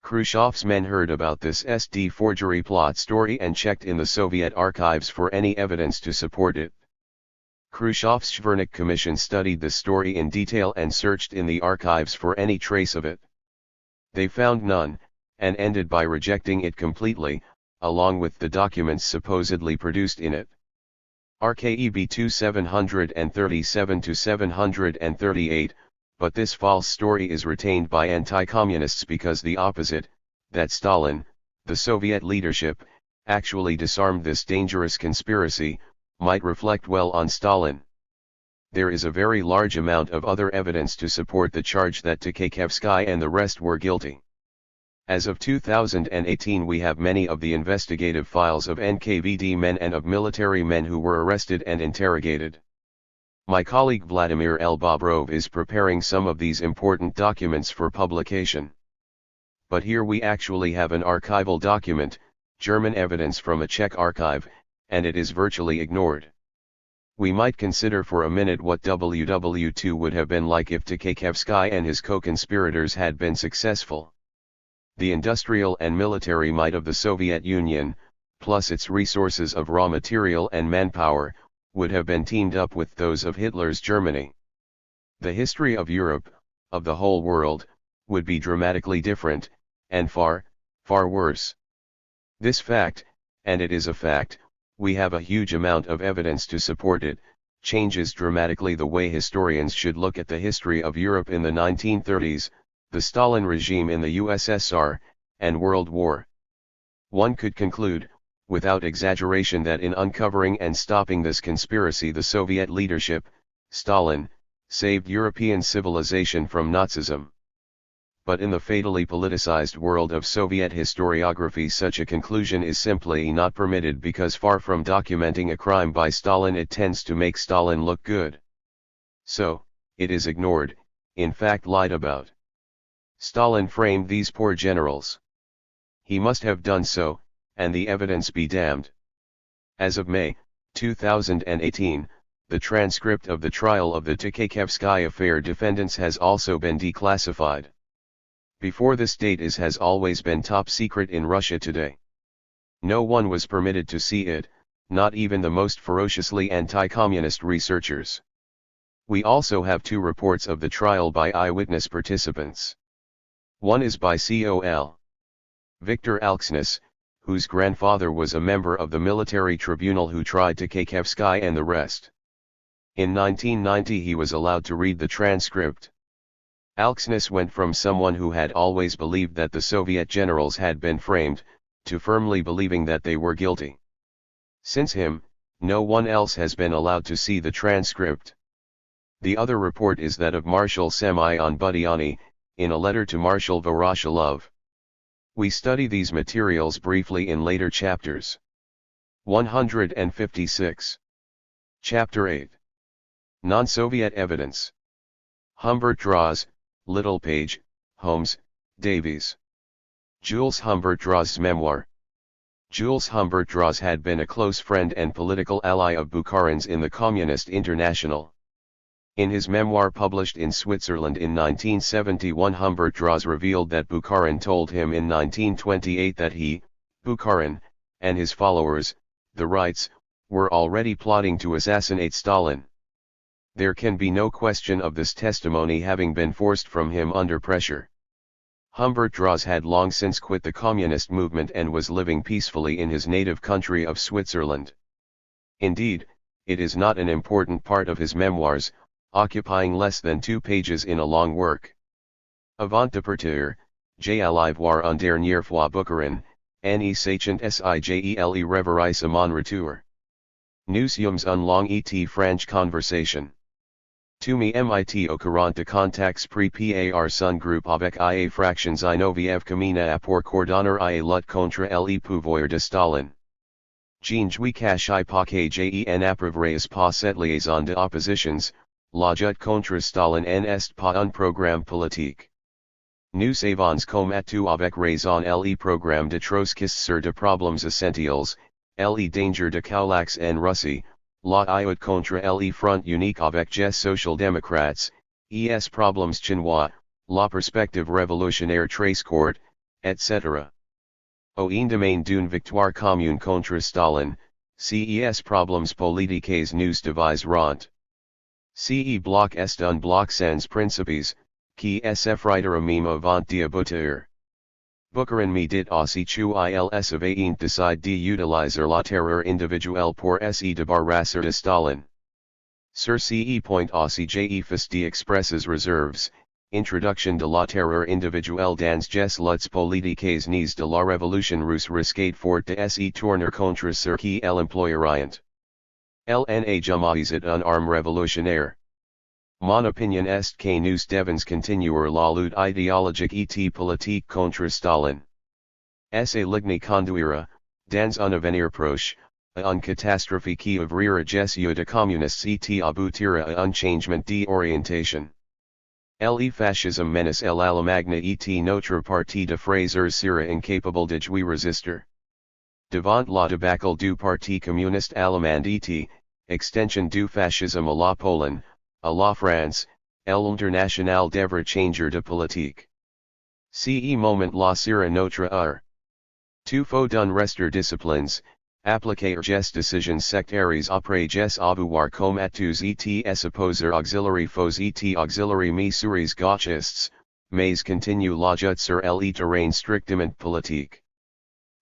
Khrushchev's men heard about this SD forgery plot story and checked in the Soviet archives for any evidence to support it. Khrushchev's Shvernik Commission studied the story in detail and searched in the archives for any trace of it. They found none, and ended by rejecting it completely, along with the documents supposedly produced in it. RKEB 2737-738, but this false story is retained by anti-communists because the opposite, that Stalin, the Soviet leadership, actually disarmed this dangerous conspiracy, might reflect well on Stalin. There is a very large amount of other evidence to support the charge that Tkhachevsky and the rest were guilty. As of 2018 we have many of the investigative files of NKVD men and of military men who were arrested and interrogated. My colleague Vladimir L. Bobrov is preparing some of these important documents for publication. But here we actually have an archival document, German evidence from a Czech archive, and it is virtually ignored. We might consider for a minute what WW2 would have been like if Tchékevsky and his co-conspirators had been successful. The industrial and military might of the Soviet Union, plus its resources of raw material and manpower, would have been teamed up with those of Hitler's Germany. The history of Europe, of the whole world, would be dramatically different, and far, far worse. This fact, and it is a fact, we have a huge amount of evidence to support it, changes dramatically the way historians should look at the history of Europe in the 1930s, the Stalin regime in the USSR, and World War. One could conclude, without exaggeration, that in uncovering and stopping this conspiracy the Soviet leadership, Stalin, saved European civilization from Nazism. But in the fatally politicized world of Soviet historiography such a conclusion is simply not permitted, because far from documenting a crime by Stalin it tends to make Stalin look good. So, it is ignored, in fact lied about. Stalin framed these poor generals. He must have done so, and the evidence be damned. As of May 2018, the transcript of the trial of the Tchékevsky affair defendants has also been declassified. Before this date it has always been top secret in Russia Today. No one was permitted to see it, not even the most ferociously anti-communist researchers. We also have two reports of the trial by eyewitness participants. One is by Col. Viktor Alksnis, whose grandfather was a member of the military tribunal who tried Tchékevsky and the rest. In 1990 he was allowed to read the transcript. Alksnis went from someone who had always believed that the Soviet generals had been framed, to firmly believing that they were guilty. Since him, no one else has been allowed to see the transcript. The other report is that of Marshal Semyon Budyonny, in a letter to Marshal Voroshilov. We study these materials briefly in later chapters. 156. Chapter 8. Non-Soviet Evidence. Humbert draws, Littlepage, Holmes, Davies. Jules Humbert Draws's memoir. Jules Humbert Draws had been a close friend and political ally of Bukharin's in the Communist International. In his memoir published in Switzerland in 1971, Humbert Draws revealed that Bukharin told him in 1928 that he, Bukharin, and his followers, the Rights, were already plotting to assassinate Stalin. There can be no question of this testimony having been forced from him under pressure. Humbert Draws had long since quit the communist movement and was living peacefully in his native country of Switzerland. Indeed, it is not an important part of his memoirs, occupying less than 2 pages in a long work. Avant de partir, j'ai allé voir un dernière fois Bukharin, ne sachant sigel reverie à mon retour. Nous sommes un long et franche conversation. Tu m'invites au courant de contacts prépar son groupe avec ia fractions innovieve camina à pour coordonner ia lutte contre le pouvoir de Stalin. Je cache pas que j'en approuverais pas cette liaison de oppositions, la lutte contre Stalin n'est pas un programme politique. Nous savons combattre avec raison le programme de Trotskiste sur de problèmes essentiels, le danger de Kaulax en Russie, la lutte contre le front unique avec les social-démocrates, es problèmes chinois, la perspective révolutionnaire très courte, etc. Au domaine d'une victoire commune contre Stalin, ces problèmes politiques nous diviseront. Ce bloc est un bloc sans principes, qui s'effritera même avant d'aboutir. Bukharin me dit aussi qu'il s'avait décidé d'utiliser la terreur individuelle pour se débarrasser de Stalin. Sur ce point aussi j'ai fait d'expresses réserves, introduction de la terreur individuelle dans les luttes politiques nées de la révolution russe risquait fort de se tourner contre ceux qui l'employeraient. L'na jamais est une arme révolutionnaire. Mon opinion est que nous devons continuer la lutte idéologique et politique contre Stalin. Se ligne conduira, dans un avenir proche, un catastrophe qui ouvrirait yeux de communistes et aboutira à un changement d'orientation. Le fascisme menace l'Allemagne et notre parti de frères sera incapable de jouer résister. Devant la débâcle du parti communiste allemand et extension du fascisme à la Pologne, à la France, l'international devra changer de politique. Ce moment là sera notre heure. Tu faut d'un rester disciplines, appliquer ges décisions sectaires après ges avoir combattus et opposer auxiliary foes et auxiliary mesures gauchistes, mais continue la lutte sur le terrain strictement politique.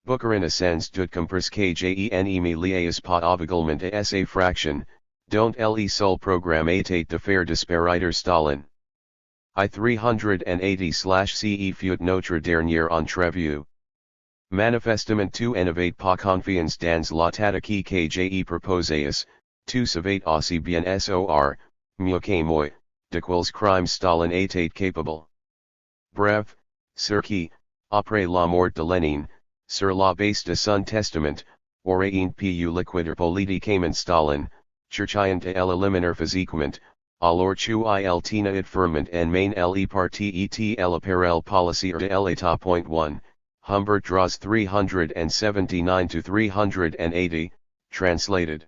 Bukharin ascends tout compris que j'ennemi liés pas aveuglement à sa fraction, dont le seul programme était de faire disparaître Stalin. I 380/ce fut notre dernière entrevue. Manifestement tu n'avais pas confiance dans la tactique que j'ai proposée, tu savais aussi bien sor, mieux que moi, de quels crimes Stalin était capable. Bref, sur qui, après la mort de Lénine, sur la base de son testament, aurait pu liquider politiquement Stalin, cherchant à l'éliminer physiquement, alors tu il tina it ferment en main le parti et l'appareil policier de l'état. 1. Humbert draws 379-380, translated.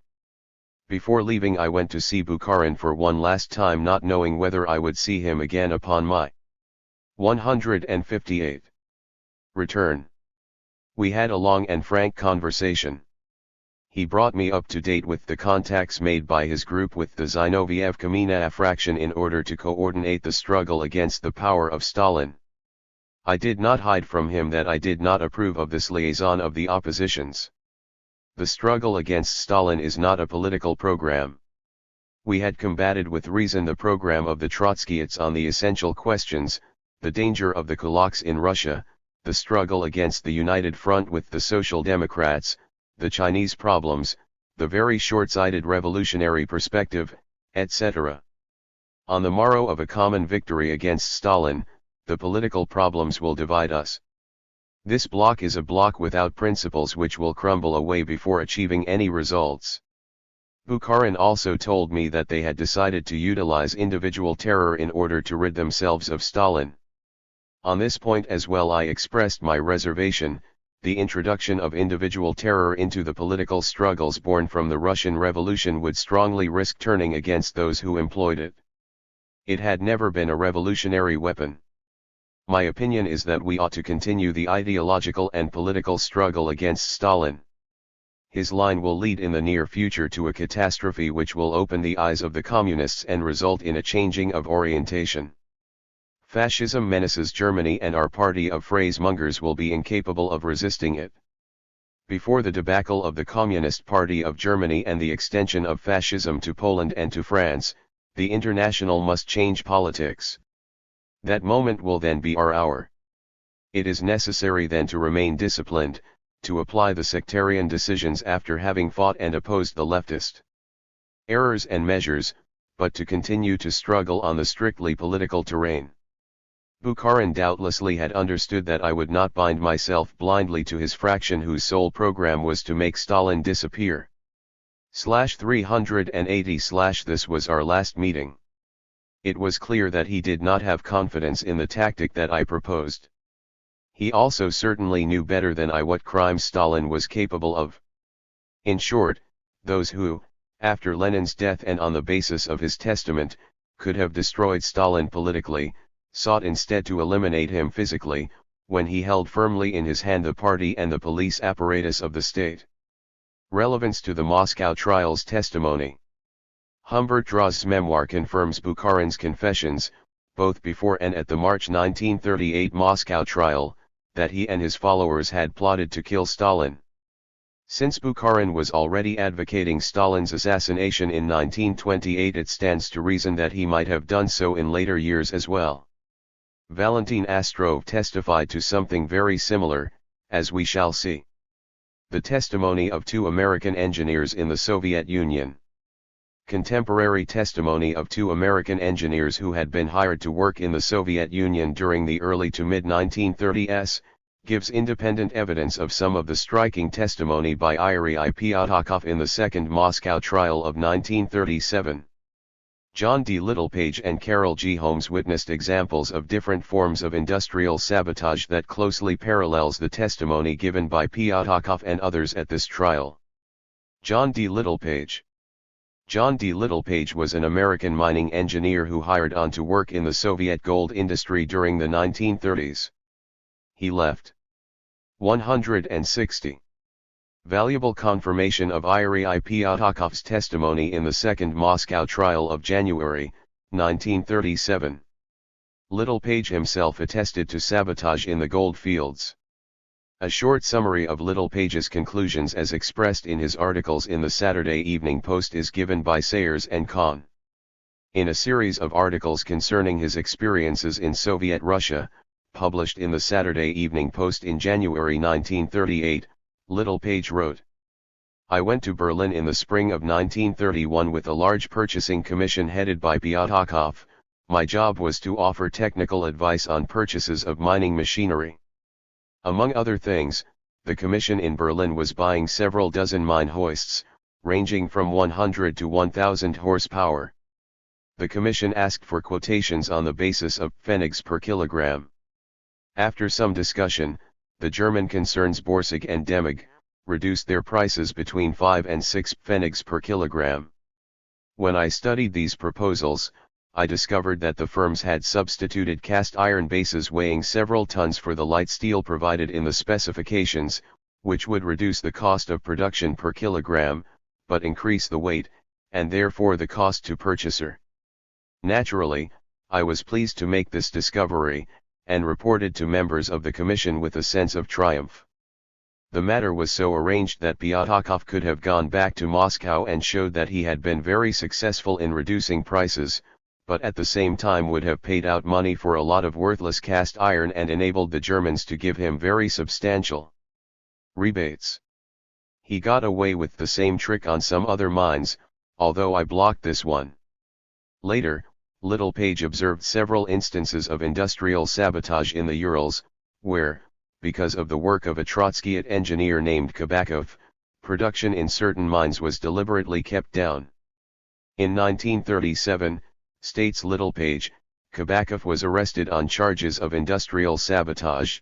Before leaving I went to see Bukharin for one last time, not knowing whether I would see him again upon my 158 return. We had a long and frank conversation. He brought me up to date with the contacts made by his group with the Zinoviev Kamena fraction in order to coordinate the struggle against the power of Stalin. I did not hide from him that I did not approve of this liaison of the oppositions. The struggle against Stalin is not a political program. We had combated with reason the program of the Trotskyists on the essential questions, the danger of the kulaks in Russia, the struggle against the United Front with the Social Democrats, the Chinese problems, the very short-sighted revolutionary perspective, etc. On the morrow of a common victory against Stalin, the political problems will divide us. This bloc is a bloc without principles which will crumble away before achieving any results. Bukharin also told me that they had decided to utilize individual terror in order to rid themselves of Stalin. On this point as well I expressed my reservation. The introduction of individual terror into the political struggles born from the Russian Revolution would strongly risk turning against those who employed it. It had never been a revolutionary weapon. My opinion is that we ought to continue the ideological and political struggle against Stalin. His line will lead in the near future to a catastrophe which will open the eyes of the communists and result in a changing of orientation. Fascism menaces Germany and our party of phrasemongers will be incapable of resisting it. Before the debacle of the Communist Party of Germany and the extension of fascism to Poland and to France, the International must change politics. That moment will then be our hour. It is necessary then to remain disciplined, to apply the sectarian decisions after having fought and opposed the leftist errors and measures, but to continue to struggle on the strictly political terrain. Bukharin doubtlessly had understood that I would not bind myself blindly to his fraction whose sole program was to make Stalin disappear. /380/ This was our last meeting. It was clear that he did not have confidence in the tactic that I proposed. He also certainly knew better than I what crimes Stalin was capable of. In short, those who, after Lenin's death and on the basis of his testament, could have destroyed Stalin politically, sought instead to eliminate him physically, when he held firmly in his hand the party and the police apparatus of the state. Relevance to the Moscow trial's testimony. Humbert Drozd's memoir confirms Bukharin's confessions, both before and at the March 1938 Moscow trial, that he and his followers had plotted to kill Stalin. Since Bukharin was already advocating Stalin's assassination in 1928, it stands to reason that he might have done so in later years as well. Valentin Astrov testified to something very similar, as we shall see. The testimony of two American engineers in the Soviet Union. Contemporary testimony of two American engineers who had been hired to work in the Soviet Union during the early to mid-1930s, gives independent evidence of some of the striking testimony by Yuri I. Pyatakov in the Second Moscow Trial of 1937. John D. Littlepage and Carol G. Holmes witnessed examples of different forms of industrial sabotage that closely parallels the testimony given by Pyatakov and others at this trial. John D. Littlepage. John D. Littlepage was an American mining engineer who hired on to work in the Soviet gold industry during the 1930s. He left. 160. Valuable confirmation of Yuri I. Pyatakov's testimony in the Second Moscow Trial of January, 1937. Littlepage himself attested to sabotage in the gold fields. A short summary of Littlepage's conclusions as expressed in his articles in the Saturday Evening Post is given by Sayers and Kahn. In a series of articles concerning his experiences in Soviet Russia, published in the Saturday Evening Post in January 1938, Littlepage wrote, "I went to Berlin in the spring of 1931 with a large purchasing commission headed by Pyatakov. My job was to offer technical advice on purchases of mining machinery. Among other things, the commission in Berlin was buying several dozen mine hoists, ranging from 100 to 1,000 horsepower. The commission asked for quotations on the basis of pfennigs per kilogram. After some discussion, the German concerns Borsig and Demig reduced their prices between 5 and 6 pfennigs per kilogram. When I studied these proposals, I discovered that the firms had substituted cast iron bases weighing several tons for the light steel provided in the specifications, which would reduce the cost of production per kilogram, but increase the weight, and therefore the cost to purchaser. Naturally, I was pleased to make this discovery, and reported to members of the commission with a sense of triumph. The matter was so arranged that Pyatakov could have gone back to Moscow and showed that he had been very successful in reducing prices, but at the same time would have paid out money for a lot of worthless cast iron and enabled the Germans to give him very substantial rebates. He got away with the same trick on some other mines, although I blocked this one." Later, Littlepage observed several instances of industrial sabotage in the Urals, where, because of the work of a Trotskyite engineer named Kabakov, production in certain mines was deliberately kept down. In 1937, states Littlepage, Kabakov was arrested on charges of industrial sabotage.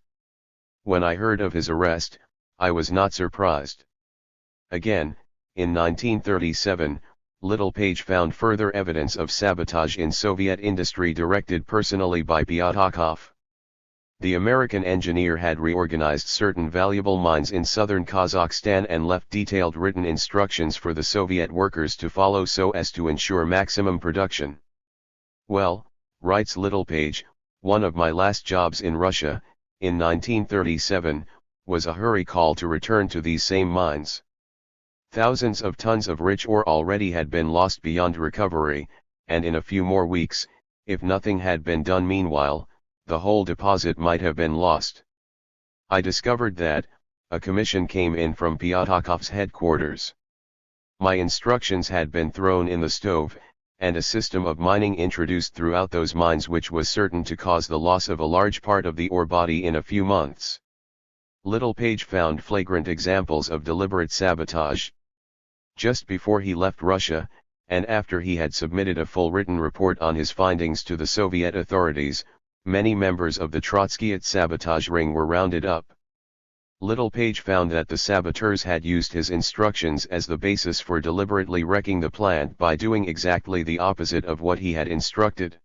When I heard of his arrest, I was not surprised. Again, in 1937, Littlepage found further evidence of sabotage in Soviet industry directed personally by Pyatakov. The American engineer had reorganized certain valuable mines in southern Kazakhstan and left detailed written instructions for the Soviet workers to follow so as to ensure maximum production. "Well," writes Littlepage, "one of my last jobs in Russia, in 1937, was a hurry call to return to these same mines. Thousands of tons of rich ore already had been lost beyond recovery, and in a few more weeks, if nothing had been done meanwhile, the whole deposit might have been lost. I discovered that a commission came in from Pyatakov's headquarters. My instructions had been thrown in the stove, and a system of mining introduced throughout those mines which was certain to cause the loss of a large part of the ore body in a few months." Littlepage found flagrant examples of deliberate sabotage. Just before he left Russia, and after he had submitted a full written report on his findings to the Soviet authorities, many members of the Trotskyite sabotage ring were rounded up. Littlepage found that the saboteurs had used his instructions as the basis for deliberately wrecking the plant by doing exactly the opposite of what he had instructed.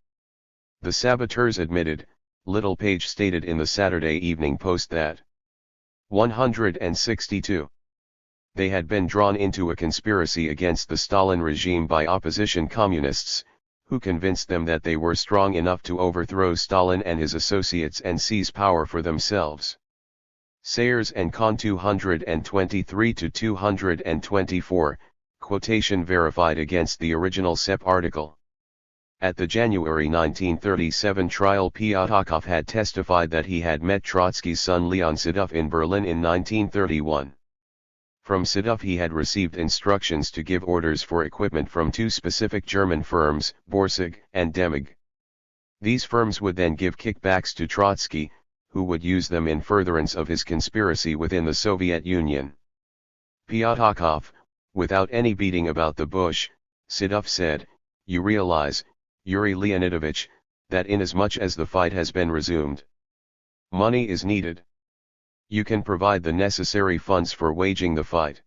The saboteurs admitted, Littlepage stated in the Saturday Evening Post that 162. They had been drawn into a conspiracy against the Stalin regime by opposition communists, who convinced them that they were strong enough to overthrow Stalin and his associates and seize power for themselves. Sayers and Kahn 223 to 224, quotation verified against the original SEP article. At the January 1937 trial, Pyatakov had testified that he had met Trotsky's son Leon Sedov in Berlin in 1931. From Sedov he had received instructions to give orders for equipment from two specific German firms, Borsig and Demig. These firms would then give kickbacks to Trotsky, who would use them in furtherance of his conspiracy within the Soviet Union. Pyatakov, without any beating about the bush, Sidov said, "You realize, Yuri Leonidovich, that inasmuch as the fight has been resumed, money is needed. You can provide the necessary funds for waging the fight."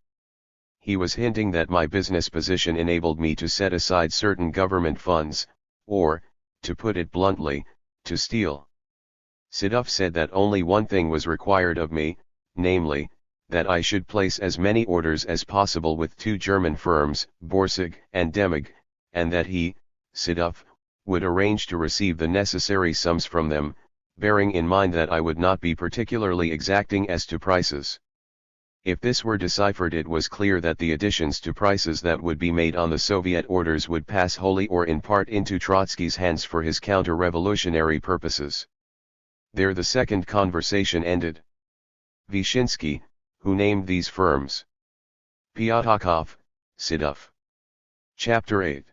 He was hinting that my business position enabled me to set aside certain government funds, or, to put it bluntly, to steal. Sidov said that only one thing was required of me, namely, that I should place as many orders as possible with two German firms, Borsig and Demig, and that he, Sidov, would arrange to receive the necessary sums from them, bearing in mind that I would not be particularly exacting as to prices. If this were deciphered, it was clear that the additions to prices that would be made on the Soviet orders would pass wholly or in part into Trotsky's hands for his counter-revolutionary purposes. There the second conversation ended. Vyshinsky, who named these firms. Pyatakov, Sidov. Chapter 8.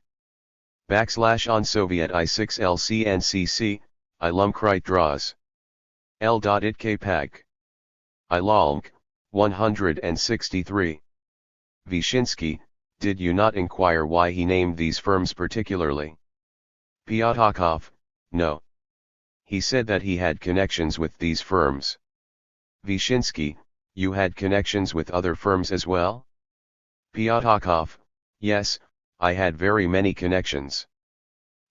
On Soviet I6 LCNCC, Ilumkrit draws. L.Itk Pag. Ilalmk, 163. Vyshinsky, did you not inquire why he named these firms particularly? Pyatakov, no. He said that he had connections with these firms. Vyshinsky, you had connections with other firms as well? Pyatakov, yes, I had very many connections.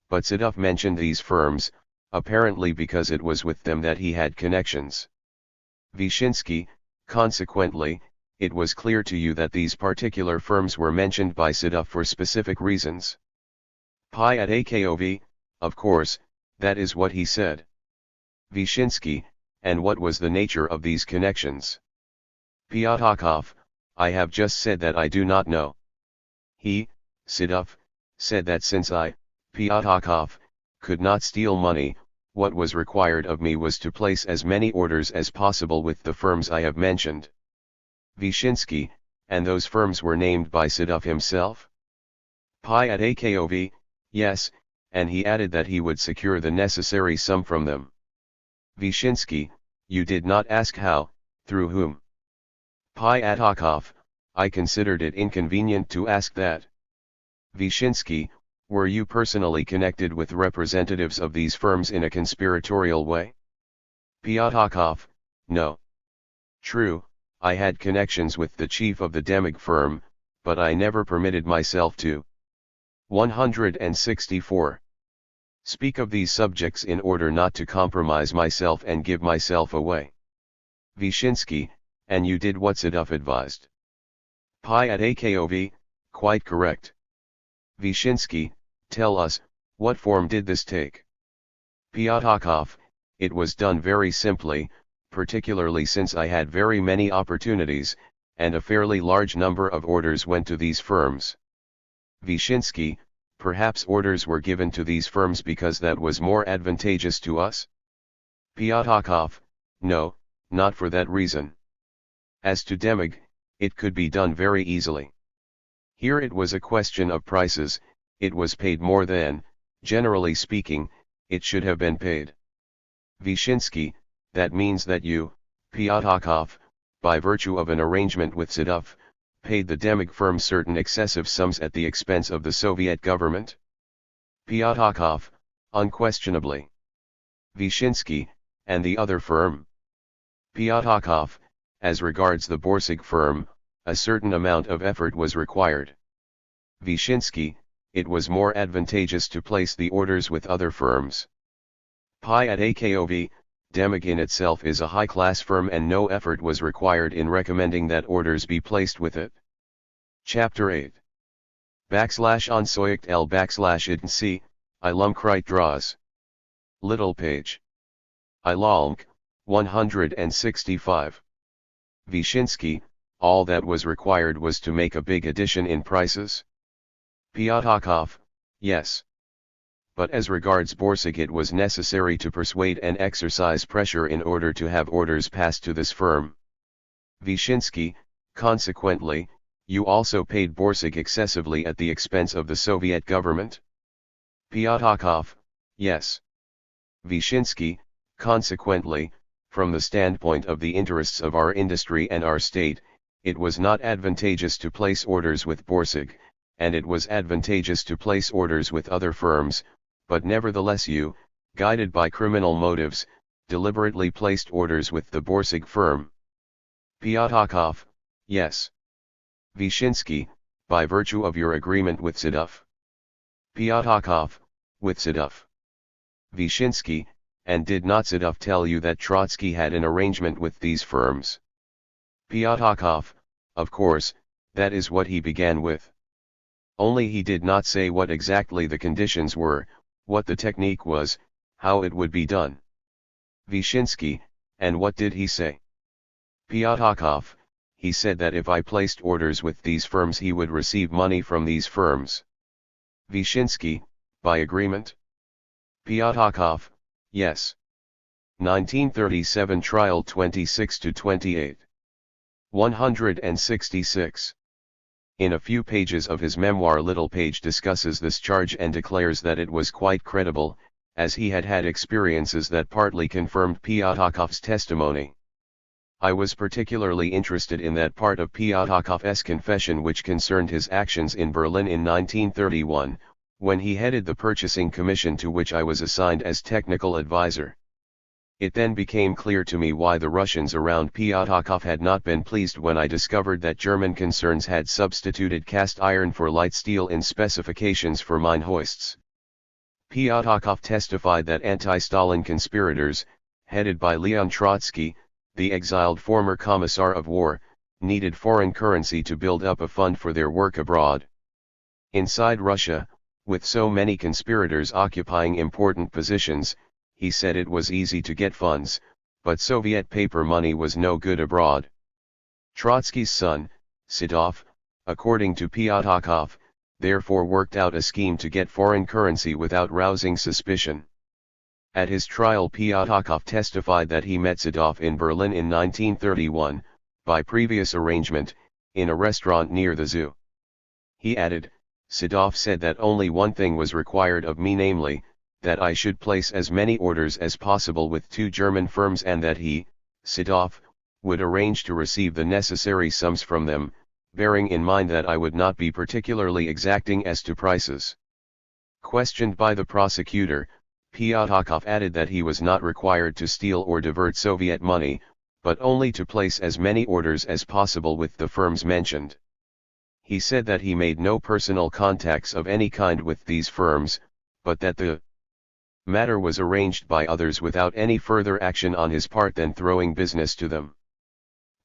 But Sidov mentioned these firms, apparently because it was with them that he had connections. Vyshinsky, consequently, it was clear to you that these particular firms were mentioned by Sidov for specific reasons. Pyatokov, of course, that is what he said. Vyshinsky, and what was the nature of these connections? Pyatakov, I have just said that I do not know. He, Sidov, said that since I, Pyatakov, could not steal money, what was required of me was to place as many orders as possible with the firms I have mentioned. Vyshinsky, and those firms were named by Sidov himself? Pyatokov, yes, and he added that he would secure the necessary sum from them. Vyshinsky, you did not ask how, through whom? Pyatakov, I considered it inconvenient to ask that. Vyshinsky, were you personally connected with representatives of these firms in a conspiratorial way? Pyatakov, no. True, I had connections with the chief of the Demig firm, but I never permitted myself to. 164. Speak of these subjects in order not to compromise myself and give myself away. Vyshinsky, and you did what Sidov advised. Pyatokov, quite correct. Vyshinsky, tell us, what form did this take? Pyatakov, it was done very simply, particularly since I had very many opportunities, and a fairly large number of orders went to these firms. Vyshinsky, perhaps orders were given to these firms because that was more advantageous to us? Pyatakov, no, not for that reason. As to Demig, it could be done very easily. Here it was a question of prices, it was paid more than, generally speaking, it should have been paid. Vyshinsky, that means that you, Pyatakov, by virtue of an arrangement with Sidov, paid the Demig firm certain excessive sums at the expense of the Soviet government? Pyatakov, unquestionably. Vyshinsky, and the other firm? Pyatakov, as regards the Borsig firm, a certain amount of effort was required. Vyshinsky, it was more advantageous to place the orders with other firms. Pyatokov, Demig in itself is a high-class firm and no effort was required in recommending that orders be placed with it. Chapter 8. On Soykt L /idnc, Ilumkrit draws. Little page. Ilalmk, 165. Vyshinsky, all that was required was to make a big addition in prices? Pyatakov, yes. But as regards Borsig it was necessary to persuade and exercise pressure in order to have orders passed to this firm. Vyshinsky, consequently, you also paid Borsig excessively at the expense of the Soviet government? Pyatakov, yes. Vyshinsky, consequently, from the standpoint of the interests of our industry and our state, it was not advantageous to place orders with Borsig, and it was advantageous to place orders with other firms, but nevertheless you, guided by criminal motives, deliberately placed orders with the Borsig firm. Pyatakov, yes. Vyshinsky, by virtue of your agreement with Sedov. Pyatakov, with Sedov. Vyshinsky, and did not Sedov tell you that Trotsky had an arrangement with these firms? Pyatakov, of course, that is what he began with. Only he did not say what exactly the conditions were, what the technique was, how it would be done. Vyshinsky, and what did he say? Pyatakov, he said that if I placed orders with these firms he would receive money from these firms. Vyshinsky, by agreement? Pyatakov, yes. 1937 Trial 26-28. 166. In a few pages of his memoir Littlepage discusses this charge and declares that it was quite credible, as he had had experiences that partly confirmed Pyatakov's testimony. I was particularly interested in that part of Pyatakov's confession which concerned his actions in Berlin in 1931, when he headed the purchasing commission to which I was assigned as technical advisor. It then became clear to me why the Russians around Pyatakov had not been pleased when I discovered that German concerns had substituted cast iron for light steel in specifications for mine hoists. Pyatakov testified that anti-Stalin conspirators, headed by Leon Trotsky, the exiled former Commissar of War, needed foreign currency to build up a fund for their work abroad. Inside Russia, with so many conspirators occupying important positions, he said it was easy to get funds, but Soviet paper money was no good abroad. Trotsky's son, Sedov, according to Pyatakov, therefore worked out a scheme to get foreign currency without rousing suspicion. At his trial Pyatakov testified that he met Sedov in Berlin in 1931, by previous arrangement, in a restaurant near the zoo. He added, Sedov said that only one thing was required of me, namely, that I should place as many orders as possible with 2 German firms and that he, Sedov, would arrange to receive the necessary sums from them, bearing in mind that I would not be particularly exacting as to prices. Questioned by the prosecutor, Pyatakov added that he was not required to steal or divert Soviet money, but only to place as many orders as possible with the firms mentioned. He said that he made no personal contacts of any kind with these firms, but that the matter was arranged by others without any further action on his part than throwing business to them.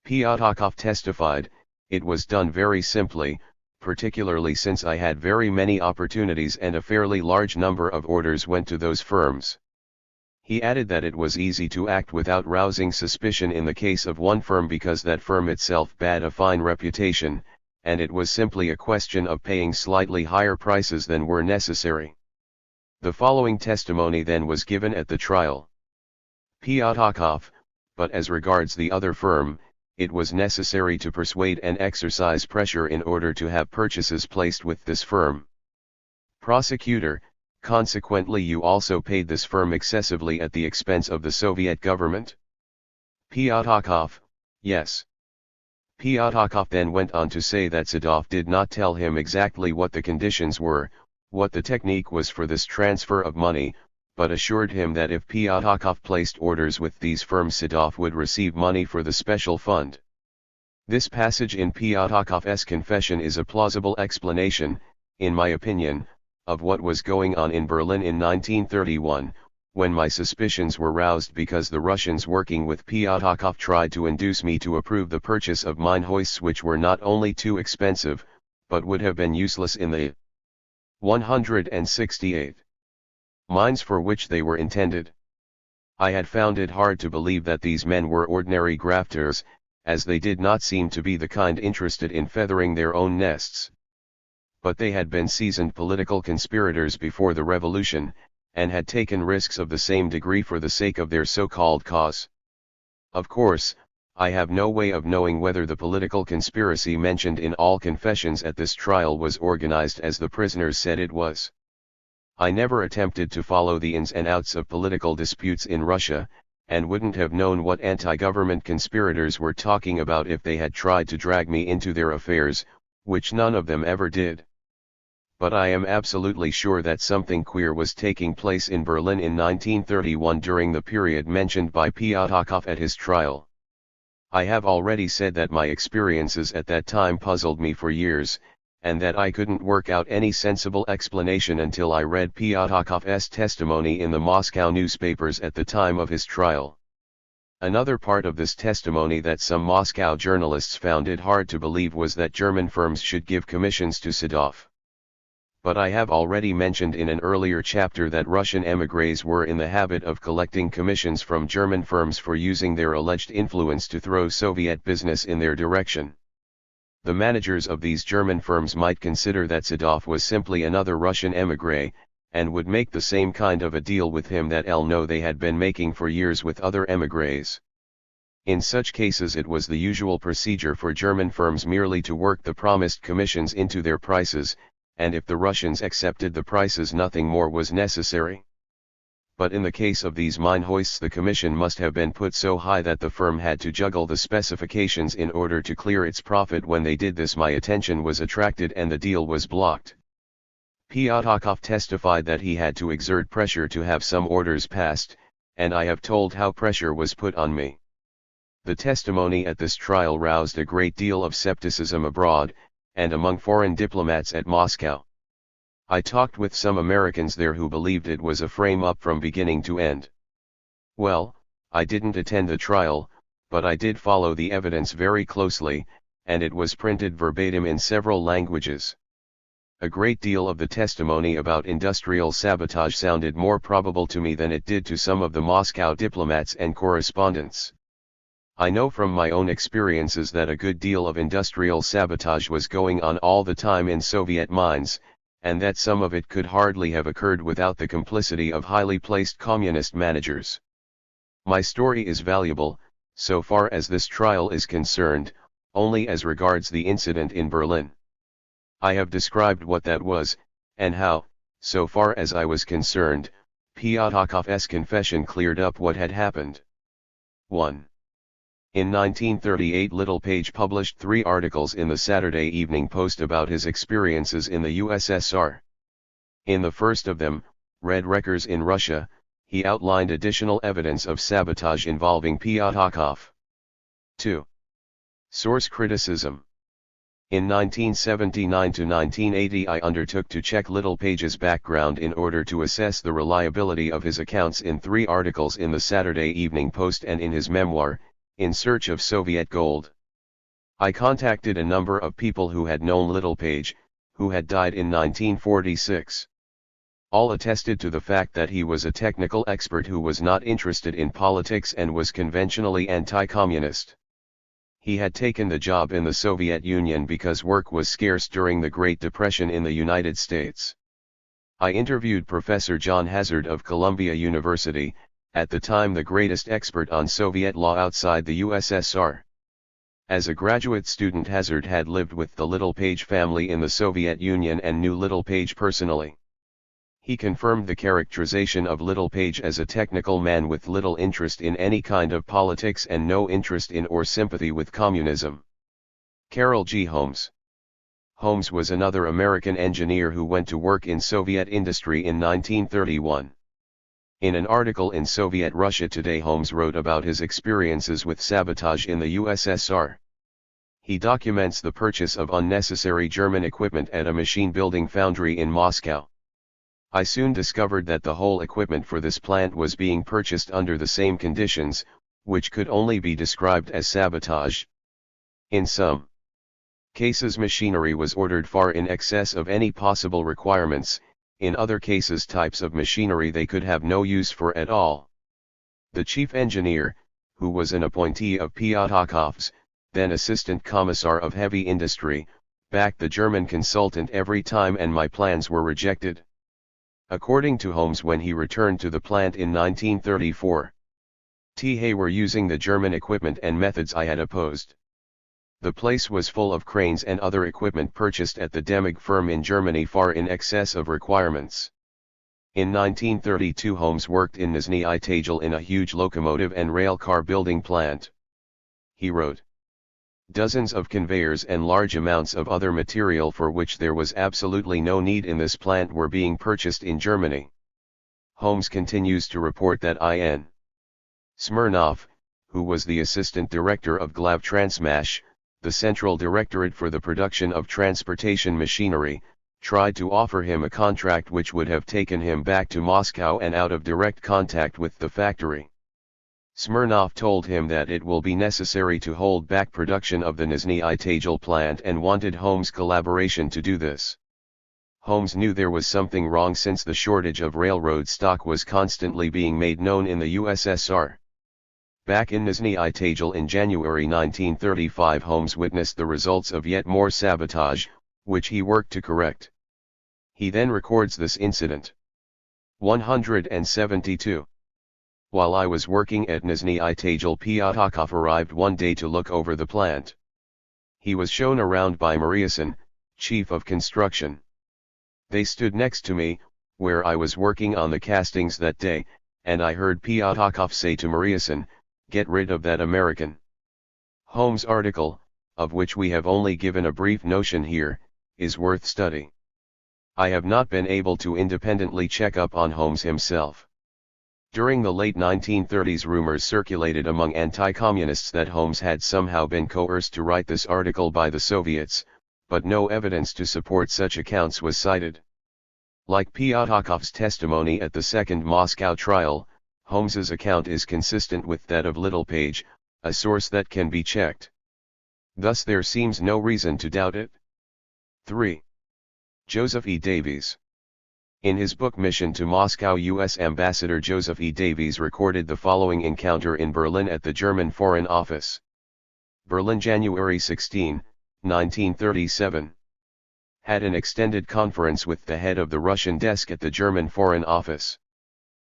Pyatakov testified, it was done very simply, particularly since I had very many opportunities and a fairly large number of orders went to those firms. He added that it was easy to act without rousing suspicion in the case of one firm because that firm itself bad a fine reputation, and it was simply a question of paying slightly higher prices than were necessary. The following testimony then was given at the trial. Pyatakov, but as regards the other firm, it was necessary to persuade and exercise pressure in order to have purchases placed with this firm. Prosecutor, consequently you also paid this firm excessively at the expense of the Soviet government? Pyatakov, yes. Pyatakov then went on to say that Sedov did not tell him exactly what the conditions were, what the technique was for this transfer of money, but assured him that if Pyatakov placed orders with these firms Sedov would receive money for the special fund. This passage in Pyatakov's confession is a plausible explanation, in my opinion, of what was going on in Berlin in 1931, when my suspicions were roused because the Russians working with Pyatakov tried to induce me to approve the purchase of mine hoists which were not only too expensive, but would have been useless in the 168 mines for which they were intended. I had found it hard to believe that these men were ordinary grafters, as they did not seem to be the kind interested in feathering their own nests. But they had been seasoned political conspirators before the revolution, and had taken risks of the same degree for the sake of their so-called cause. Of course, I have no way of knowing whether the political conspiracy mentioned in all confessions at this trial was organized as the prisoners said it was. I never attempted to follow the ins and outs of political disputes in Russia, and wouldn't have known what anti-government conspirators were talking about if they had tried to drag me into their affairs, which none of them ever did. But I am absolutely sure that something queer was taking place in Berlin in 1931 during the period mentioned by Piatakov at his trial. I have already said that my experiences at that time puzzled me for years, and that I couldn't work out any sensible explanation until I read Piatakov's testimony in the Moscow newspapers at the time of his trial. Another part of this testimony that some Moscow journalists found it hard to believe was that German firms should give commissions to Sedov. But I have already mentioned in an earlier chapter that Russian émigrés were in the habit of collecting commissions from German firms for using their alleged influence to throw Soviet business in their direction. The managers of these German firms might consider that Sedov was simply another Russian émigré, and would make the same kind of a deal with him that they had been making for years with other émigrés. In such cases it was the usual procedure for German firms merely to work the promised commissions into their prices, and if the Russians accepted the prices nothing more was necessary. But in the case of these mine hoists the commission must have been put so high that the firm had to juggle the specifications in order to clear its profit. When they did this my attention was attracted and the deal was blocked. Piatakov testified that he had to exert pressure to have some orders passed, and I have told how pressure was put on me. The testimony at this trial roused a great deal of skepticism abroad, and among foreign diplomats at Moscow. I talked with some Americans there who believed it was a frame-up from beginning to end. Well, I didn't attend the trial, but I did follow the evidence very closely, and it was printed verbatim in several languages. A great deal of the testimony about industrial sabotage sounded more probable to me than it did to some of the Moscow diplomats and correspondents. I know from my own experiences that a good deal of industrial sabotage was going on all the time in Soviet mines, and that some of it could hardly have occurred without the complicity of highly placed communist managers. My story is valuable, so far as this trial is concerned, only as regards the incident in Berlin. I have described what that was, and how, so far as I was concerned, Piatakov's confession cleared up what had happened. 1. In 1938 Little Page published 3 articles in the Saturday Evening Post about his experiences in the USSR. In the first of them, Red Wreckers in Russia, he outlined additional evidence of sabotage involving Piatakov. 2. Source criticism. In 1979 to 1980 I undertook to check Little Page's background in order to assess the reliability of his accounts in 3 articles in the Saturday Evening Post and in his memoir, In Search of Soviet Gold. I contacted a number of people who had known Little Page, who had died in 1946. All attested to the fact that he was a technical expert who was not interested in politics and was conventionally anti-communist. He had taken the job in the Soviet Union because work was scarce during the Great Depression in the United States. I interviewed Professor John Hazard of Columbia University, at the time the greatest expert on Soviet law outside the USSR. As a graduate student Hazard had lived with the Little Page family in the Soviet Union and knew Little Page personally. He confirmed the characterization of Little Page as a technical man with little interest in any kind of politics and no interest in or sympathy with communism. Carroll G. Holmes. Holmes was another American engineer who went to work in Soviet industry in 1931. In an article in Soviet Russia Today Holmes wrote about his experiences with sabotage in the USSR. He documents the purchase of unnecessary German equipment at a machine-building foundry in Moscow. I soon discovered that the whole equipment for this plant was being purchased under the same conditions, which could only be described as sabotage. In some cases machinery was ordered far in excess of any possible requirements. In other cases types of machinery they could have no use for at all. The chief engineer, who was an appointee of Piatakov's, then assistant commissar of heavy industry, backed the German consultant every time and my plans were rejected. According to Holmes, when he returned to the plant in 1934, they were using the German equipment and methods I had opposed. The place was full of cranes and other equipment purchased at the Demig firm in Germany far in excess of requirements. In 1932 Holmes worked in Nizhny Tagil in a huge locomotive and rail car building plant. He wrote, "Dozens of conveyors and large amounts of other material for which there was absolutely no need in this plant were being purchased in Germany." Holmes continues to report that In. Smirnov, who was the assistant director of Glavtransmash, the Central Directorate for the Production of Transportation Machinery, tried to offer him a contract which would have taken him back to Moscow and out of direct contact with the factory. Smirnov told him that it will be necessary to hold back production of the Nizhny Tagil plant and wanted Holmes' collaboration to do this. Holmes knew there was something wrong since the shortage of railroad stock was constantly being made known in the USSR. Back in Nizhny Tagil in January 1935 Holmes witnessed the results of yet more sabotage, which he worked to correct. He then records this incident. 172. While I was working at Nizhny Tagil, Pyatakov arrived one day to look over the plant. He was shown around by Mariusin, chief of construction. They stood next to me, where I was working on the castings that day, and I heard Pyatakov say to Mariusin, "Get rid of that American." Holmes' article, of which we have only given a brief notion here, is worth study. I have not been able to independently check up on Holmes himself. During the late 1930s rumors circulated among anti-communists that Holmes had somehow been coerced to write this article by the Soviets, but no evidence to support such accounts was cited. Like Pyatakov's testimony at the second Moscow trial, Holmes's account is consistent with that of Littlepage, a source that can be checked. Thus there seems no reason to doubt it. 3. Joseph E. Davies. In his book Mission to Moscow, U.S. Ambassador Joseph E. Davies recorded the following encounter in Berlin at the German Foreign Office. Berlin, January 16, 1937. Had an extended conference with the head of the Russian desk at the German Foreign Office.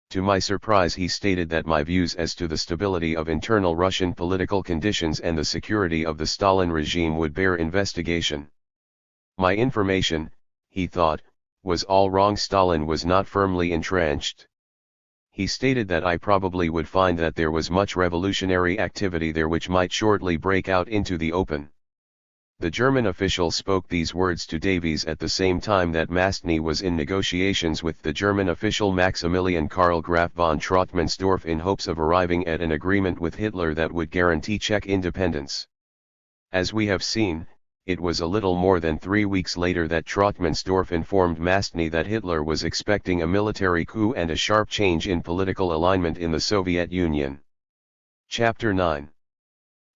To my surprise, he stated that my views as to the stability of internal Russian political conditions and the security of the Stalin regime would bear investigation. My information, he thought, was all wrong. Stalin was not firmly entrenched. He stated that I probably would find that there was much revolutionary activity there which might shortly break out into the open. The German official spoke these words to Davies at the same time that Mastny was in negotiations with the German official Maximilian Karl Graf von Trottmannsdorf in hopes of arriving at an agreement with Hitler that would guarantee Czech independence. As we have seen, it was a little more than 3 weeks later that Trottmannsdorf informed Mastny that Hitler was expecting a military coup and a sharp change in political alignment in the Soviet Union. Chapter 9.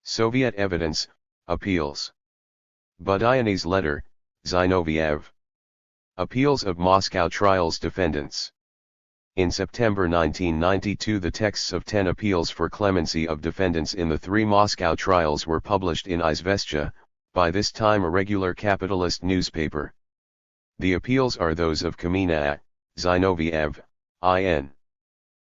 Soviet Evidence, Appeals. Budyonny's letter, Zinoviev. Appeals of Moscow trials defendants. In September 1992 the texts of 10 appeals for clemency of defendants in the 3 Moscow trials were published in Izvestia, by this time a regular capitalist newspaper. The appeals are those of Kamina, Zinoviev, In.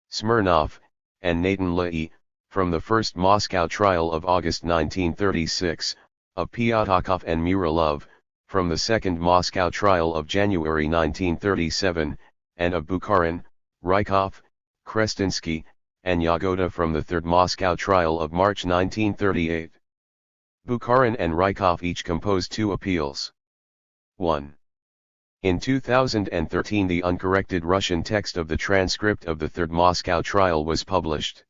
Smirnov, and Nathan Lai, from the first Moscow trial of August 1936, of Pyatakov and Muralov, from the second Moscow trial of January 1937, and of Bukharin, Rykov, Krestinsky, and Yagoda from the third Moscow trial of March 1938. Bukharin and Rykov each composed 2 appeals. 1. In 2013 the uncorrected Russian text of the transcript of the third Moscow trial was published.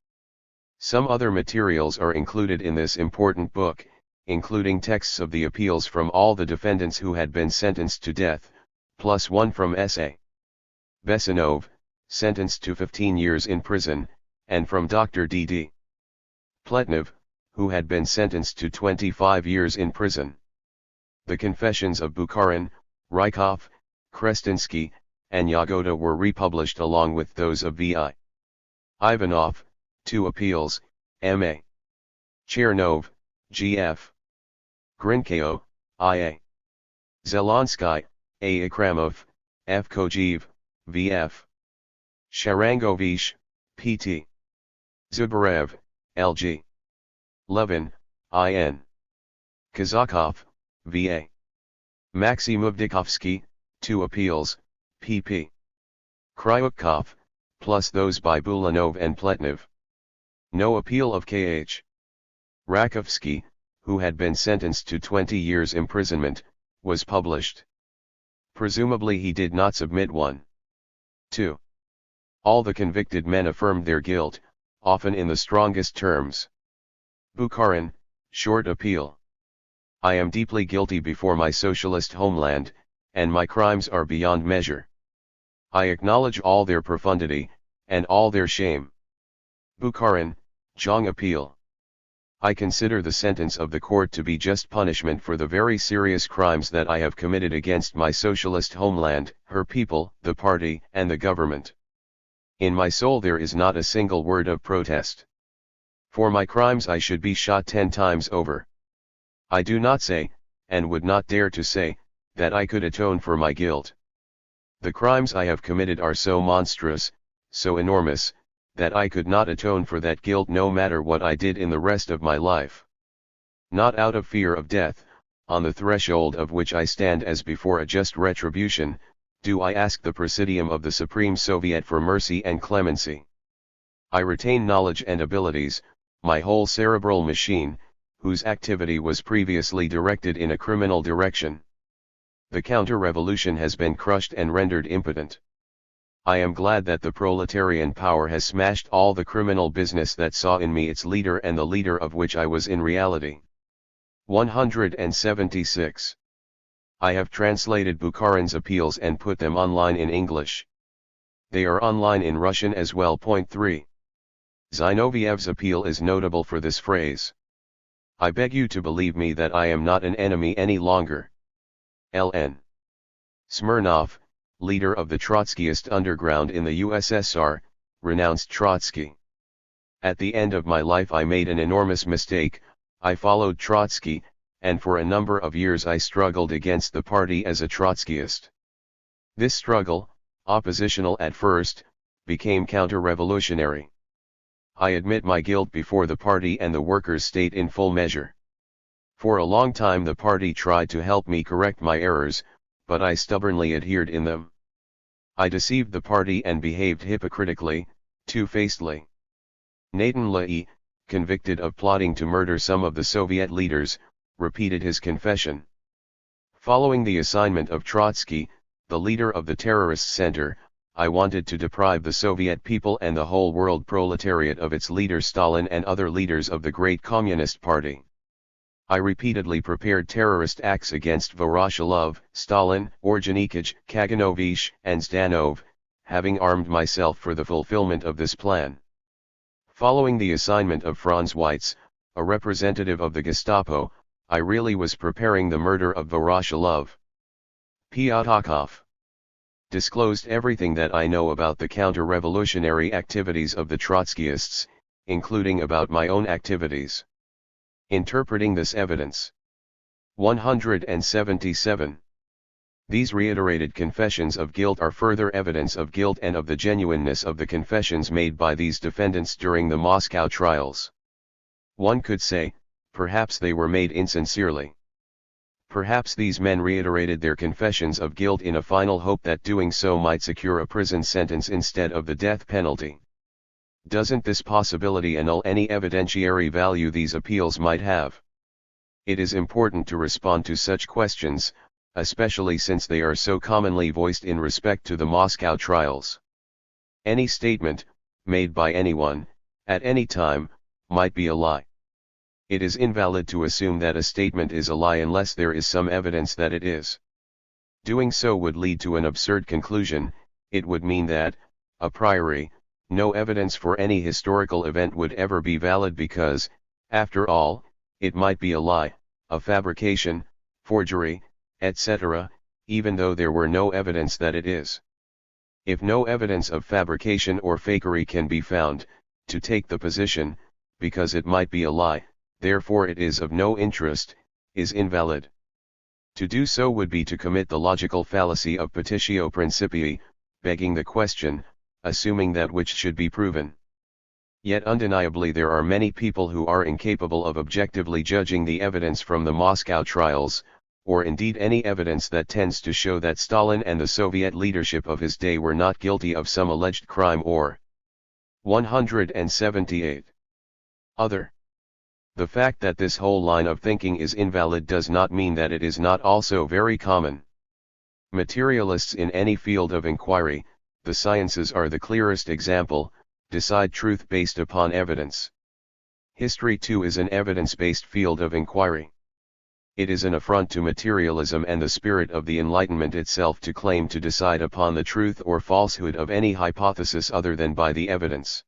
Some other materials are included in this important book, including texts of the appeals from all the defendants who had been sentenced to death, plus one from S.A. Besanov, sentenced to 15 years in prison, and from Dr. D.D. Pletnev, who had been sentenced to 25 years in prison. The confessions of Bukharin, Rykov, Krestinsky, and Yagoda were republished along with those of V.I. Ivanov, 2 appeals, M.A. Chernov, G.F. Grinkeo, I.A. Zelensky, A. Akramov, F. Kojev, V.F. Sharangovich, P.T. Zubarev, L.G. Levin, I.N. Kazakov, V.A. Maxim Uvdikovsky, 2 appeals, pp. Kryukov, plus those by Bulanov and Pletnev. No appeal of K.H. Rakovsky, who had been sentenced to 20 years imprisonment, was published. Presumably he did not submit one. 2. All the convicted men affirmed their guilt, often in the strongest terms. Bukharin, short appeal. I am deeply guilty before my socialist homeland, and my crimes are beyond measure. I acknowledge all their profundity, and all their shame. Bukharin, Zhang appeal. I consider the sentence of the court to be just punishment for the very serious crimes that I have committed against my socialist homeland, her people, the party, and the government. In my soul there is not a single word of protest. For my crimes I should be shot 10 times over. I do not say, and would not dare to say, that I could atone for my guilt. The crimes I have committed are so monstrous, so enormous, that I could not atone for that guilt no matter what I did in the rest of my life. Not out of fear of death, on the threshold of which I stand as before a just retribution, do I ask the Presidium of the Supreme Soviet for mercy and clemency. I retain knowledge and abilities, my whole cerebral machine, whose activity was previously directed in a criminal direction. The counter-revolution has been crushed and rendered impotent. I am glad that the proletarian power has smashed all the criminal business that saw in me its leader and the leader of which I was in reality. 176. I have translated Bukharin's appeals and put them online in English. They are online in Russian as well. 3. Zinoviev's appeal is notable for this phrase. I beg you to believe me that I am not an enemy any longer. L.N. Smirnov, leader of the Trotskyist underground in the USSR, renounced Trotsky. At the end of my life I made an enormous mistake, I followed Trotsky, and for a number of years I struggled against the party as a Trotskyist. This struggle, oppositional at first, became counter-revolutionary. I admit my guilt before the party and the workers' state in full measure. For a long time the party tried to help me correct my errors, but I stubbornly adhered in them. I deceived the party and behaved hypocritically, two-facedly. Nathan Leahy, convicted of plotting to murder some of the Soviet leaders, repeated his confession. Following the assignment of Trotsky, the leader of the terrorist center, I wanted to deprive the Soviet people and the whole world proletariat of its leader Stalin and other leaders of the great Communist Party. I repeatedly prepared terrorist acts against Voroshilov, Stalin, Orджonikidze, Kaganovich, and Zdanov, having armed myself for the fulfillment of this plan. Following the assignment of Franz Weitz, a representative of the Gestapo, I really was preparing the murder of Voroshilov. Pyatakov disclosed everything that I know about the counter-revolutionary activities of the Trotskyists, including about my own activities. Interpreting this evidence. 177. These reiterated confessions of guilt are further evidence of guilt and of the genuineness of the confessions made by these defendants during the Moscow trials. One could say, perhaps they were made insincerely. Perhaps these men reiterated their confessions of guilt in a final hope that doing so might secure a prison sentence instead of the death penalty. Doesn't this possibility annul any evidentiary value these appeals might have? It is important to respond to such questions, especially since they are so commonly voiced in respect to the Moscow trials. Any statement, made by anyone, at any time, might be a lie. It is invalid to assume that a statement is a lie unless there is some evidence that it is. Doing so would lead to an absurd conclusion. It would mean that, a priori, no evidence for any historical event would ever be valid because, after all, it might be a lie, a fabrication, forgery, etc., even though there were no evidence that it is. If no evidence of fabrication or fakery can be found, to take the position, because it might be a lie, therefore it is of no interest, is invalid. To do so would be to commit the logical fallacy of petitio principii, begging the question, assuming that which should be proven. Yet undeniably there are many people who are incapable of objectively judging the evidence from the Moscow trials, or indeed any evidence that tends to show that Stalin and the Soviet leadership of his day were not guilty of some alleged crime or 178. Other. The fact that this whole line of thinking is invalid does not mean that it is not also very common. Materialists in any field of inquiry, the sciences are the clearest example, decide truth based upon evidence. History too is an evidence-based field of inquiry. It is an affront to materialism and the spirit of the Enlightenment itself to claim to decide upon the truth or falsehood of any hypothesis other than by the evidence.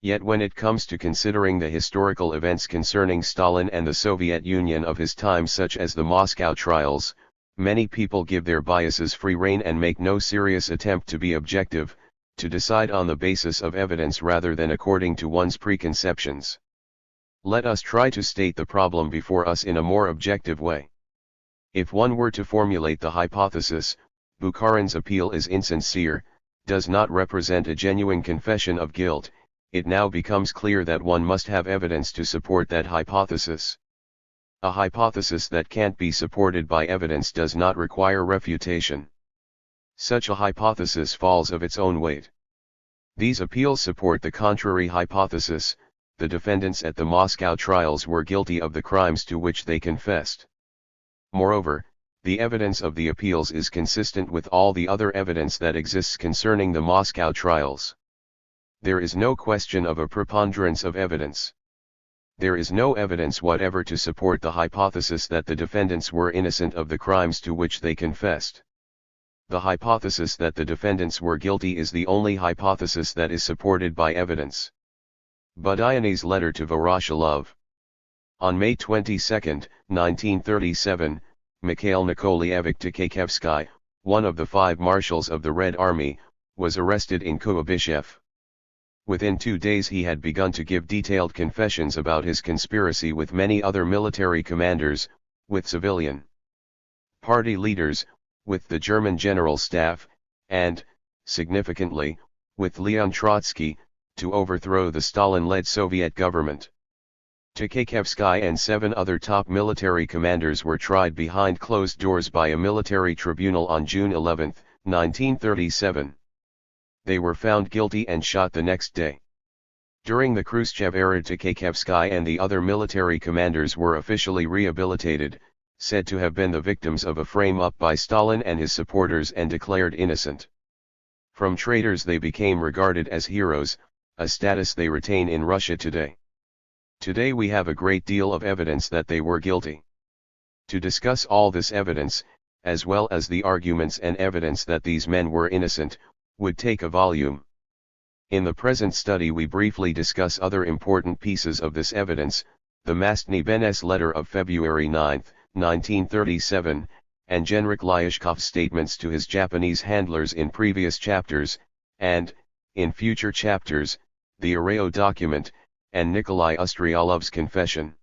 Yet when it comes to considering the historical events concerning Stalin and the Soviet Union of his time, such as the Moscow trials, many people give their biases free rein and make no serious attempt to be objective, to decide on the basis of evidence rather than according to one's preconceptions. Let us try to state the problem before us in a more objective way. If one were to formulate the hypothesis, Bukharin's appeal is insincere, does not represent a genuine confession of guilt, it now becomes clear that one must have evidence to support that hypothesis. A hypothesis that can't be supported by evidence does not require refutation. Such a hypothesis falls of its own weight. These appeals support the contrary hypothesis: the defendants at the Moscow trials were guilty of the crimes to which they confessed. Moreover, the evidence of the appeals is consistent with all the other evidence that exists concerning the Moscow trials. There is no question of a preponderance of evidence. There is no evidence whatever to support the hypothesis that the defendants were innocent of the crimes to which they confessed. The hypothesis that the defendants were guilty is the only hypothesis that is supported by evidence. Budyonny's letter to Voroshilov. On May 22, 1937, Mikhail Nikolaevich Tkakhevsky, one of the 5 marshals of the Red Army, was arrested in Kuyabyshev. Within 2 days he had begun to give detailed confessions about his conspiracy with many other military commanders, with civilian party leaders, with the German General Staff, and, significantly, with Leon Trotsky, to overthrow the Stalin-led Soviet government. Tkakhevsky and 7 other top military commanders were tried behind closed doors by a military tribunal on June 11, 1937. They were found guilty and shot the next day. During the Khrushchev era, Tkakhevsky and the other military commanders were officially rehabilitated, said to have been the victims of a frame-up by Stalin and his supporters, and declared innocent. From traitors they became regarded as heroes, a status they retain in Russia today. Today we have a great deal of evidence that they were guilty. To discuss all this evidence, as well as the arguments and evidence that these men were innocent, would take a volume. In the present study we briefly discuss other important pieces of this evidence: the Mastny Ben's letter of February 9, 1937, and Genrikh Lyashkov's statements to his Japanese handlers in previous chapters, and, in future chapters, the Areo document, and Nikolai Ustryalov's confession.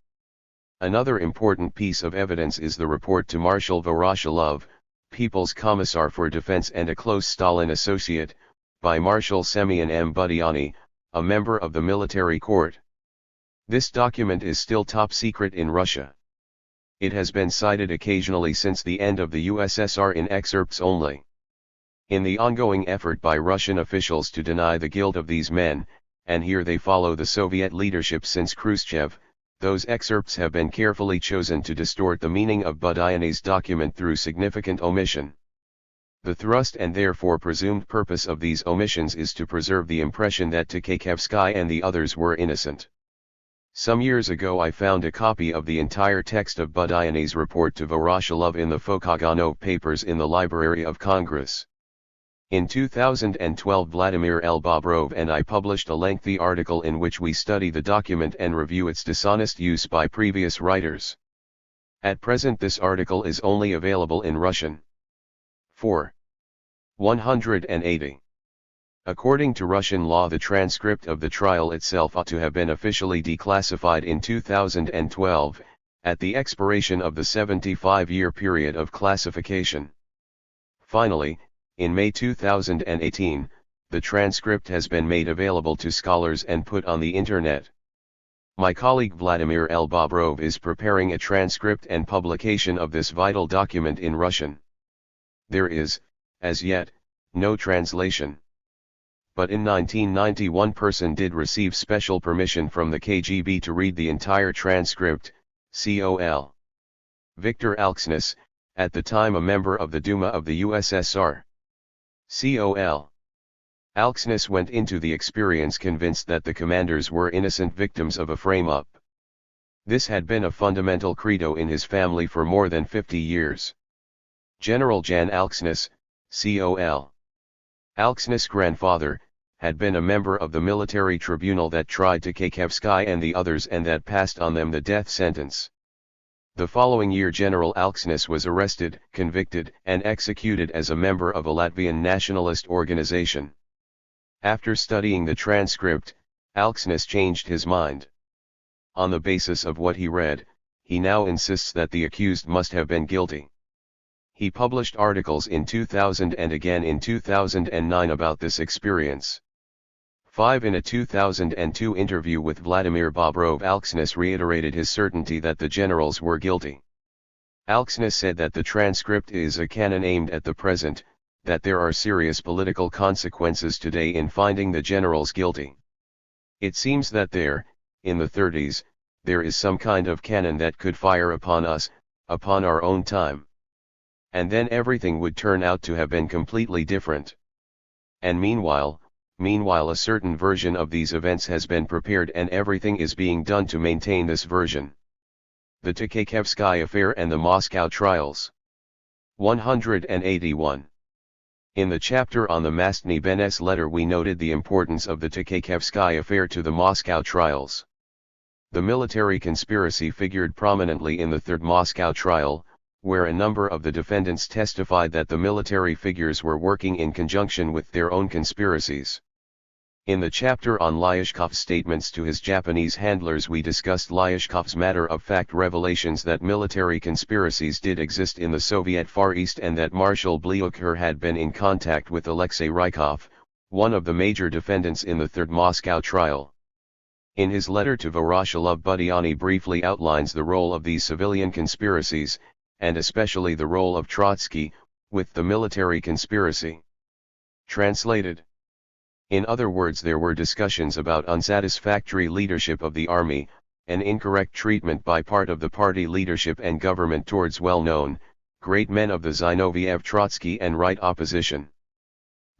Another important piece of evidence is the report to Marshal Voroshilov, People's Commissar for Defense and a close Stalin associate, by Marshal Semyon M. Budyonny, a member of the military court. This document is still top secret in Russia. It has been cited occasionally since the end of the USSR in excerpts only. In the ongoing effort by Russian officials to deny the guilt of these men, and here they follow the Soviet leadership since Khrushchev, those excerpts have been carefully chosen to distort the meaning of Budyonny's document through significant omission. The thrust and therefore presumed purpose of these omissions is to preserve the impression that Tkakhevsky and the others were innocent. Some years ago I found a copy of the entire text of Budyonny's report to Voroshilov in the Fokoganov papers in the Library of Congress. In 2012 Vladimir L. Bobrov and I published a lengthy article in which we study the document and review its dishonest use by previous writers. At present this article is only available in Russian. 4. 180. According to Russian law, the transcript of the trial itself ought to have been officially declassified in 2012, at the expiration of the 75-year period of classification. Finally, in May 2018, the transcript has been made available to scholars and put on the Internet. My colleague Vladimir L. Bobrov is preparing a transcript and publication of this vital document in Russian. There is, as yet, no translation. But in 1990 one person did receive special permission from the KGB to read the entire transcript, col. Viktor Alksnis, at the time a member of the Duma of the USSR. Col. Alksnis went into the experience convinced that the commanders were innocent victims of a frame-up. This had been a fundamental credo in his family for more than 50 years. General Jan Alksnis, Col. Alksnis' grandfather, had been a member of the military tribunal that tried Tchaikevsky and the others and that passed on them the death sentence. The following year General Alksnis was arrested, convicted, and executed as a member of a Latvian nationalist organization. After studying the transcript, Alksnis changed his mind. On the basis of what he read, he now insists that the accused must have been guilty. He published articles in 2000 and again in 2009 about this experience. 5. In a 2002 interview with Vladimir Bobrov, Alksnis reiterated his certainty that the generals were guilty. Alksnis said that the transcript is a cannon aimed at the present, that there are serious political consequences today in finding the generals guilty. It seems that there, in the 30s, there is some kind of cannon that could fire upon us, upon our own time. And then everything would turn out to have been completely different. And meanwhile a certain version of these events has been prepared and everything is being done to maintain this version. The Tchaikevsky affair and the Moscow trials. 181. In the chapter on the Mastny Beness letter we noted the importance of the Tchaikevsky affair to the Moscow trials. The military conspiracy figured prominently in the Third Moscow trial, where a number of the defendants testified that the military figures were working in conjunction with their own conspiracies. In the chapter on Lyashkov's statements to his Japanese handlers we discussed Lyashkov's matter-of-fact revelations that military conspiracies did exist in the Soviet Far East and that Marshal Blyukher had been in contact with Alexei Rykov, one of the major defendants in the Third Moscow trial. In his letter to Voroshilov Budyani briefly outlines the role of these civilian conspiracies, and especially the role of Trotsky, with the military conspiracy. Translated. In other words, there were discussions about unsatisfactory leadership of the army, an incorrect treatment by part of the party leadership and government towards well-known, great men of the Zinoviev Trotsky and right opposition.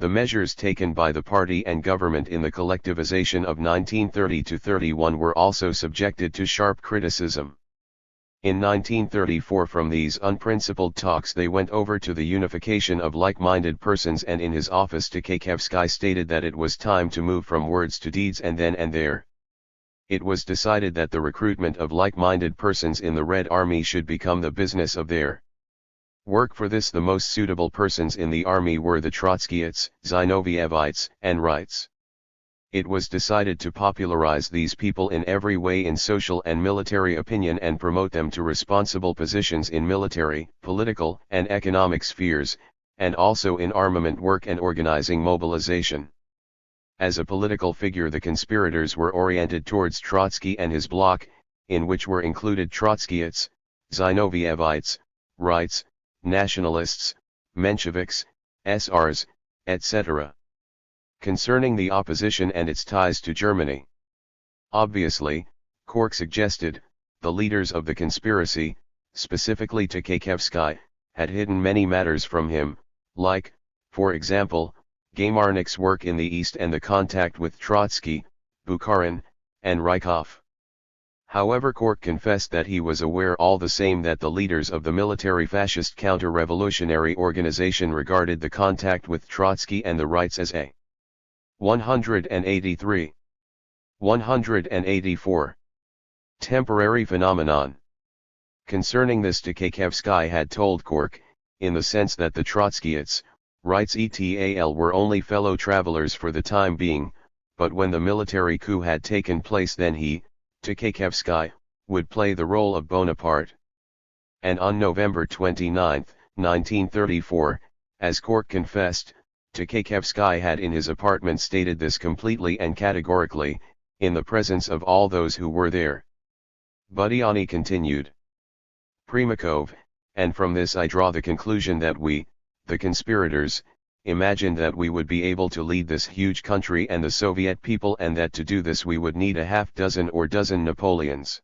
The measures taken by the party and government in the collectivization of 1930–31 were also subjected to sharp criticism. In 1934 from these unprincipled talks they went over to the unification of like-minded persons, and in his office Tchaikevsky stated that it was time to move from words to deeds and then and there. It was decided that the recruitment of like-minded persons in the Red Army should become the business of their work. For this the most suitable persons in the army were the Trotskyites, Zinovievites, and Rights. It was decided to popularize these people in every way in social and military opinion and promote them to responsible positions in military, political, and economic spheres, and also in armament work and organizing mobilization. As a political figure the conspirators were oriented towards Trotsky and his bloc, in which were included Trotskyites, Zinovievites, Rights, Nationalists, Mensheviks, SRs, etc. Concerning the opposition and its ties to Germany. Obviously, Cork suggested, the leaders of the conspiracy, specifically Tchaikevsky, had hidden many matters from him, like, for example, Gamarnik's work in the East and the contact with Trotsky, Bukharin, and Rykov. However, Cork confessed that he was aware all the same that the leaders of the military fascist counter-revolutionary organization regarded the contact with Trotsky and the Rights as a 183. 184. Temporary phenomenon. Concerning this Tchaikevsky had told Cork, in the sense that the Trotskyites, Rights et.al. were only fellow travelers for the time being, but when the military coup had taken place then he, Tchaikevsky, would play the role of Bonaparte. And on November 29, 1934, as Cork confessed, Tchaikevsky had in his apartment stated this completely and categorically, in the presence of all those who were there. Budyonny continued. Primakov, and from this I draw the conclusion that we, the conspirators, imagined that we would be able to lead this huge country and the Soviet people, and that to do this we would need a half dozen or dozen Napoleons.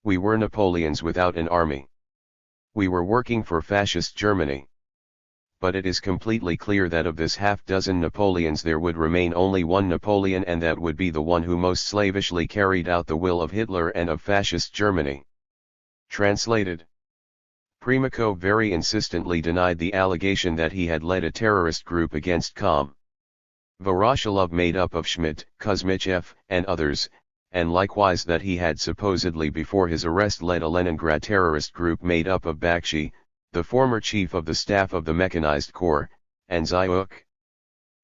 We were Napoleons without an army. We were working for fascist Germany. But it is completely clear that of this half dozen Napoleons there would remain only one Napoleon, and that would be the one who most slavishly carried out the will of Hitler and of fascist Germany. Translated. Primakov very insistently denied the allegation that he had led a terrorist group against Com. Voroshilov made up of Schmidt, Kuzmichev, and others, and likewise that he had supposedly before his arrest led a Leningrad terrorist group made up of Bakshi, the former chief of the staff of the Mechanized Corps, and Zyuk.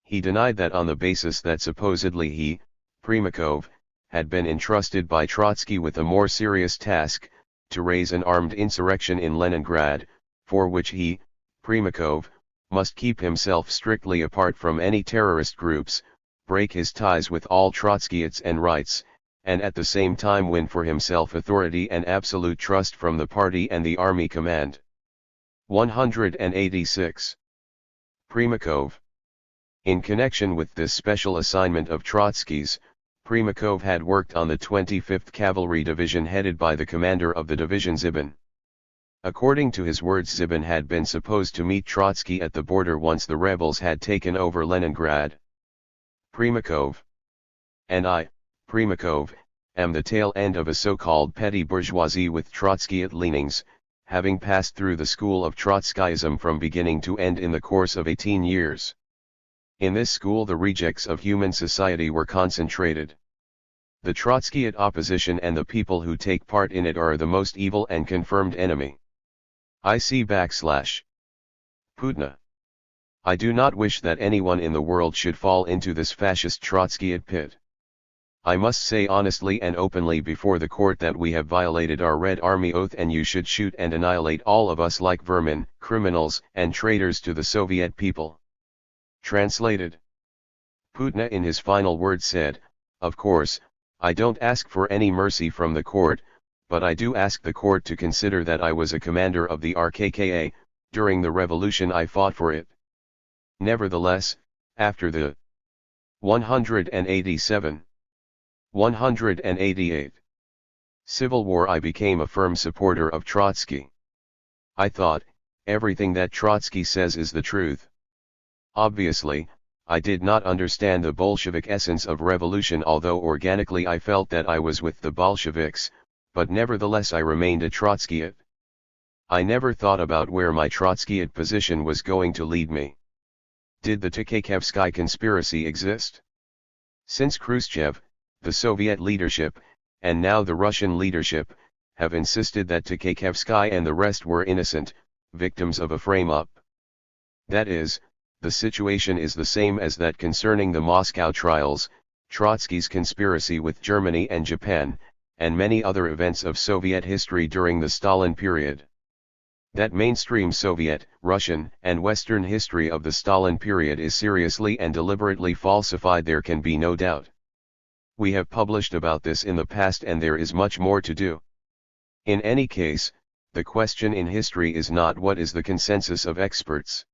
He denied that on the basis that supposedly he, Primakov, had been entrusted by Trotsky with a more serious task, to raise an armed insurrection in Leningrad, for which he, Primakov, must keep himself strictly apart from any terrorist groups, break his ties with all Trotskyites and rights, and at the same time win for himself authority and absolute trust from the party and the army command. 186. Primakov. In connection with this special assignment of Trotsky's, Primakov had worked on the 25th Cavalry Division headed by the commander of the division Zibin. According to his words, Zibin had been supposed to meet Trotsky at the border once the rebels had taken over Leningrad. Primakov. And I, Primakov, am the tail end of a so-called petty bourgeoisie with Trotskyite leanings, having passed through the school of Trotskyism from beginning to end in the course of 18 years. In this school the rejects of human society were concentrated. The Trotskyite opposition and the people who take part in it are the most evil and confirmed enemy. Putna. I do not wish that anyone in the world should fall into this fascist Trotskyite pit. I must say honestly and openly before the court that we have violated our Red Army oath, and you should shoot and annihilate all of us like vermin, criminals, and traitors to the Soviet people. Translated. Putna in his final words said, of course, I don't ask for any mercy from the court, but I do ask the court to consider that I was a commander of the RKKA, during the revolution I fought for it. Nevertheless, after the 187. 188. Civil War I became a firm supporter of Trotsky. I thought, everything that Trotsky says is the truth. Obviously, I did not understand the Bolshevik essence of revolution, although organically I felt that I was with the Bolsheviks, but nevertheless I remained a Trotskyite. I never thought about where my Trotskyite position was going to lead me. Did the Tkhachevsky conspiracy exist? Since Khrushchev, the Soviet leadership, and now the Russian leadership, have insisted that Tkhachevsky and the rest were innocent, victims of a frame-up. That is, the situation is the same as that concerning the Moscow trials, Trotsky's conspiracy with Germany and Japan, and many other events of Soviet history during the Stalin period. That mainstream Soviet, Russian, and Western history of the Stalin period is seriously and deliberately falsified, there can be no doubt. We have published about this in the past, and there is much more to do. In any case, the question in history is not what is the consensus of experts.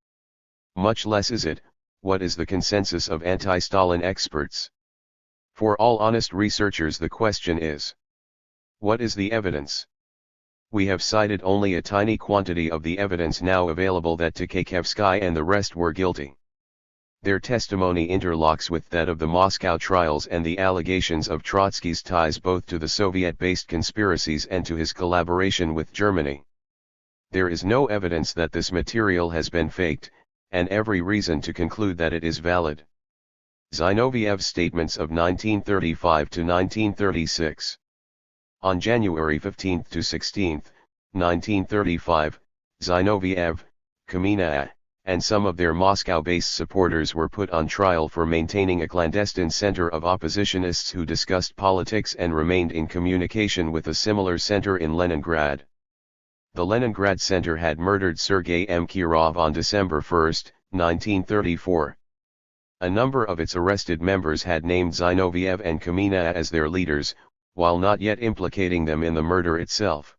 Much less is it, what is the consensus of anti-Stalin experts. For all honest researchers the question is, what is the evidence? We have cited only a tiny quantity of the evidence now available that Tkhachevsky and the rest were guilty. Their testimony interlocks with that of the Moscow trials and the allegations of Trotsky's ties both to the Soviet-based conspiracies and to his collaboration with Germany. There is no evidence that this material has been faked, and every reason to conclude that it is valid. Zinoviev's statements of 1935 to 1936. On January 15 to 16, 1935, Zinoviev, Kamina, and some of their Moscow-based supporters were put on trial for maintaining a clandestine center of oppositionists who discussed politics and remained in communication with a similar center in Leningrad. The Leningrad center had murdered Sergei M. Kirov on December 1, 1934. A number of its arrested members had named Zinoviev and Kamina as their leaders, while not yet implicating them in the murder itself.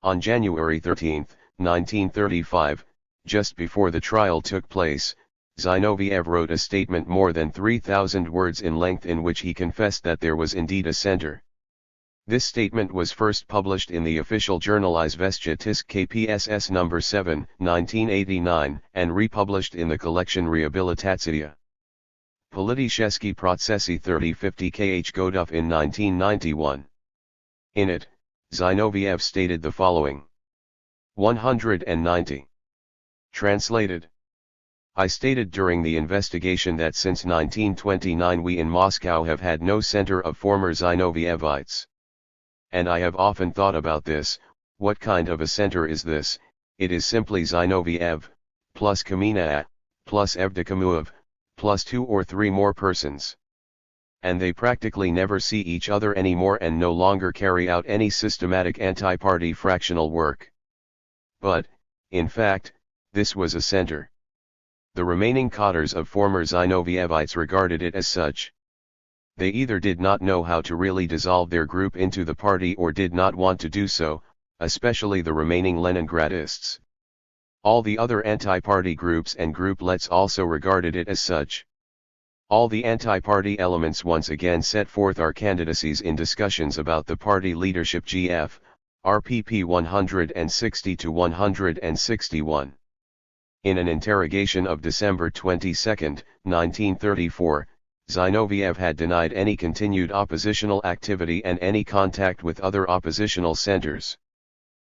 On January 13, 1935, just before the trial took place, Zinoviev wrote a statement more than 3,000 words in length in which he confessed that there was indeed a center. This statement was first published in the official journal Izvestia Tisk KPSS No. 7, 1989, and republished in the collection Rehabilitatsiya Politicheski Processi 3050 KH Godov in 1991. In it, Zinoviev stated the following. 190. Translated. I stated during the investigation that since 1929 we in Moscow have had no center of former Zinovievites. And I have often thought about this, what kind of a center is this? It is simply Zinoviev, plus Kamina, plus Evdokimuev, plus 2 or 3 more persons. And they practically never see each other anymore and no longer carry out any systematic anti-party fractional work. But, in fact, this was a center. The remaining cadres of former Zinovievites regarded it as such. They either did not know how to really dissolve their group into the party or did not want to do so, especially the remaining Leningradists. All the other anti-party groups and grouplets also regarded it as such. All the anti-party elements once again set forth our candidacies in discussions about the party leadership GF, RPP 160 to 161. In an interrogation of December 22, 1934, Zinoviev had denied any continued oppositional activity and any contact with other oppositional centers.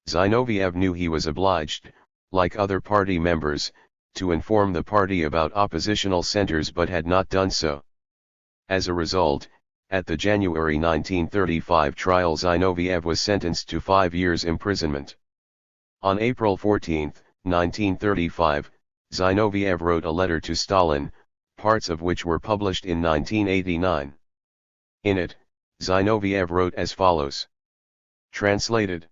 Zinoviev knew he was obliged, like other party members, to inform the party about oppositional centers but had not done so. As a result, at the January 1935 trial Zinoviev was sentenced to 5 years imprisonment. On April 14, 1935, Zinoviev wrote a letter to Stalin, parts of which were published in 1989. In it, Zinoviev wrote as follows. Translated.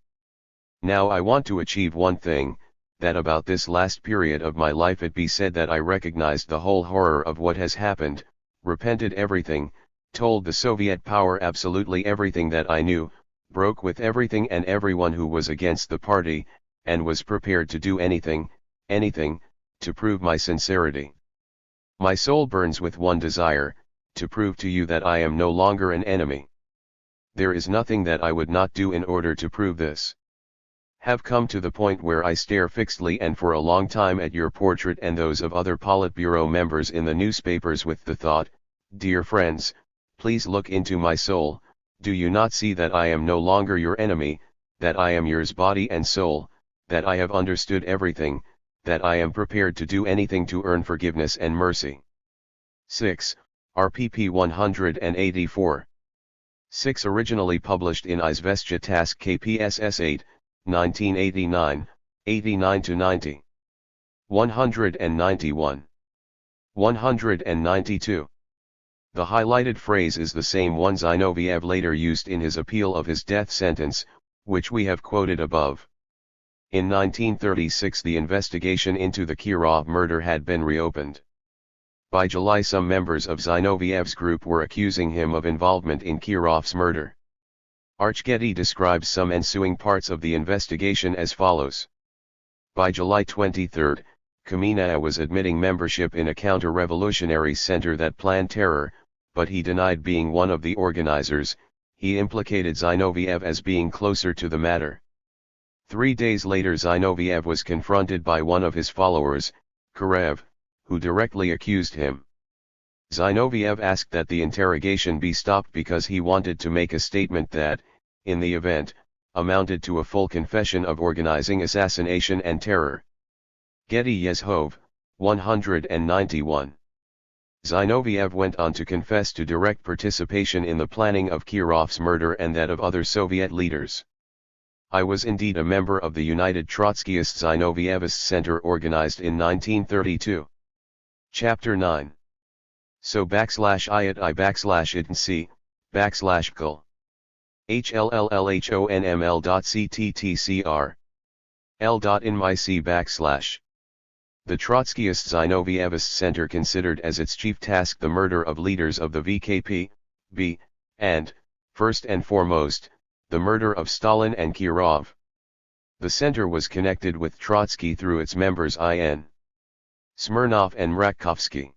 Now I want to achieve one thing, that about this last period of my life it be said that I recognized the whole horror of what has happened, repented everything, told the Soviet power absolutely everything that I knew, broke with everything and everyone who was against the party, and was prepared to do anything, to prove my sincerity. My soul burns with one desire, to prove to you that I am no longer an enemy. There is nothing that I would not do in order to prove this. Have come to the point where I stare fixedly and for a long time at your portrait and those of other Politburo members in the newspapers with the thought, dear friends, please look into my soul, do you not see that I am no longer your enemy, that I am yours body and soul, that I have understood everything, that I am prepared to do anything to earn forgiveness and mercy. 6. RPP 184. 6 Originally published in Izvestia Task KPSS 8, 1989, 89-90. 191. 192. The highlighted phrase is the same one Zinoviev later used in his appeal of his death sentence, which we have quoted above. In 1936 the investigation into the Kirov murder had been reopened. By July some members of Zinoviev's group were accusing him of involvement in Kirov's murder. Archgetty describes some ensuing parts of the investigation as follows. By July 23, Kamina was admitting membership in a counter-revolutionary center that planned terror, but he denied being one of the organizers. He implicated Zinoviev as being closer to the matter. 3 days later Zinoviev was confronted by one of his followers, Karev, who directly accused him. Zinoviev asked that the interrogation be stopped because he wanted to make a statement that, in the event, amounted to a full confession of organizing assassination and terror. Getty Yezhov, 191. Zinoviev went on to confess to direct participation in the planning of Kirov's murder and that of other Soviet leaders. I was indeed a member of the United Trotskyist Zinovievist Center organized in 1932. Chapter 9. So /IAT I /ITNC, /KUL. HLLLHONML.CTTCR. L.in my C /. The Trotskyist Zinovyevist Center considered as its chief task the murder of leaders of the VKP, B, and, first and foremost, the murder of Stalin and Kirov. The center was connected with Trotsky through its members I.N. Smirnov and Mrakovsky.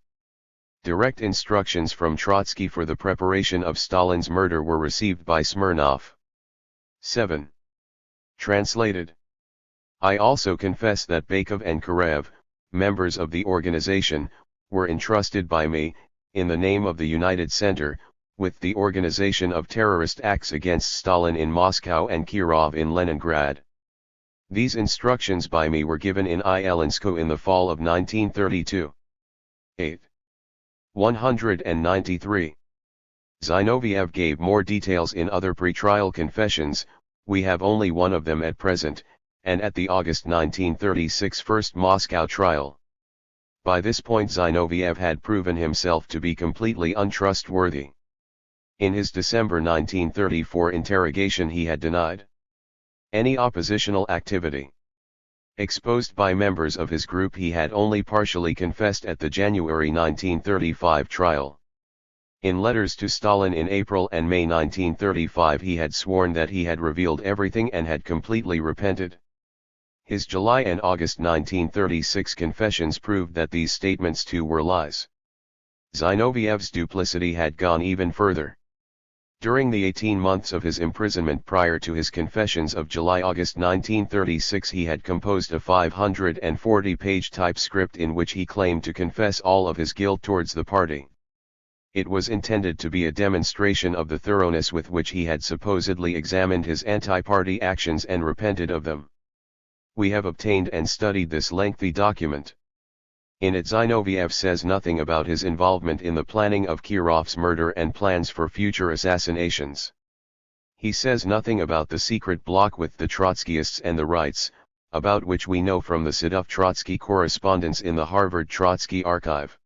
Direct instructions from Trotsky for the preparation of Stalin's murder were received by Smirnov. 7. Translated. I also confess that Bakov and Karev, members of the organization, were entrusted by me, in the name of the United Center, with the organization of terrorist acts against Stalin in Moscow and Kirov in Leningrad. These instructions by me were given in Ilensko in the fall of 1932. 8. 193. Zinoviev gave more details in other pretrial confessions. We have only one of them at present, and at the August 1936 first Moscow trial. By this point Zinoviev had proven himself to be completely untrustworthy. In his December 1934 interrogation he had denied any oppositional activity. Exposed by members of his group, he had only partially confessed at the January 1935 trial. In letters to Stalin in April and May 1935 he had sworn that he had revealed everything and had completely repented. His July and August 1936 confessions proved that these statements too were lies. Zinoviev's duplicity had gone even further. During the 18 months of his imprisonment prior to his confessions of July-August 1936 he had composed a 540-page typescript in which he claimed to confess all of his guilt towards the party. It was intended to be a demonstration of the thoroughness with which he had supposedly examined his anti-party actions and repented of them. We have obtained and studied this lengthy document. In it Zinoviev says nothing about his involvement in the planning of Kirov's murder and plans for future assassinations. He says nothing about the secret bloc with the Trotskyists and the Rights, about which we know from the Sedov-Trotsky correspondence in the Harvard Trotsky Archive.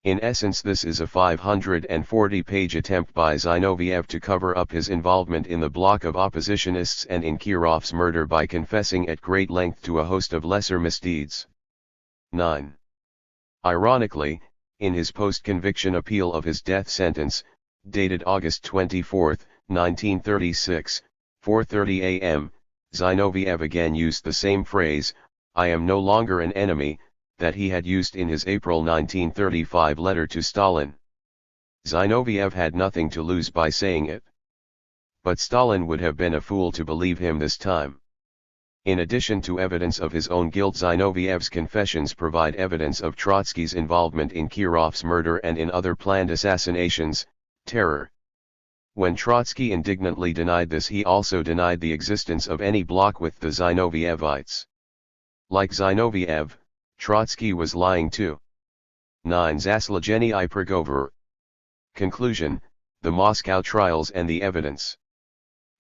In essence, this is a 540-page attempt by Zinoviev to cover up his involvement in the bloc of oppositionists and in Kirov's murder by confessing at great length to a host of lesser misdeeds. 9. Ironically, in his post-conviction appeal of his death sentence, dated August 24, 1936, 4:30 a.m., Zinoviev again used the same phrase, "I am no longer an enemy," that he had used in his April 1935 letter to Stalin. Zinoviev had nothing to lose by saying it. But Stalin would have been a fool to believe him this time. In addition to evidence of his own guilt, Zinoviev's confessions provide evidence of Trotsky's involvement in Kirov's murder and in other planned assassinations, terror. When Trotsky indignantly denied this, he also denied the existence of any bloc with the Zinovievites. Like Zinoviev, Trotsky was lying too. 9. Zaslageny I Pregovor. Conclusion: the Moscow trials and the evidence.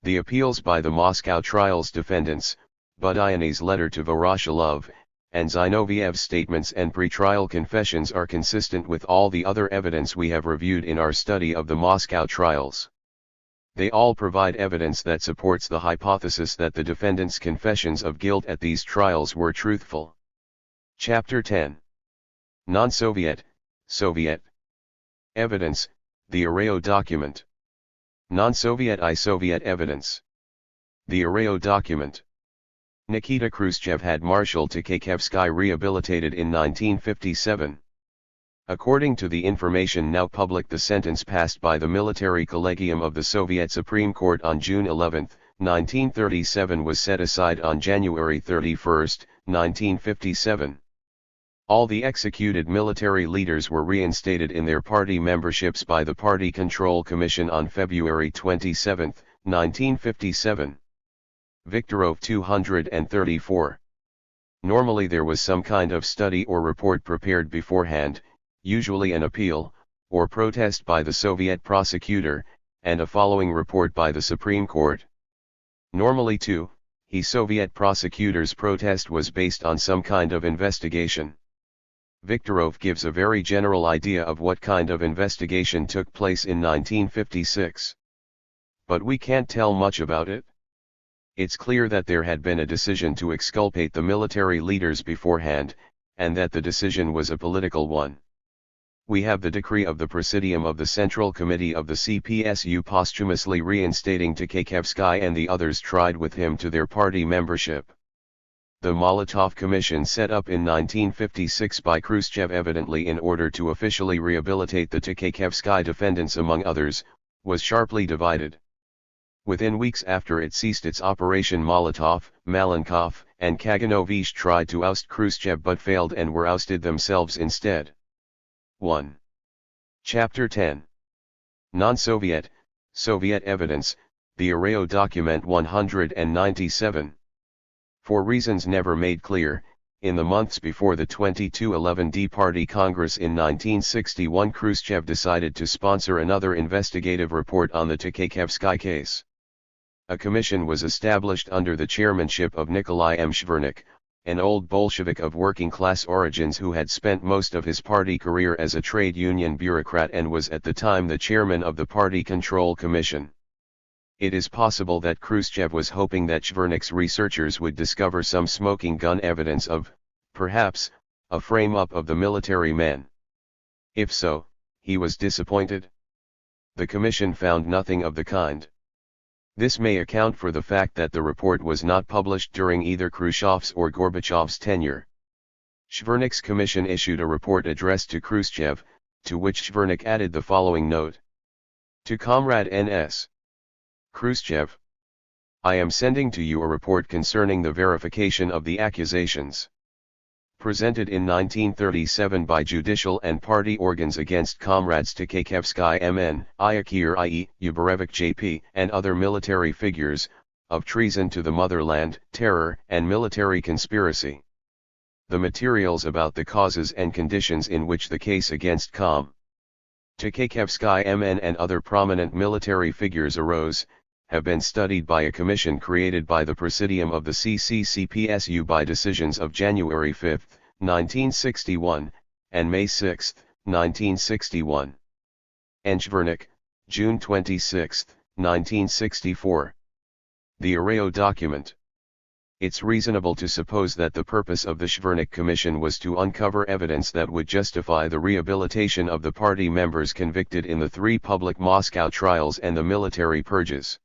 The appeals by the Moscow trials defendants, Budyonny's letter to Voroshilov, and Zinoviev's statements and pretrial confessions are consistent with all the other evidence we have reviewed in our study of the Moscow trials. They all provide evidence that supports the hypothesis that the defendants' confessions of guilt at these trials were truthful. Chapter 10. Non-Soviet, Soviet. Evidence, the Areo document. Non-Soviet I-Soviet evidence. The Areo document. Nikita Khrushchev had Marshal Tukhachevsky rehabilitated in 1957. According to the information now public, the sentence passed by the Military Collegium of the Soviet Supreme Court on June 11, 1937 was set aside on January 31, 1957. All the executed military leaders were reinstated in their party memberships by the Party Control Commission on February 27, 1957. Viktorov 234. Normally there was some kind of study or report prepared beforehand, usually an appeal, or protest by the Soviet prosecutor, and a following report by the Supreme Court. Normally too, Soviet prosecutor's protest was based on some kind of investigation. Viktorov gives a very general idea of what kind of investigation took place in 1956. But we can't tell much about it. It's clear that there had been a decision to exculpate the military leaders beforehand, and that the decision was a political one. We have the decree of the Presidium of the Central Committee of the CPSU posthumously reinstating Tkaczewski and the others tried with him to their party membership. The Molotov Commission, set up in 1956 by Khrushchev evidently in order to officially rehabilitate the Tkaczewski defendants among others, was sharply divided. Within weeks after it ceased its operation, Molotov, Malenkov, and Kaganovich tried to oust Khrushchev but failed and were ousted themselves instead. 1. Chapter 10. Non-Soviet, Soviet Evidence, the Areo Document 197. For reasons never made clear, in the months before the 2211 D-Party Congress in 1961, Khrushchev decided to sponsor another investigative report on the Tkaczewski case. A commission was established under the chairmanship of Nikolai M. Shvernik, an old Bolshevik of working-class origins who had spent most of his party career as a trade union bureaucrat and was at the time the chairman of the Party Control Commission. It is possible that Khrushchev was hoping that Shvernik's researchers would discover some smoking gun evidence of, perhaps, a frame-up of the military men. If so, he was disappointed. The commission found nothing of the kind. This may account for the fact that the report was not published during either Khrushchev's or Gorbachev's tenure. Shvernik's commission issued a report addressed to Khrushchev, to which Shvernik added the following note. To Comrade N.S. Khrushchev, I am sending to you a report concerning the verification of the accusations presented in 1937 by judicial and party organs against comrades Tkaczewski MN, Iakir I.E., Ubarevich J.P., and other military figures, of treason to the motherland, terror, and military conspiracy. The materials about the causes and conditions in which the case against Tkaczewski MN and other prominent military figures arose, have been studied by a commission created by the Presidium of the CCCPSU by decisions of January 5, 1961, and May 6, 1961. Shvernik, June 26, 1964. The Areo Document. It's reasonable to suppose that the purpose of the Shvernik Commission was to uncover evidence that would justify the rehabilitation of the party members convicted in the 3 public Moscow trials and the military purges.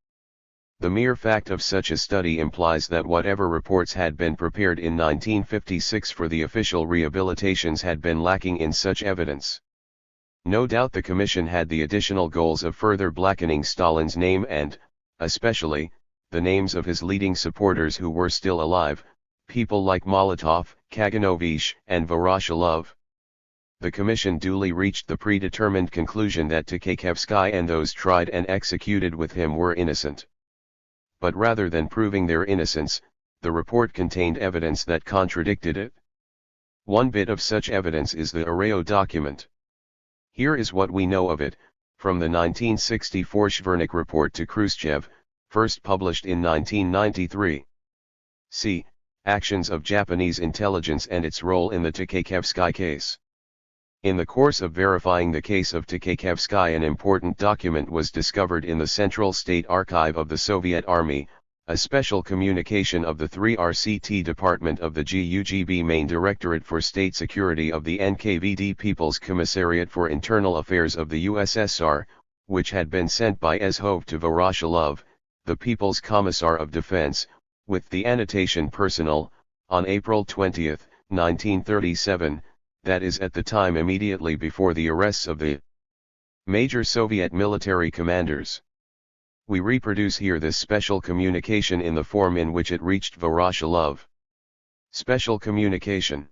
The mere fact of such a study implies that whatever reports had been prepared in 1956 for the official rehabilitations had been lacking in such evidence. No doubt the commission had the additional goals of further blackening Stalin's name and, especially, the names of his leading supporters who were still alive, people like Molotov, Kaganovich, and Voroshilov. The commission duly reached the predetermined conclusion that Tkaczewski and those tried and executed with him were innocent. But rather than proving their innocence, the report contained evidence that contradicted it. One bit of such evidence is the Areo document. Here is what we know of it, from the 1964 Shvernik report to Khrushchev, first published in 1993. C. Actions of Japanese intelligence and its role in the Tkaczewski case. In the course of verifying the case of Tkaczewski, an important document was discovered in the Central State Archive of the Soviet Army, a special communication of the 3 RCT Department of the GUGB Main Directorate for State Security of the NKVD People's Commissariat for Internal Affairs of the USSR, which had been sent by Ezhov to Voroshilov, the People's Commissar of Defense, with the annotation personal, on April 20, 1937, that is at the time immediately before the arrests of the major Soviet military commanders. We reproduce here this special communication in the form in which it reached Voroshilov. Special communication.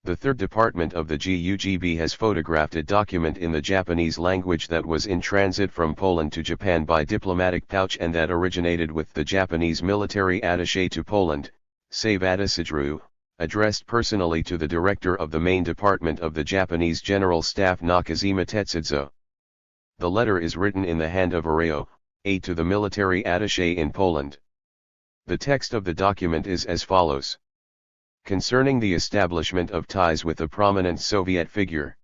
The 3rd Department of the GUGB has photographed a document in the Japanese language that was in transit from Poland to Japan by diplomatic pouch and that originated with the Japanese military attaché to Poland, Savada Sidru, addressed personally to the director of the main department of the Japanese General Staff Nakazima Tetsuzo. The letter is written in the hand of Areo, aide to the military attaché in Poland. The text of the document is as follows. Concerning the establishment of ties with a prominent Soviet figure.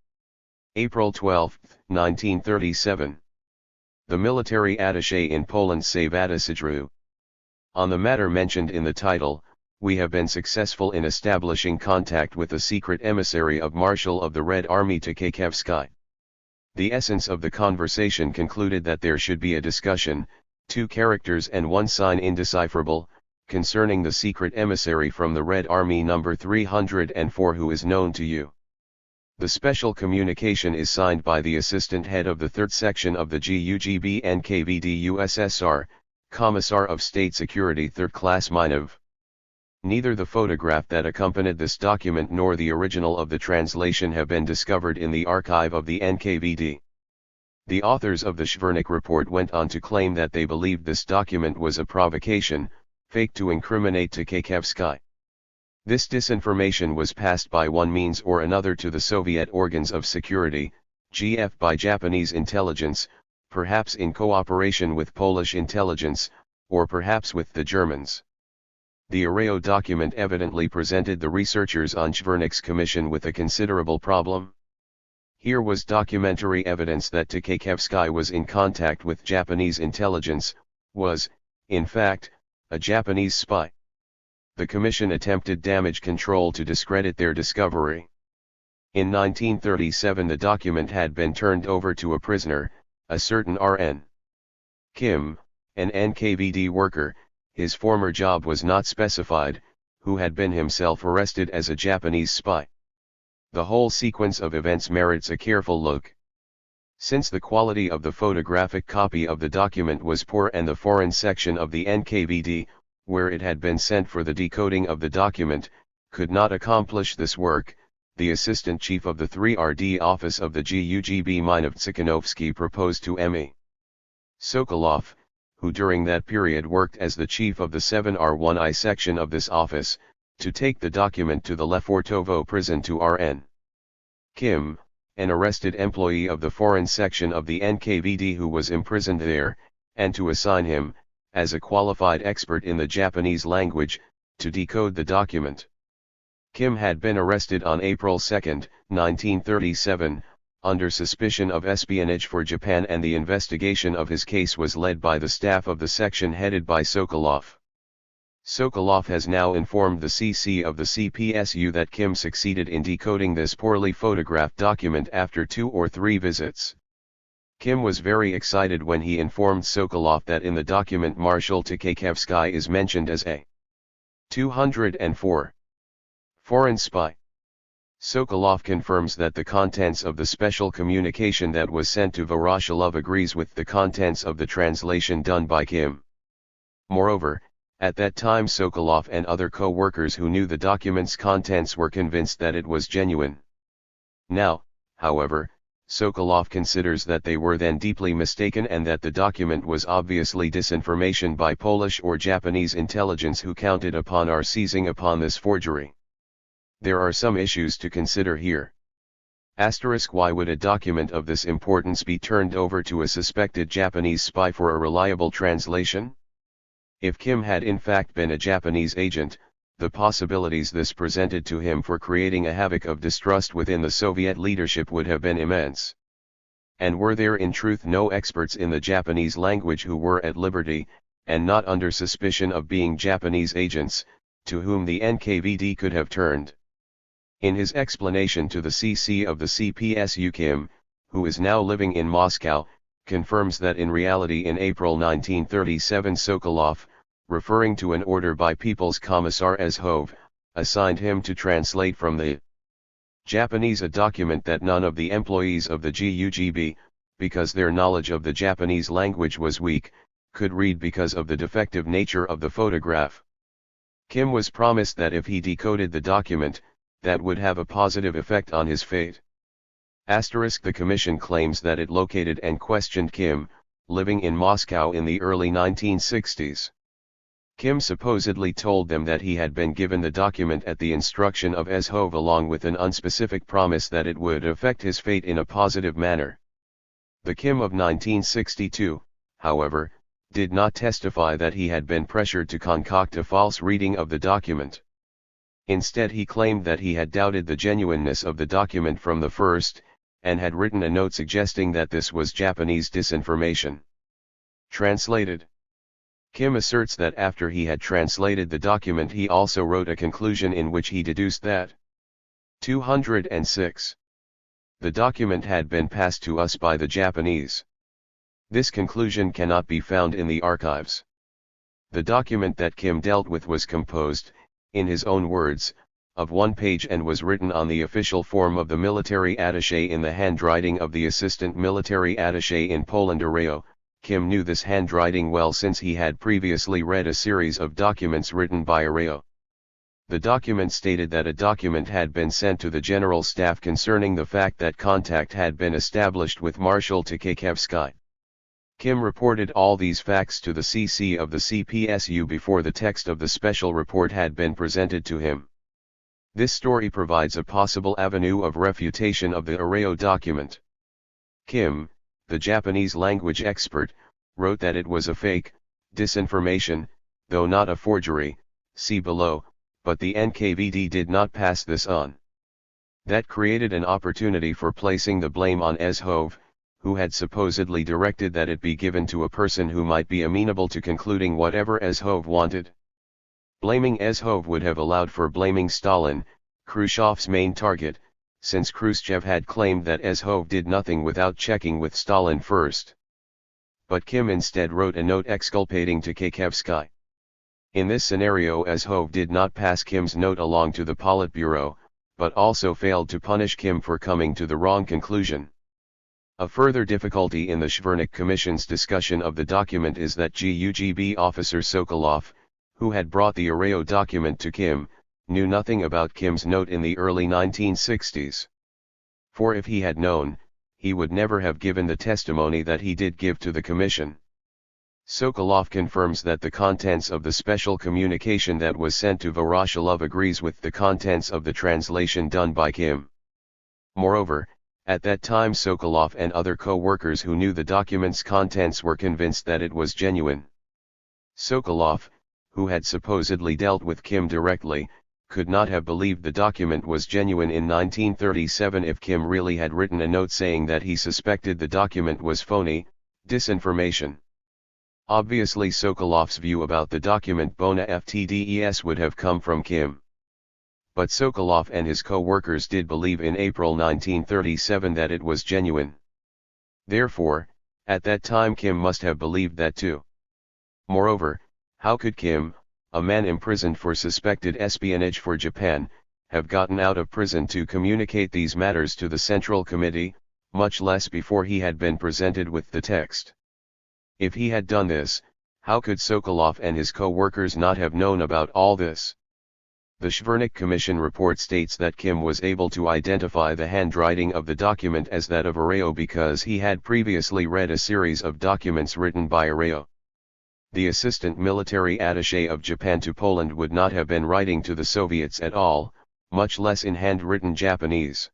April 12, 1937. The military attaché in Poland Savada Sidru. On the matter mentioned in the title, we have been successful in establishing contact with the secret emissary of Marshal of the Red Army Tkaczewski. The essence of the conversation concluded that there should be a discussion, 2 characters and 1 sign indecipherable, concerning the secret emissary from the Red Army number 304 who is known to you. The special communication is signed by the assistant head of the 3rd section of the GUGB NKVD USSR, Commissar of State Security 3rd Class Minov. Neither the photograph that accompanied this document nor the original of the translation have been discovered in the archive of the NKVD. The authors of the Shvernik report went on to claim that they believed this document was a provocation, fake to incriminate Tkaczewski. This disinformation was passed by one means or another to the Soviet organs of security, GF by Japanese intelligence, perhaps in cooperation with Polish intelligence, or perhaps with the Germans. The Areo document evidently presented the researchers on Shvernik's commission with a considerable problem. Here was documentary evidence that Tkaczewski was in contact with Japanese intelligence, was, in fact, a Japanese spy. The commission attempted damage control to discredit their discovery. In 1937 the document had been turned over to a prisoner, a certain R.N. Kim, an NKVD worker, his former job was not specified, who had been himself arrested as a Japanese spy. The whole sequence of events merits a careful look. Since the quality of the photographic copy of the document was poor and the foreign section of the NKVD, where it had been sent for the decoding of the document, could not accomplish this work, the assistant chief of the 3RD office of the GUGB Minov Tsikhanovsky proposed to M.E. Sokolov, who during that period worked as the chief of the 7R1I section of this office, to take the document to the Lefortovo prison to R.N. Kim, an arrested employee of the foreign section of the NKVD who was imprisoned there, and to assign him, as a qualified expert in the Japanese language, to decode the document. Kim had been arrested on April 2, 1937, under suspicion of espionage for Japan, and the investigation of his case was led by the staff of the section headed by Sokolov. Sokolov has now informed the CC of the CPSU that Kim succeeded in decoding this poorly photographed document after 2 or 3 visits. Kim was very excited when he informed Sokolov that in the document Marshal Tkaczewski is mentioned as a 204 foreign spy. Sokolov confirms that the contents of the special communication that was sent to Voroshilov agrees with the contents of the translation done by Kim. Moreover, at that time Sokolov and other co-workers who knew the document's contents were convinced that it was genuine. Now, however, Sokolov considers that they were then deeply mistaken and that the document was obviously disinformation by Polish or Japanese intelligence who counted upon our seizing upon this forgery. There are some issues to consider here. Why would a document of this importance be turned over to a suspected Japanese spy for a reliable translation? If Kim had in fact been a Japanese agent, the possibilities this presented to him for creating a havoc of distrust within the Soviet leadership would have been immense. And were there in truth no experts in the Japanese language who were at liberty, and not under suspicion of being Japanese agents, to whom the NKVD could have turned? In his explanation to the CC of the CPSU, Kim, who is now living in Moscow, confirms that in reality in April 1937 Sokolov, referring to an order by People's Commissar Azhov, assigned him to translate from the Japanese a document that none of the employees of the GUGB, because their knowledge of the Japanese language was weak, could read because of the defective nature of the photograph. Kim was promised that if he decoded the document, that would have a positive effect on his fate. The commission claims that it located and questioned Kim, living in Moscow in the early 1960s. Kim supposedly told them that he had been given the document at the instruction of Azhov along with an unspecific promise that it would affect his fate in a positive manner. The Kim of 1962, however, did not testify that he had been pressured to concoct a false reading of the document. Instead he claimed that he had doubted the genuineness of the document from the first, and had written a note suggesting that this was Japanese disinformation. Translated. Kim asserts that after he had translated the document he also wrote a conclusion in which he deduced that 206. The document had been passed to us by the Japanese. This conclusion cannot be found in the archives. The document that Kim dealt with was composed, in his own words, of one page and was written on the official form of the military attaché in the handwriting of the assistant military attaché in Poland Areo. Kim knew this handwriting well since he had previously read a series of documents written by Areo. The document stated that a document had been sent to the General Staff concerning the fact that contact had been established with Marshal Tkaczewski. Kim reported all these facts to the CC of the CPSU before the text of the special report had been presented to him. This story provides a possible avenue of refutation of the Areo document. Kim, the Japanese language expert, wrote that it was a fake, disinformation, though not a forgery, see below, but the NKVD did not pass this on. That created an opportunity for placing the blame on Ezhov, who had supposedly directed that it be given to a person who might be amenable to concluding whatever Ezhov wanted. Blaming Ezhov would have allowed for blaming Stalin, Khrushchev's main target, since Khrushchev had claimed that Ezhov did nothing without checking with Stalin first. But Kim instead wrote a note exculpating Tkaczewski. In this scenario Ezhov did not pass Kim's note along to the Politburo, but also failed to punish Kim for coming to the wrong conclusion. A further difficulty in the Shvernik Commission's discussion of the document is that GUGB officer Sokolov, who had brought the Areo document to Kim, knew nothing about Kim's note in the early 1960s. For if he had known, he would never have given the testimony that he did give to the Commission. Sokolov confirms that the contents of the special communication that was sent to Voroshilov agrees with the contents of the translation done by Kim. Moreover, at that time Sokolov and other co-workers who knew the document's contents were convinced that it was genuine. Sokolov, who had supposedly dealt with Kim directly, could not have believed the document was genuine in 1937 if Kim really had written a note saying that he suspected the document was phony, disinformation. Obviously Sokolov's view about the document bona fdes would have come from Kim. But Sokolov and his co-workers did believe in April 1937 that it was genuine. Therefore, at that time Kim must have believed that too. Moreover, how could Kim, a man imprisoned for suspected espionage for Japan, have gotten out of prison to communicate these matters to the Central Committee, much less before he had been presented with the text? If he had done this, how could Sokolov and his co-workers not have known about all this? The Shvernik Commission report states that Kim was able to identify the handwriting of the document as that of Areo because he had previously read a series of documents written by Areo. The assistant military attaché of Japan to Poland would not have been writing to the Soviets at all, much less in handwritten Japanese.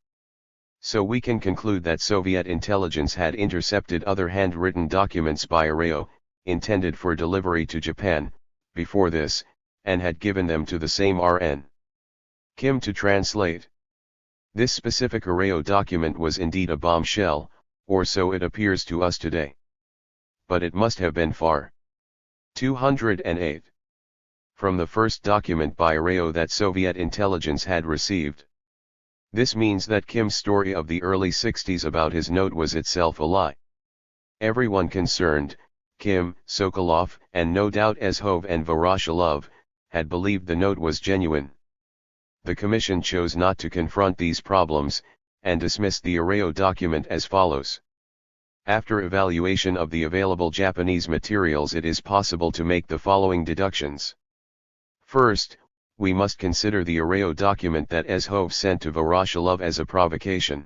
So we can conclude that Soviet intelligence had intercepted other handwritten documents by Areo, intended for delivery to Japan, before this, and had given them to the same RN Kim to translate. This specific Areo document was indeed a bombshell, or so it appears to us today. But it must have been far 208 from the first document by Areo that Soviet intelligence had received. This means that Kim's story of the early 60s about his note was itself a lie. Everyone concerned, Kim, Sokolov, and no doubt Ezhov and Voroshilov, had believed the note was genuine. The Commission chose not to confront these problems, and dismissed the Areo document as follows. After evaluation of the available Japanese materials, it is possible to make the following deductions. First, we must consider the Areo document that Ezhov sent to Voroshilov as a provocation.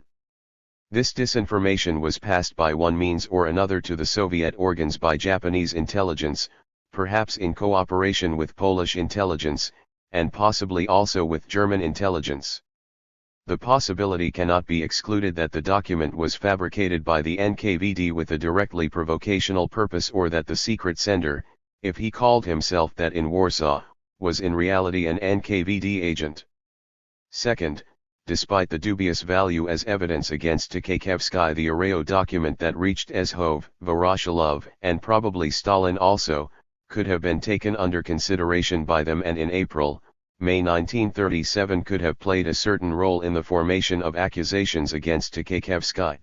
This disinformation was passed by one means or another to the Soviet organs by Japanese intelligence, perhaps in cooperation with Polish intelligence, and possibly also with German intelligence. The possibility cannot be excluded that the document was fabricated by the NKVD with a directly provocational purpose, or that the secret sender, if he called himself that in Warsaw, was in reality an NKVD agent. Second, despite the dubious value as evidence against Tkaczewski, the Areo document that reached Ezhov, Voroshilov, and probably Stalin also, could have been taken under consideration by them, and in April, May 1937 could have played a certain role in the formation of accusations against Tkaczewski.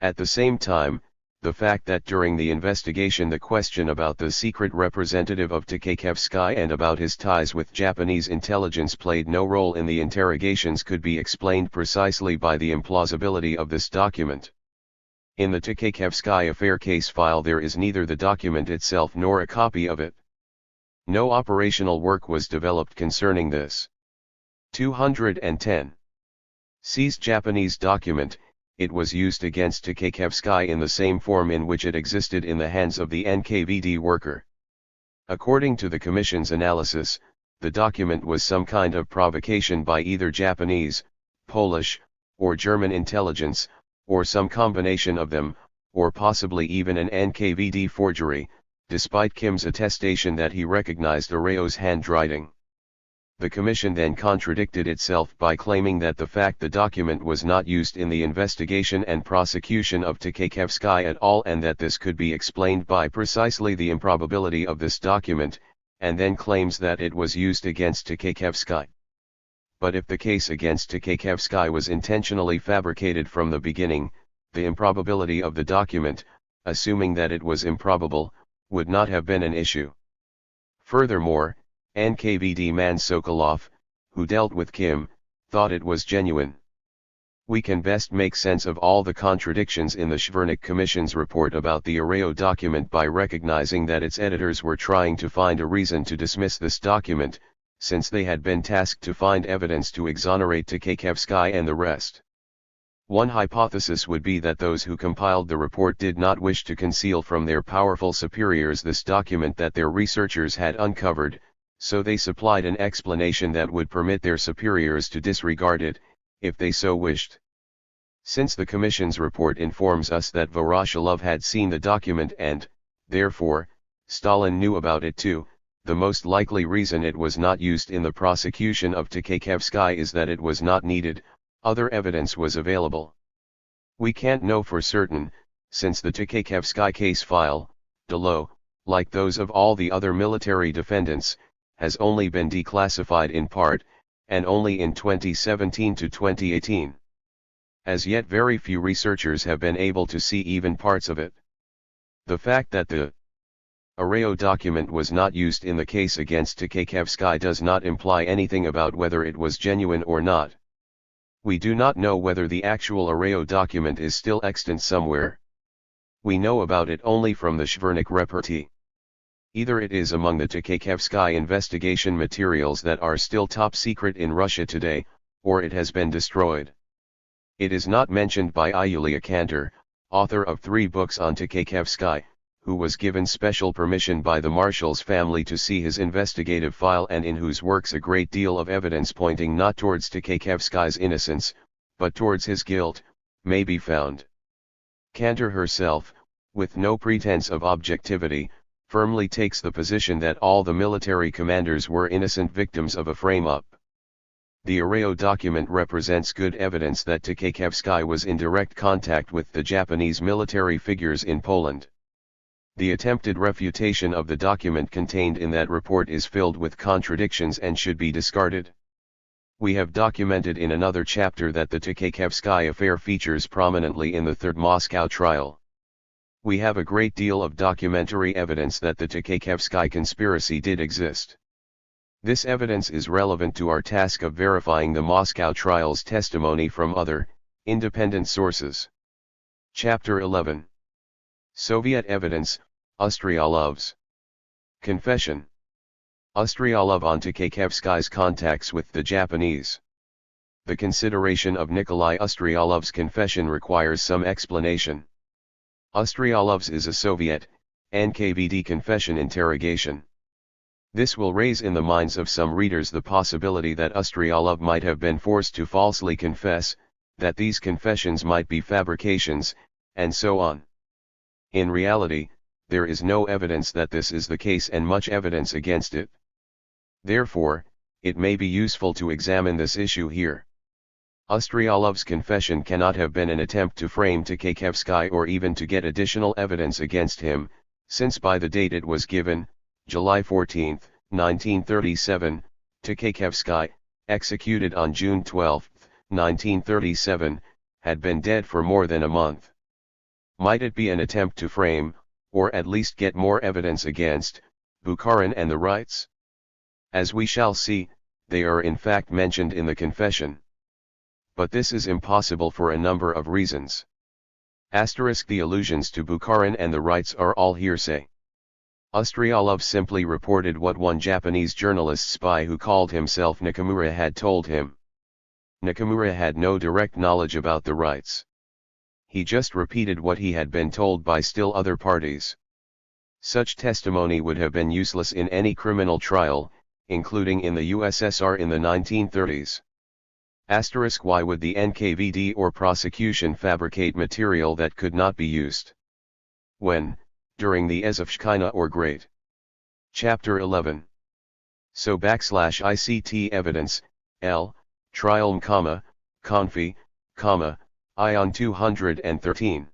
At the same time, the fact that during the investigation the question about the secret representative of Tkaczewski and about his ties with Japanese intelligence played no role in the interrogations could be explained precisely by the implausibility of this document. In the Tkaczewski affair case file there is neither the document itself nor a copy of it. No operational work was developed concerning this. 210. Seized Japanese document. It was used against Tkaczewski in the same form in which it existed in the hands of the NKVD worker. According to the Commission's analysis, the document was some kind of provocation by either Japanese, Polish, or German intelligence, or some combination of them, or possibly even an NKVD forgery, despite Kim's attestation that he recognized Arao's handwriting. The Commission then contradicted itself by claiming that the document was not used in the investigation and prosecution of Tkaczewski at all, and that this could be explained by precisely the improbability of this document, and then claims that it was used against Tkaczewski. But if the case against Tkaczewski was intentionally fabricated from the beginning, the improbability of the document, assuming that it was improbable, would not have been an issue. Furthermore, NKVD man Sokolov, who dealt with Kim, thought it was genuine. We can best make sense of all the contradictions in the Schwernik Commission's report about the Arao document by recognizing that its editors were trying to find a reason to dismiss this document, since they had been tasked to find evidence to exonerate Tkaczewski and the rest. One hypothesis would be that those who compiled the report did not wish to conceal from their powerful superiors this document that their researchers had uncovered, so they supplied an explanation that would permit their superiors to disregard it, if they so wished. Since the Commission's report informs us that Voroshilov had seen the document and, therefore, Stalin knew about it too, the most likely reason it was not used in the prosecution of Tkaczewski is that it was not needed. Other evidence was available. We can't know for certain, since the Tkaczewski case file, below, like those of all the other military defendants, has only been declassified in part, and only in 2017 to 2018. As yet very few researchers have been able to see even parts of it. The fact that the Arao document was not used in the case against Tkaczewski does not imply anything about whether it was genuine or not. We do not know whether the actual Arao document is still extant somewhere. We know about it only from the Schwernik repartee. Either it is among the Tkaczewski investigation materials that are still top secret in Russia today, or it has been destroyed. It is not mentioned by Yulia Kantor, author of 3 books on Tkaczewski, who was given special permission by the Marshal's family to see his investigative file and in whose works a great deal of evidence pointing not towards Tkaczewski's innocence, but towards his guilt, may be found. Kantor herself, with no pretense of objectivity, firmly takes the position that all the military commanders were innocent victims of a frame-up. The Arao document represents good evidence that Tkaczewski was in direct contact with the Japanese military figures in Poland. The attempted refutation of the document contained in that report is filled with contradictions and should be discarded. We have documented in another chapter that the Tkaczewski affair features prominently in the Third Moscow trial. We have a great deal of documentary evidence that the Tkaczewski conspiracy did exist. This evidence is relevant to our task of verifying the Moscow trial's testimony from other, independent sources. Chapter 11. Soviet evidence, Ustryalev's confession. Ustryalev on Tkaczewski's contacts with the Japanese. The consideration of Nikolai Ustryalev's confession requires some explanation. Ustryalev's is a Soviet, NKVD confession interrogation. This will raise in the minds of some readers the possibility that Ustryalev might have been forced to falsely confess, that these confessions might be fabrications, and so on. In reality, there is no evidence that this is the case and much evidence against it. Therefore, it may be useful to examine this issue here. Ustryalev's confession cannot have been an attempt to frame Tkaczewski or even to get additional evidence against him, since by the date it was given, July 14, 1937, Tchaikevsky, executed on June 12, 1937, had been dead for more than a month. Might it be an attempt to frame, or at least get more evidence against, Bukharin and the Wrights? As we shall see, they are in fact mentioned in the confession. But this is impossible for a number of reasons. The allusions to Bukharin and the Wrights are all hearsay. Ustryalov simply reported what one Japanese journalist spy who called himself Nakamura had told him. Nakamura had no direct knowledge about the Wrights. He just repeated what he had been told by still other parties. Such testimony would have been useless in any criminal trial, including in the USSR in the 1930s. Why would the NKVD or prosecution fabricate material that could not be used? When, during the Ezovshchina or Great Chapter 11. So /ICT evidence, L, Trial Confi, Ion 213.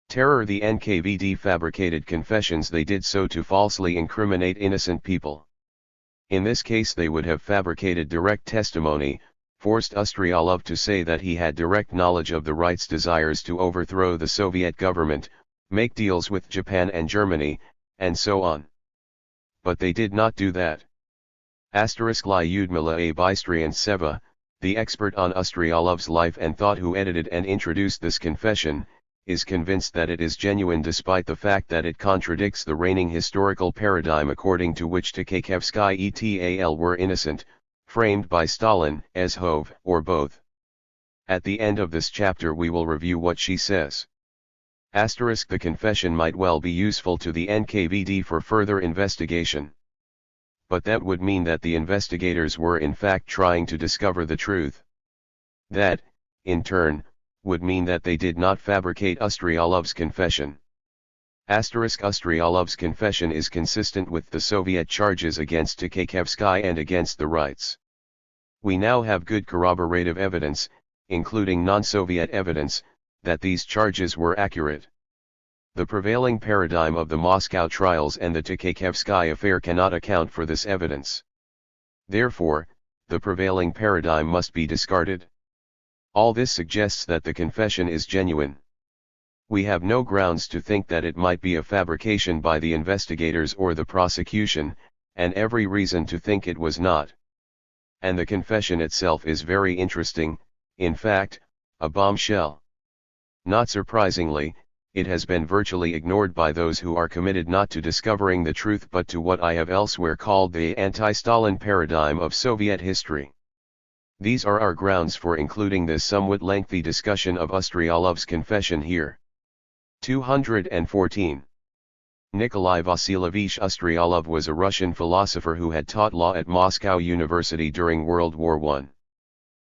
Terror. The NKVD fabricated confessions. They did so to falsely incriminate innocent people. In this case they would have fabricated direct testimony, forced Ustryalov to say that he had direct knowledge of the Wrights' desires to overthrow the Soviet government, make deals with Japan and Germany, and so on. But they did not do that. Lyudmila A. Bystriantseva, the expert on Ustryalov's life and thought who edited and introduced this confession, is convinced that it is genuine despite the fact that it contradicts the reigning historical paradigm according to which Tchaikevsky et.al. were innocent, framed by Stalin, Zhov, or both. At the end of this chapter we will review what she says. The confession might well be useful to the NKVD for further investigation. But that would mean that the investigators were in fact trying to discover the truth. That, in turn, would mean that they did not fabricate Ustryalov's confession. Ustryalov's confession is consistent with the Soviet charges against Tchaikevsky and against the Wrights. We now have good corroborative evidence, including non-Soviet evidence, that these charges were accurate. The prevailing paradigm of the Moscow trials and the Tchaikevsky affair cannot account for this evidence. Therefore, the prevailing paradigm must be discarded. All this suggests that the confession is genuine. We have no grounds to think that it might be a fabrication by the investigators or the prosecution, and every reason to think it was not. And the confession itself is very interesting, in fact, a bombshell. Not surprisingly, it has been virtually ignored by those who are committed not to discovering the truth but to what I have elsewhere called the anti-Stalin paradigm of Soviet history. These are our grounds for including this somewhat lengthy discussion of Ustryalov's confession here. 214. Nikolai Vasilievich Ustryalov was a Russian philosopher who had taught law at Moscow University during World War I.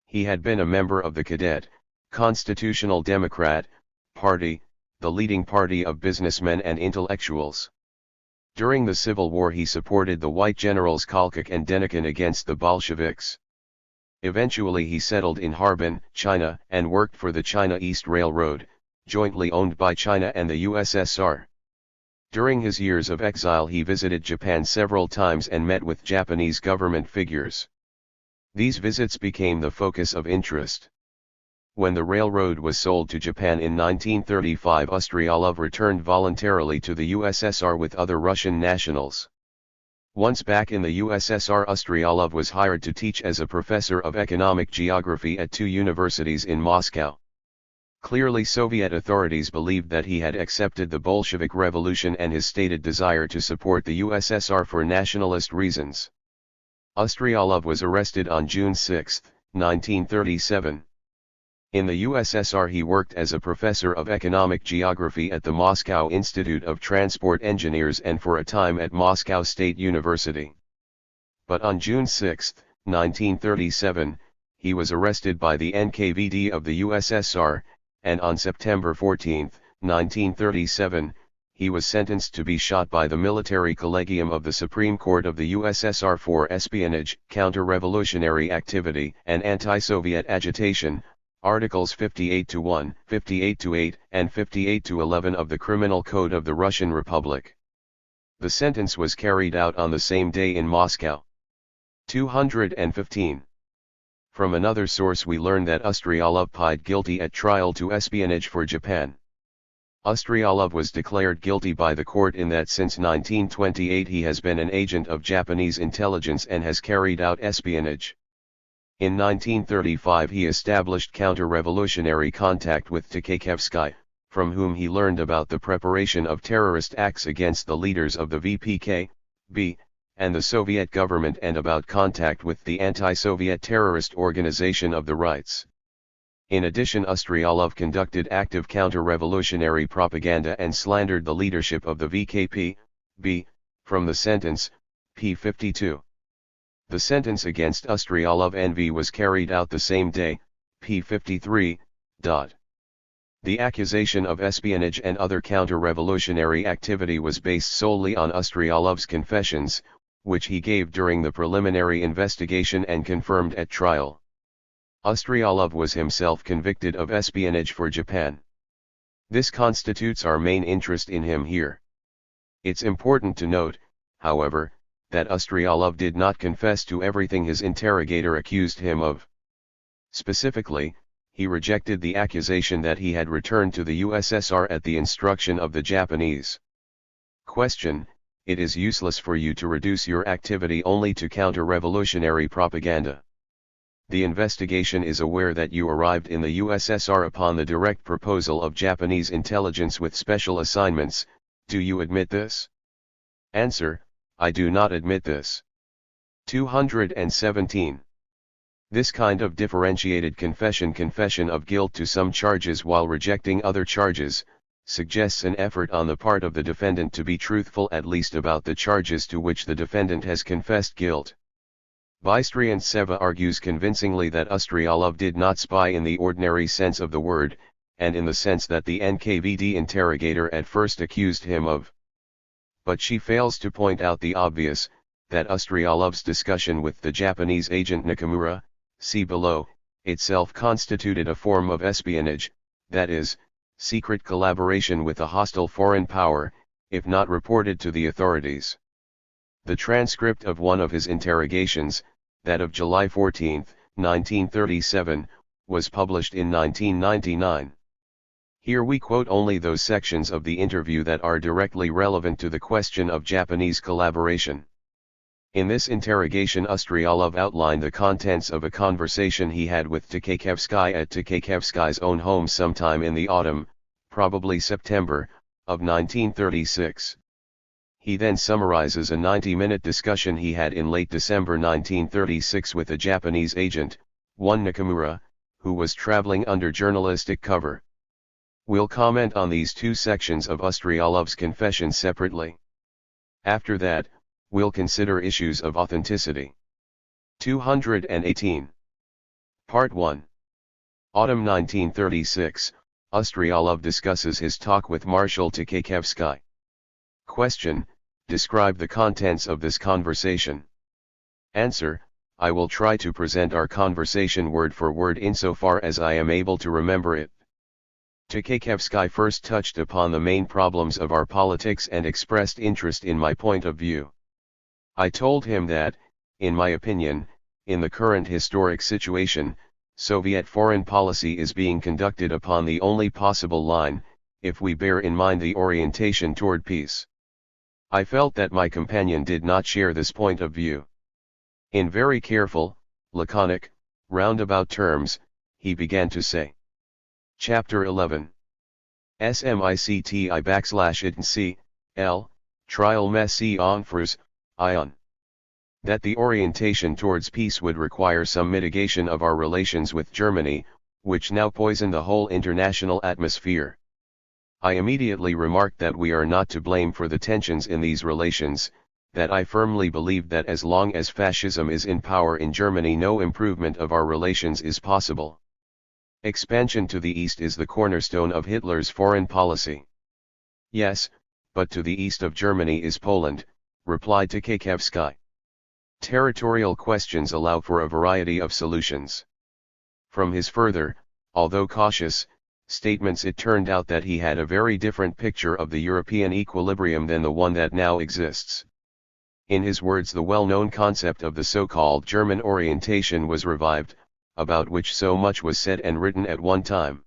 He had been a member of the Cadet, Constitutional Democrat, Party, the leading party of businessmen and intellectuals. During the Civil War he supported the white generals Kolchak and Denikin against the Bolsheviks. Eventually he settled in Harbin, China, and worked for the China East Railroad, jointly owned by China and the USSR. During his years of exile he visited Japan several times and met with Japanese government figures. These visits became the focus of interest. When the railroad was sold to Japan in 1935, Ustryalov returned voluntarily to the USSR with other Russian nationals. Once back in the USSR, Ustryalov was hired to teach as a professor of economic geography at two universities in Moscow. Clearly Soviet authorities believed that he had accepted the Bolshevik Revolution and his stated desire to support the USSR for nationalist reasons. Ustryalov was arrested on June 6, 1937. In the USSR he worked as a professor of economic geography at the Moscow Institute of Transport Engineers and for a time at Moscow State University. But on June 6, 1937, he was arrested by the NKVD of the USSR, and on September 14, 1937, he was sentenced to be shot by the military collegium of the Supreme Court of the USSR for espionage, counter-revolutionary activity, and anti-Soviet agitation, Articles 58-1, 58-8, and 58-11 of the Criminal Code of the Russian Republic. The sentence was carried out on the same day in Moscow. 215. From another source we learn that Ustryalov pled guilty at trial to espionage for Japan. Ustryalov was declared guilty by the court in that since 1928 he has been an agent of Japanese intelligence and has carried out espionage. In 1935 he established counter-revolutionary contact with Tkhayevsky, from whom he learned about the preparation of terrorist acts against the leaders of the VPK-B, and the Soviet government and about contact with the anti-Soviet terrorist organization of the Rights. In addition, Ustryalov conducted active counter-revolutionary propaganda and slandered the leadership of the VKP-B, from the sentence, p. 52. The sentence against Ustryalov NV was carried out the same day, p. 53. The accusation of espionage and other counter-revolutionary activity was based solely on Ustryalov's confessions, which he gave during the preliminary investigation and confirmed at trial. Ustryalov was himself convicted of espionage for Japan. This constitutes our main interest in him here. It's important to note, however, that Ustryalov did not confess to everything his interrogator accused him of. Specifically, he rejected the accusation that he had returned to the USSR at the instruction of the Japanese. Question: It is useless for you to reduce your activity only to counter-revolutionary propaganda. The investigation is aware that you arrived in the USSR upon the direct proposal of Japanese intelligence with special assignments. Do you admit this? Answer: I do not admit this. 217. This kind of differentiated confession of guilt to some charges while rejecting other charges, suggests an effort on the part of the defendant to be truthful at least about the charges to which the defendant has confessed guilt. Bystriantseva argues convincingly that Ustryalov did not spy in the ordinary sense of the word, and in the sense that the NKVD interrogator at first accused him of. But she fails to point out the obvious, that Ustryalov's discussion with the Japanese agent Nakamura, see below, itself constituted a form of espionage, that is, secret collaboration with a hostile foreign power, if not reported to the authorities. The transcript of one of his interrogations, that of July 14, 1937, was published in 1999. Here we quote only those sections of the interview that are directly relevant to the question of Japanese collaboration. In this interrogation, Ustryalov outlined the contents of a conversation he had with Tkhayevsky at Tkhayevsky's own home sometime in the autumn, probably September, of 1936. He then summarizes a 90-minute discussion he had in late December 1936 with a Japanese agent, one Nakamura, who was traveling under journalistic cover. We'll comment on these two sections of Ustryalov's confession separately. After that, we'll consider issues of authenticity. 218. Part 1. Autumn 1936, Ustryalov discusses his talk with Marshal Tkhayevsky. Question: Describe the contents of this conversation. Answer: I will try to present our conversation word for word insofar as I am able to remember it. Tkhayevsky first touched upon the main problems of our politics and expressed interest in my point of view. I told him that, in my opinion, in the current historic situation, Soviet foreign policy is being conducted upon the only possible line, if we bear in mind the orientation toward peace. I felt that my companion did not share this point of view. In very careful, laconic, roundabout terms, he began to say. Chapter 11. SMICTI /ITNC, Trial Messi en Furs, Ion. That the orientation towards peace would require some mitigation of our relations with Germany, which now poison the whole international atmosphere. I immediately remarked that we are not to blame for the tensions in these relations, that I firmly believe that as long as fascism is in power in Germany no improvement of our relations is possible. Expansion to the east is the cornerstone of Hitler's foreign policy. Yes, but to the east of Germany is Poland, replied Tkhayevsky. Territorial questions allow for a variety of solutions. From his further, although cautious, statements. It turned out that he had a very different picture of the European equilibrium than the one that now exists. In his words, the well-known concept of the so-called German orientation was revived, about which so much was said and written at one time.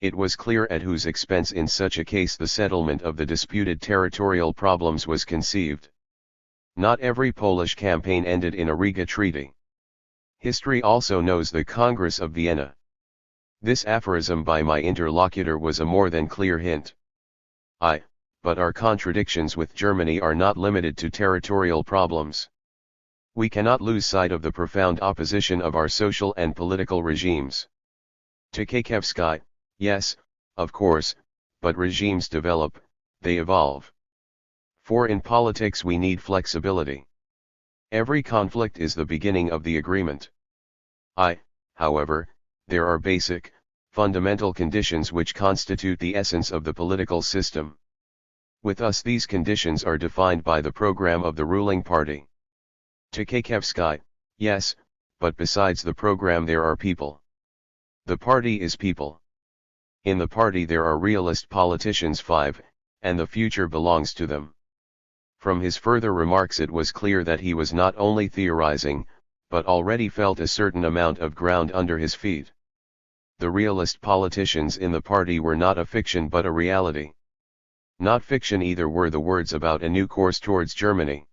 It was clear at whose expense in such a case the settlement of the disputed territorial problems was conceived. Not every Polish campaign ended in a Riga Treaty. History also knows the Congress of Vienna. This aphorism by my interlocutor was a more than clear hint. But our contradictions with Germany are not limited to territorial problems. We cannot lose sight of the profound opposition of our social and political regimes. Tkaczewski, yes, of course, but regimes develop, they evolve. For in politics we need flexibility. Every conflict is the beginning of the agreement. However, there are basic, fundamental conditions which constitute the essence of the political system. With us these conditions are defined by the program of the ruling party. Tkaczewski, yes, but besides the program there are people. The party is people. In the party there are realist politicians 5, and the future belongs to them. From his further remarks it was clear that he was not only theorizing, but already felt a certain amount of ground under his feet. The realist politicians in the party were not a fiction but a reality. Not fiction either were the words about a new course towards Germany.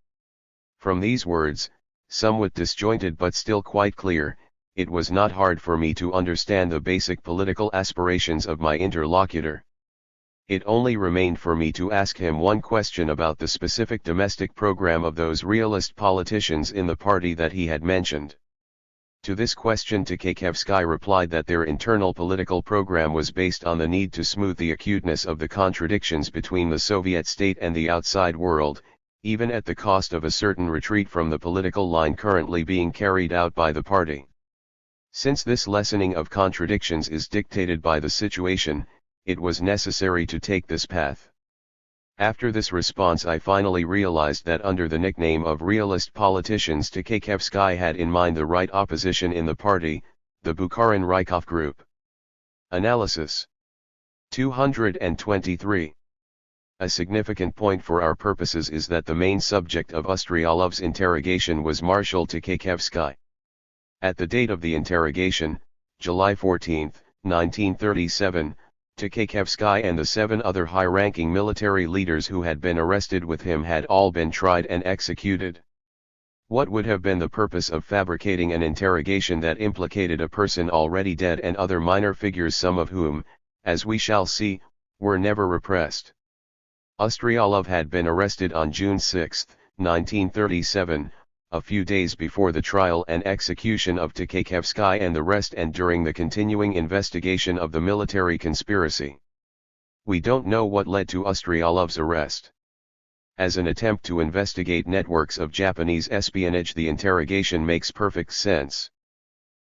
From these words, somewhat disjointed but still quite clear, it was not hard for me to understand the basic political aspirations of my interlocutor. It only remained for me to ask him one question about the specific domestic program of those realist politicians in the party that he had mentioned. To this question Tkaczewski replied that their internal political program was based on the need to smooth the acuteness of the contradictions between the Soviet state and the outside world, even at the cost of a certain retreat from the political line currently being carried out by the party. Since this lessening of contradictions is dictated by the situation, it was necessary to take this path. After this response I finally realized that under the nickname of realist politicians Tkaczewski had in mind the right opposition in the party, the Bukharin-Rykov group. Analysis 223. A significant point for our purposes is that the main subject of Ustryalow's interrogation was Marshal Tkaczewski. At the date of the interrogation, July 14, 1937, Tkaczewski and the 7 other high-ranking military leaders who had been arrested with him had all been tried and executed. What would have been the purpose of fabricating an interrogation that implicated a person already dead and other minor figures, some of whom, as we shall see, were never repressed? Ustryalov had been arrested on June 6, 1937, a few days before the trial and execution of Tkaczewski and the rest, and during the continuing investigation of the military conspiracy. We don't know what led to Ustryalow's arrest. As an attempt to investigate networks of Japanese espionage, the interrogation makes perfect sense.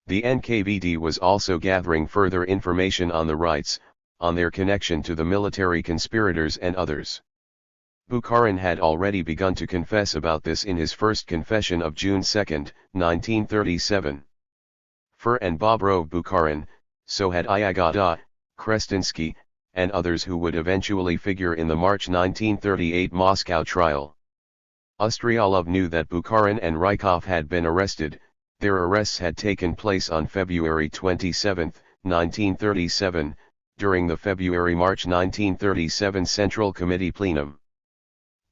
The NKVD was also gathering further information on the Rights, on their connection to the military conspirators and others. Bukharin had already begun to confess about this in his first confession of June 2, 1937. Furr and Bobrov Bukharin, so had Iagada, Krestinsky, and others who would eventually figure in the March 1938 Moscow trial. Ustryalov knew that Bukharin and Rykov had been arrested. Their arrests had taken place on February 27, 1937, during the February-March 1937 Central Committee plenum.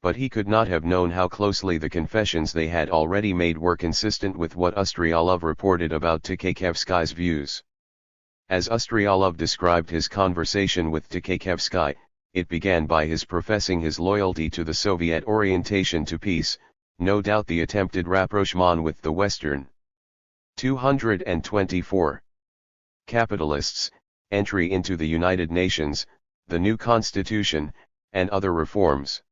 But he could not have known how closely the confessions they had already made were consistent with what Ustryalov reported about Tkaczewski's views. As Ustryalov described his conversation with Tkaczewski, it began by his professing his loyalty to the Soviet orientation to peace, no doubt the attempted rapprochement with the Western. 224. Capitalists, entry into the United Nations, the new constitution, and other reforms.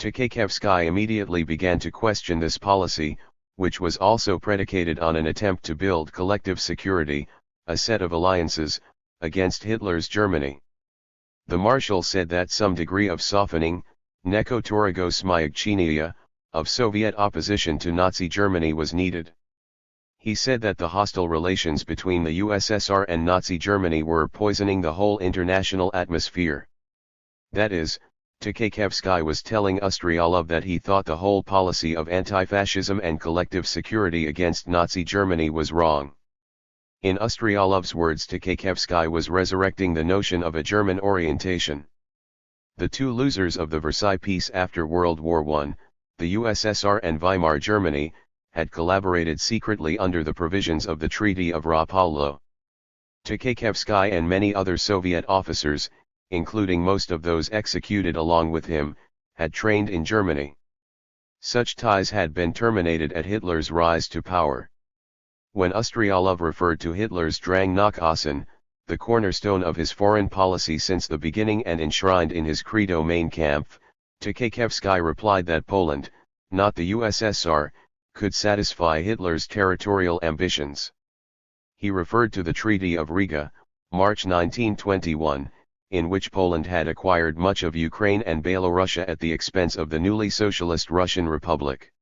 Tkaczewski immediately began to question this policy, which was also predicated on an attempt to build collective security, a set of alliances, against Hitler's Germany. The Marshal said that some degree of softening, nekotorigo smyagchenia, of Soviet opposition to Nazi Germany was needed. He said that the hostile relations between the USSR and Nazi Germany were poisoning the whole international atmosphere. That is, Tkaczewski was telling Ustryalov that he thought the whole policy of anti-fascism and collective security against Nazi Germany was wrong. In Ustryalov's words, Tkaczewski was resurrecting the notion of a German orientation. The two losers of the Versailles Peace after World War I, the USSR and Weimar Germany, had collaborated secretly under the provisions of the Treaty of Rapallo. Tkaczewski and many other Soviet officers, including most of those executed along with him, had trained in Germany. Such ties had been terminated at Hitler's rise to power. When Ustryalov referred to Hitler's Drang nach Osten, the cornerstone of his foreign policy since the beginning and enshrined in his credo Mein Kampf, Tkaczewski replied that Poland, not the USSR, could satisfy Hitler's territorial ambitions. He referred to the Treaty of Riga, March 1921, in which Poland had acquired much of Ukraine and Belorussia at the expense of the newly socialist Russian Republic.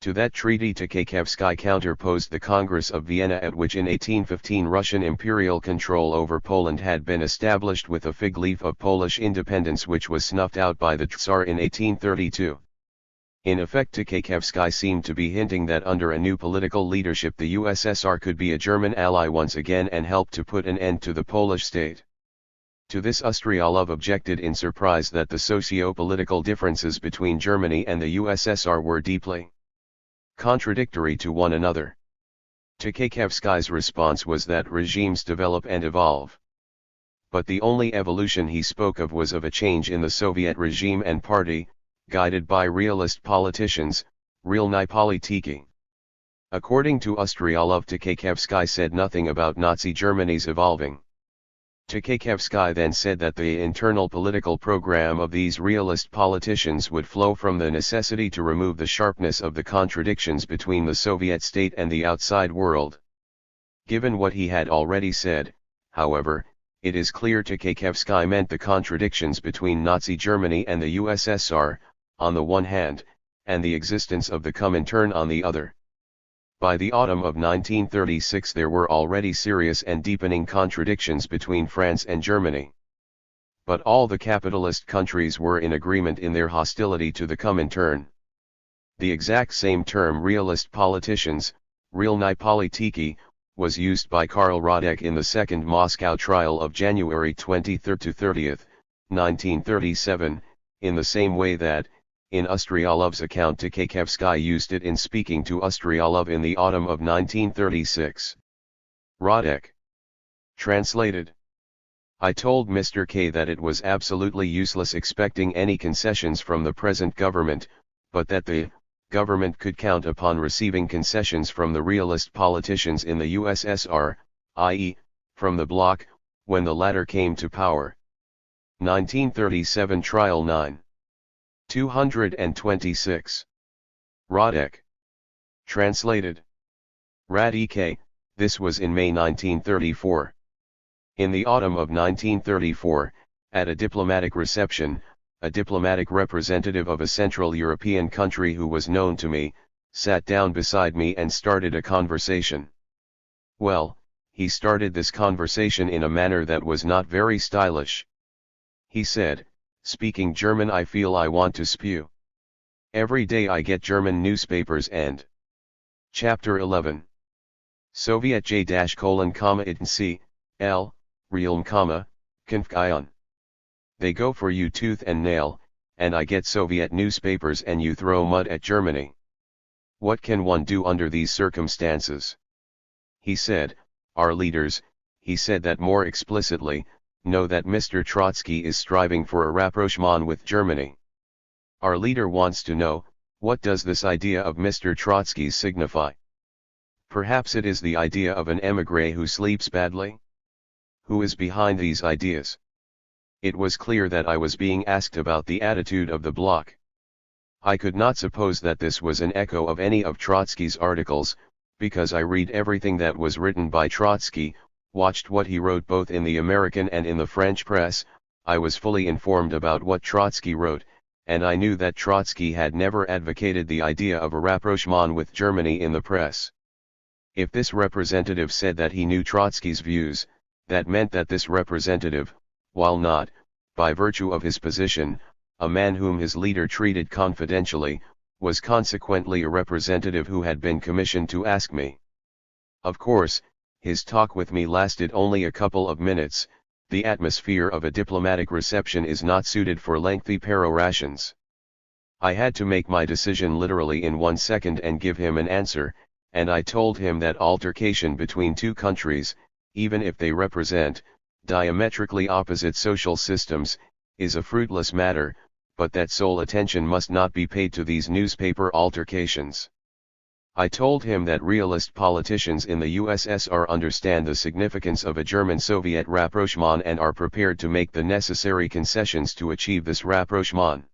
To that treaty Tkaczewski counterposed the Congress of Vienna, at which in 1815 Russian imperial control over Poland had been established with a fig leaf of Polish independence which was snuffed out by the Tsar in 1832. In effect, Tkaczewski seemed to be hinting that under a new political leadership the USSR could be a German ally once again and help to put an end to the Polish state. To this Ustryalov objected in surprise that the socio-political differences between Germany and the USSR were deeply contradictory to one another. Tkaczewski's response was that regimes develop and evolve. But the only evolution he spoke of was of a change in the Soviet regime and party, guided by realist politicians, realnai polityki. According to Ustryalov, Tkaczewski said nothing about Nazi Germany's evolving. Tkaczewski then said that the internal political program of these realist politicians would flow from the necessity to remove the sharpness of the contradictions between the Soviet state and the outside world. Given what he had already said, however, it is clear Tkaczewski meant the contradictions between Nazi Germany and the USSR, on the one hand, and the existence of the Comintern on the other. By the autumn of 1936 there were already serious and deepening contradictions between France and Germany. But all the capitalist countries were in agreement in their hostility to the Comintern. The exact same term realist politicians, realnai polityki, was used by Karl Radek in the Second Moscow Trial of January 23–30, 1937, in the same way that, in Ustryalov's account, Tkaczewski used it in speaking to Ustryalov in the autumn of 1936. Radek. Translated. I told Mr. K that it was absolutely useless expecting any concessions from the present government, but that the government could count upon receiving concessions from the realist politicians in the USSR, i.e., from the bloc, when the latter came to power. 1937 Trial 9. 226. Radek. Translated. Radek, this was in May 1934. In the autumn of 1934, at a diplomatic reception, a diplomatic representative of a Central European country who was known to me, sat down beside me and started a conversation. Well, he started this conversation in a manner that was not very stylish. He said, speaking German, I feel I want to spew. Every day I get German newspapers and Chapter 11. Soviet J::C, L, Realm, Konfgion. They go for you tooth and nail, and I get Soviet newspapers and you throw mud at Germany. What can one do under these circumstances? He said, our leaders, he said that more explicitly, know that Mr. Trotsky is striving for a rapprochement with Germany. Our leader wants to know, what does this idea of Mr. Trotsky's signify? Perhaps it is the idea of an émigré who sleeps badly? Who is behind these ideas? It was clear that I was being asked about the attitude of the bloc. I could not suppose that this was an echo of any of Trotsky's articles, because I read everything that was written by Trotsky, watched what he wrote both in the American and in the French press. I was fully informed about what Trotsky wrote, and I knew that Trotsky had never advocated the idea of a rapprochement with Germany in the press. If this representative said that he knew Trotsky's views, that meant that this representative, while not, by virtue of his position, a man whom his leader treated confidentially, was consequently a representative who had been commissioned to ask me. Of course, his talk with me lasted only a couple of minutes. The atmosphere of a diplomatic reception is not suited for lengthy perorations. I had to make my decision literally in 1 second and give him an answer, and I told him that altercation between two countries, even if they represent diametrically opposite social systems, is a fruitless matter, but that sole attention must not be paid to these newspaper altercations. I told him that realist politicians in the USSR understand the significance of a German-Soviet rapprochement and are prepared to make the necessary concessions to achieve this rapprochement.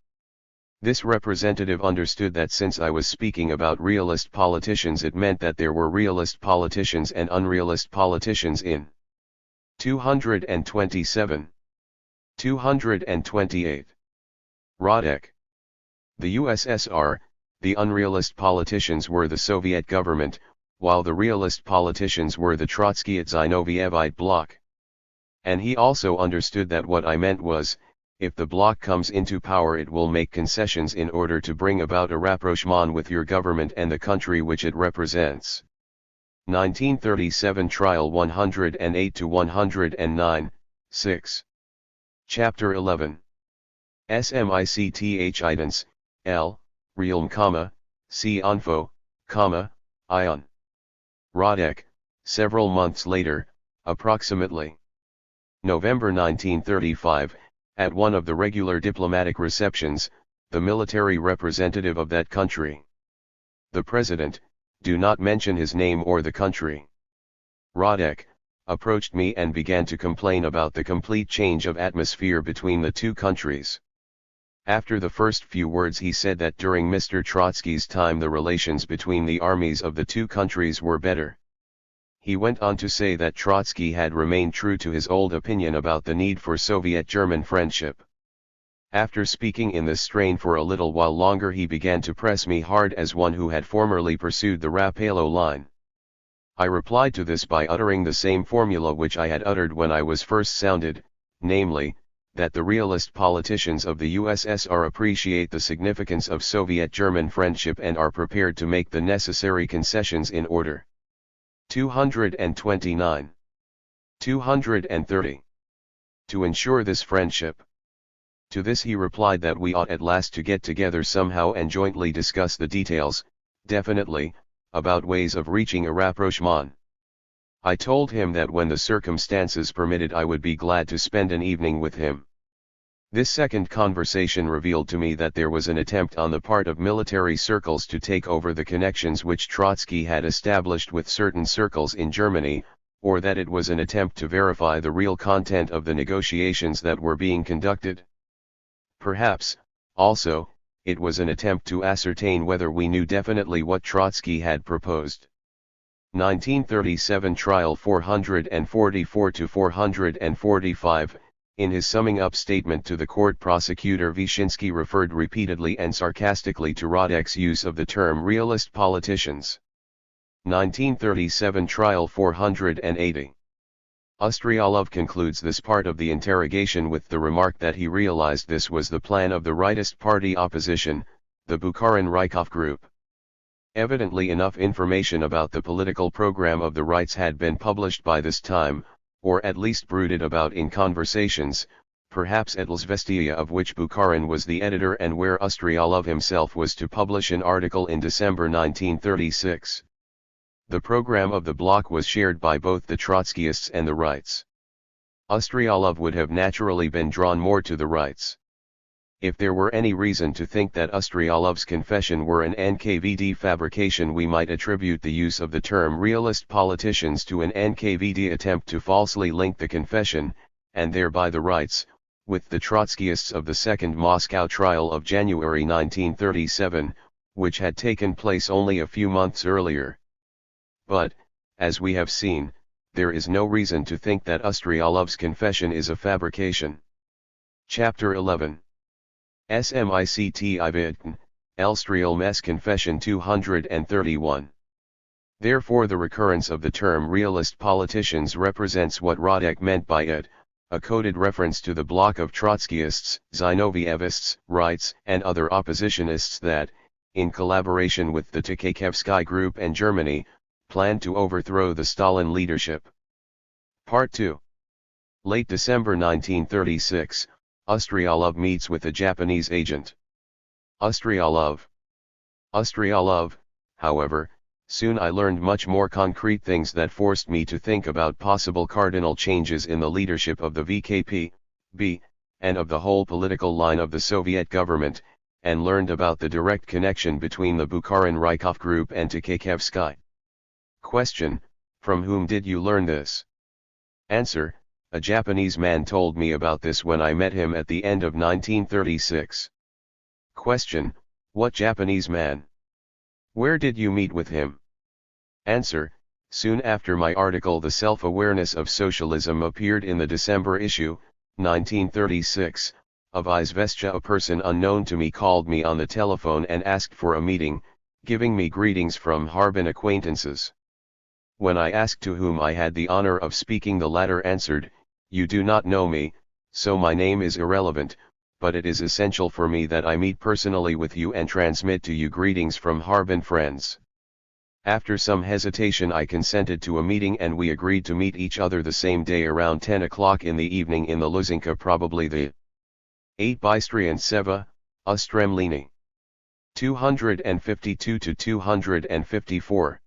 This representative understood that since I was speaking about realist politicians, it meant that there were realist politicians and unrealist politicians in 227. 228. Radek. The USSR, the unrealist politicians were the Soviet government, while the realist politicians were the Trotskyite-Zinovyevite bloc. And he also understood that what I meant was, if the bloc comes into power, it will make concessions in order to bring about a rapprochement with your government and the country which it represents. 1937 Trial 108-109, 6. Chapter 11. Smicth idence, L, realm, C info, ion. Radek, several months later, approximately November 1935, at one of the regular diplomatic receptions, the military representative of that country. The president, do not mention his name or the country. Radek, approached me and began to complain about the complete change of atmosphere between the two countries. After the first few words he said that during Mr. Trotsky's time the relations between the armies of the two countries were better. He went on to say that Trotsky had remained true to his old opinion about the need for Soviet-German friendship. After speaking in this strain for a little while longer, he began to press me hard as one who had formerly pursued the Rapallo line. I replied to this by uttering the same formula which I had uttered when I was first sounded, namely, that the realist politicians of the USSR appreciate the significance of Soviet-German friendship and are prepared to make the necessary concessions in order. 229. 230. To ensure this friendship. To this he replied that we ought at last to get together somehow and jointly discuss the details, definitely, about ways of reaching a rapprochement. I told him that when the circumstances permitted I would be glad to spend an evening with him. This second conversation revealed to me that there was an attempt on the part of military circles to take over the connections which Trotsky had established with certain circles in Germany, or that it was an attempt to verify the real content of the negotiations that were being conducted. Perhaps, also, it was an attempt to ascertain whether we knew definitely what Trotsky had proposed. 1937 Trial 444-445. In his summing up statement to the court, prosecutor Vyshinsky referred repeatedly and sarcastically to Radek's use of the term realist politicians. 1937 Trial 480. Ustryalov concludes this part of the interrogation with the remark that he realized this was the plan of the rightist party opposition, the Bukharin-Rykov group. Evidently enough information about the political program of the rights had been published by this time, or at least brooded about in conversations, perhaps at Izvestia, of which Bukharin was the editor and where Ustryalov himself was to publish an article in December 1936. The program of the bloc was shared by both the Trotskyists and the rights. Ustryalov would have naturally been drawn more to the rights. If there were any reason to think that Ustryalov's confession were an NKVD fabrication, we might attribute the use of the term realist politicians to an NKVD attempt to falsely link the confession, and thereby the rights, with the Trotskyists of the Second Moscow Trial of January 1937, which had taken place only a few months earlier. But, as we have seen, there is no reason to think that Ustryalov's confession is a fabrication. Chapter 11. Smicth Ibidn, Elstrial Mess Confession 231. Therefore the recurrence of the term realist politicians represents what Radek meant by it, a coded reference to the bloc of Trotskyists, Zinovievists, Rights, and other oppositionists that, in collaboration with the Tkačevsky Group and Germany, planned to overthrow the Stalin leadership. Part 2. Late December 1936, Ustryalov meets with a Japanese agent. Ustryalov, however, soon I learned much more concrete things that forced me to think about possible cardinal changes in the leadership of the VKP-B, and of the whole political line of the Soviet government, and learned about the direct connection between the Bukharin-Rykov group and Tkačevsky. Question: from whom did you learn this? Answer: a Japanese man told me about this when I met him at the end of 1936. Question: what Japanese man? Where did you meet with him? Answer: soon after my article The Self-Awareness of Socialism appeared in the December issue, 1936, of Izvestia. A person unknown to me called me on the telephone and asked for a meeting, giving me greetings from Harbin acquaintances. When I asked to whom I had the honor of speaking, the latter answered, "You do not know me, so my name is irrelevant, but it is essential for me that I meet personally with you and transmit to you greetings from Harbin friends." After some hesitation I consented to a meeting, and we agreed to meet each other the same day around 10 o'clock in the evening in the Luzinka, probably the 8 Bystrian Seva, Ustremlini. 252 to 254.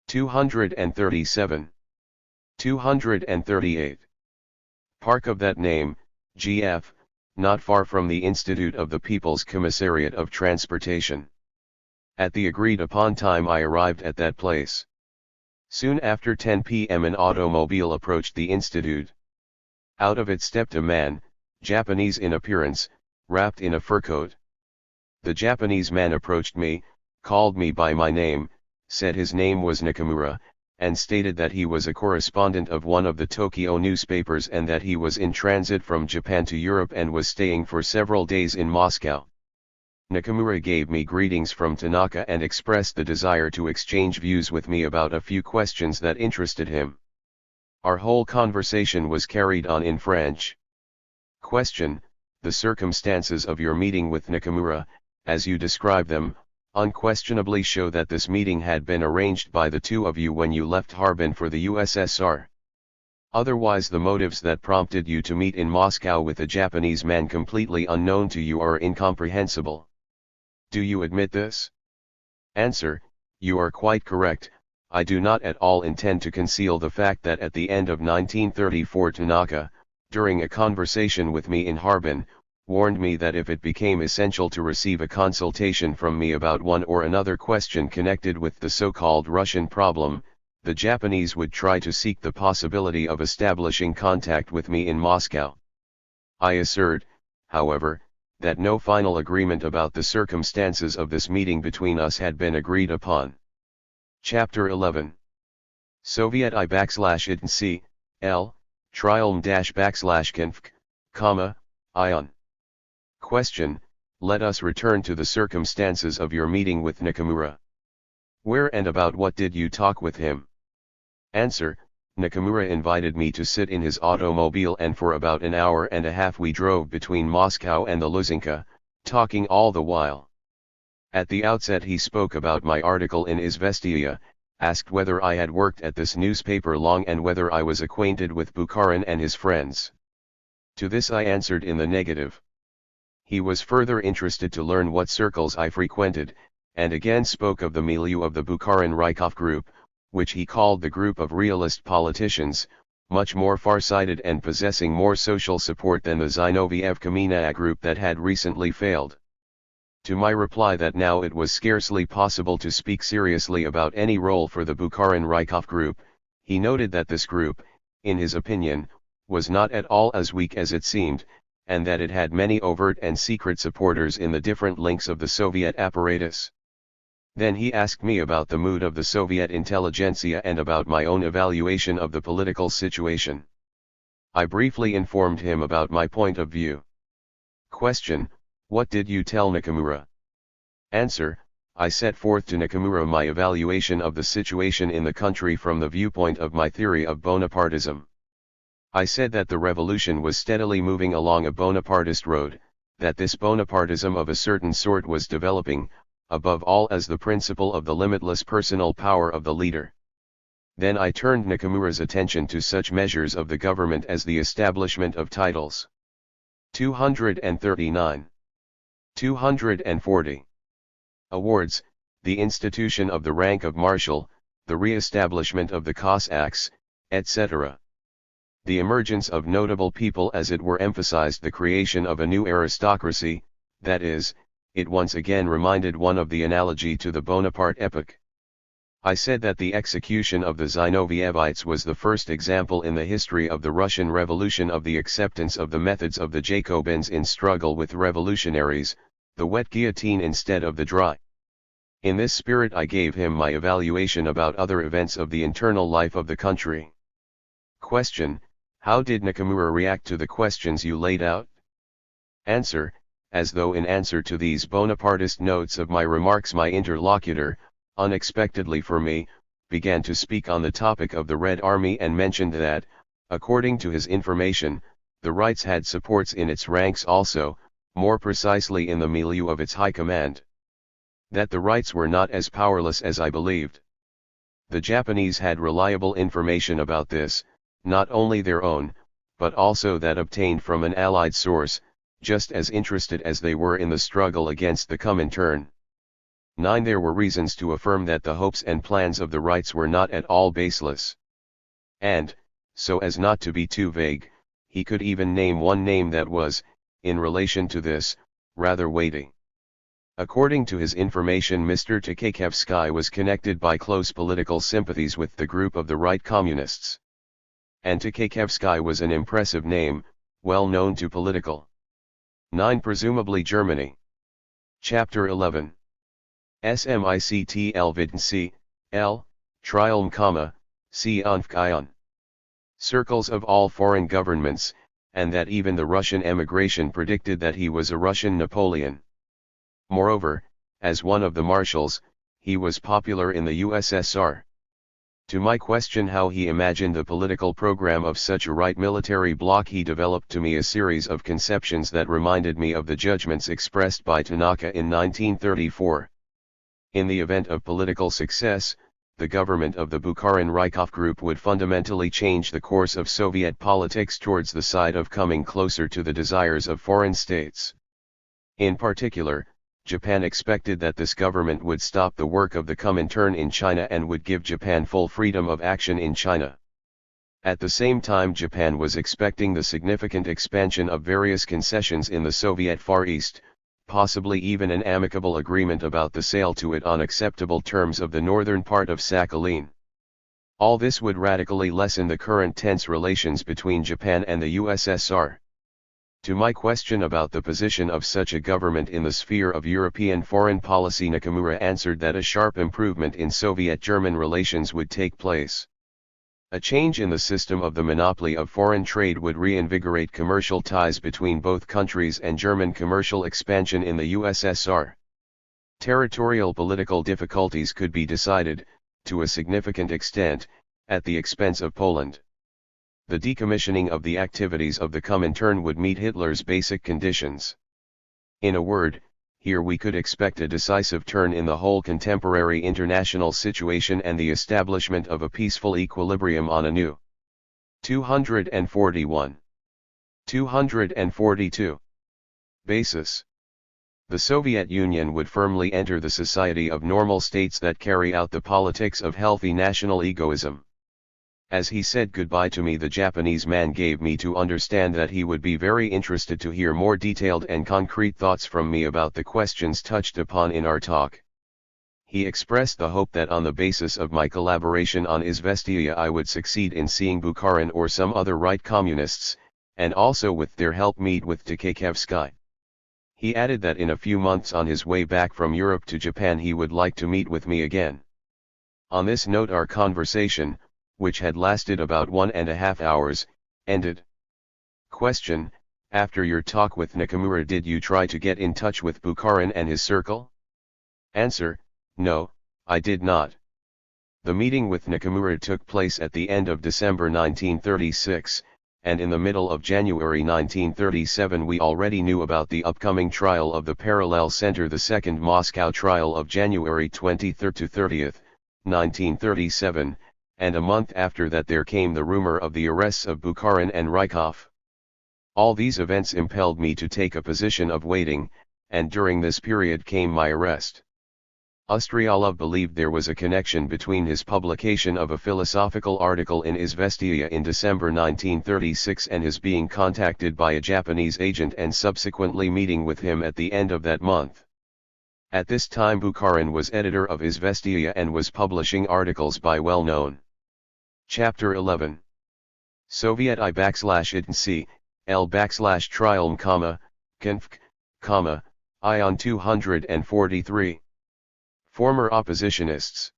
237. 238. Park of that name, GF, not far from the Institute of the People's Commissariat of Transportation. At the agreed upon time I arrived at that place. Soon after 10 p.m. an automobile approached the institute. Out of it stepped a man, Japanese in appearance, wrapped in a fur coat. The Japanese man approached me, called me by my name, said his name was Nakamura, and stated that he was a correspondent of one of the Tokyo newspapers and that he was in transit from Japan to Europe and was staying for several days in Moscow. Nakamura gave me greetings from Tanaka and expressed the desire to exchange views with me about a few questions that interested him. Our whole conversation was carried on in French. Question: the circumstances of your meeting with Nakamura, as you describe them, unquestionably show that this meeting had been arranged by the two of you when you left Harbin for the USSR. Otherwise the motives that prompted you to meet in Moscow with a Japanese man completely unknown to you are incomprehensible. Do you admit this? Answer: you are quite correct. I do not at all intend to conceal the fact that at the end of 1934 Tanaka, during a conversation with me in Harbin, warned me that if it became essential to receive a consultation from me about one or another question connected with the so-called Russian problem, the Japanese would try to seek the possibility of establishing contact with me in Moscow. I assert, however, that no final agreement about the circumstances of this meeting between us had been agreed upon. Chapter 11. Soviet I/INC, L, Trialm-/Konfk, Ion. Question: let us return to the circumstances of your meeting with Nakamura. Where and about what did you talk with him? Answer: Nakamura invited me to sit in his automobile, and for about an hour and a half we drove between Moscow and the Luzinka, talking all the while. At the outset he spoke about my article in Izvestia, asked whether I had worked at this newspaper long and whether I was acquainted with Bukharin and his friends. To this I answered in the negative. He was further interested to learn what circles I frequented, and again spoke of the milieu of the Bukharin-Rykov group, which he called the group of realist politicians, much more far-sighted and possessing more social support than the Zinoviev-Kamenaya group that had recently failed. To my reply that now it was scarcely possible to speak seriously about any role for the Bukharin-Rykov group, he noted that this group, in his opinion, was not at all as weak as it seemed, and that it had many overt and secret supporters in the different links of the Soviet apparatus. Then he asked me about the mood of the Soviet intelligentsia and about my own evaluation of the political situation. I briefly informed him about my point of view. Question: what did you tell Nakamura? Answer: I set forth to Nakamura my evaluation of the situation in the country from the viewpoint of my theory of Bonapartism. I said that the revolution was steadily moving along a Bonapartist road, that this Bonapartism of a certain sort was developing, above all as the principle of the limitless personal power of the leader. Then I turned Nakamura's attention to such measures of the government as the establishment of titles. 239. 240. Awards, the institution of the rank of marshal, the re-establishment of the Cossacks, etc. The emergence of notable people as it were emphasized the creation of a new aristocracy, that is, it once again reminded one of the analogy to the Bonaparte epoch. I said that the execution of the Zinovievites was the first example in the history of the Russian Revolution of the acceptance of the methods of the Jacobins in struggle with revolutionaries, the wet guillotine instead of the dry. In this spirit I gave him my evaluation about other events of the internal life of the country. Question: how did Nakamura react to the questions you laid out? Answer: as though in answer to these Bonapartist notes of my remarks my interlocutor, unexpectedly for me, began to speak on the topic of the Red Army and mentioned that, according to his information, the Rights had supports in its ranks also, more precisely in the milieu of its high command. That the Rights were not as powerless as I believed. The Japanese had reliable information about this, not only their own, but also that obtained from an allied source, just as interested as they were in the struggle against the Comintern. 9. There were reasons to affirm that the hopes and plans of the Rights were not at all baseless. And, so as not to be too vague, he could even name one name that was, in relation to this, rather weighty. According to his information, Mr. Takaevsky was connected by close political sympathies with the group of the Right Communists. And Takaevsky was an impressive name, well known to political. 9. Presumably Germany. Chapter 11. Smict Vidn L. Trialm, C. Onfkion. Circles of all foreign governments, and that even the Russian emigration predicted that he was a Russian Napoleon. Moreover, as one of the marshals, he was popular in the USSR. To my question how he imagined the political program of such a right military bloc, he developed to me a series of conceptions that reminded me of the judgments expressed by Tanaka in 1934. In the event of political success, the government of the Bukharin-Rykov group would fundamentally change the course of Soviet politics towards the side of coming closer to the desires of foreign states. In particular, Japan expected that this government would stop the work of the Comintern in China and would give Japan full freedom of action in China. At the same time, Japan was expecting the significant expansion of various concessions in the Soviet Far East, possibly even an amicable agreement about the sale to it on acceptable terms of the northern part of Sakhalin. All this would radically lessen the current tense relations between Japan and the USSR. To my question about the position of such a government in the sphere of European foreign policy, Nakamura answered that a sharp improvement in Soviet-German relations would take place. A change in the system of the monopoly of foreign trade would reinvigorate commercial ties between both countries and German commercial expansion in the USSR. Territorial political difficulties could be decided, to a significant extent, at the expense of Poland. The decommissioning of the activities of the Comintern would meet Hitler's basic conditions. In a word, here we could expect a decisive turn in the whole contemporary international situation and the establishment of a peaceful equilibrium on a new. 241. 242. Basis. The Soviet Union would firmly enter the society of normal states that carry out the politics of healthy national egoism. As he said goodbye to me, the Japanese man gave me to understand that he would be very interested to hear more detailed and concrete thoughts from me about the questions touched upon in our talk. He expressed the hope that on the basis of my collaboration on Izvestia I would succeed in seeing Bukharin or some other right communists, and also with their help meet with Takaevsky. He added that in a few months on his way back from Europe to Japan he would like to meet with me again. On this note our conversation, which had lasted about 1.5 hours, ended. Question: after your talk with Nakamura, did you try to get in touch with Bukharin and his circle? Answer: No, I did not. The meeting with Nakamura took place at the end of December 1936, and in the middle of January 1937 we already knew about the upcoming trial of the Parallel Center, the second Moscow trial of January 23 to 30, 1937, and a month after that there came the rumor of the arrests of Bukharin and Rykov. All these events impelled me to take a position of waiting, and during this period came my arrest. Ustryalov believed there was a connection between his publication of a philosophical article in Izvestia in December 1936 and his being contacted by a Japanese agent and subsequently meeting with him at the end of that month. At this time Bukharin was editor of Izvestia and was publishing articles by well-known. Chapter 11. Soviet I/IDNC, L/Trialm, Konfk, Ion 243. Former oppositionists.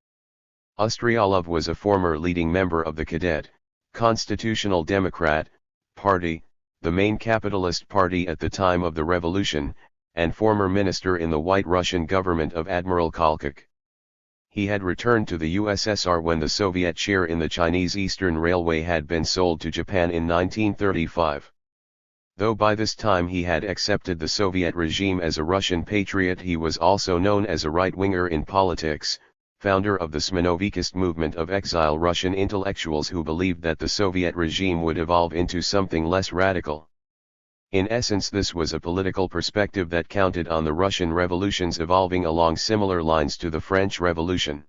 Ustryalov was a former leading member of the Cadet, Constitutional Democrat, Party, the main capitalist party at the time of the revolution, and former minister in the White Russian government of Admiral Kolchak. He had returned to the USSR when the Soviet share in the Chinese Eastern Railway had been sold to Japan in 1935. Though by this time he had accepted the Soviet regime as a Russian patriot, he was also known as a right-winger in politics, founder of the Smenovikist movement of exile Russian intellectuals who believed that the Soviet regime would evolve into something less radical. In essence, this was a political perspective that counted on the Russian revolutions evolving along similar lines to the French Revolution.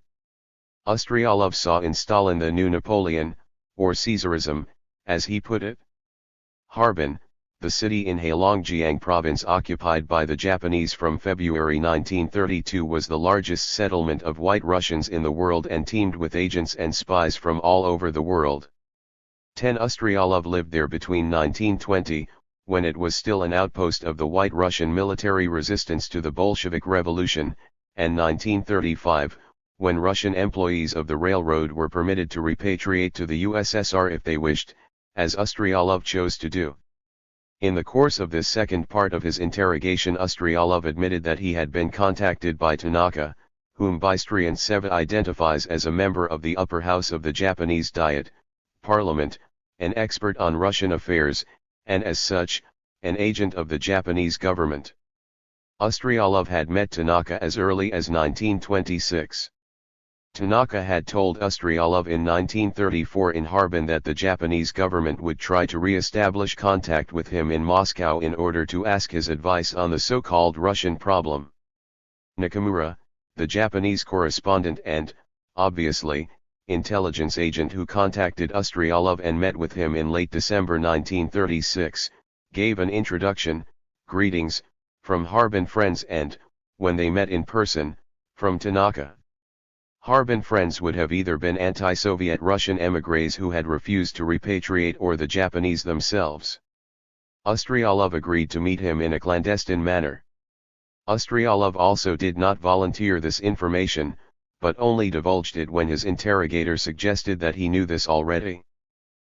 Ustryalov saw in Stalin the new Napoleon, or Caesarism, as he put it. Harbin, the city in Heilongjiang province occupied by the Japanese from February 1932, was the largest settlement of White Russians in the world and teemed with agents and spies from all over the world. Ustryalov lived there between 1920, when it was still an outpost of the White Russian military resistance to the Bolshevik Revolution, and 1935, when Russian employees of the railroad were permitted to repatriate to the USSR if they wished, as Ustryalov chose to do. In the course of this second part of his interrogation, Ustryalov admitted that he had been contacted by Tanaka, whom Bystrian-Seva identifies as a member of the upper house of the Japanese Diet, Parliament, an expert on Russian affairs, and as such, an agent of the Japanese government. Ustryalov had met Tanaka as early as 1926. Tanaka had told Ustryalov in 1934 in Harbin that the Japanese government would try to re-establish contact with him in Moscow in order to ask his advice on the so-called Russian problem. Nakamura, the Japanese correspondent and, obviously, intelligence agent who contacted Ustryalov and met with him in late December 1936, gave an introduction, greetings, from Harbin friends and, when they met in person, from Tanaka. Harbin friends would have either been anti-Soviet Russian émigrés who had refused to repatriate or the Japanese themselves. Ustryalov agreed to meet him in a clandestine manner. Ustryalov also did not volunteer this information, but only divulged it when his interrogator suggested that he knew this already.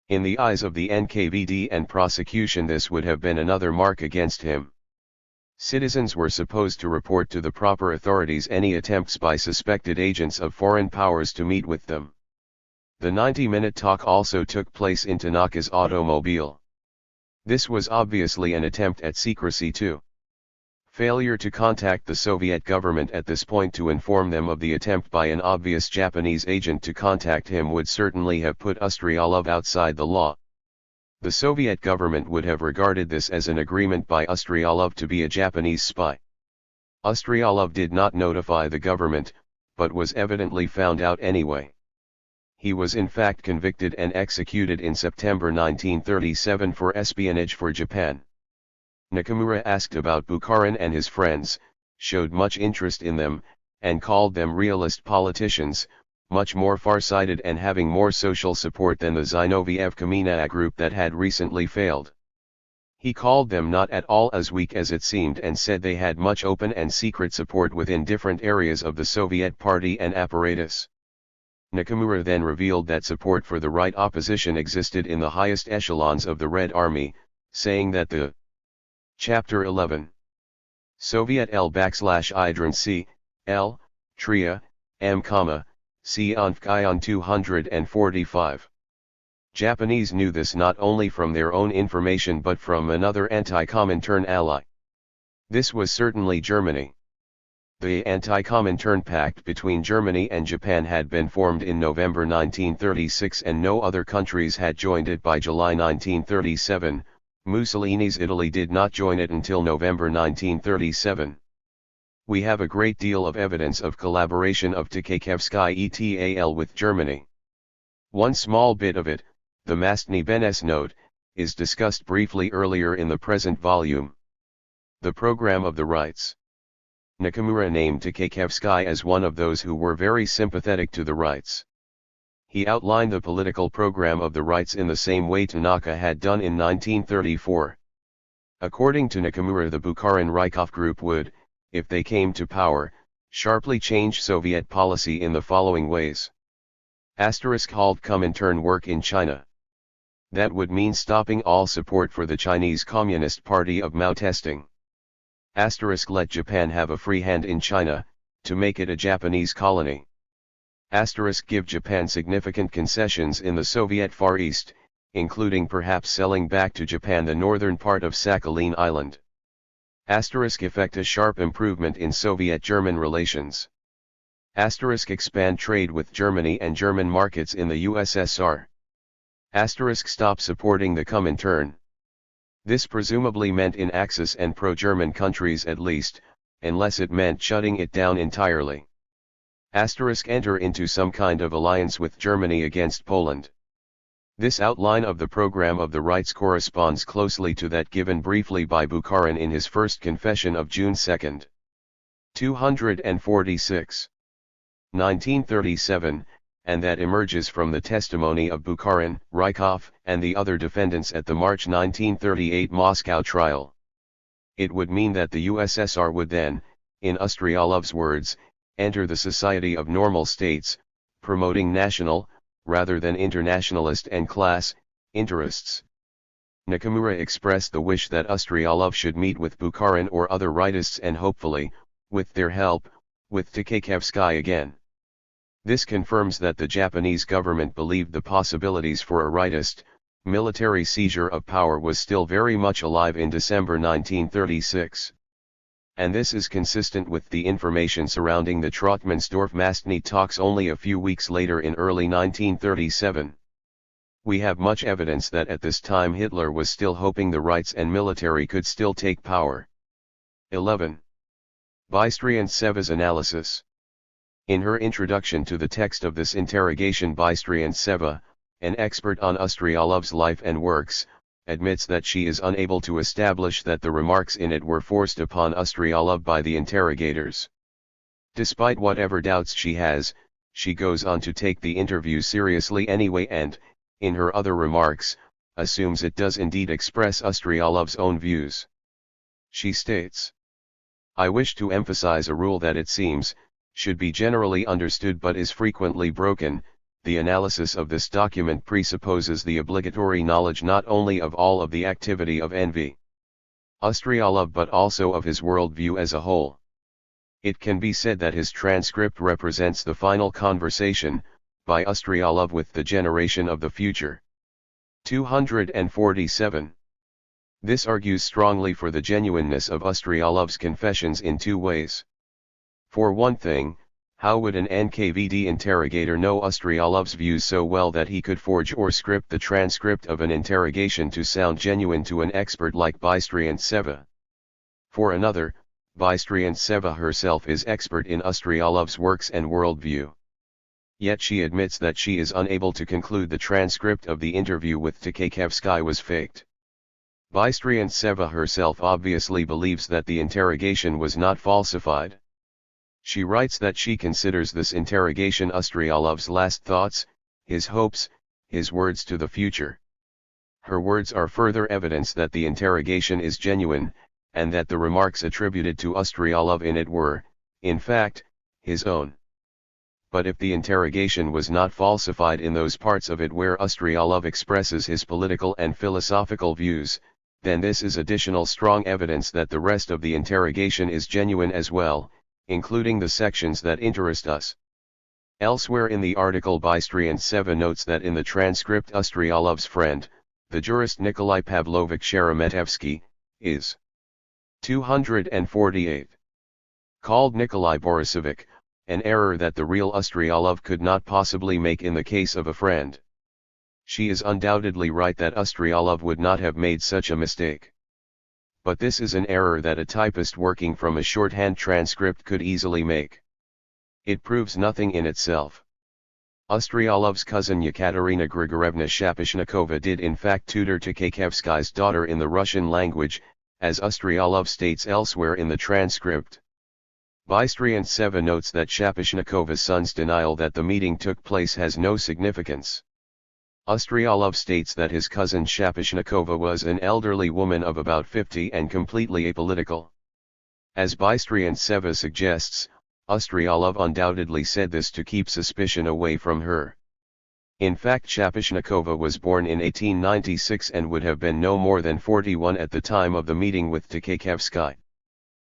In the eyes of the NKVD and prosecution, this would have been another mark against him. Citizens were supposed to report to the proper authorities any attempts by suspected agents of foreign powers to meet with them. The 90-minute talk also took place in Tanaka's automobile. This was obviously an attempt at secrecy too. Failure to contact the Soviet government at this point to inform them of the attempt by an obvious Japanese agent to contact him would certainly have put Ustryalov outside the law. The Soviet government would have regarded this as an agreement by Ustryalov to be a Japanese spy. Ustryalov did not notify the government, but was evidently found out anyway. He was in fact convicted and executed in September 1937 for espionage for Japan. Nakamura asked about Bukharin and his friends, showed much interest in them, and called them realist politicians, much more far-sighted and having more social support than the Zinoviev-Kamenaya group that had recently failed. He called them not at all as weak as it seemed and said they had much open and secret support within different areas of the Soviet party and apparatus. Nakamura then revealed that support for the right opposition existed in the highest echelons of the Red Army, saying that the Chapter 11. Soviet L/IDNC, L, Tria, M, C on 245. Japanese knew this not only from their own information but from another anti-Comintern ally. This was certainly Germany. The Anti-Comintern Pact between Germany and Japan had been formed in November 1936 and no other countries had joined it by July 1937. Mussolini's Italy did not join it until November 1937. We have a great deal of evidence of collaboration of Tchaikevsky et al. With Germany. One small bit of it, the Mastny-Benes note, is discussed briefly earlier in the present volume. The program of the rights. Nakamura named Tchaikevsky as one of those who were very sympathetic to the rights. He outlined the political program of the rights in the same way Tanaka had done in 1934. According to Nakamura, the Bukharin-Rykov group would, if they came to power, sharply change Soviet policy in the following ways. Halt Comintern work in China. That would mean stopping all support for the Chinese Communist Party of Mao testing. Let Japan have a free hand in China, to make it a Japanese colony. Give Japan significant concessions in the Soviet Far East, including perhaps selling back to Japan the northern part of Sakhalin Island. Effect a sharp improvement in Soviet-German relations. Expand trade with Germany and German markets in the USSR. Stop supporting the Comintern. This presumably meant in Axis and pro-German countries at least, unless it meant shutting it down entirely. Enter into some kind of alliance with Germany against Poland. This outline of the program of the rights corresponds closely to that given briefly by Bukharin in his first confession of June 2. 246. 1937, and that emerges from the testimony of Bukharin, Rykov, and the other defendants at the March 1938 Moscow trial. It would mean that the USSR would then, in Ustryalev's words, enter the Society of Normal States, promoting national, rather than internationalist and class, interests. Nakamura expressed the wish that Ustryalev should meet with Bukharin or other rightists and hopefully, with their help, with Tchaikevsky again. This confirms that the Japanese government believed the possibilities for a rightist, military seizure of power was still very much alive in December 1936. And this is consistent with the information surrounding the Trotmansdorf-Mastny talks only a few weeks later in early 1937. We have much evidence that at this time Hitler was still hoping the rights and military could still take power. 11. Bystriantseva's analysis. In her introduction to the text of this interrogation, Bystriantseva, an expert on Ustryalev's life and works, admits that she is unable to establish that the remarks in it were forced upon Ustryalev by the interrogators. Despite whatever doubts she has, she goes on to take the interview seriously anyway and, in her other remarks, assumes it does indeed express Ustryalev's own views. She states, "I wish to emphasize a rule that it seems, should be generally understood but is frequently broken. The analysis of this document presupposes the obligatory knowledge not only of all of the activity of N.V. Ustryalev but also of his worldview as a whole. It can be said that his transcript represents the final conversation, by Ustryalev with the generation of the future." 247. This argues strongly for the genuineness of Ustryalev's confessions in two ways. For one thing, how would an NKVD interrogator know Ustryalev's views so well that he could forge or script the transcript of an interrogation to sound genuine to an expert like Bystriantseva? For another, Bystriantseva herself is expert in Ustryalev's works and worldview. Yet she admits that she is unable to conclude the transcript of the interview with Tchaikevsky was faked. Bystriantseva herself obviously believes that the interrogation was not falsified. She writes that she considers this interrogation Ustryalev's last thoughts, his hopes, his words to the future. Her words are further evidence that the interrogation is genuine, and that the remarks attributed to Ustryalev in it were, in fact, his own. But if the interrogation was not falsified in those parts of it where Ustryalev expresses his political and philosophical views, then this is additional strong evidence that the rest of the interrogation is genuine as well, including the sections that interest us. Elsewhere in the article Bystrian Seva notes that in the transcript Ustryalev's friend, the jurist Nikolai Pavlovich Sheremetevsky, is 248. Called Nikolai Borisovich, an error that the real Ustryalev could not possibly make in the case of a friend. She is undoubtedly right that Ustryalev would not have made such a mistake. But this is an error that a typist working from a shorthand transcript could easily make. It proves nothing in itself. Ustryalev's cousin Yekaterina Grigorievna Shapishnikova did in fact tutor Tkaikevsky's daughter in the Russian language, as Ustryalev states elsewhere in the transcript. Bystrian Seva notes that Shapishnikovan's son's denial that the meeting took place has no significance. Ustryalev states that his cousin Shapishnikova was an elderly woman of about 50 and completely apolitical. As Bystrian Seva suggests, Ustryalev undoubtedly said this to keep suspicion away from her. In fact, Shapishnikova was born in 1896 and would have been no more than 41 at the time of the meeting with Tkaikevsky.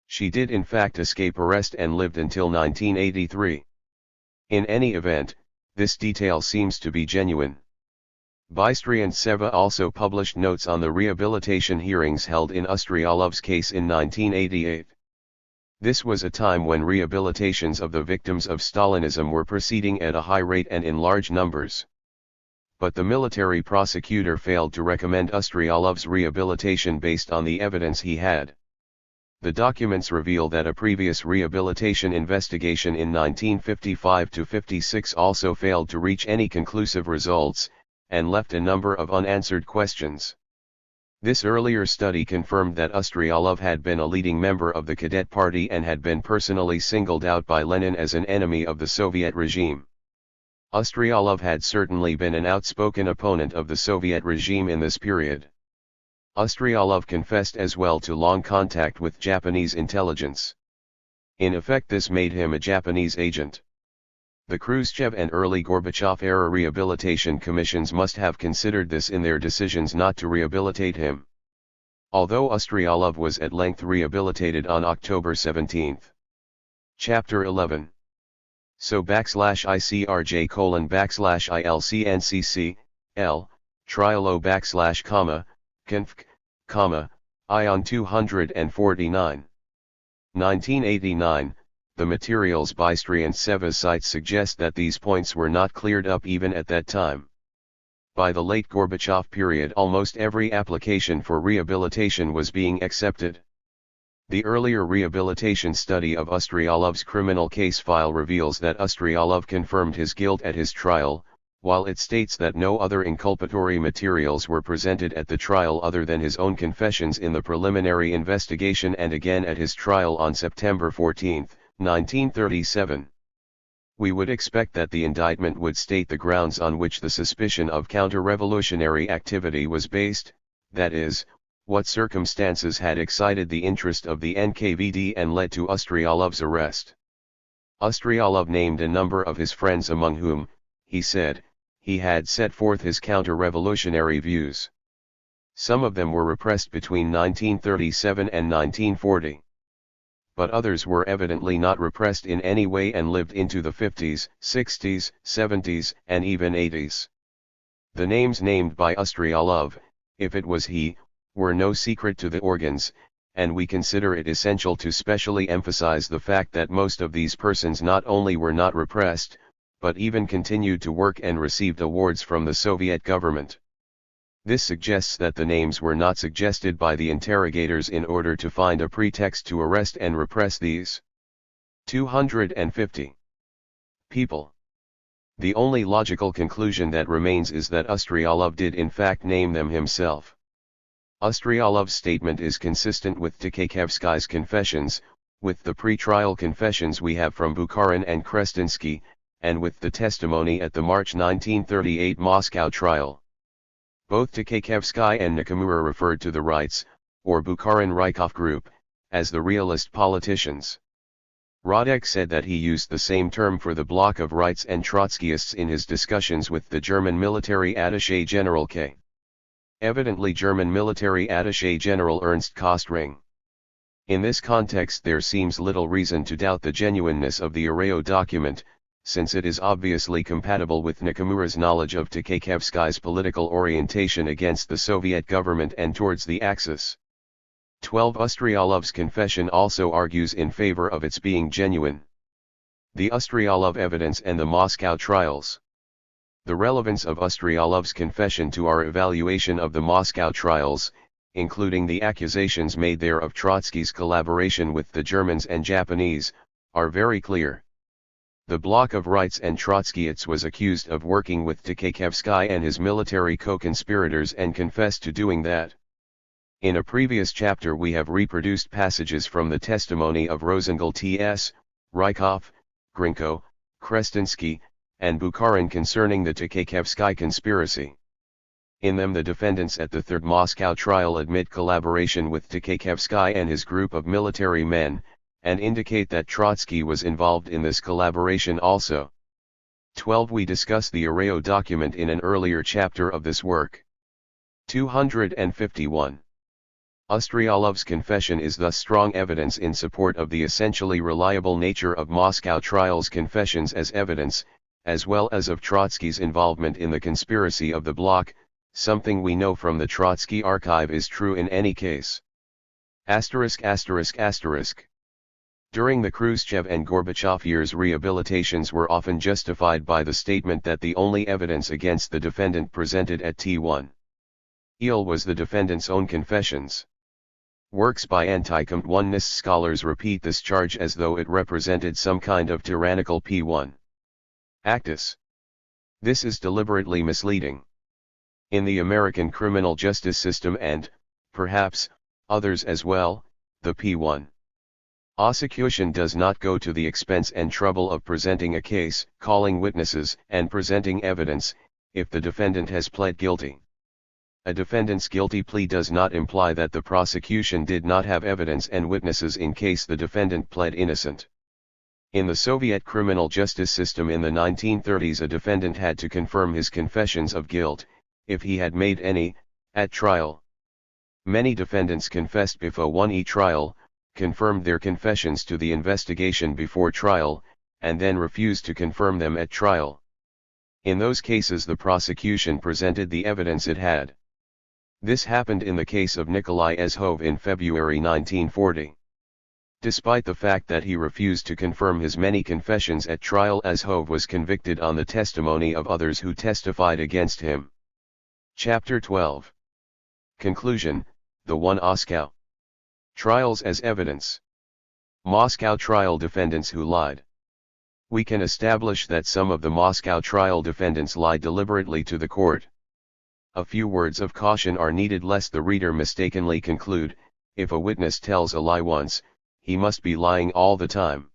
She did in fact escape arrest and lived until 1983. In any event, this detail seems to be genuine. Bystrian Seva also published notes on the rehabilitation hearings held in Ustryalev's case in 1988. This was a time when rehabilitations of the victims of Stalinism were proceeding at a high rate and in large numbers. But the military prosecutor failed to recommend Ustryalev's rehabilitation based on the evidence he had. The documents reveal that a previous rehabilitation investigation in 1955-56 also failed to reach any conclusive results, and left a number of unanswered questions. This earlier study confirmed that Ustryalev had been a leading member of the Cadet Party and had been personally singled out by Lenin as an enemy of the Soviet regime. Ustryalev had certainly been an outspoken opponent of the Soviet regime in this period. Ustryalev confessed as well to long contact with Japanese intelligence. In effect, this made him a Japanese agent. The Khrushchev and early Gorbachev-era rehabilitation commissions must have considered this in their decisions not to rehabilitate him. Although Ustryalev was at length rehabilitated on October 17. Chapter 11. So /ICRJ:/ILCNCC, L, trialo /conf, Ion 249. 1989. The materials Bystrian Seva cites suggest that these points were not cleared up even at that time. By the late Gorbachev period, almost every application for rehabilitation was being accepted. The earlier rehabilitation study of Ustryalev's criminal case file reveals that Ustryalev confirmed his guilt at his trial, while it states that no other inculpatory materials were presented at the trial other than his own confessions in the preliminary investigation and again at his trial on September 14, 1937. We would expect that the indictment would state the grounds on which the suspicion of counter-revolutionary activity was based, that is, what circumstances had excited the interest of the NKVD and led to Ustryalev's arrest. Ustryalev named a number of his friends among whom, he said, he had set forth his counter-revolutionary views. Some of them were repressed between 1937 and 1940. But others were evidently not repressed in any way and lived into the 50s, 60s, 70s, and even 80s. The names named by Ustryalev, if it was he, were no secret to the organs, and we consider it essential to specially emphasize the fact that most of these persons not only were not repressed, but even continued to work and received awards from the Soviet government. This suggests that the names were not suggested by the interrogators in order to find a pretext to arrest and repress these 250 people. The only logical conclusion that remains is that Ustryalev did in fact name them himself. Ustryalev's statement is consistent with Tkaikevsky's confessions, with the pre-trial confessions we have from Bukharin and Krestinsky, and with the testimony at the March 1938 Moscow trial. Both Tkaikevsky and Nakamura referred to the Rights, or Bukharin-Rykov group, as the realist politicians. Radek said that he used the same term for the bloc of Rights and Trotskyists in his discussions with the German military attaché General K. Evidently German military attaché General Ernst Kostring. In this context there seems little reason to doubt the genuineness of the Areo document, since it is obviously compatible with Nakamura's knowledge of Takaevsky's political orientation against the Soviet government and towards the Axis. 12. Ustryalev's confession also argues in favor of its being genuine. The Ustryalev evidence and the Moscow trials. The relevance of Ustryalev's confession to our evaluation of the Moscow trials, including the accusations made there of Trotsky's collaboration with the Germans and Japanese, are very clear. The bloc of Rights and Trotskyists was accused of working with Takaevsky and his military co-conspirators and confessed to doing that. In a previous chapter we have reproduced passages from the testimony of Rosengel T.S., Rykov, Grinko, Krestinsky, and Bukharin concerning the Takaevsky conspiracy. In them the defendants at the Third Moscow trial admit collaboration with Takaevsky and his group of military men, and indicate that Trotsky was involved in this collaboration also. 12. We discuss the Areo document in an earlier chapter of this work. 251. Ustryalev's confession is thus strong evidence in support of the essentially reliable nature of Moscow trials confessions as evidence, as well as of Trotsky's involvement in the conspiracy of the bloc, something we know from the Trotsky archive is true in any case. During the Khrushchev and Gorbachev years, rehabilitations were often justified by the statement that the only evidence against the defendant presented at T1 Il was the defendant's own confessions. Works by anti-communist scholars repeat this charge as though it represented some kind of tyrannical P1 actus. This is deliberately misleading. In the American criminal justice system and, perhaps, others as well, the P1 prosecution does not go to the expense and trouble of presenting a case, calling witnesses, and presenting evidence, if the defendant has pled guilty. A defendant's guilty plea does not imply that the prosecution did not have evidence and witnesses in case the defendant pled innocent. In the Soviet criminal justice system in the 1930s, a defendant had to confirm his confessions of guilt, if he had made any, at trial. Many defendants confessed before one trial, confirmed their confessions to the investigation before trial, and then refused to confirm them at trial. In those cases the prosecution presented the evidence it had. This happened in the case of Nikolai Ezhov in February 1940. Despite the fact that he refused to confirm his many confessions at trial, Ezhov was convicted on the testimony of others who testified against him. Chapter 12. Conclusion, the 1 Moscow trials as evidence. Moscow trial defendants who lied. We can establish that some of the Moscow trial defendants lied deliberately to the court. A few words of caution are needed lest the reader mistakenly conclude, if a witness tells a lie once, he must be lying all the time.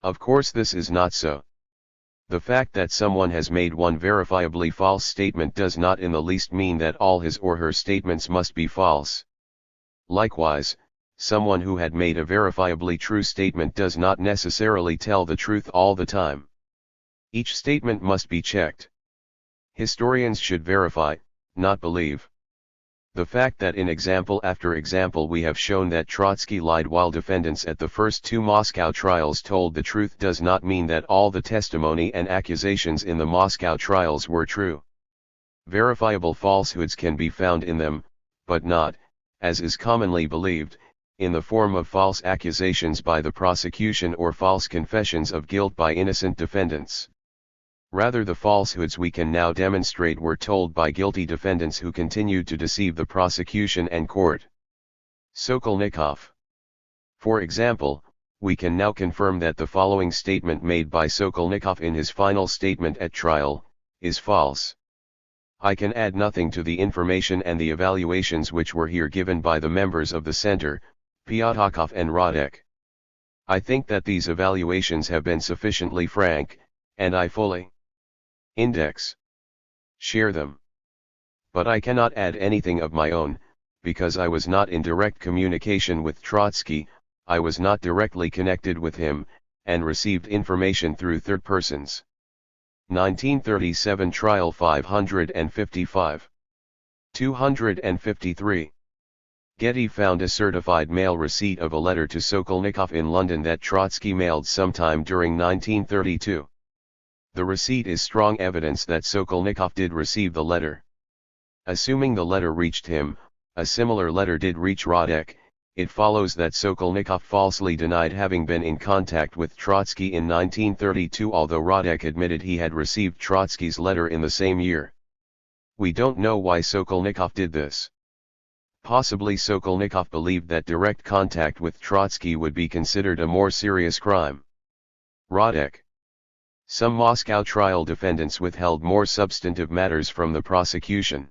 Of course this is not so. The fact that someone has made one verifiably false statement does not in the least mean that all his or her statements must be false. Likewise, someone who had made a verifiably true statement does not necessarily tell the truth all the time. Each statement must be checked. Historians should verify, not believe. The fact that in example after example we have shown that Trotsky lied while defendants at the first 2 Moscow trials told the truth does not mean that all the testimony and accusations in the Moscow trials were true. Verifiable falsehoods can be found in them, but not, as is commonly believed, in the form of false accusations by the prosecution or false confessions of guilt by innocent defendants. Rather, the falsehoods we can now demonstrate were told by guilty defendants who continued to deceive the prosecution and court. Sokolnikov. For example, we can now confirm that the following statement made by Sokolnikov in his final statement at trial, is false. I can add nothing to the information and the evaluations which were here given by the members of the center, Pyatakov and Radek. I think that these evaluations have been sufficiently frank, and I fully share them. But I cannot add anything of my own, because I was not in direct communication with Trotsky, I was not directly connected with him, and received information through third persons. 1937 Trial 555. 253. Getty found a certified mail receipt of a letter to Sokolnikov in London that Trotsky mailed sometime during 1932. The receipt is strong evidence that Sokolnikov did receive the letter. Assuming the letter reached him, a similar letter did reach Radek. It follows that Sokolnikov falsely denied having been in contact with Trotsky in 1932, although Radek admitted he had received Trotsky's letter in the same year. We don't know why Sokolnikov did this. Possibly Sokolnikov believed that direct contact with Trotsky would be considered a more serious crime. Radek. Some Moscow trial defendants withheld more substantive matters from the prosecution.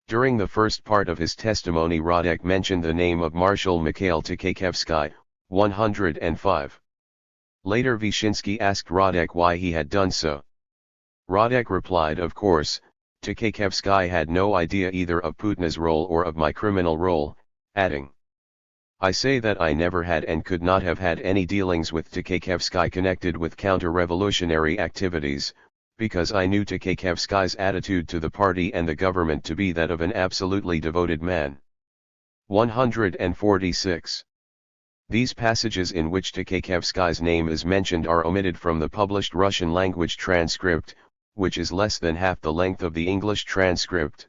During the first part of his testimony, Radek mentioned the name of Marshal Mikhail Tkakhevsky, 105. Later Vyshinsky asked Radek why he had done so. Radek replied, "Of course, Tkakhevsky had no idea either of Putina's role or of my criminal role," adding, "I say that I never had and could not have had any dealings with Tkakhevsky connected with counter-revolutionary activities, because I knew Tkakhevsky's attitude to the party and the government to be that of an absolutely devoted man." 146. These passages in which Tkakhevsky's name is mentioned are omitted from the published Russian-language transcript, which is less than half the length of the English transcript.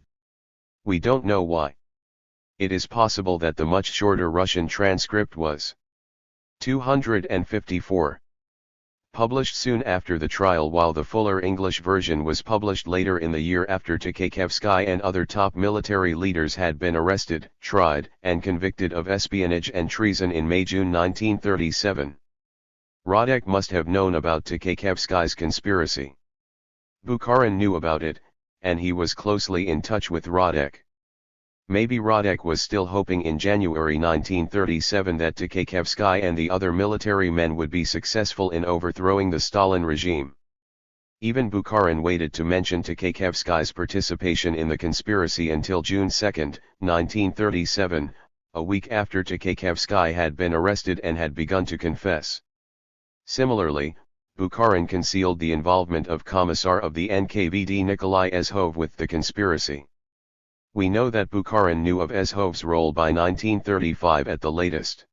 We don't know why. It is possible that the much shorter Russian transcript was 254. Published soon after the trial, while the fuller English version was published later in the year after Tkakhevsky and other top military leaders had been arrested, tried, and convicted of espionage and treason in May-June 1937. Radek must have known about Tkakhevsky's conspiracy. Bukharin knew about it, and he was closely in touch with Radek. Maybe Radek was still hoping in January 1937 that Tkakhevsky and the other military men would be successful in overthrowing the Stalin regime. Even Bukharin waited to mention Tkakhevsky's participation in the conspiracy until June 2, 1937, a week after Tkakhevsky had been arrested and had begun to confess. Similarly, Bukharin concealed the involvement of Commissar of the NKVD Nikolai Ezhov with the conspiracy. We know that Bukharin knew of Ezhov's role by 1935 at the latest.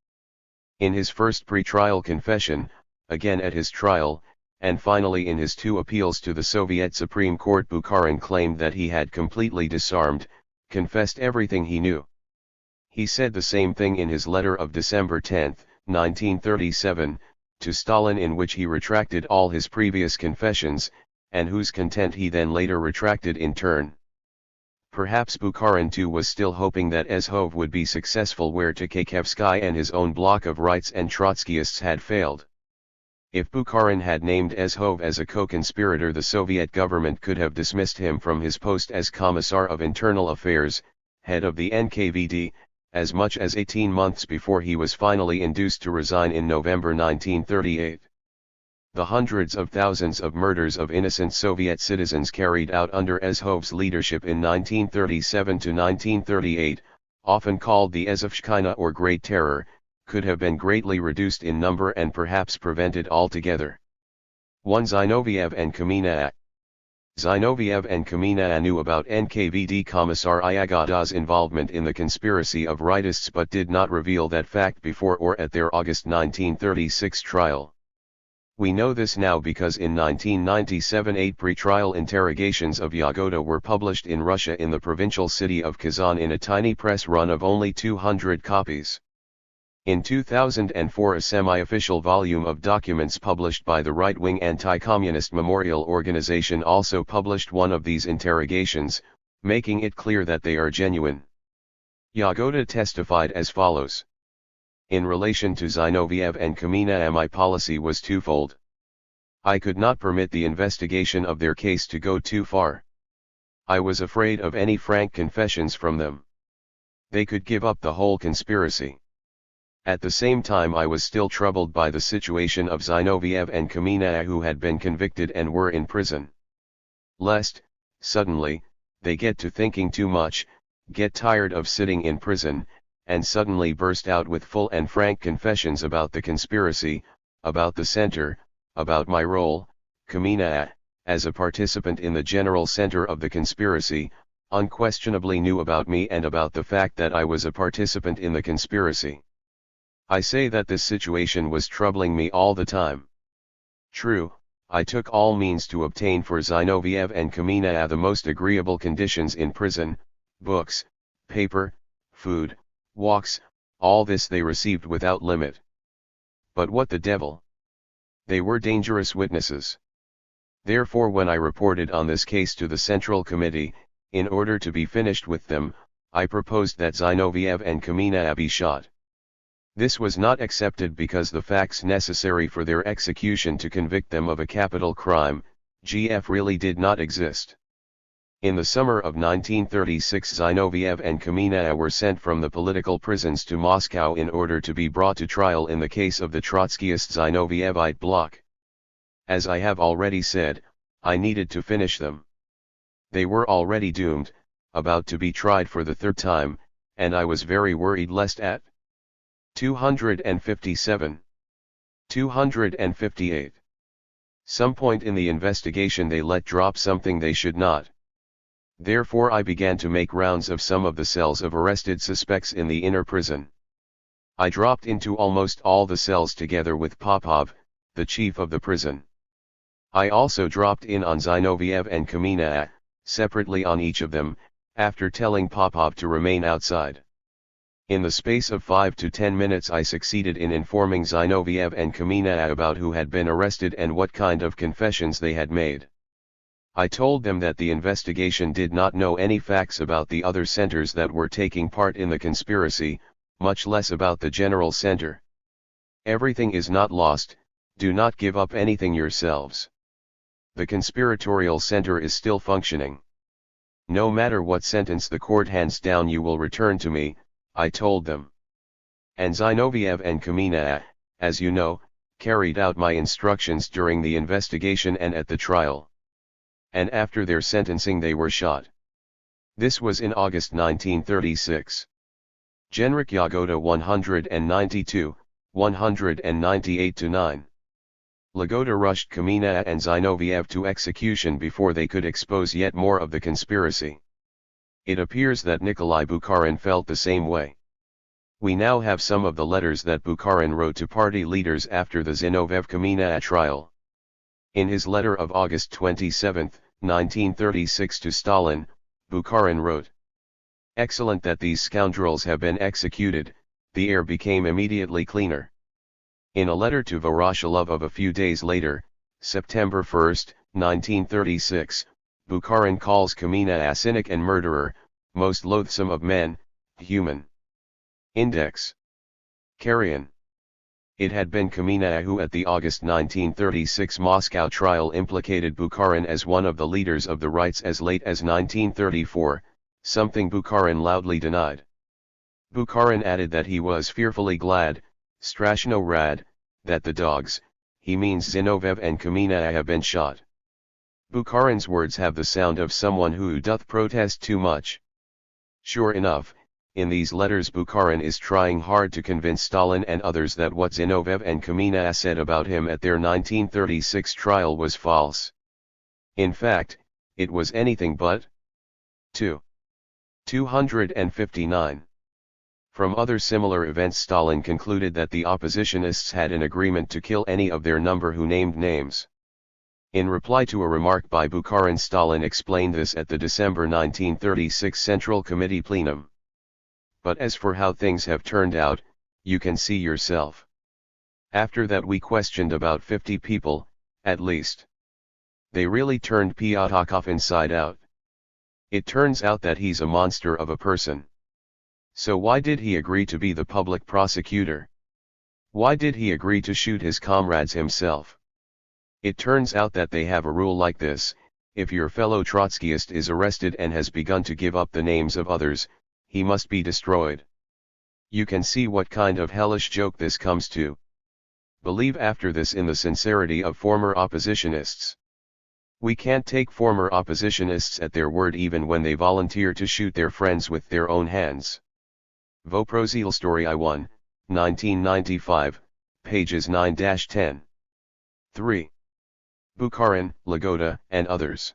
In his first pre-trial confession, again at his trial, and finally in his two appeals to the Soviet Supreme Court, Bukharin claimed that he had completely disarmed, confessed everything he knew. He said the same thing in his letter of December 10, 1937, to Stalin, in which he retracted all his previous confessions, and whose content he then later retracted in turn. Perhaps Bukharin too was still hoping that Ezhov would be successful where Tkakhevsky and his own bloc of rights and Trotskyists had failed. If Bukharin had named Ezhov as a co-conspirator, the Soviet government could have dismissed him from his post as Commissar of Internal Affairs, head of the NKVD, as much as 18 months before he was finally induced to resign in November 1938. The hundreds of thousands of murders of innocent Soviet citizens carried out under Ezhov's leadership in 1937 to 1938, often called the Ezovshchina or Great Terror, could have been greatly reduced in number and perhaps prevented altogether. 1. Zinoviev and Kamina. Zinoviev and Kamina knew about NKVD Commissar Yagoda's involvement in the conspiracy of rightists but did not reveal that fact before or at their August 1936 trial. We know this now because in 1997 8 pre-trial interrogations of Yagoda were published in Russia in the provincial city of Kazan in a tiny press run of only 200 copies. In 2004 a semi-official volume of documents published by the right-wing anti-communist Memorial Organization also published one of these interrogations, making it clear that they are genuine. Yagoda testified as follows. In relation to Zinoviev and Kamina, my policy was twofold. I could not permit the investigation of their case to go too far. I was afraid of any frank confessions from them. They could give up the whole conspiracy. At the same time I was still troubled by the situation of Zinoviev and Kamina, who had been convicted and were in prison. Lest, suddenly, they get to thinking too much, get tired of sitting in prison, and suddenly burst out with full and frank confessions about the conspiracy, about the center, about my role, Kamina, as a participant in the general center of the conspiracy, unquestionably knew about me and about the fact that I was a participant in the conspiracy. I say that this situation was troubling me all the time. True, I took all means to obtain for Zinoviev and Kamina the most agreeable conditions in prison, books, paper, food, walks, all this they received without limit. But what the devil? They were dangerous witnesses. Therefore when I reported on this case to the Central Committee, in order to be finished with them, I proposed that Zinoviev and Kamina be shot. This was not accepted because the facts necessary for their execution to convict them of a capital crime, GF really did not exist. In the summer of 1936 Zinoviev and Kamina were sent from the political prisons to Moscow in order to be brought to trial in the case of the Trotskyist Zinovievite bloc. As I have already said, I needed to finish them. They were already doomed, about to be tried for the third time, and I was very worried lest at 257, 258. some point in the investigation they let drop something they should not. Therefore I began to make rounds of some of the cells of arrested suspects in the inner prison. I dropped into almost all the cells together with Popov, the chief of the prison. I also dropped in on Zinoviev and Kamina, separately on each of them, after telling Popov to remain outside. In the space of 5 to 10 minutes I succeeded in informing Zinoviev and Kamina about who had been arrested and what kind of confessions they had made. I told them that the investigation did not know any facts about the other centers that were taking part in the conspiracy, much less about the general center. Everything is not lost, do not give up anything yourselves. The conspiratorial center is still functioning. No matter what sentence the court hands down you will return to me, I told them. And Zinoviev and Kamina, as you know, carried out my instructions during the investigation and at the trial. And after their sentencing they were shot. This was in August 1936. Genrik Yagoda 192, 198-9. Yagoda rushed Kamina and Zinoviev to execution before they could expose yet more of the conspiracy. It appears that Nikolai Bukharin felt the same way. We now have some of the letters that Bukharin wrote to party leaders after the Zinoviev-Kamina trial. In his letter of August 27, 1936 to Stalin, Bukharin wrote, "Excellent that these scoundrels have been executed, the air became immediately cleaner." In a letter to Voroshilov of a few days later, September 1, 1936, Bukharin calls Kamina a cynic and murderer, most loathsome of men, human. Index. Carrion. It had been Kamina who at the August 1936 Moscow trial implicated Bukharin as one of the leaders of the Rights as late as 1934, something Bukharin loudly denied. Bukharin added that he was fearfully glad, strashno rad, that the dogs, he means Zinoviev and Kamina, have been shot. Bukharin's words have the sound of someone who doth protest too much. Sure enough, in these letters Bukharin is trying hard to convince Stalin and others that what Zinoviev and Kamina said about him at their 1936 trial was false. In fact, it was anything but. 259. From other similar events Stalin concluded that the oppositionists had an agreement to kill any of their number who named names. In reply to a remark by Bukharin, Stalin explained this at the December 1936 Central Committee plenum. But as for how things have turned out, you can see yourself. After that we questioned about 50 people, at least. They really turned Pyatakov inside out. It turns out that he's a monster of a person. So why did he agree to be the public prosecutor? Why did he agree to shoot his comrades himself? It turns out that they have a rule like this: if your fellow Trotskyist is arrested and has begun to give up the names of others, he must be destroyed. You can see what kind of hellish joke this comes to. Believe after this in the sincerity of former oppositionists. We can't take former oppositionists at their word even when they volunteer to shoot their friends with their own hands. Voprozil Story I1, 1995, pages 9-10. 3. Bukharin, Yagoda, and others.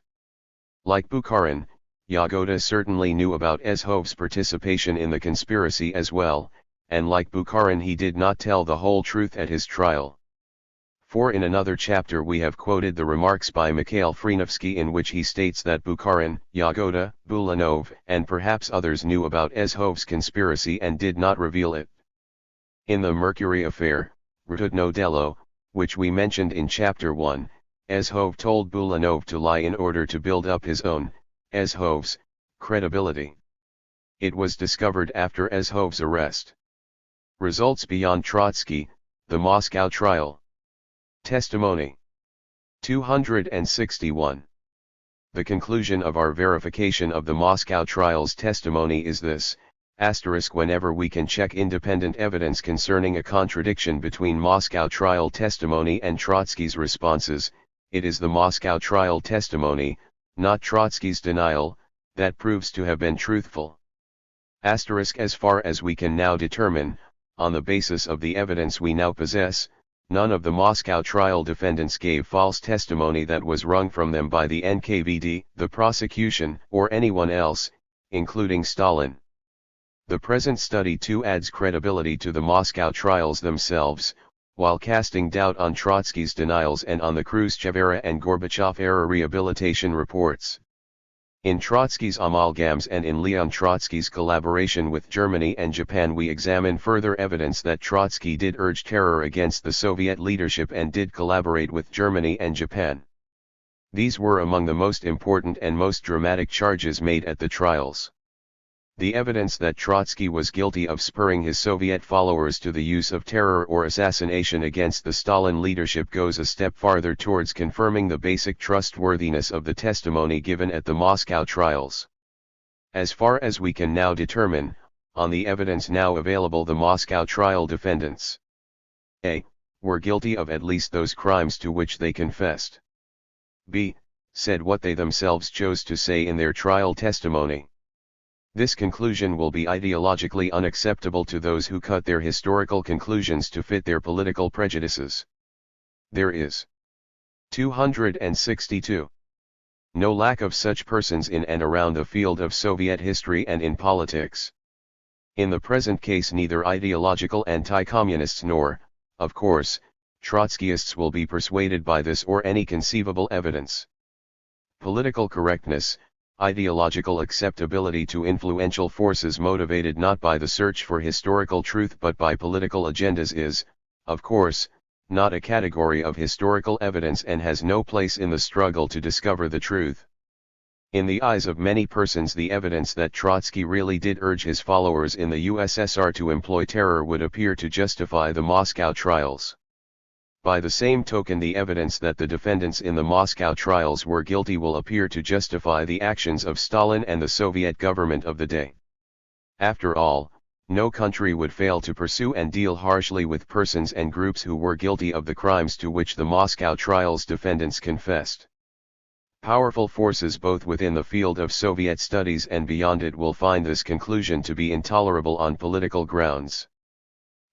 Like Bukharin, Yagoda certainly knew about Zhov's participation in the conspiracy as well, and like Bukharin he did not tell the whole truth at his trial. For in another chapter we have quoted the remarks by Mikhail Frenovsky in which he states that Bukharin, Yagoda, Bulanov, and perhaps others knew about Zhov's conspiracy and did not reveal it. In the Mercury affair, Rtudno Delo, which we mentioned in chapter 1, Zhov told Bulanov to lie in order to build up his own, Zhov's, credibility. It was discovered after Zhov's arrest. Results beyond Trotsky, the Moscow trial. Testimony 261. The conclusion of our verification of the Moscow trial's testimony is this, whenever we can check independent evidence concerning a contradiction between Moscow trial testimony and Trotsky's responses, it is the Moscow trial testimony, not Trotsky's denial, that proves to have been truthful. As far as we can now determine, on the basis of the evidence we now possess, none of the Moscow trial defendants gave false testimony that was wrung from them by the NKVD, the prosecution, or anyone else, including Stalin. The present study too adds credibility to the Moscow trials themselves, while casting doubt on Trotsky's denials and on the Khrushchev-era and Gorbachev-era rehabilitation reports. In Trotsky's amalgams and in Leon Trotsky's collaboration with Germany and Japan we examine further evidence that Trotsky did urge terror against the Soviet leadership and did collaborate with Germany and Japan. These were among the most important and most dramatic charges made at the trials. The evidence that Trotsky was guilty of spurring his Soviet followers to the use of terror or assassination against the Stalin leadership goes a step farther towards confirming the basic trustworthiness of the testimony given at the Moscow trials. As far as we can now determine, on the evidence now available, the Moscow trial defendants a. were guilty of at least those crimes to which they confessed. b. said what they themselves chose to say in their trial testimony. This conclusion will be ideologically unacceptable to those who cut their historical conclusions to fit their political prejudices. There is 262. No lack of such persons in and around the field of Soviet history and in politics. In the present case neither ideological anti-communists nor, of course, Trotskyists will be persuaded by this or any conceivable evidence. Political correctness, ideological acceptability to influential forces motivated not by the search for historical truth but by political agendas is, of course, not a category of historical evidence and has no place in the struggle to discover the truth. In the eyes of many persons the evidence that Trotsky really did urge his followers in the USSR to employ terror would appear to justify the Moscow trials. By the same token the evidence that the defendants in the Moscow trials were guilty will appear to justify the actions of Stalin and the Soviet government of the day. After all, no country would fail to pursue and deal harshly with persons and groups who were guilty of the crimes to which the Moscow trials defendants confessed. Powerful forces both within the field of Soviet studies and beyond it will find this conclusion to be intolerable on political grounds.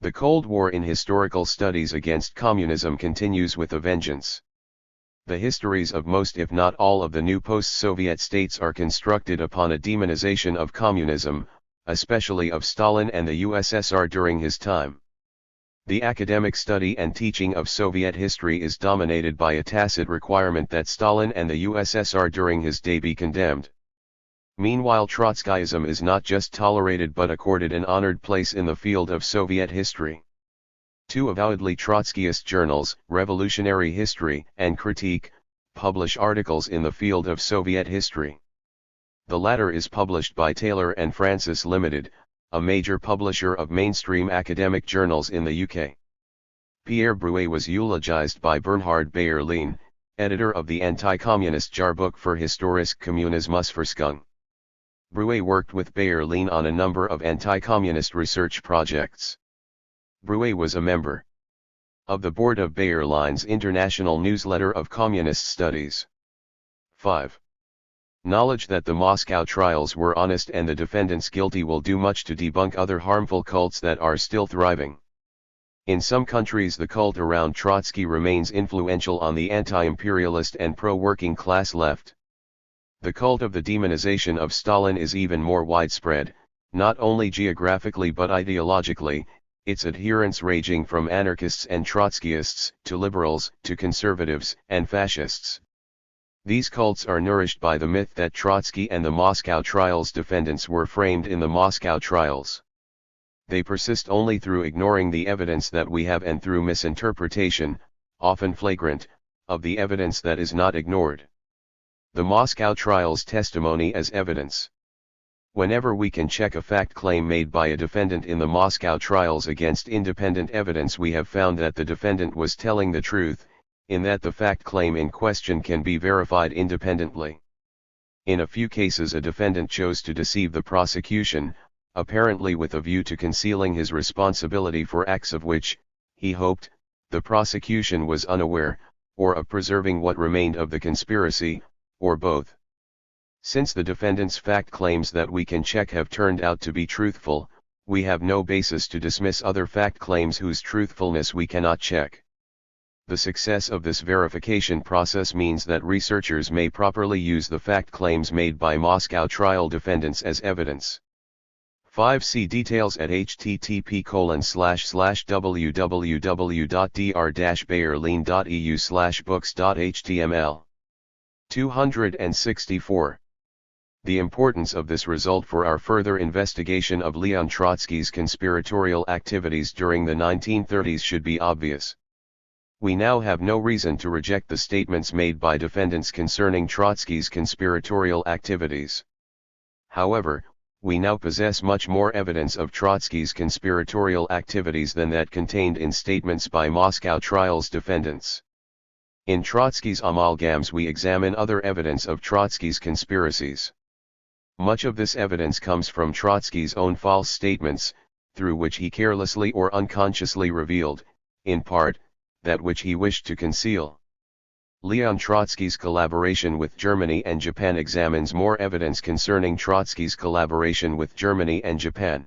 The Cold War in historical studies against communism continues with a vengeance. The histories of most if not all of the new post-Soviet states are constructed upon a demonization of communism, especially of Stalin and the USSR during his time. The academic study and teaching of Soviet history is dominated by a tacit requirement that Stalin and the USSR during his day be condemned. Meanwhile Trotskyism is not just tolerated but accorded an honored place in the field of Soviet history. Two avowedly Trotskyist journals, Revolutionary History and Critique, publish articles in the field of Soviet history. The latter is published by Taylor and Francis Limited, a major publisher of mainstream academic journals in the UK. Pierre Brouet was eulogized by Bernhard Bayerlein, editor of the anti-communist Jahrbuch für historische Kommunismusforschung. Brouet worked with Bayerlein on a number of anti-communist research projects. Brouet was a member of the board of Bayerlein's International Newsletter of Communist Studies. 5. Knowledge that the Moscow trials were honest and the defendants guilty will do much to debunk other harmful cults that are still thriving. In some countries the cult around Trotsky remains influential on the anti-imperialist and pro-working class left. The cult of the demonization of Stalin is even more widespread, not only geographically but ideologically, its adherents ranging from anarchists and Trotskyists to liberals to conservatives and fascists. These cults are nourished by the myth that Trotsky and the Moscow trials defendants were framed in the Moscow trials. They persist only through ignoring the evidence that we have and through misinterpretation, often flagrant, of the evidence that is not ignored. The Moscow trials testimony as evidence. Whenever we can check a fact claim made by a defendant in the Moscow trials against independent evidence, we have found that the defendant was telling the truth, in that the fact claim in question can be verified independently. In a few cases a defendant chose to deceive the prosecution, apparently with a view to concealing his responsibility for acts of which, he hoped, the prosecution was unaware, or of preserving what remained of the conspiracy, or both. Since the defendant's fact claims that we can check have turned out to be truthful, we have no basis to dismiss other fact claims whose truthfulness we cannot check. The success of this verification process means that researchers may properly use the fact claims made by Moscow trial defendants as evidence. 5. See details at http://www.dr-bayerlean.eu/books.html. 264. The importance of this result for our further investigation of Leon Trotsky's conspiratorial activities during the 1930s should be obvious. We now have no reason to reject the statements made by defendants concerning Trotsky's conspiratorial activities. However, we now possess much more evidence of Trotsky's conspiratorial activities than that contained in statements by Moscow trials defendants. In Trotsky's amalgams we examine other evidence of Trotsky's conspiracies. Much of this evidence comes from Trotsky's own false statements, through which he carelessly or unconsciously revealed, in part, that which he wished to conceal. Leon Trotsky's collaboration with Germany and Japan examines more evidence concerning Trotsky's collaboration with Germany and Japan.